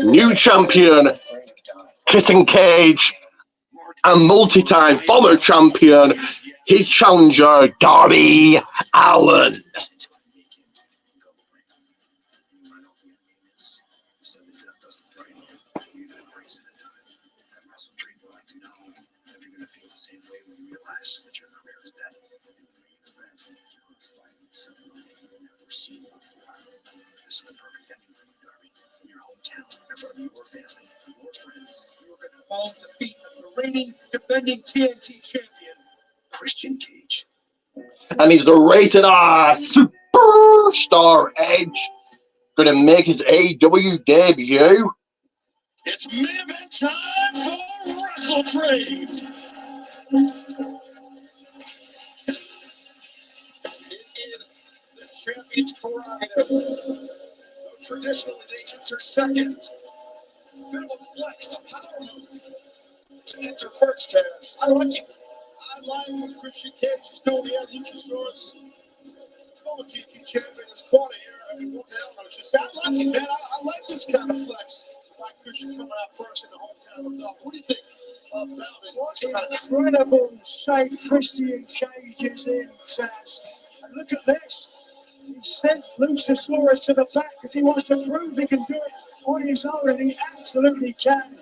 New champion, Kitten Cage, and multi-time former champion, his challenger, Darby Allin. Home defeat of the reigning defending TNT champion, Christian Cage. And he's the rated R Superstar Edge, going to make his AEW debut. It's main event time for Wrestledream. It is the champion's prerogative. Though traditionally they enter second. Bit of a flex, a power move to enter first, Taz. I like it. I like what Christian Cage is doing. He has Luchasaurus. Former TNT champion in his corner here. I mean, what the hell? I was just, I like it, man. I like this kind of flex. Like Christian coming out first in the hometown of Dolph. What do you think about it? What incredible shape Christian Cage is in, Taz. And look at this. He sent Luchasaurus to the back because he wants to prove he can do it on his own, and he absolutely can.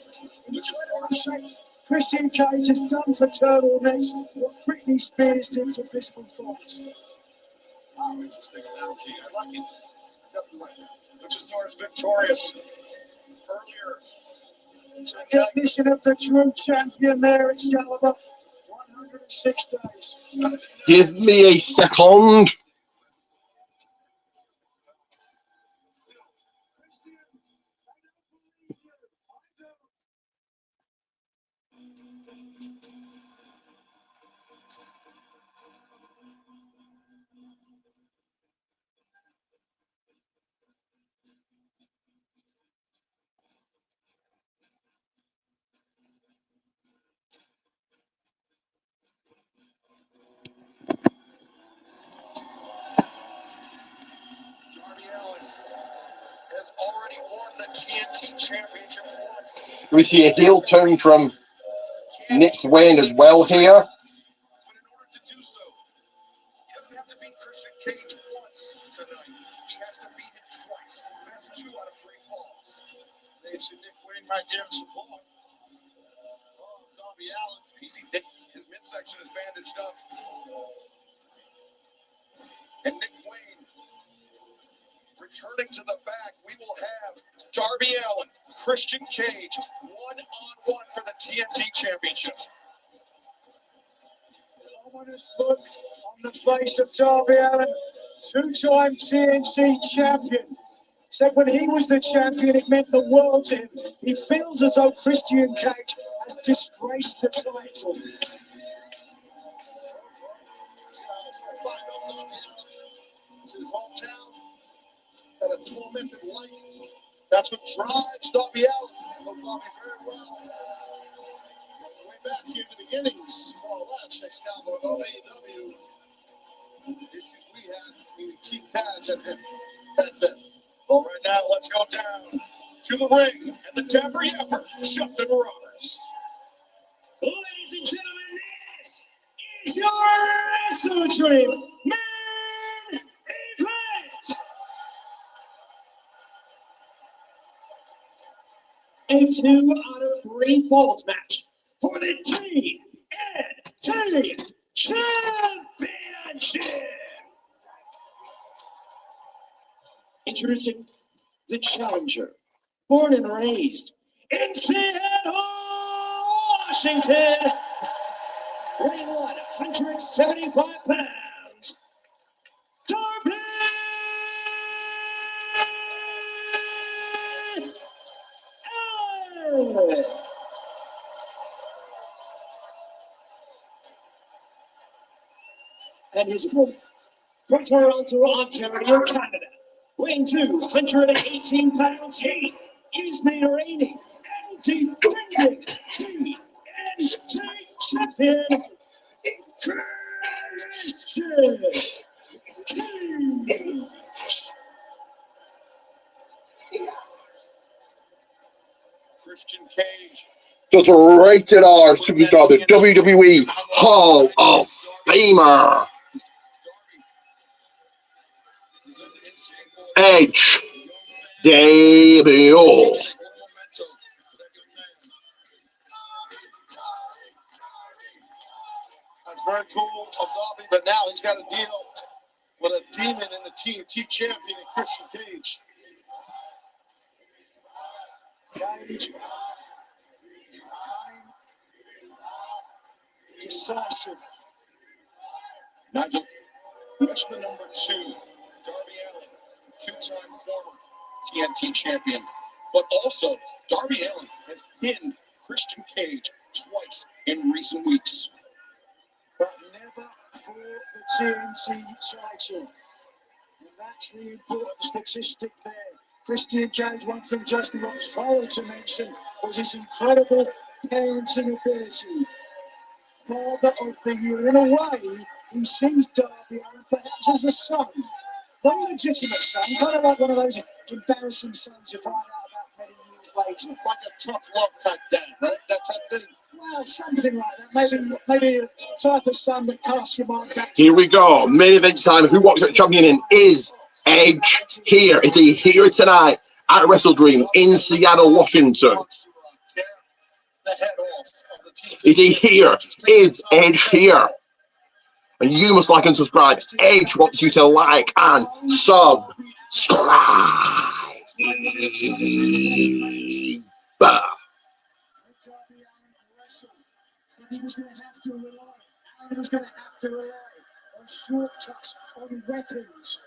Incredible shape. Christian Cage has done for turtlenecks what Britney Spears did to Biscuit Fox. Oh, interesting analogy. I like it. Definitely like it. Luchasaurus victorious earlier. Recognition of the true champion there, Excalibur. 106 days. Give me a second. Darby Allin has already won the TNT championship once. We see a heel turn from Nick Wayne as well here. But in order to do so, he doesn't have to beat Christian Cage once tonight. He has to beat him twice. That's 2 out of 3 falls. There's your Nick Wayne right there in support. Oh, Darby Allin. You see Nick, his midsection is bandaged up. And Nick Wayne returning to the back. We will have Darby Allin, Christian Cage, 1-on-1 for the TNT championship. Ominous look on the face of Darby Allin, 2-time TNT champion. Said when he was the champion, it meant the world to him. He feels as though Christian Cage has disgraced the title. To his hometown, had a tormented life. That's what drives Darby Allin. He knows Darby very well. Way back here to the beginnings, more or less, Excalibur of AEW. Issues we had, meaning Team Taz and him back then. Well, right now, let's go down to the ring and the Dapper Yapper, Justin Roberts. Ladies and gentlemen, this is your Wrestledream main event. A 2 out of 3 falls match for the TNT Championship. Introducing the challenger, born and raised in Seattle, Washington, weighing 175 pounds, Darby Allin. And his opponent, from Toronto, Ontario, Canada, weighing 218 pounds, he is the reigning and defending TNT champion, Christian Cage. Christian Cage Just rated R superstar, the WWE Hall of Famer, Edge debut. That's very cool of Darby, but now he's got to deal with a demon in the TNT champion in Christian Cage. Cage. Decisive. Nigel, that's the number 2, Darby Allin, 2-time former TNT champion. But also, Darby Allin has pinned Christian Cage twice in recent weeks. But never for the TNT title. And that's the important statistic there. Christian Cage, one thing Justin Ross failed to mention was his incredible parenting ability. Father of the year. In a way, he sees Darby Allin perhaps as a son. Not a legitimate son, kind of like one of those embarrassing sons you find out about many years later. Like a tough love type dad, right? That type thing. Well, something like that. Maybe a type of son that casts your mind back. Here we go. Main event time. Who walks out champion is Edge here. Is he here tonight at Wrestledream in Seattle, Washington? Is he here? Is Edge here? And you must like and subscribe. Edge wants you to like and subscribe. So he was going to have to rely. He was going to have to rely on shortcuts, on weapons.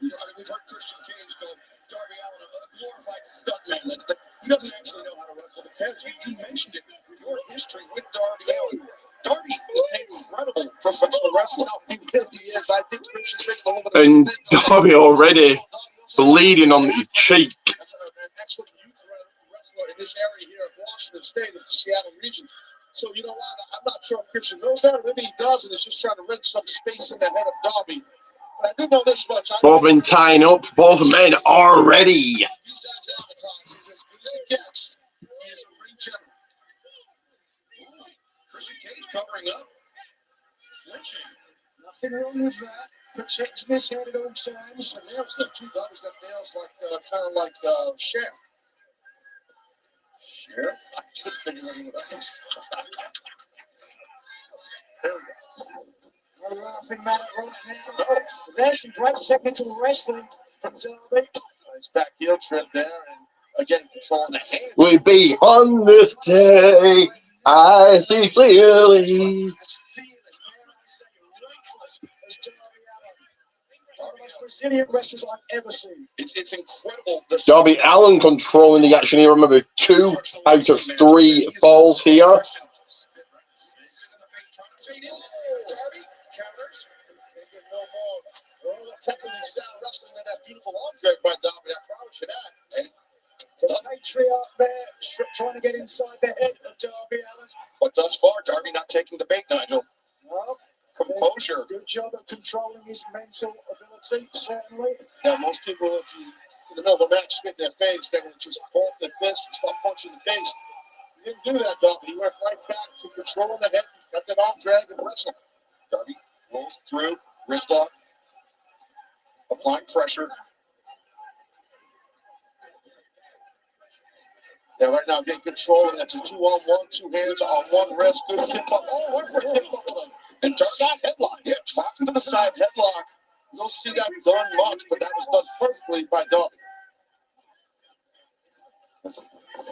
We've heard Christian Cage call Darby Allin a glorified stuntman. He doesn't actually know how to wrestle. But Taz, you mentioned it. Your history with Darby Allin. Darby is an incredible professional wrestler. He really is. I think Christian's making a little bit of And Darby already bleeding on his cheek. That's an excellent youth wrestler in this area here in Washington State, in the Seattle region. So, you know what? I'm not sure if Christian knows that, or maybe he does, and is just trying to rent some space in the head of Darby. But I do know this much. Both been tying up. Both men are ready. He's as advertised. He's as good as it gets. He is a ring general. Ooh, Christian Cage covering up. Flinching. Nothing wrong with that. Protecting his head at all times. The nails, though, too. Darby's got nails like, kind of like Cher. Cher? I couldn't figure out what that was. There we go. I'm laughing at it right now. No. There's some great technical wrestling from Darby. Nice back heel trip there, and again, controlling the hand. We be on this day. I see clearly. As fearless, dare I say, reckless as Darby Allin. One of the most resilient wrestlers I've ever seen. It's incredible. Darby Allin controlling the action here. Remember, 2 out of 3 falls here. Darby counters. They get no more. All the technically sound wrestling in that beautiful arm drag by Darby. I promise you that. And the patriarch there trying to get inside the head of Darby Allin. But thus far, Darby not taking the bait, Nigel. No. Composure. Good job at controlling his mental ability, certainly. Now, most people, if you in the middle of a match spit in their face, they will just pull up their fist and start punching the face. He didn't do that, Darby. He went right back to controlling the head, got that arm drag and wrestle. Darby rolls through, wrist lock, applying pressure. Yeah, right now getting control, and that's a 2-on-1, 2 hands on one wrist. Good kick up. Oh, what for a kick up. And Darby headlock. Yeah, dropping to the side headlock. You'll see that done much, but that was done perfectly by Darby.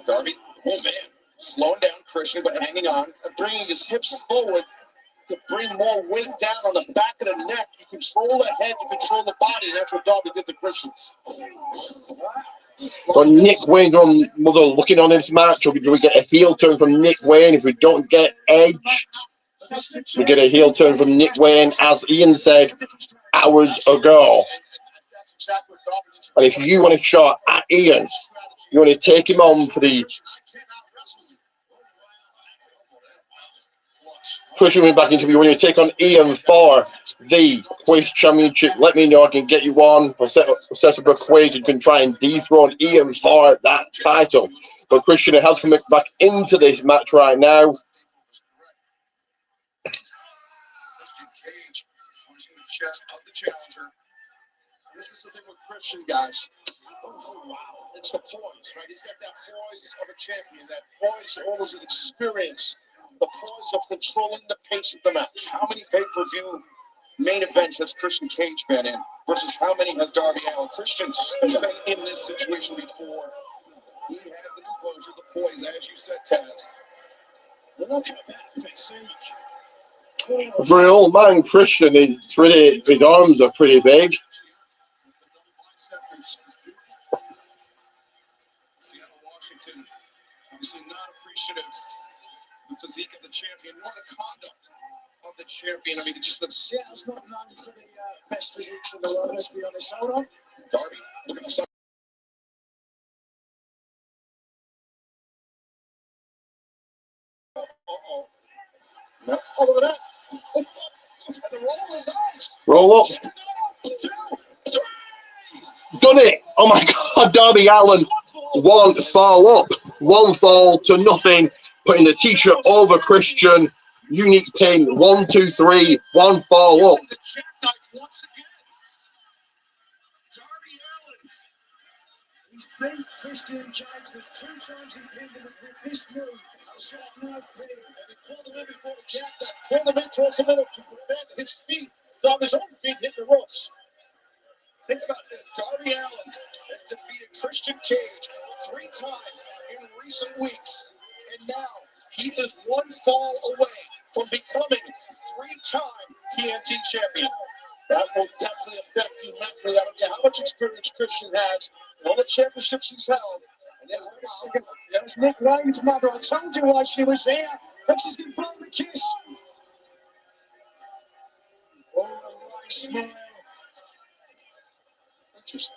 Darby, oh man, slowing down Christian, but hanging on, and bringing his hips forward to bring more weight down on the back of the neck. You control the head, you control the body, and that's what Darby did to Christian. Got Nick Wayne on Mother looking on this match. Do we get a heel turn from Nick Wayne? If we don't get Edge, we get a heel turn from Nick Wayne, as Ian said hours ago. And if you want a shot at Ian, you want to take him on for the pushing me back into you. When you take on Ian for the Quiz Championship, let me know. I can get you on. We'll set up a quiz. You can try and dethrone Ian for that title. But Christian has come back into this match right now. Christian Cage punching the chest of the challenger. This is the thing with Christian, guys. Oh, wow. It's the poise, right? He's got that poise of a champion, that poise almost an experience, the poise of controlling the pace of the match. How many pay-per-view main events has Christian Cage been in versus how many has Darby Allin? Christian has been in this situation before. He has the composure, the poise, as you said, Taz. Look at that physique. For an old man, Christian is pretty. His arms are pretty big. Seattle, Washington, obviously not appreciative of the physique of the champion, nor the conduct of the champion. I mean, it just looks. Seattle's not known for the best physiques in the world, let's be honest. Hold on. Darby looking for something. No. Oh, look at that. He's got the roll in his eyes. Roll up. Done it. Oh my God, Darby Allin. One fall up. One fall to nothing. Putting the t-shirt over Christian. Unique pin. 1, 2, 3. One fall up. He's beat Christian Cage the 2 times he pinned him with this move. A sharp knife pin. And he pulled him in before the jack that pulled him in towards the middle to prevent his feet, his own feet hitting the ropes. Think about this. Darby Allin has defeated Christian Cage 3 times in recent weeks. And now he is 1 fall away from becoming 3-time TNT champion. That will definitely affect you mentally. I don't care how much experience Christian has, all the championships he's held. And there's Nick Wayne's mother. I told you why she was here. And she's going to blow the kiss. Oh, a right smile. Interesting.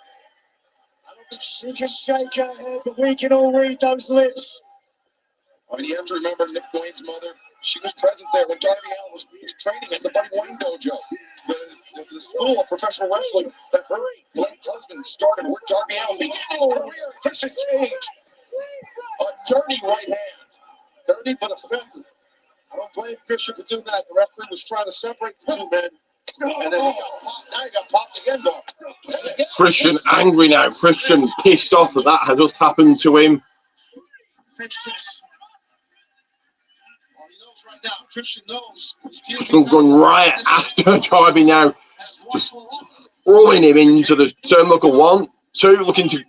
I don't think she can shake her head, but we can all read those lips. I mean, you have to remember Nick Wayne's mother. She was present there when Darby Allin was training at the Buddy Wayne Dojo, the school of professional wrestling that her late husband started where Darby Allin began his career. Christian Cage, a dirty right hand, dirty but effective. I don't blame Christian for doing that. The referee was trying to separate the 2 men, and then he got popped. Now he got popped again, dog. Christian angry now. Christian pissed off that has just happened to him. Fix this. Right now, Christian knows Christian's going right after Darby now, just throwing him into the turnbuckle. 1, 2, looking to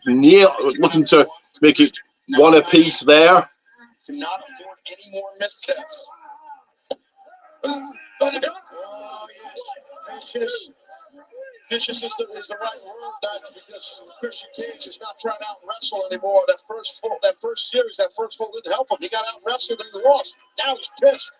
looking to make it 1 apiece there. Cannot afford any more missteps. Oh yes, vicious is the right word, Nigel, because Christian Cage is not trying to out wrestle anymore. That first series, that first fall didn't help him. He got out wrestled and he lost. Now he's pissed.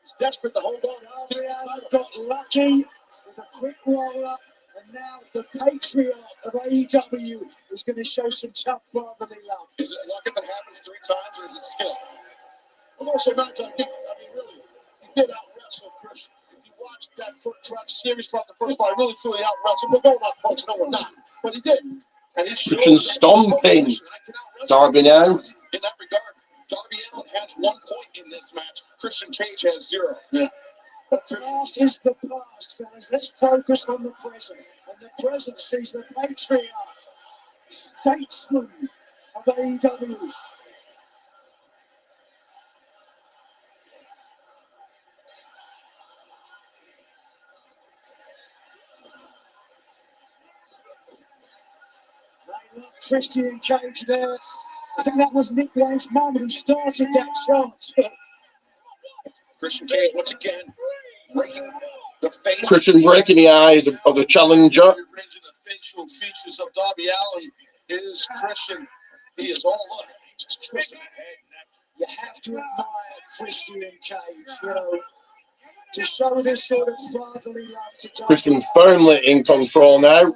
He's desperate to hold on. Allen got lucky with a quick roll up, and now the patriarch of AEW is going to show some tough fatherly love. Is it luck if it happens 3 times, or is it skill? And also, Nigel, really, he did out wrestle Christian. Watched that series throughout the first fight, really fully out wrestled. We're going on punch, no, we're not. But he did. And he's Christian stomping Darby now. In that regard, Darby Allin has 1 point in this match. Christian Cage has 0. Yeah. The past is the past, fellas. Let's focus on the present. And the present sees the patriarch, statesman of AEW. Christian Cage there. I think that was Nick Wayne's mum who started that chant. Christian Cage once again breaking the face. Christian breaking the eyes of the challenger. The facial features of Darby Allin is Christian. He is all up. He's just twisting the head. You have to admire Christian Cage, you know, to show this sort of fatherly love to Darby. Christian firmly in control now.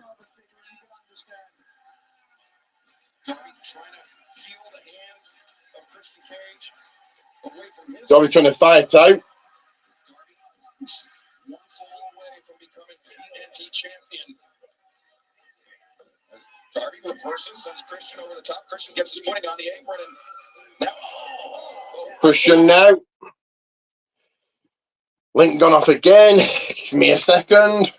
Darby trying to heal the hands of Christian Cage away from his. Darby trying to fight out. Darby 1 fall away from becoming TNT champion. Starting the versus sends Christian over the top. Christian gets his footing on the apron, and now Christian now. Link gone off again. Give me a second.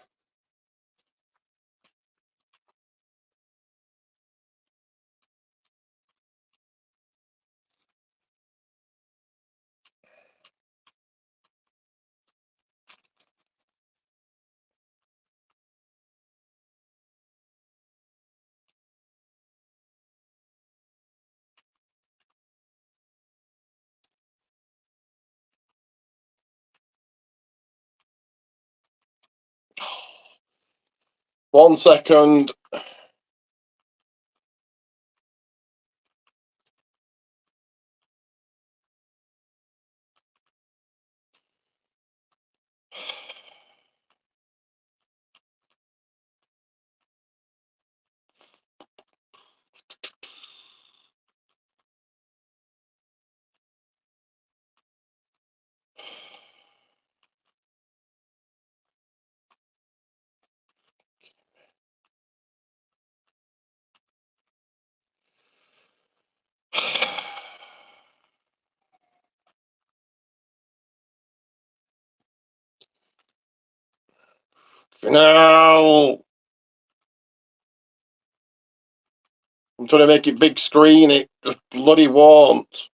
One second. No. I'm trying to make it big screen. It just bloody won't.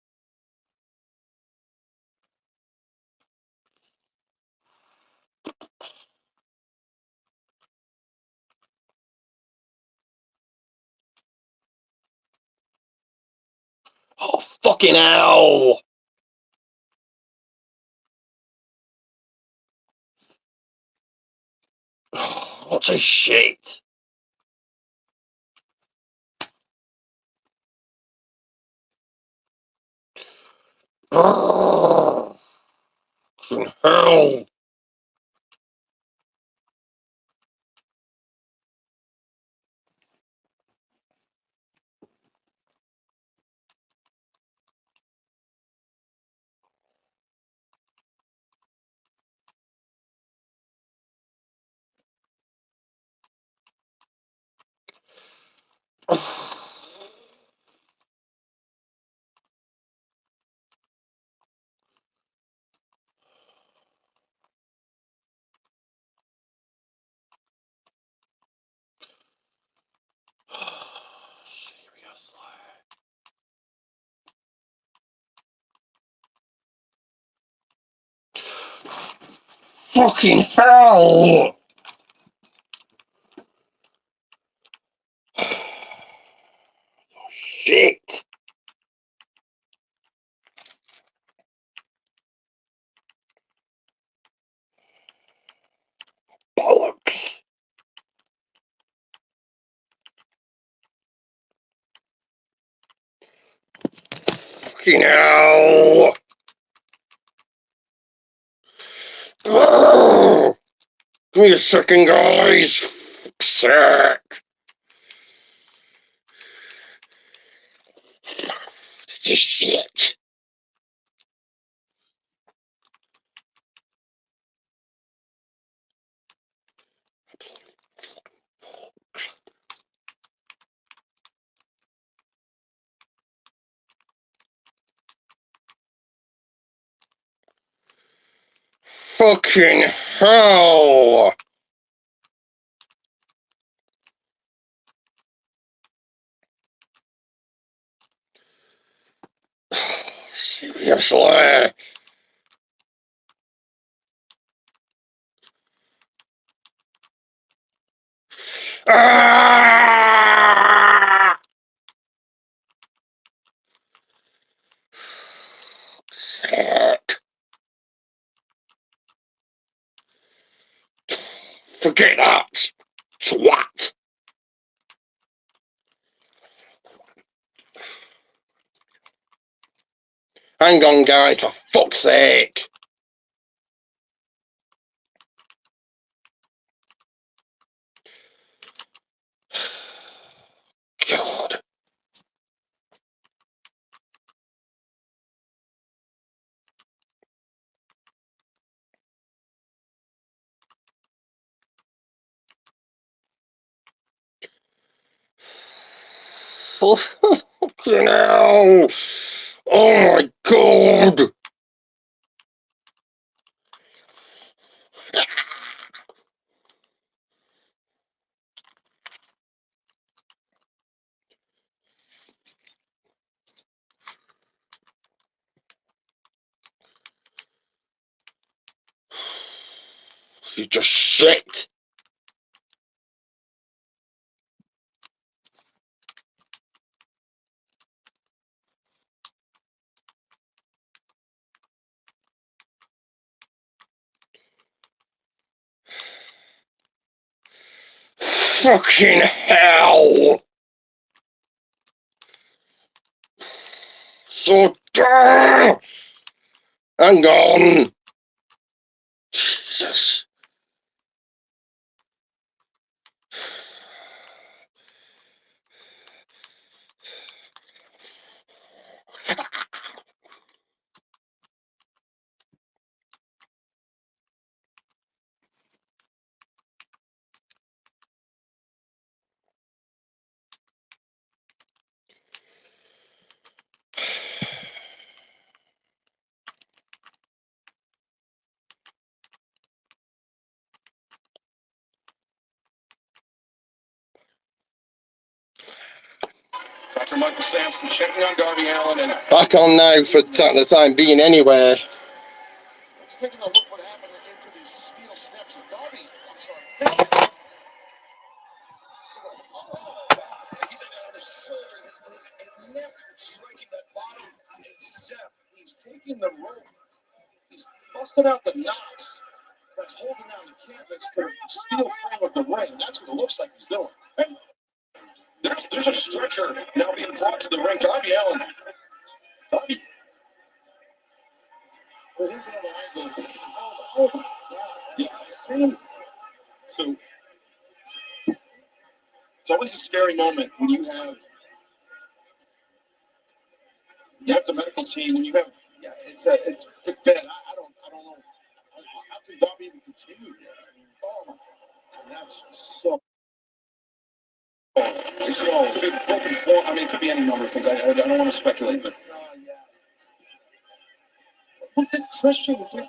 Oh, fucking hell. What a shit. Fucking hell. Fucking hell. Shit. Bollocks. Fucking hell. Give me a second, guys. Fuck's sake. This shit. Fucking hell. Seriously. Ah! Sick. Forget that. What? Hang on, guys, for fuck's sake. God. Fucking hell! Oh my god! You just shit. Fucking hell! So hang on. Jesus. Dr. Michael Sampson checking on Darby Allin and Back on now for the time being anyway. let's take a look what happened into these steel steps of Darby's. I'm sorry. He's on his shoulder, his neck striking that bottom step. He's taking the rope. He's busting out the knots that's holding down the canvas to the steel frame of the ring. That's what it looks like he's doing. And there's a stretcher now being brought to the ring. Darby Allin. Darby. Well, he's another angle. Oh, my God. Yeah, see? So it's always a scary moment when you have the medical team, when you have, it's bad. I don't know. How can Darby even continue here? I mean, oh my God, that's so. It's so could be broken form. I mean, it could be any number of things. I don't want to speculate, but yeah. What did Christian do?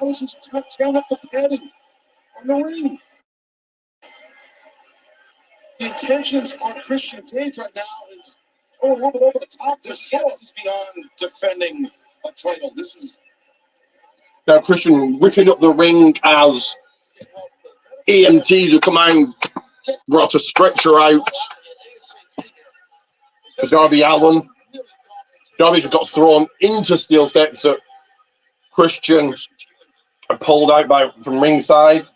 How is he tearing up the padding on the ring? The intentions on Christian Cage right now is a little bit over the top. This is beyond defending a title. This is Now Christian ripping up the ring as EMTs will come out and brought a stretcher out for Darby Allin. Darby's got thrown into steel steps that Christian pulled out from ringside.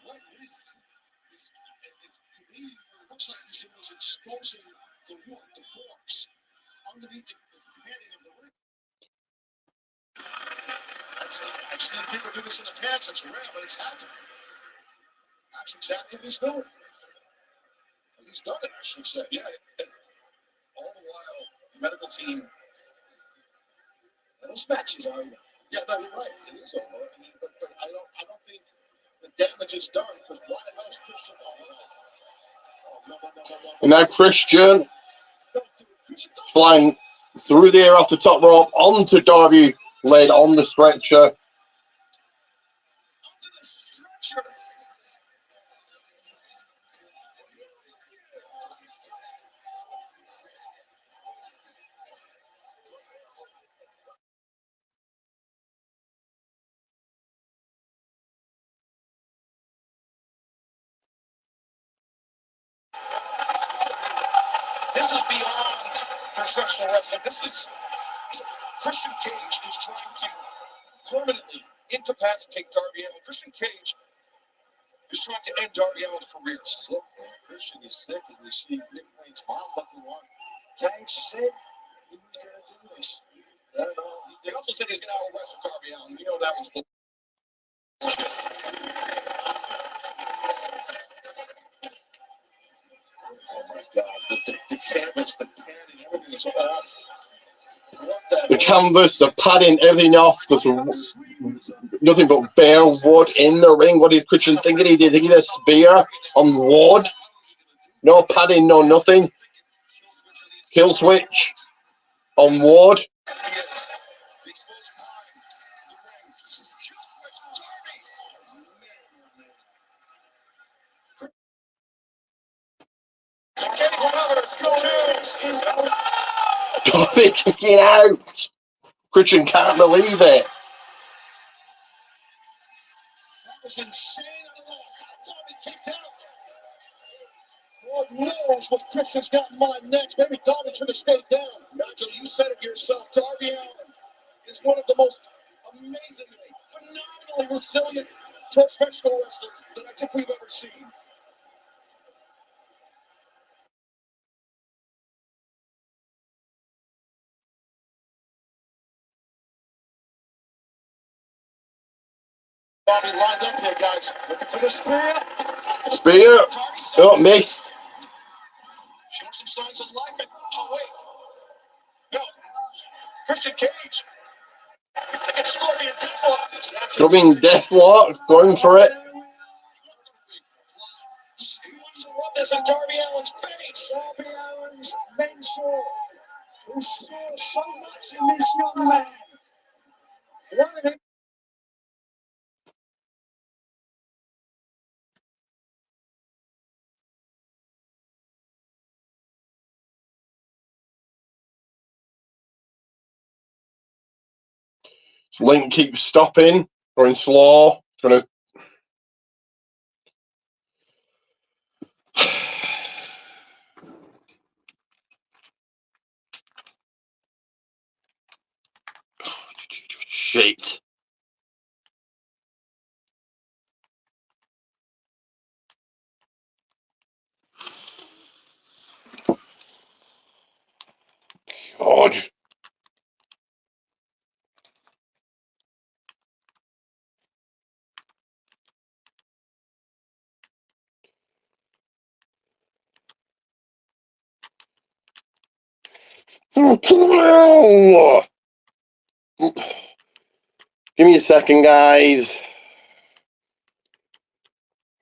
I've seen people do this in the past. It's rare, but it's happened. That's exactly what he's doing. He's done it, I should say. Yeah. And all the while, the medical team. And this match is over. Yeah, no, you're right. It is over. I mean, but I don't think the damage is done because why the hell is Christian? And now Christian flying through the air off the top rope onto Darby, laid on the stretcher. This is beyond professional wrestling. This is Christian Cage is trying to permanently incapacitate Darby Allin. Christian Cage is trying to end Darby Allin's career. Sick, man. Christian is sick, and you see Nick Wayne's mom looking on. Cage said he was going to do this. They also said he's going to out-wrestle Darby Allin. We know that was bullshit. Oh my God! The canvas, the padding, everything is off. The canvas, the padding, everything off. There's nothing but bare wood in the ring. What did Christian think? Did he get a spear on wood? No padding, no nothing. Kill switch on Ward. Darby kicking out. Christian can't believe it. That was insane. I don't know how Darby kicked out. Lord knows what Christian's got in mind next. Maybe Darby should have stayed down. Nigel, you said it yourself. Darby Allin is one of the most amazingly, phenomenally resilient professional wrestlers that I think we've ever seen. Darby lined up there, guys. Looking for the spear. Spear. Oh, missed. Showing some signs of life. And, oh, wait. No. Christian Cage. He's taking Scorpion Deathlock. Scorpion Deathlock. Going for it. He wants to rub this on Darby Allin's face. Darby Allin's mentor, who saw so much in this young man. What Link keeps stopping, going slow. Gonna. Shit. God. Give me a second, guys.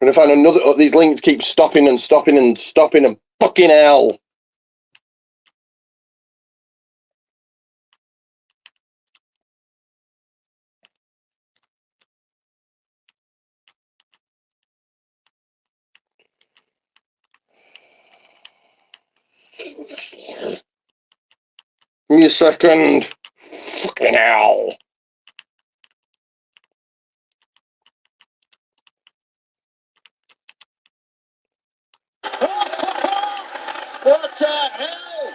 I'm gonna find another. Oh, these links keep stopping and stopping and stopping and fucking hell. Give me a second. Fucking hell. What the hell?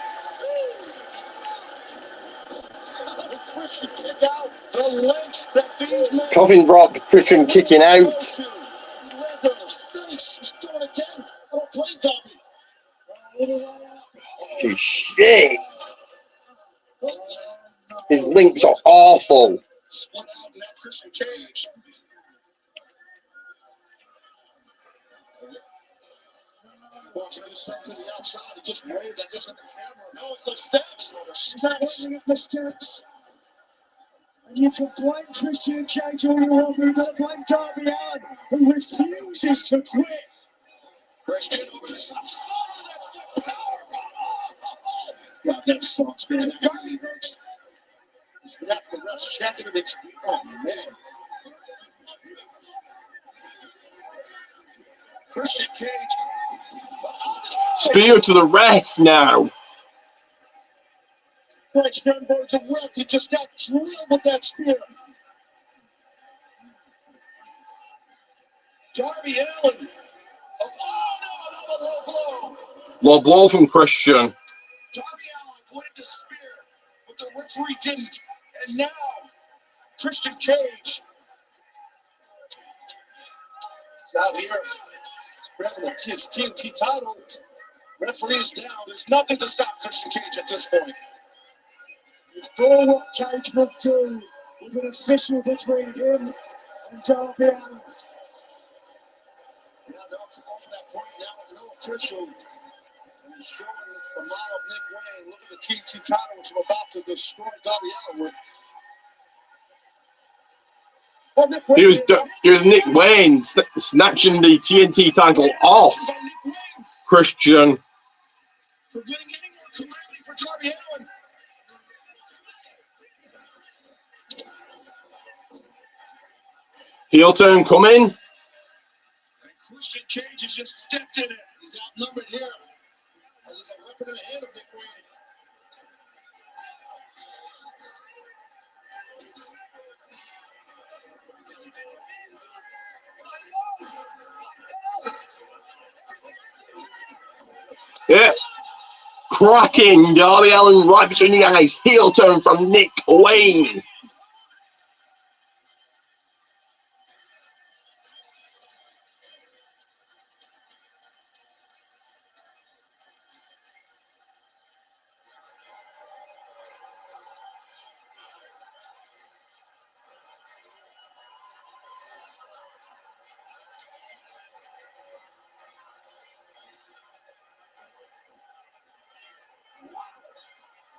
Christian kick out the lengths that these men. Coffin drop. Christian kicking out. He lands on his face. He's doing it again. Oh, play Darby. Oh, shit. His links are awful. Split out in that Christian Cage. Walking himself to the outside. He just waved, I guess, at the camera. No, it's the steps. He's not waving at the steps. And you can blame Christian Cage all you want, but you gotta blame Darby Allin, who refuses to quit. Christian over the side. Got that song, man. Darby hurts. He's got the ref's checking him. Oh, man. Christian Cage. Spear to the ref now. Bryce Gunberg's a wreck. He just got drilled with that spear. Darby Allin. Oh, no, another low blow. Low blow from Christian. Darby Allin avoided the spear, but the referee didn't. And now, Christian Cage is out here grabbing his TNT title. Referee is down. There's nothing to stop Christian Cage at this point. It's for what Cage will do with an official between him and Darby Allin. Now they're up to go for that point now with no official. And he's showing the model of Nick Wayne. Look at the TNT title, which I'm about to destroy Darby Allin with. Here's Nick Wayne snatching the TNT title off Christian. Preventing any more calamity for Darby Allin. Heel turn coming. And Christian Cage has just stepped in it. He's outnumbered here. And he's a weapon in the hand of Nick Wayne. Yeah. Cracking Darby Allin right between the eyes. Heel turn from Nick Wayne.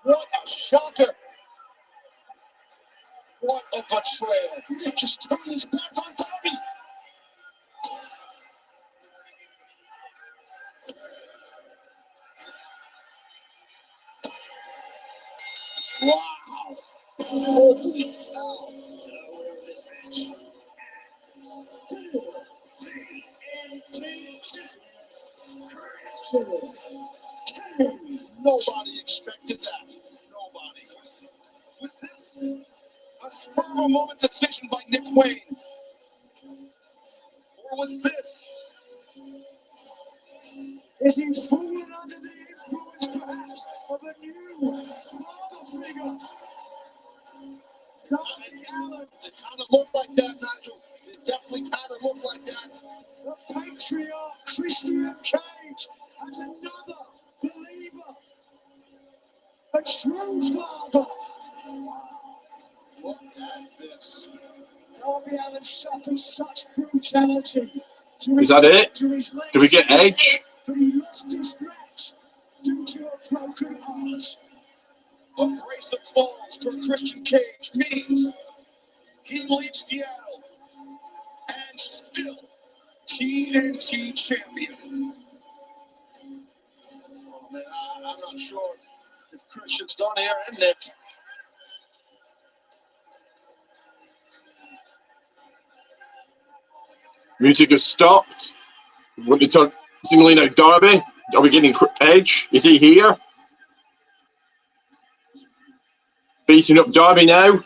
What a shocker. What a betrayal. Nick just turned his back on Darby. Wow. Holy hell. This match. Nobody expected that. Nobody. Was this a spur of a moment decision by Nick Wayne? Or was this? Is he falling under the influence, perhaps, of a new father figure? Darby Allin. It kind of looked like that, Nigel. It definitely kind of looked like that. The patriarch Christian Cage as another believer. A true father. Look at this. Darby Allin suffered such brutality. Is that it? Do we get Edge? But he lost his match due to a broken heart. A brace of falls for Christian Cage means he leaves Seattle and still TNT champion. Oh man, I'm not sure if Christian's done here and Nick. Music has stopped. What did talk? Seemingly now Darby. Are we getting Edge? Is he here? Beating up Darby now.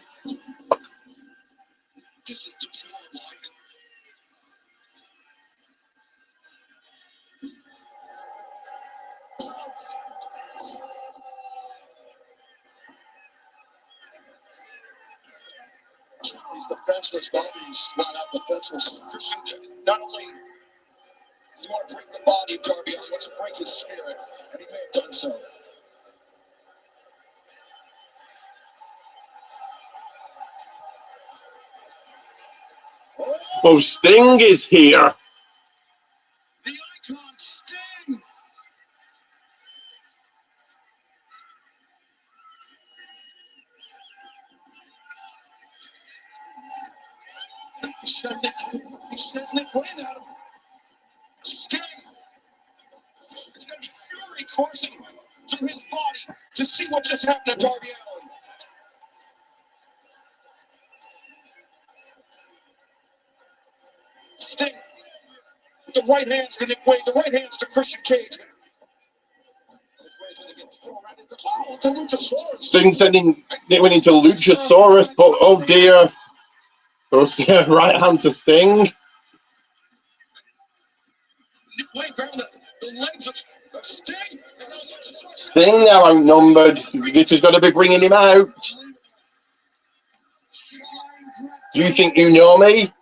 This is just like it. He's defenseless. Darby's flat out defenseless. Christian not only does he want to break the body of Darby, he wants to break his spirit, and he may have done so. Oh, Sting is here. The icon Sting. He sent Nick Wayne at him. Sting. It's going to be fury coursing through his body to see what just happened to Darby Allin. Sting. The right hands to Nick Wayne, the right hands to Christian Cage. Sting sending Nick Wayne into Luchasaurus, but oh dear. Right hand to Sting. Nick Wayne grabbed the legs of Sting. Sting now outnumbered. This is going to be bringing him out. Do you think you know me?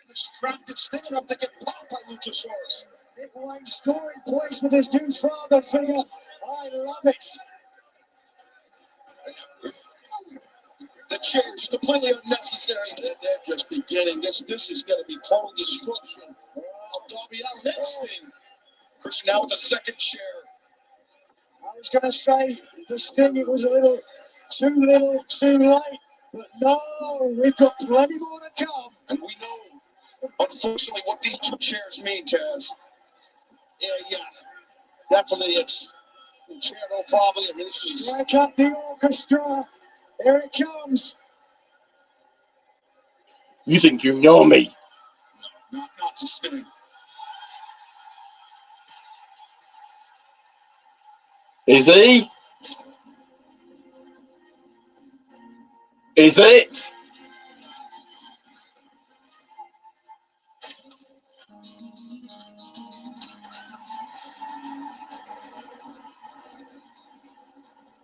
Distracted Sting enough to get popped by Luchasaurus. Nick Wayne's story plays with his new father figure. I love it. The chair is completely unnecessary. They're just beginning. This is going to be total destruction of Darby Allin and Sting. Christian now with the second chair. I was going to say the Sting, it was a little too late. But no, we've got plenty more to come. And we know, unfortunately, what these two chairs mean, Taz. Yeah. Definitely, it's Shadow probably. I mean, this is strike up the orchestra. Here it comes. You think you know me? Not to Sting. Is he? Is it?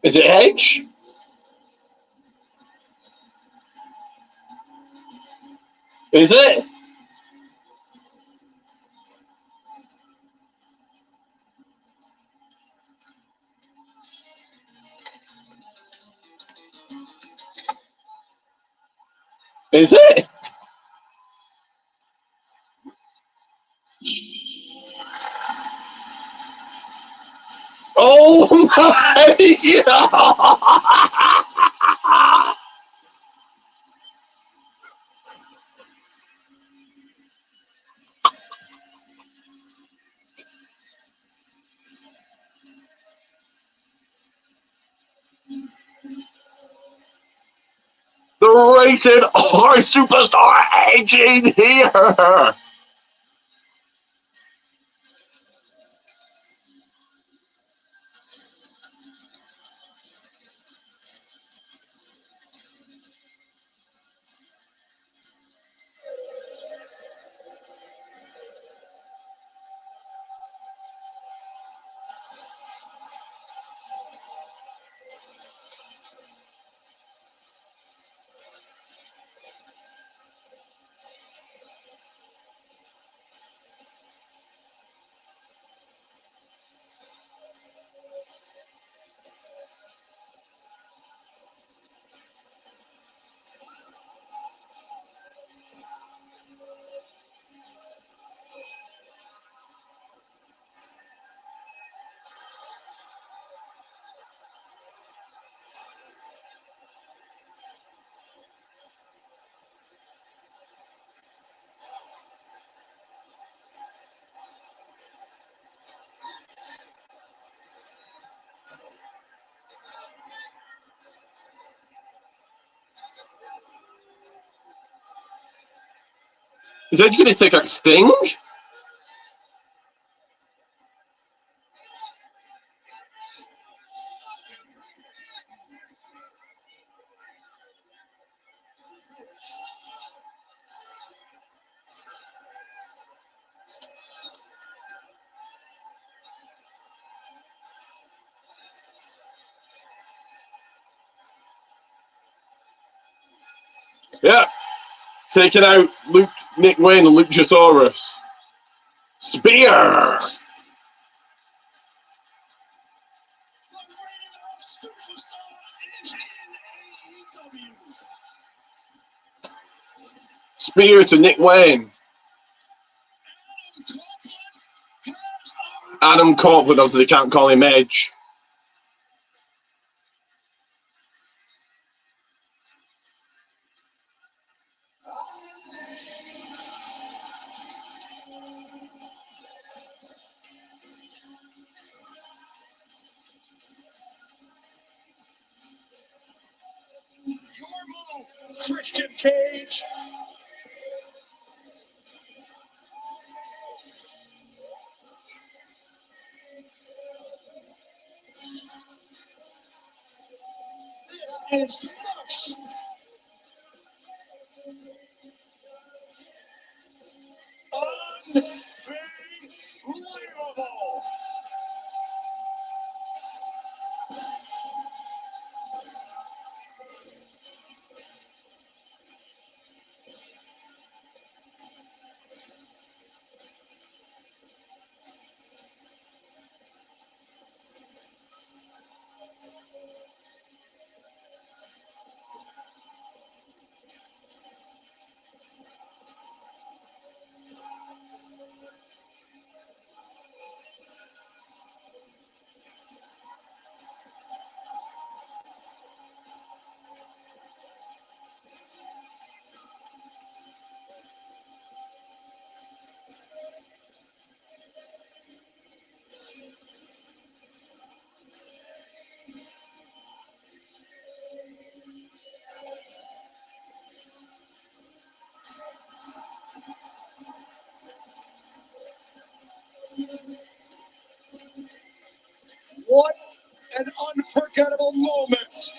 Is it Edge? Is it? Is it? Oh my God! The rated R superstar Edge in here. Is Edge going to take out Sting? Yeah. Taking out Nick Wayne and Luchasaurus. Spear! Spear to Nick Wayne. Adam Copeland, obviously they can't call him Edge. Christian Cage. This is nuts. Unbelievable. an unforgettable moment.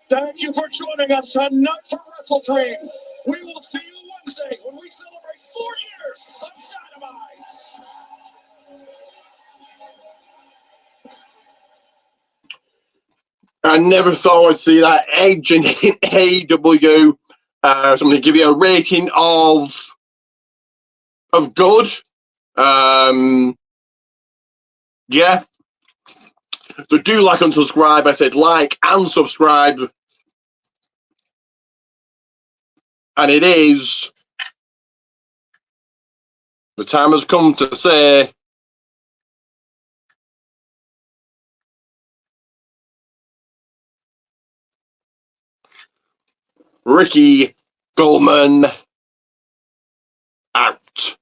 Thank you for joining us tonight for Wrestledream. We will see you Wednesday when we celebrate 4 years of Dynamite. I never thought I'd see that Edge in AEW. So I'm going to give you a rating of good. Yeah. So do like and subscribe. I said like and subscribe. And it is. The time has come to say. Ricky Goldman out.